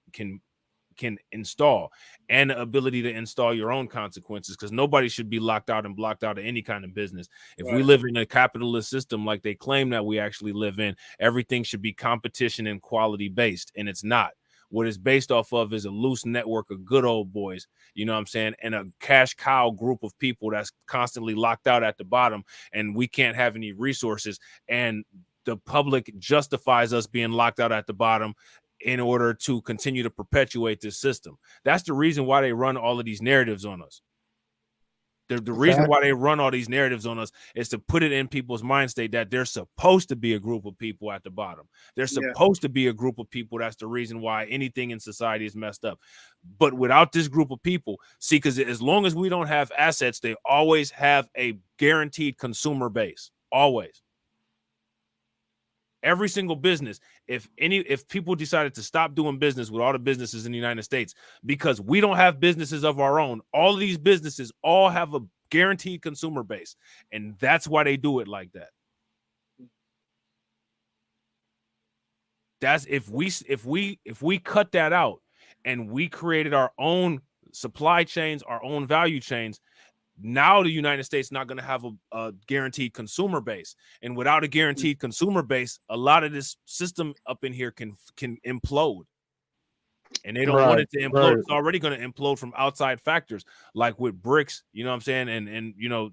install, and the ability to install your own consequences, because nobody should be locked out and blocked out of any kind of business. If we live in a capitalist system like they claim that we actually live in, everything should be competition and quality based, and it's not. What it's based off of is a loose network of good old boys, you know what I'm saying, and a cash cow group of people that's constantly locked out at the bottom, and we can't have any resources, and the public justifies us being locked out at the bottom in order to continue to perpetuate this system. That's the reason why they run all of these narratives on us. The reason why they run all these narratives on us is to put it in people's mind state that there's supposed to be a group of people at the bottom. There's supposed to be a group of people. That's the reason why anything in society is messed up. But without this group of people, see, because as long as we don't have assets, they always have a guaranteed consumer base. Always. Every single business, if people decided to stop doing business with all the businesses in the United States because we don't have businesses of our own, all of these businesses all have a guaranteed consumer base, and that's why they do it like that. That's if we cut that out and we created our own supply chains, our own value chains. Now the United States is not going to have a guaranteed consumer base, and without a guaranteed consumer base, a lot of this system up in here can implode, and they don't want it to implode. Right. It's already going to implode from outside factors, like with BRICS. You know what I'm saying, and you know,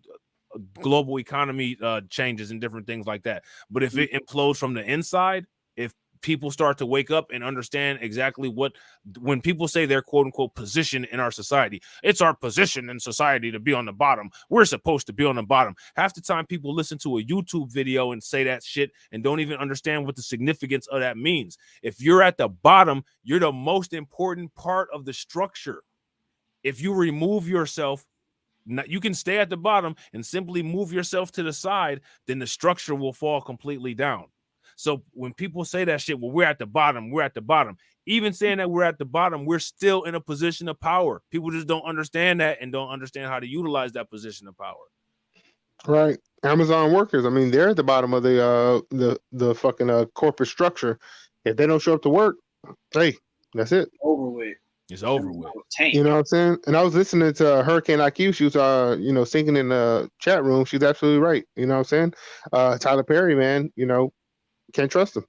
global economy changes and different things like that. But if it implodes from the inside, if people start to wake up and understand exactly when people say their quote unquote position in our society, it's our position in society to be on the bottom. We're supposed to be on the bottom. Half the time people listen to a YouTube video and say that shit and don't even understand what the significance of that means. If you're at the bottom, you're the most important part of the structure. If you remove yourself, you can stay at the bottom and simply move yourself to the side, then the structure will fall completely down. So when people say that shit, well, we're at the bottom, even saying that we're at the bottom, we're still in a position of power. People just don't understand that and don't understand how to utilize that position of power. Right. Amazon workers, I mean, they're at the bottom of the fucking corporate structure. If they don't show up to work, hey, that's it. Over with. It's over with. You know what I'm saying? And I was listening to Hurricane IQ. She was, singing in the chat room. She's absolutely right. You know what I'm saying? Tyler Perry, man, can't trust him.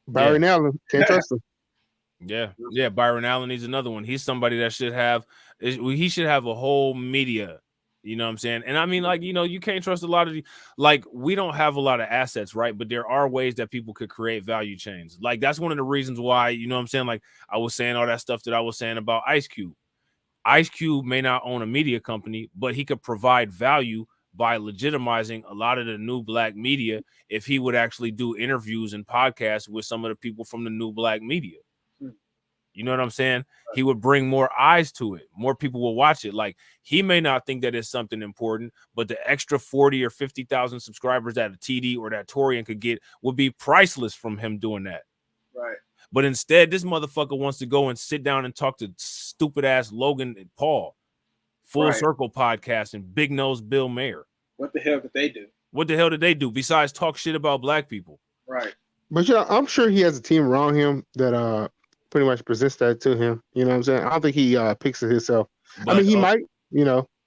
Byron Allen, can't trust him. Yeah. Byron Allen needs another one. He's somebody that should have a whole media. You know what I'm saying? And I mean, like, you can't trust a lot of we don't have a lot of assets, right? But there are ways that people could create value chains. Like, that's one of the reasons why, you know what I'm saying? Like, I was saying all that stuff that I was saying about Ice Cube. Ice Cube may not own a media company, but he could provide value by legitimizing a lot of the new black media if he would actually do interviews and podcasts with some of the people from the new black media. You know what I'm saying? He would bring more eyes to it. More people will watch it. Like, he may not think that it's something important, but the extra 40 or 50,000 subscribers that a TD or that Torian could get would be priceless from him doing that. Right. But instead, this motherfucker wants to go and sit down and talk to stupid ass Logan and Paul, Full Right. Circle podcast, and Big Nose Bill Mayer. What the hell did they do? What the hell did they do besides talk shit about black people? Right. But I'm sure he has a team around him that pretty much presents that to him. You know what I'm saying? I don't think he picks it himself. I mean, he might,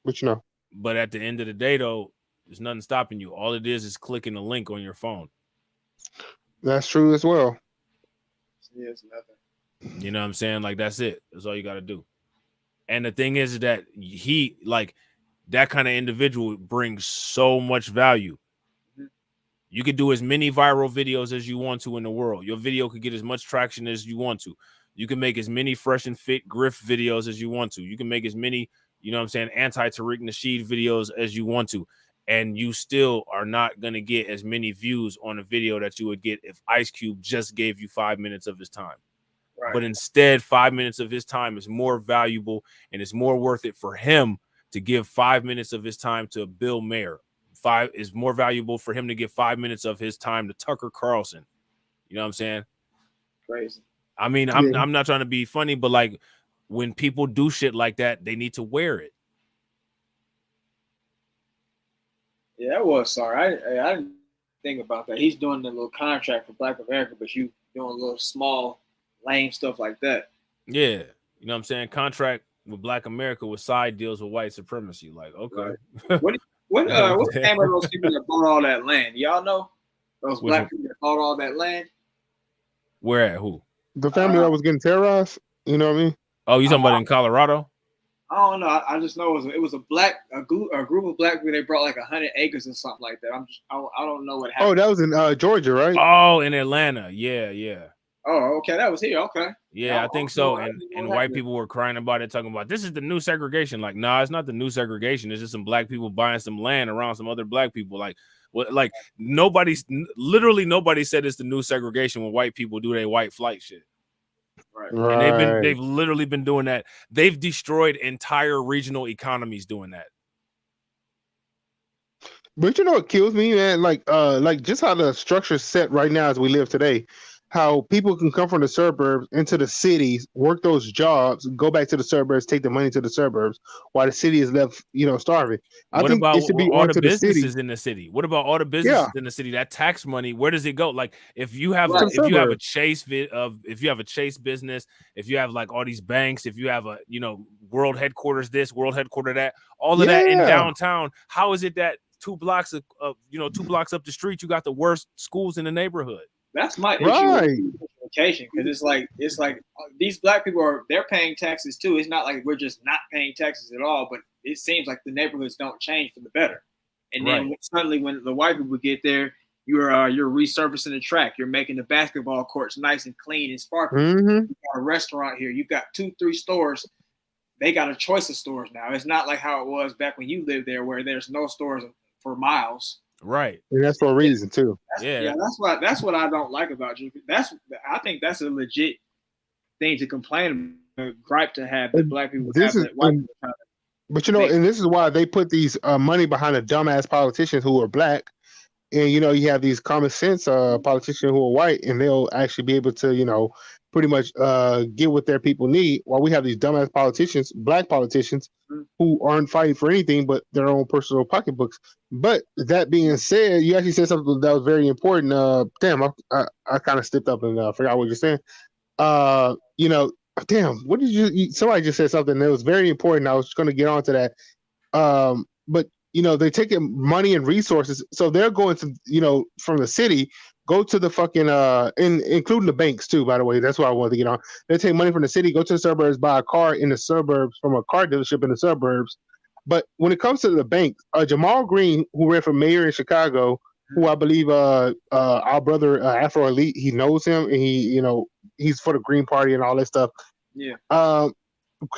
but But at the end of the day, though, there's nothing stopping you. All it is clicking a link on your phone. That's true as well. Yeah, it's nothing. You know what I'm saying? Like, that's it. That's all you got to do. And the thing is that he, like, that kind of individual brings so much value. You could do as many viral videos as you want to in the world. Your video could get as much traction as you want to. You can make as many fresh and fit Griff videos as you want to. You can make as many, you know what I'm saying, anti-Tariq Nasheed videos as you want to. And you still are not going to get as many views on a video that you would get if Ice Cube just gave you 5 minutes of his time. Right. But instead, 5 minutes of his time is more valuable, and it's more worth it for him to give 5 minutes of his time to Bill Mayer. Is more valuable for him to give 5 minutes of his time to Tucker Carlson. You know what I'm saying? Crazy. I mean, I'm not trying to be funny, but like, when people do shit like that, they need to wear it. Yeah, that was sorry. I didn't think about that. He's doing the little contract for Black America, but you doing a little small, lame stuff like that. Yeah. You know what I'm saying? Contract with Black America with side deals with white supremacy. Like, okay. Right. What's the name of those people that bought all that land? Y'all know those black people that bought all that land? Where at? Who? The family that was getting terrorized. You know what I mean? Oh, you talking about in Colorado? I don't know. I just know it was a group of black people. They brought like 100 acres or something like that. I don't know what happened. Oh, that was in Georgia, right? Oh, in Atlanta. Yeah. Oh, okay. That was here. Okay. Yeah, I think so. And white people were crying about it, talking about this is the new segregation. Like, nah, it's not the new segregation. It's just some black people buying some land around some other black people. Like, what? Like, literally nobody said it's the new segregation when white people do their white flight shit. Right. And they've literally been doing that. They've destroyed entire regional economies doing that. But you know what kills me, man? Like just how the structure's set right now as we live today. How people can come from the suburbs into the cities, work those jobs, go back to the suburbs, take the money to the suburbs, while the city is left, starving. What about all the businesses in the city? What about all the businesses in the city? That tax money, where does it go? Like, if you have a Chase business, if you have like all these banks, if you have a world headquarters this, world headquarters that, all of that in downtown, how is it that 2 blocks up the street you got the worst schools in the neighborhood? That's my issue with education, because it's like these black people they're paying taxes too. It's not like we're just not paying taxes at all, but it seems like the neighborhoods don't change for the better. And then suddenly when the white people get there, you're resurfacing the track, you're making the basketball courts nice and clean and sparkling. Mm-hmm. You got a restaurant here, you've got 2-3 stores. They got a choice of stores now. It's not like how it was back when you lived there, where there's no stores for miles. Right. And that's for a reason too. That's what I don't like about you. I think that's a legit thing to complain about, gripe to have that black people have that white people have. But and this is why they put these money behind the dumbass politicians who are black. And you have these common sense politicians who are white, and they'll actually be able to, pretty much get what their people need, while we have these dumbass politicians, black politicians, who aren't fighting for anything but their own personal pocketbooks. But that being said, you actually said something that was very important. Damn, I kind of stepped up and forgot what you're saying. Damn, what did you? Somebody just said something that was very important. I was going to get onto that. But they're taking money and resources, so they're going to, from the city, go to the fucking including the banks too, by the way. That's what I wanted to get on. They take money from the city, go to the suburbs, buy a car in the suburbs from a car dealership in the suburbs. But when it comes to the banks, Jamal Green, who ran for mayor in Chicago, who I believe our brother Afro Elite, he knows him, and he's for the Green Party and all that stuff. Yeah.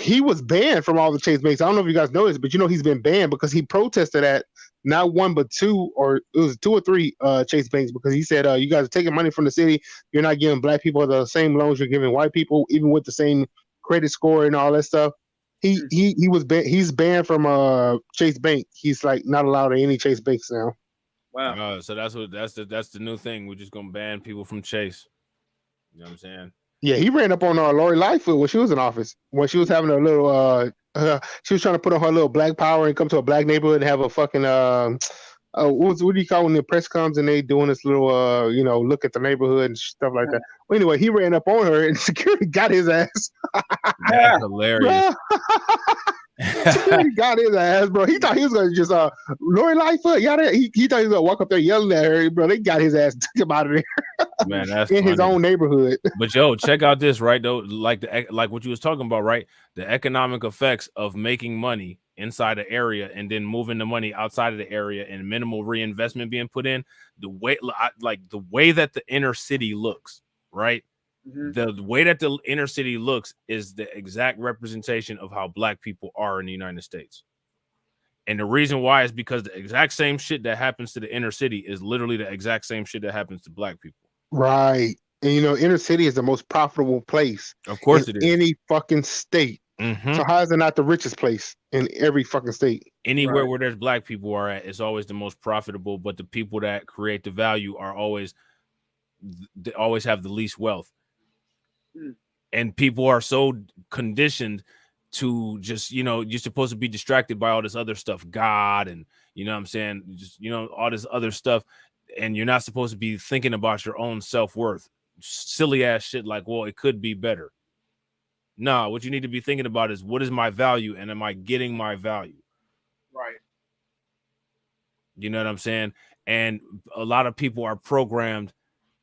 he was banned from all the Chase Banks. I don't know if you guys know this, but he's been banned because he protested at not one but two, or it was 2 or 3 Chase Banks, because he said, you guys are taking money from the city. You're not giving black people the same loans you're giving white people, even with the same credit score and all that stuff. He's banned from Chase Bank. He's like not allowed at any Chase Banks now. Wow. So that's the new thing. We're just gonna ban people from Chase. You know what I'm saying? Yeah, he ran up on Lori Lightfoot when she was in office. When she was having a little, she was trying to put on her little black power and come to a black neighborhood and have a fucking, what do you call when the press comes and they doing this little, look at the neighborhood and stuff like that. Well, anyway, he ran up on her and security got his ass. That's hilarious. Security got his ass, bro. He thought he was gonna just Lori Lightfoot. Yeah, he thought he was gonna walk up there yelling at her, bro. They got his ass, took him out of there. Man, that's in his own neighborhood. But yo, check out this, right? Though, like what you was talking about, right? The economic effects of making money inside the area and then moving the money outside of the area and minimal reinvestment being put in. The way that the inner city looks, right? The way that the inner city looks is the exact representation of how black people are in the United States. And the reason why is because the exact same shit that happens to the inner city is literally the exact same shit that happens to black people. Right. And inner city is the most profitable place. Of course in it is. any fucking state. So how is it not the richest place in every fucking state? Anywhere where there's black people are at, it's always the most profitable, but the people that create the value are they always have the least wealth. And people are so conditioned to just, you're supposed to be distracted by all this other stuff, God, and you know what I'm saying, just, all this other stuff, and you're not supposed to be thinking about your own self-worth. Silly ass shit like, well, it could be better. Nah, what you need to be thinking about is, what is my value, and am I getting my value? Right. You know what I'm saying? And a lot of people are programmed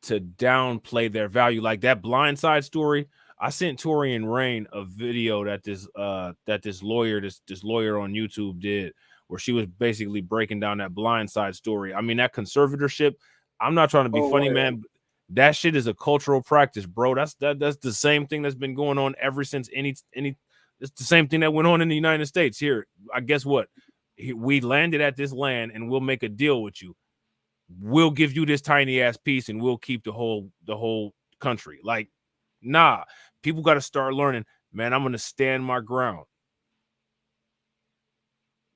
to downplay their value. Like that Blindside story, I sent Torian Rain a video that this lawyer on YouTube did, where she was basically breaking down that Blindside story. I mean, that conservatorship, I'm not trying to be funny, man. That shit is a cultural practice, bro. That's the same thing that's been going on ever since it's the same thing that went on in the United States. Here, I guess what? We landed at this land and we'll make a deal with you. We'll give you this tiny ass piece and we'll keep the whole country. Like, nah, people got to start learning, man, I'm going to stand my ground.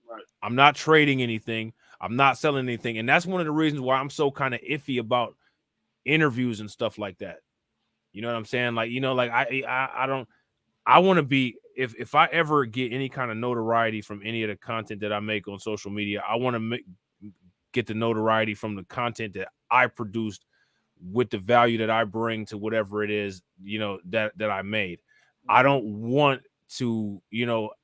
Right. I'm not trading anything. I'm not selling anything. And that's one of the reasons why I'm so kind of iffy about interviews and stuff like that. You know what I'm saying? Like, I want to be, if I ever get any kind of notoriety from any of the content that I make on social media, I want to get the notoriety from the content that I produced with the value that I bring to whatever it is, that I made. I don't want to,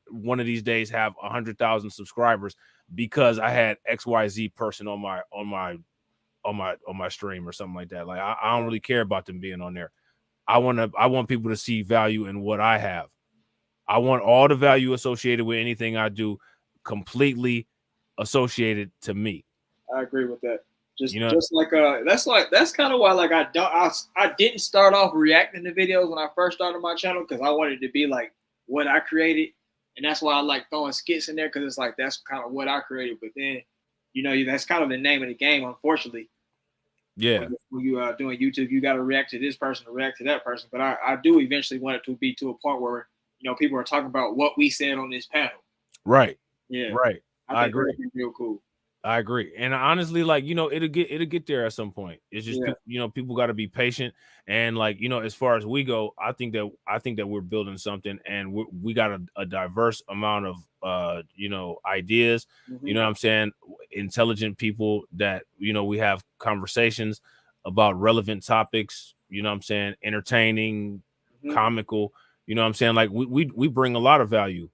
one of these days have 100,000 subscribers because I had XYZ person on my stream or something like that. Like, I don't really care about them being on there. I want people to see value in what I have. I want all the value associated with anything I do completely associated to me. I agree with that. Just like that's kind of why I didn't start off reacting to videos when I first started my channel, because I wanted to be like what I created, and that's why I like throwing skits in there, because it's like that's kind of what I created. But then, that's kind of the name of the game, unfortunately. Yeah. When you are doing YouTube, you got to react to this person, to react to that person. But I do eventually want it to be to a point where people are talking about what we said on this panel. Right. Yeah. Right. I agree. That'd be real cool. I agree. And honestly, like, it'll get there at some point. It's just, people got to be patient. And like, as far as we go, I think that we're building something, and we got a diverse amount of, ideas, you know what I'm saying? Intelligent people that, we have conversations about relevant topics, you know what I'm saying? Entertaining, comical, you know what I'm saying? Like we bring a lot of value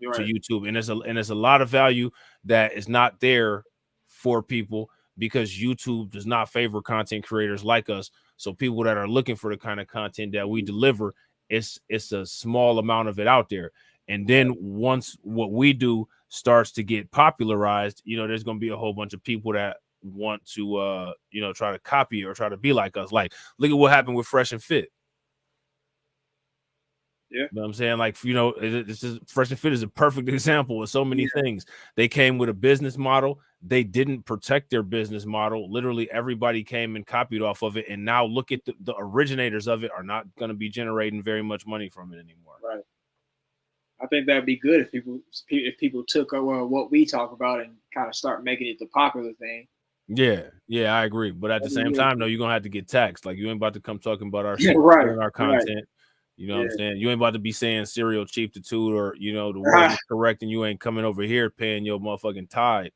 to YouTube, and there's a lot of value that is not there for people because YouTube does not favor content creators like us. So people that are looking for the kind of content that we deliver, it's a small amount of it out there. And then once what we do starts to get popularized, there's going to be a whole bunch of people that want to try to copy or try to be like us. Like, look at what happened with Fresh and Fit. Yeah. You know what I'm saying? Like, you know, it's just Fresh and Fit is a perfect example of so many things. They came with a business model. They didn't protect their business model. Literally everybody came and copied off of it. And now look at the originators of it are not going to be generating very much money from it anymore. Right. I think that'd be good if people took what we talk about and kind of start making it the popular thing. Yeah, I agree. But at the same time, though, you're gonna have to get taxed. Like, you ain't about to come talking about our shit, right, our content. You know what I'm saying? You ain't about to be saying cereal cheap to toot, or you know, the word is correct, and you ain't coming over here paying your motherfucking tithe.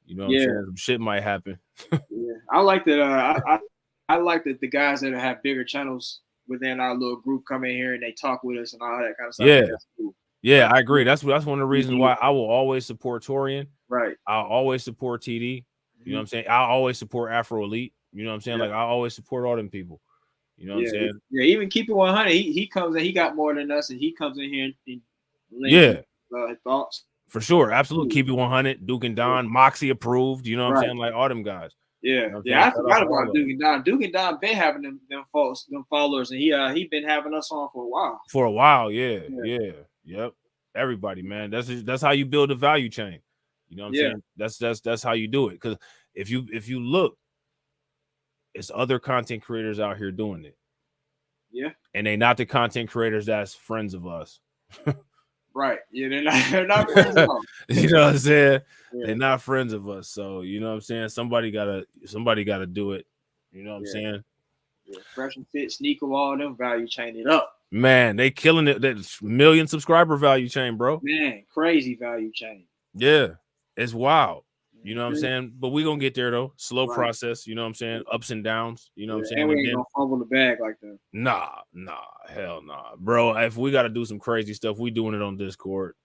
You know what I'm saying? Some shit might happen. Yeah, I like that. I like that the guys that have bigger channels within our little group come in here and they talk with us and all that kind of stuff. Yeah, that's cool. I agree. That's one of the reasons why I will always support Torian. Right. I'll always support TD. You know what I'm saying? I'll always support Afro Elite. You know what I'm saying? Like, I always support all them people. You know what I'm saying? Yeah, even keep it 100. He comes in, he got more than us, and he comes in here and thoughts. For sure. Absolutely. Keep it 100. Duke and Don, Moxie approved. You know what I'm saying? Like, all them guys. Yeah, you know I forgot about Duke and Don. Duke and Don been having them followers, and he been having us on for a while. For a while, yep. Everybody, man. That's how you build a value chain. You know what I'm saying? That's how you do it. Because if you look, it's other content creators out here doing it. Yeah. And they not the content creators that's friends of us. Right. Yeah, they're not friends of us. You know what I'm saying? Yeah. They're not friends of us. So, you know what I'm saying? Somebody gotta do it. You know what I'm saying? Yeah, Fresh and Fit, Sneaker, all them value chain it up. Man, they killing it. That 1 million subscriber value chain, bro. Man, crazy value chain. Yeah, it's wild. You know what I'm saying? But we gonna get there though. Slow process. You know what I'm saying? Ups and downs. You know what I'm saying? And we ain't gonna fumble the bag like that. Nah, hell nah, bro. If we gotta do some crazy stuff, we doing it on Discord.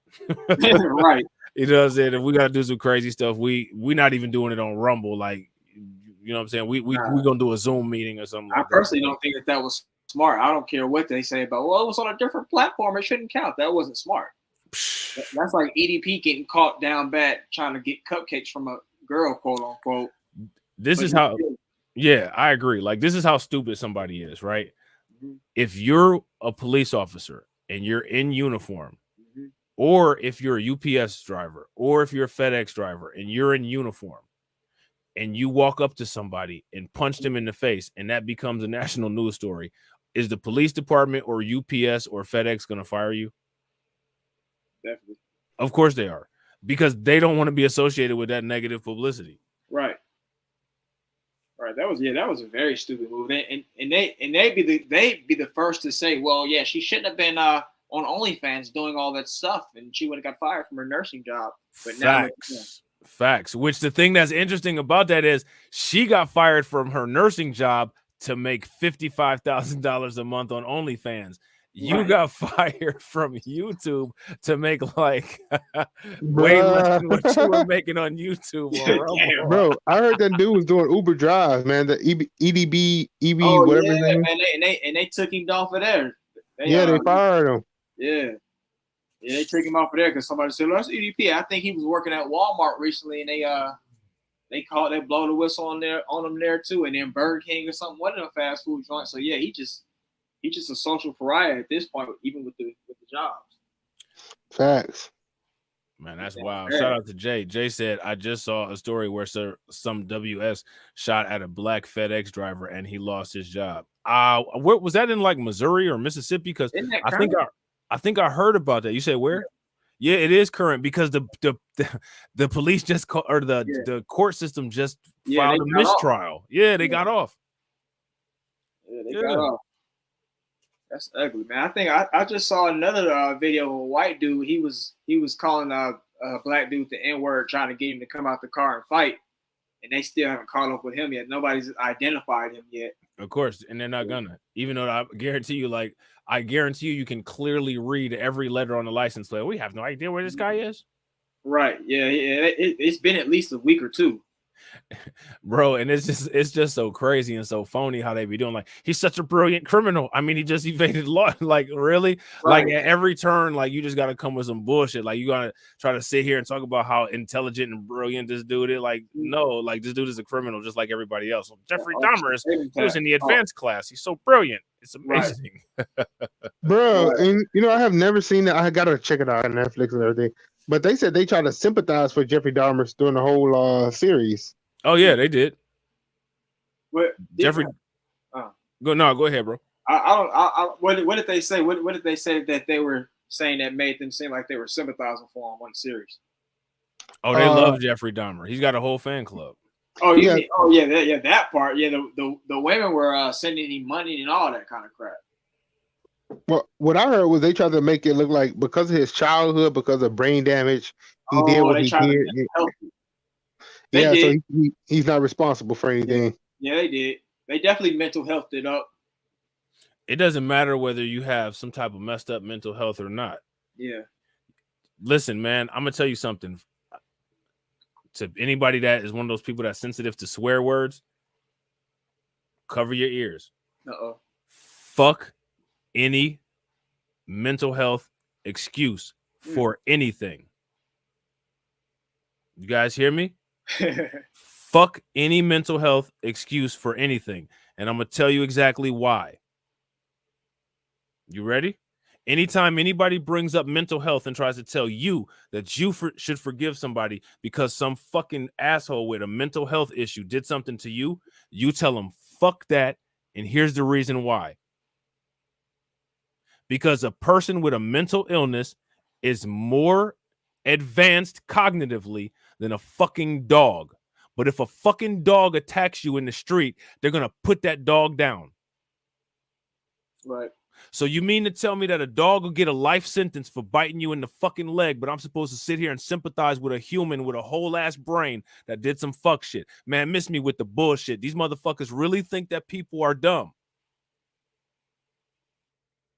Right. You know what I'm saying? If we gotta do some crazy stuff, we not even doing it on Rumble. Like, you know what I'm saying? We gonna do a Zoom meeting or something. I personally don't think that was smart. I don't care what they say about. Well, it was on a different platform. It shouldn't count. That wasn't smart. That's like EDP getting caught down bad trying to get cupcakes from a girl, quote unquote. This is how, I agree. Like, this is how stupid somebody is, right? Mm-hmm. If you're a police officer and you're in uniform, or if you're a UPS driver, or if you're a FedEx driver and you're in uniform, and you walk up to somebody and punch them in the face, and that becomes a national news story, is the police department or UPS or FedEx going to fire you? Definitely. Of course they are, because they don't want to be associated with that negative publicity. Right. That was a very stupid move. And they'd be the first to say, well, yeah, she shouldn't have been on OnlyFans doing all that stuff, and she would have got fired from her nursing job. But Facts. Which the thing that's interesting about that is she got fired from her nursing job to make $55,000 a month on OnlyFans. You got fired from YouTube to make like way less than what you were making on YouTube. Bro, I heard that dude was doing Uber Drive, man. The EDB, whatever his name. And they took him off of there. They fired him. Yeah, they took him off of there because somebody said, "Well, that's EDP." I think he was working at Walmart recently, and they blow the whistle on him there too, and then Burger King or something, one of them fast food joints. So yeah, he's just a social pariah at this point, even with the jobs. Facts. Man, that's wild. Shout out to Jay. Jay said, I just saw a story where some WS shot at a black FedEx driver and he lost his job. Where was that, in like Missouri or Mississippi? Because I think I heard about that. You said where? Yeah, it is current because the police just the court system just filed a mistrial. Yeah, they got off. Yeah, they got off. That's ugly, man. I think I just saw another video of a white dude. He was calling a black dude the N-word, trying to get him to come out the car and fight, and they still haven't caught up with him yet. Nobody's identified him yet. Of course, and they're not gonna. Even though I guarantee you, you can clearly read every letter on the license plate. We have no idea where this guy is. Right? Yeah. It's been at least a week or two. Bro, and it's just so crazy and so phony how they be doing. Like, he's such a brilliant criminal. I mean, he just evaded law. Like, really? Like, at every turn, like, you just got to come with some bullshit. Like, you got to try to sit here and talk about how intelligent and brilliant this dude is. Like, no, like, this dude is a criminal just like everybody else. Jeffrey Dahmer is, he was in the advanced class. He's so brilliant. It's amazing. Bro, and you know, I have never seen it. I gotta check it out on Netflix and everything. But they said they try to sympathize for Jeffrey Dahmer during the whole series. Oh yeah, they did. What Jeffrey? Go ahead, bro. What did they say? What did they say that they were saying that made them seem like they were sympathizing for him on the series? Oh, they love Jeffrey Dahmer. He's got a whole fan club. Oh yeah, mean, that part. Yeah, the women were sending him money and all that kind of crap. Well, what I heard was they tried to make it look like because of his childhood, because of brain damage, he did what he did. Yeah, so he's not responsible for anything. Yeah, they did. They definitely mental health it up. It doesn't matter whether you have some type of messed up mental health or not. Yeah. Listen, man, I'm gonna tell you something. To anybody that is one of those people that's sensitive to swear words, cover your ears. Fuck any mental health excuse for anything. You guys hear me? Fuck any mental health excuse for anything. And I'm going to tell you exactly why. You ready? Anytime anybody brings up mental health and tries to tell you that you should forgive somebody because some fucking asshole with a mental health issue did something to you, you tell them, fuck that. And here's the reason why. Because a person with a mental illness is more advanced cognitively than a fucking dog. But if a fucking dog attacks you in the street, they're going to put that dog down. Right. So you mean to tell me that a dog will get a life sentence for biting you in the fucking leg, but I'm supposed to sit here and sympathize with a human with a whole ass brain that did some fuck shit? Man, miss me with the bullshit. These motherfuckers really think that people are dumb.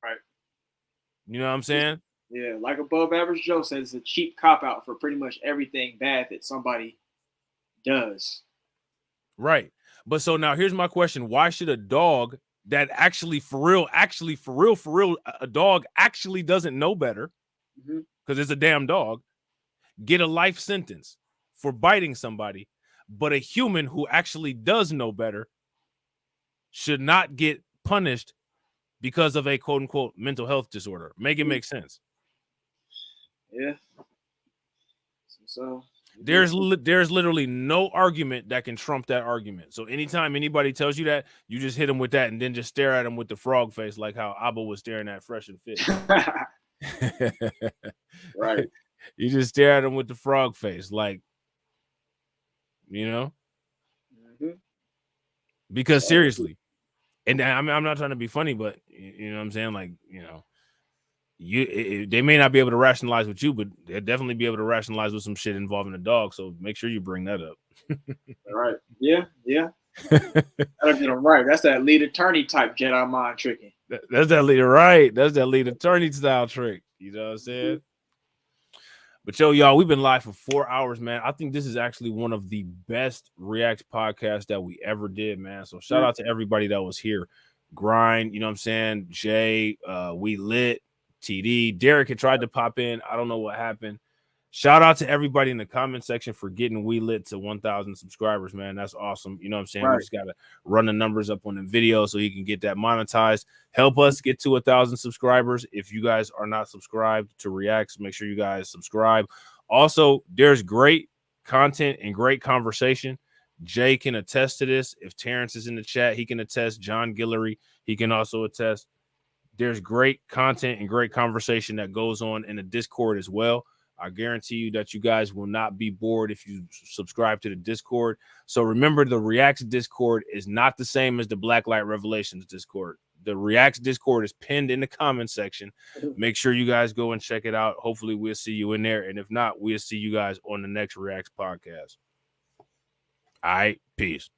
Right. You know what I'm saying? Yeah, like Above Average Joe said, it's a cheap cop-out for pretty much everything bad that somebody does. Right. But so now here's my question. Why should a dog that actually for real, a dog actually doesn't know better because it's a damn dog, get a life sentence for biting somebody, but a human who actually does know better should not get punished because of a quote unquote mental health disorder? Make it make sense. Yeah. So there's literally no argument that can trump that argument. So anytime anybody tells you that, you just hit them with that and then just stare at them with the frog face, like how Abba was staring at Fresh and Fit. Right. You just stare at them with the frog face, like, you know, because seriously, and I'm not trying to be funny, but you know what I'm saying? Like, you know, they may not be able to rationalize with you, but they'll definitely be able to rationalize with some shit involving a dog. So make sure you bring that up. All right. Yeah. That'll get them right. That's that lead attorney type Jedi mind tricking. That's that lead, right? That's that lead attorney style trick. You know what I'm saying? But y'all, we've been live for 4 hours, man. I think this is actually one of the best Reacts podcasts that we ever did, man. So shout out to everybody that was here. Grind, you know what I'm saying? Jay, We Lit, TD, Derek had tried to pop in. I don't know what happened. Shout out to everybody in the comment section for getting We Lit to 1,000 subscribers, man. That's awesome. You know what I'm saying? Right. We just got to run the numbers up on the video so you can get that monetized. Help us get to 1,000 subscribers. If you guys are not subscribed to Reacts, make sure you guys subscribe. Also, there's great content and great conversation. Jay can attest to this. If Terrence is in the chat, he can attest. John Guillory, he can also attest. There's great content and great conversation that goes on in the Discord as well. I guarantee you that you guys will not be bored if you subscribe to the Discord. So remember, the Reacts Discord is not the same as the Blacklight Revelations Discord. The Reacts Discord is pinned in the comment section. Make sure you guys go and check it out. Hopefully we'll see you in there. And if not, we'll see you guys on the next Reacts podcast. All right, peace.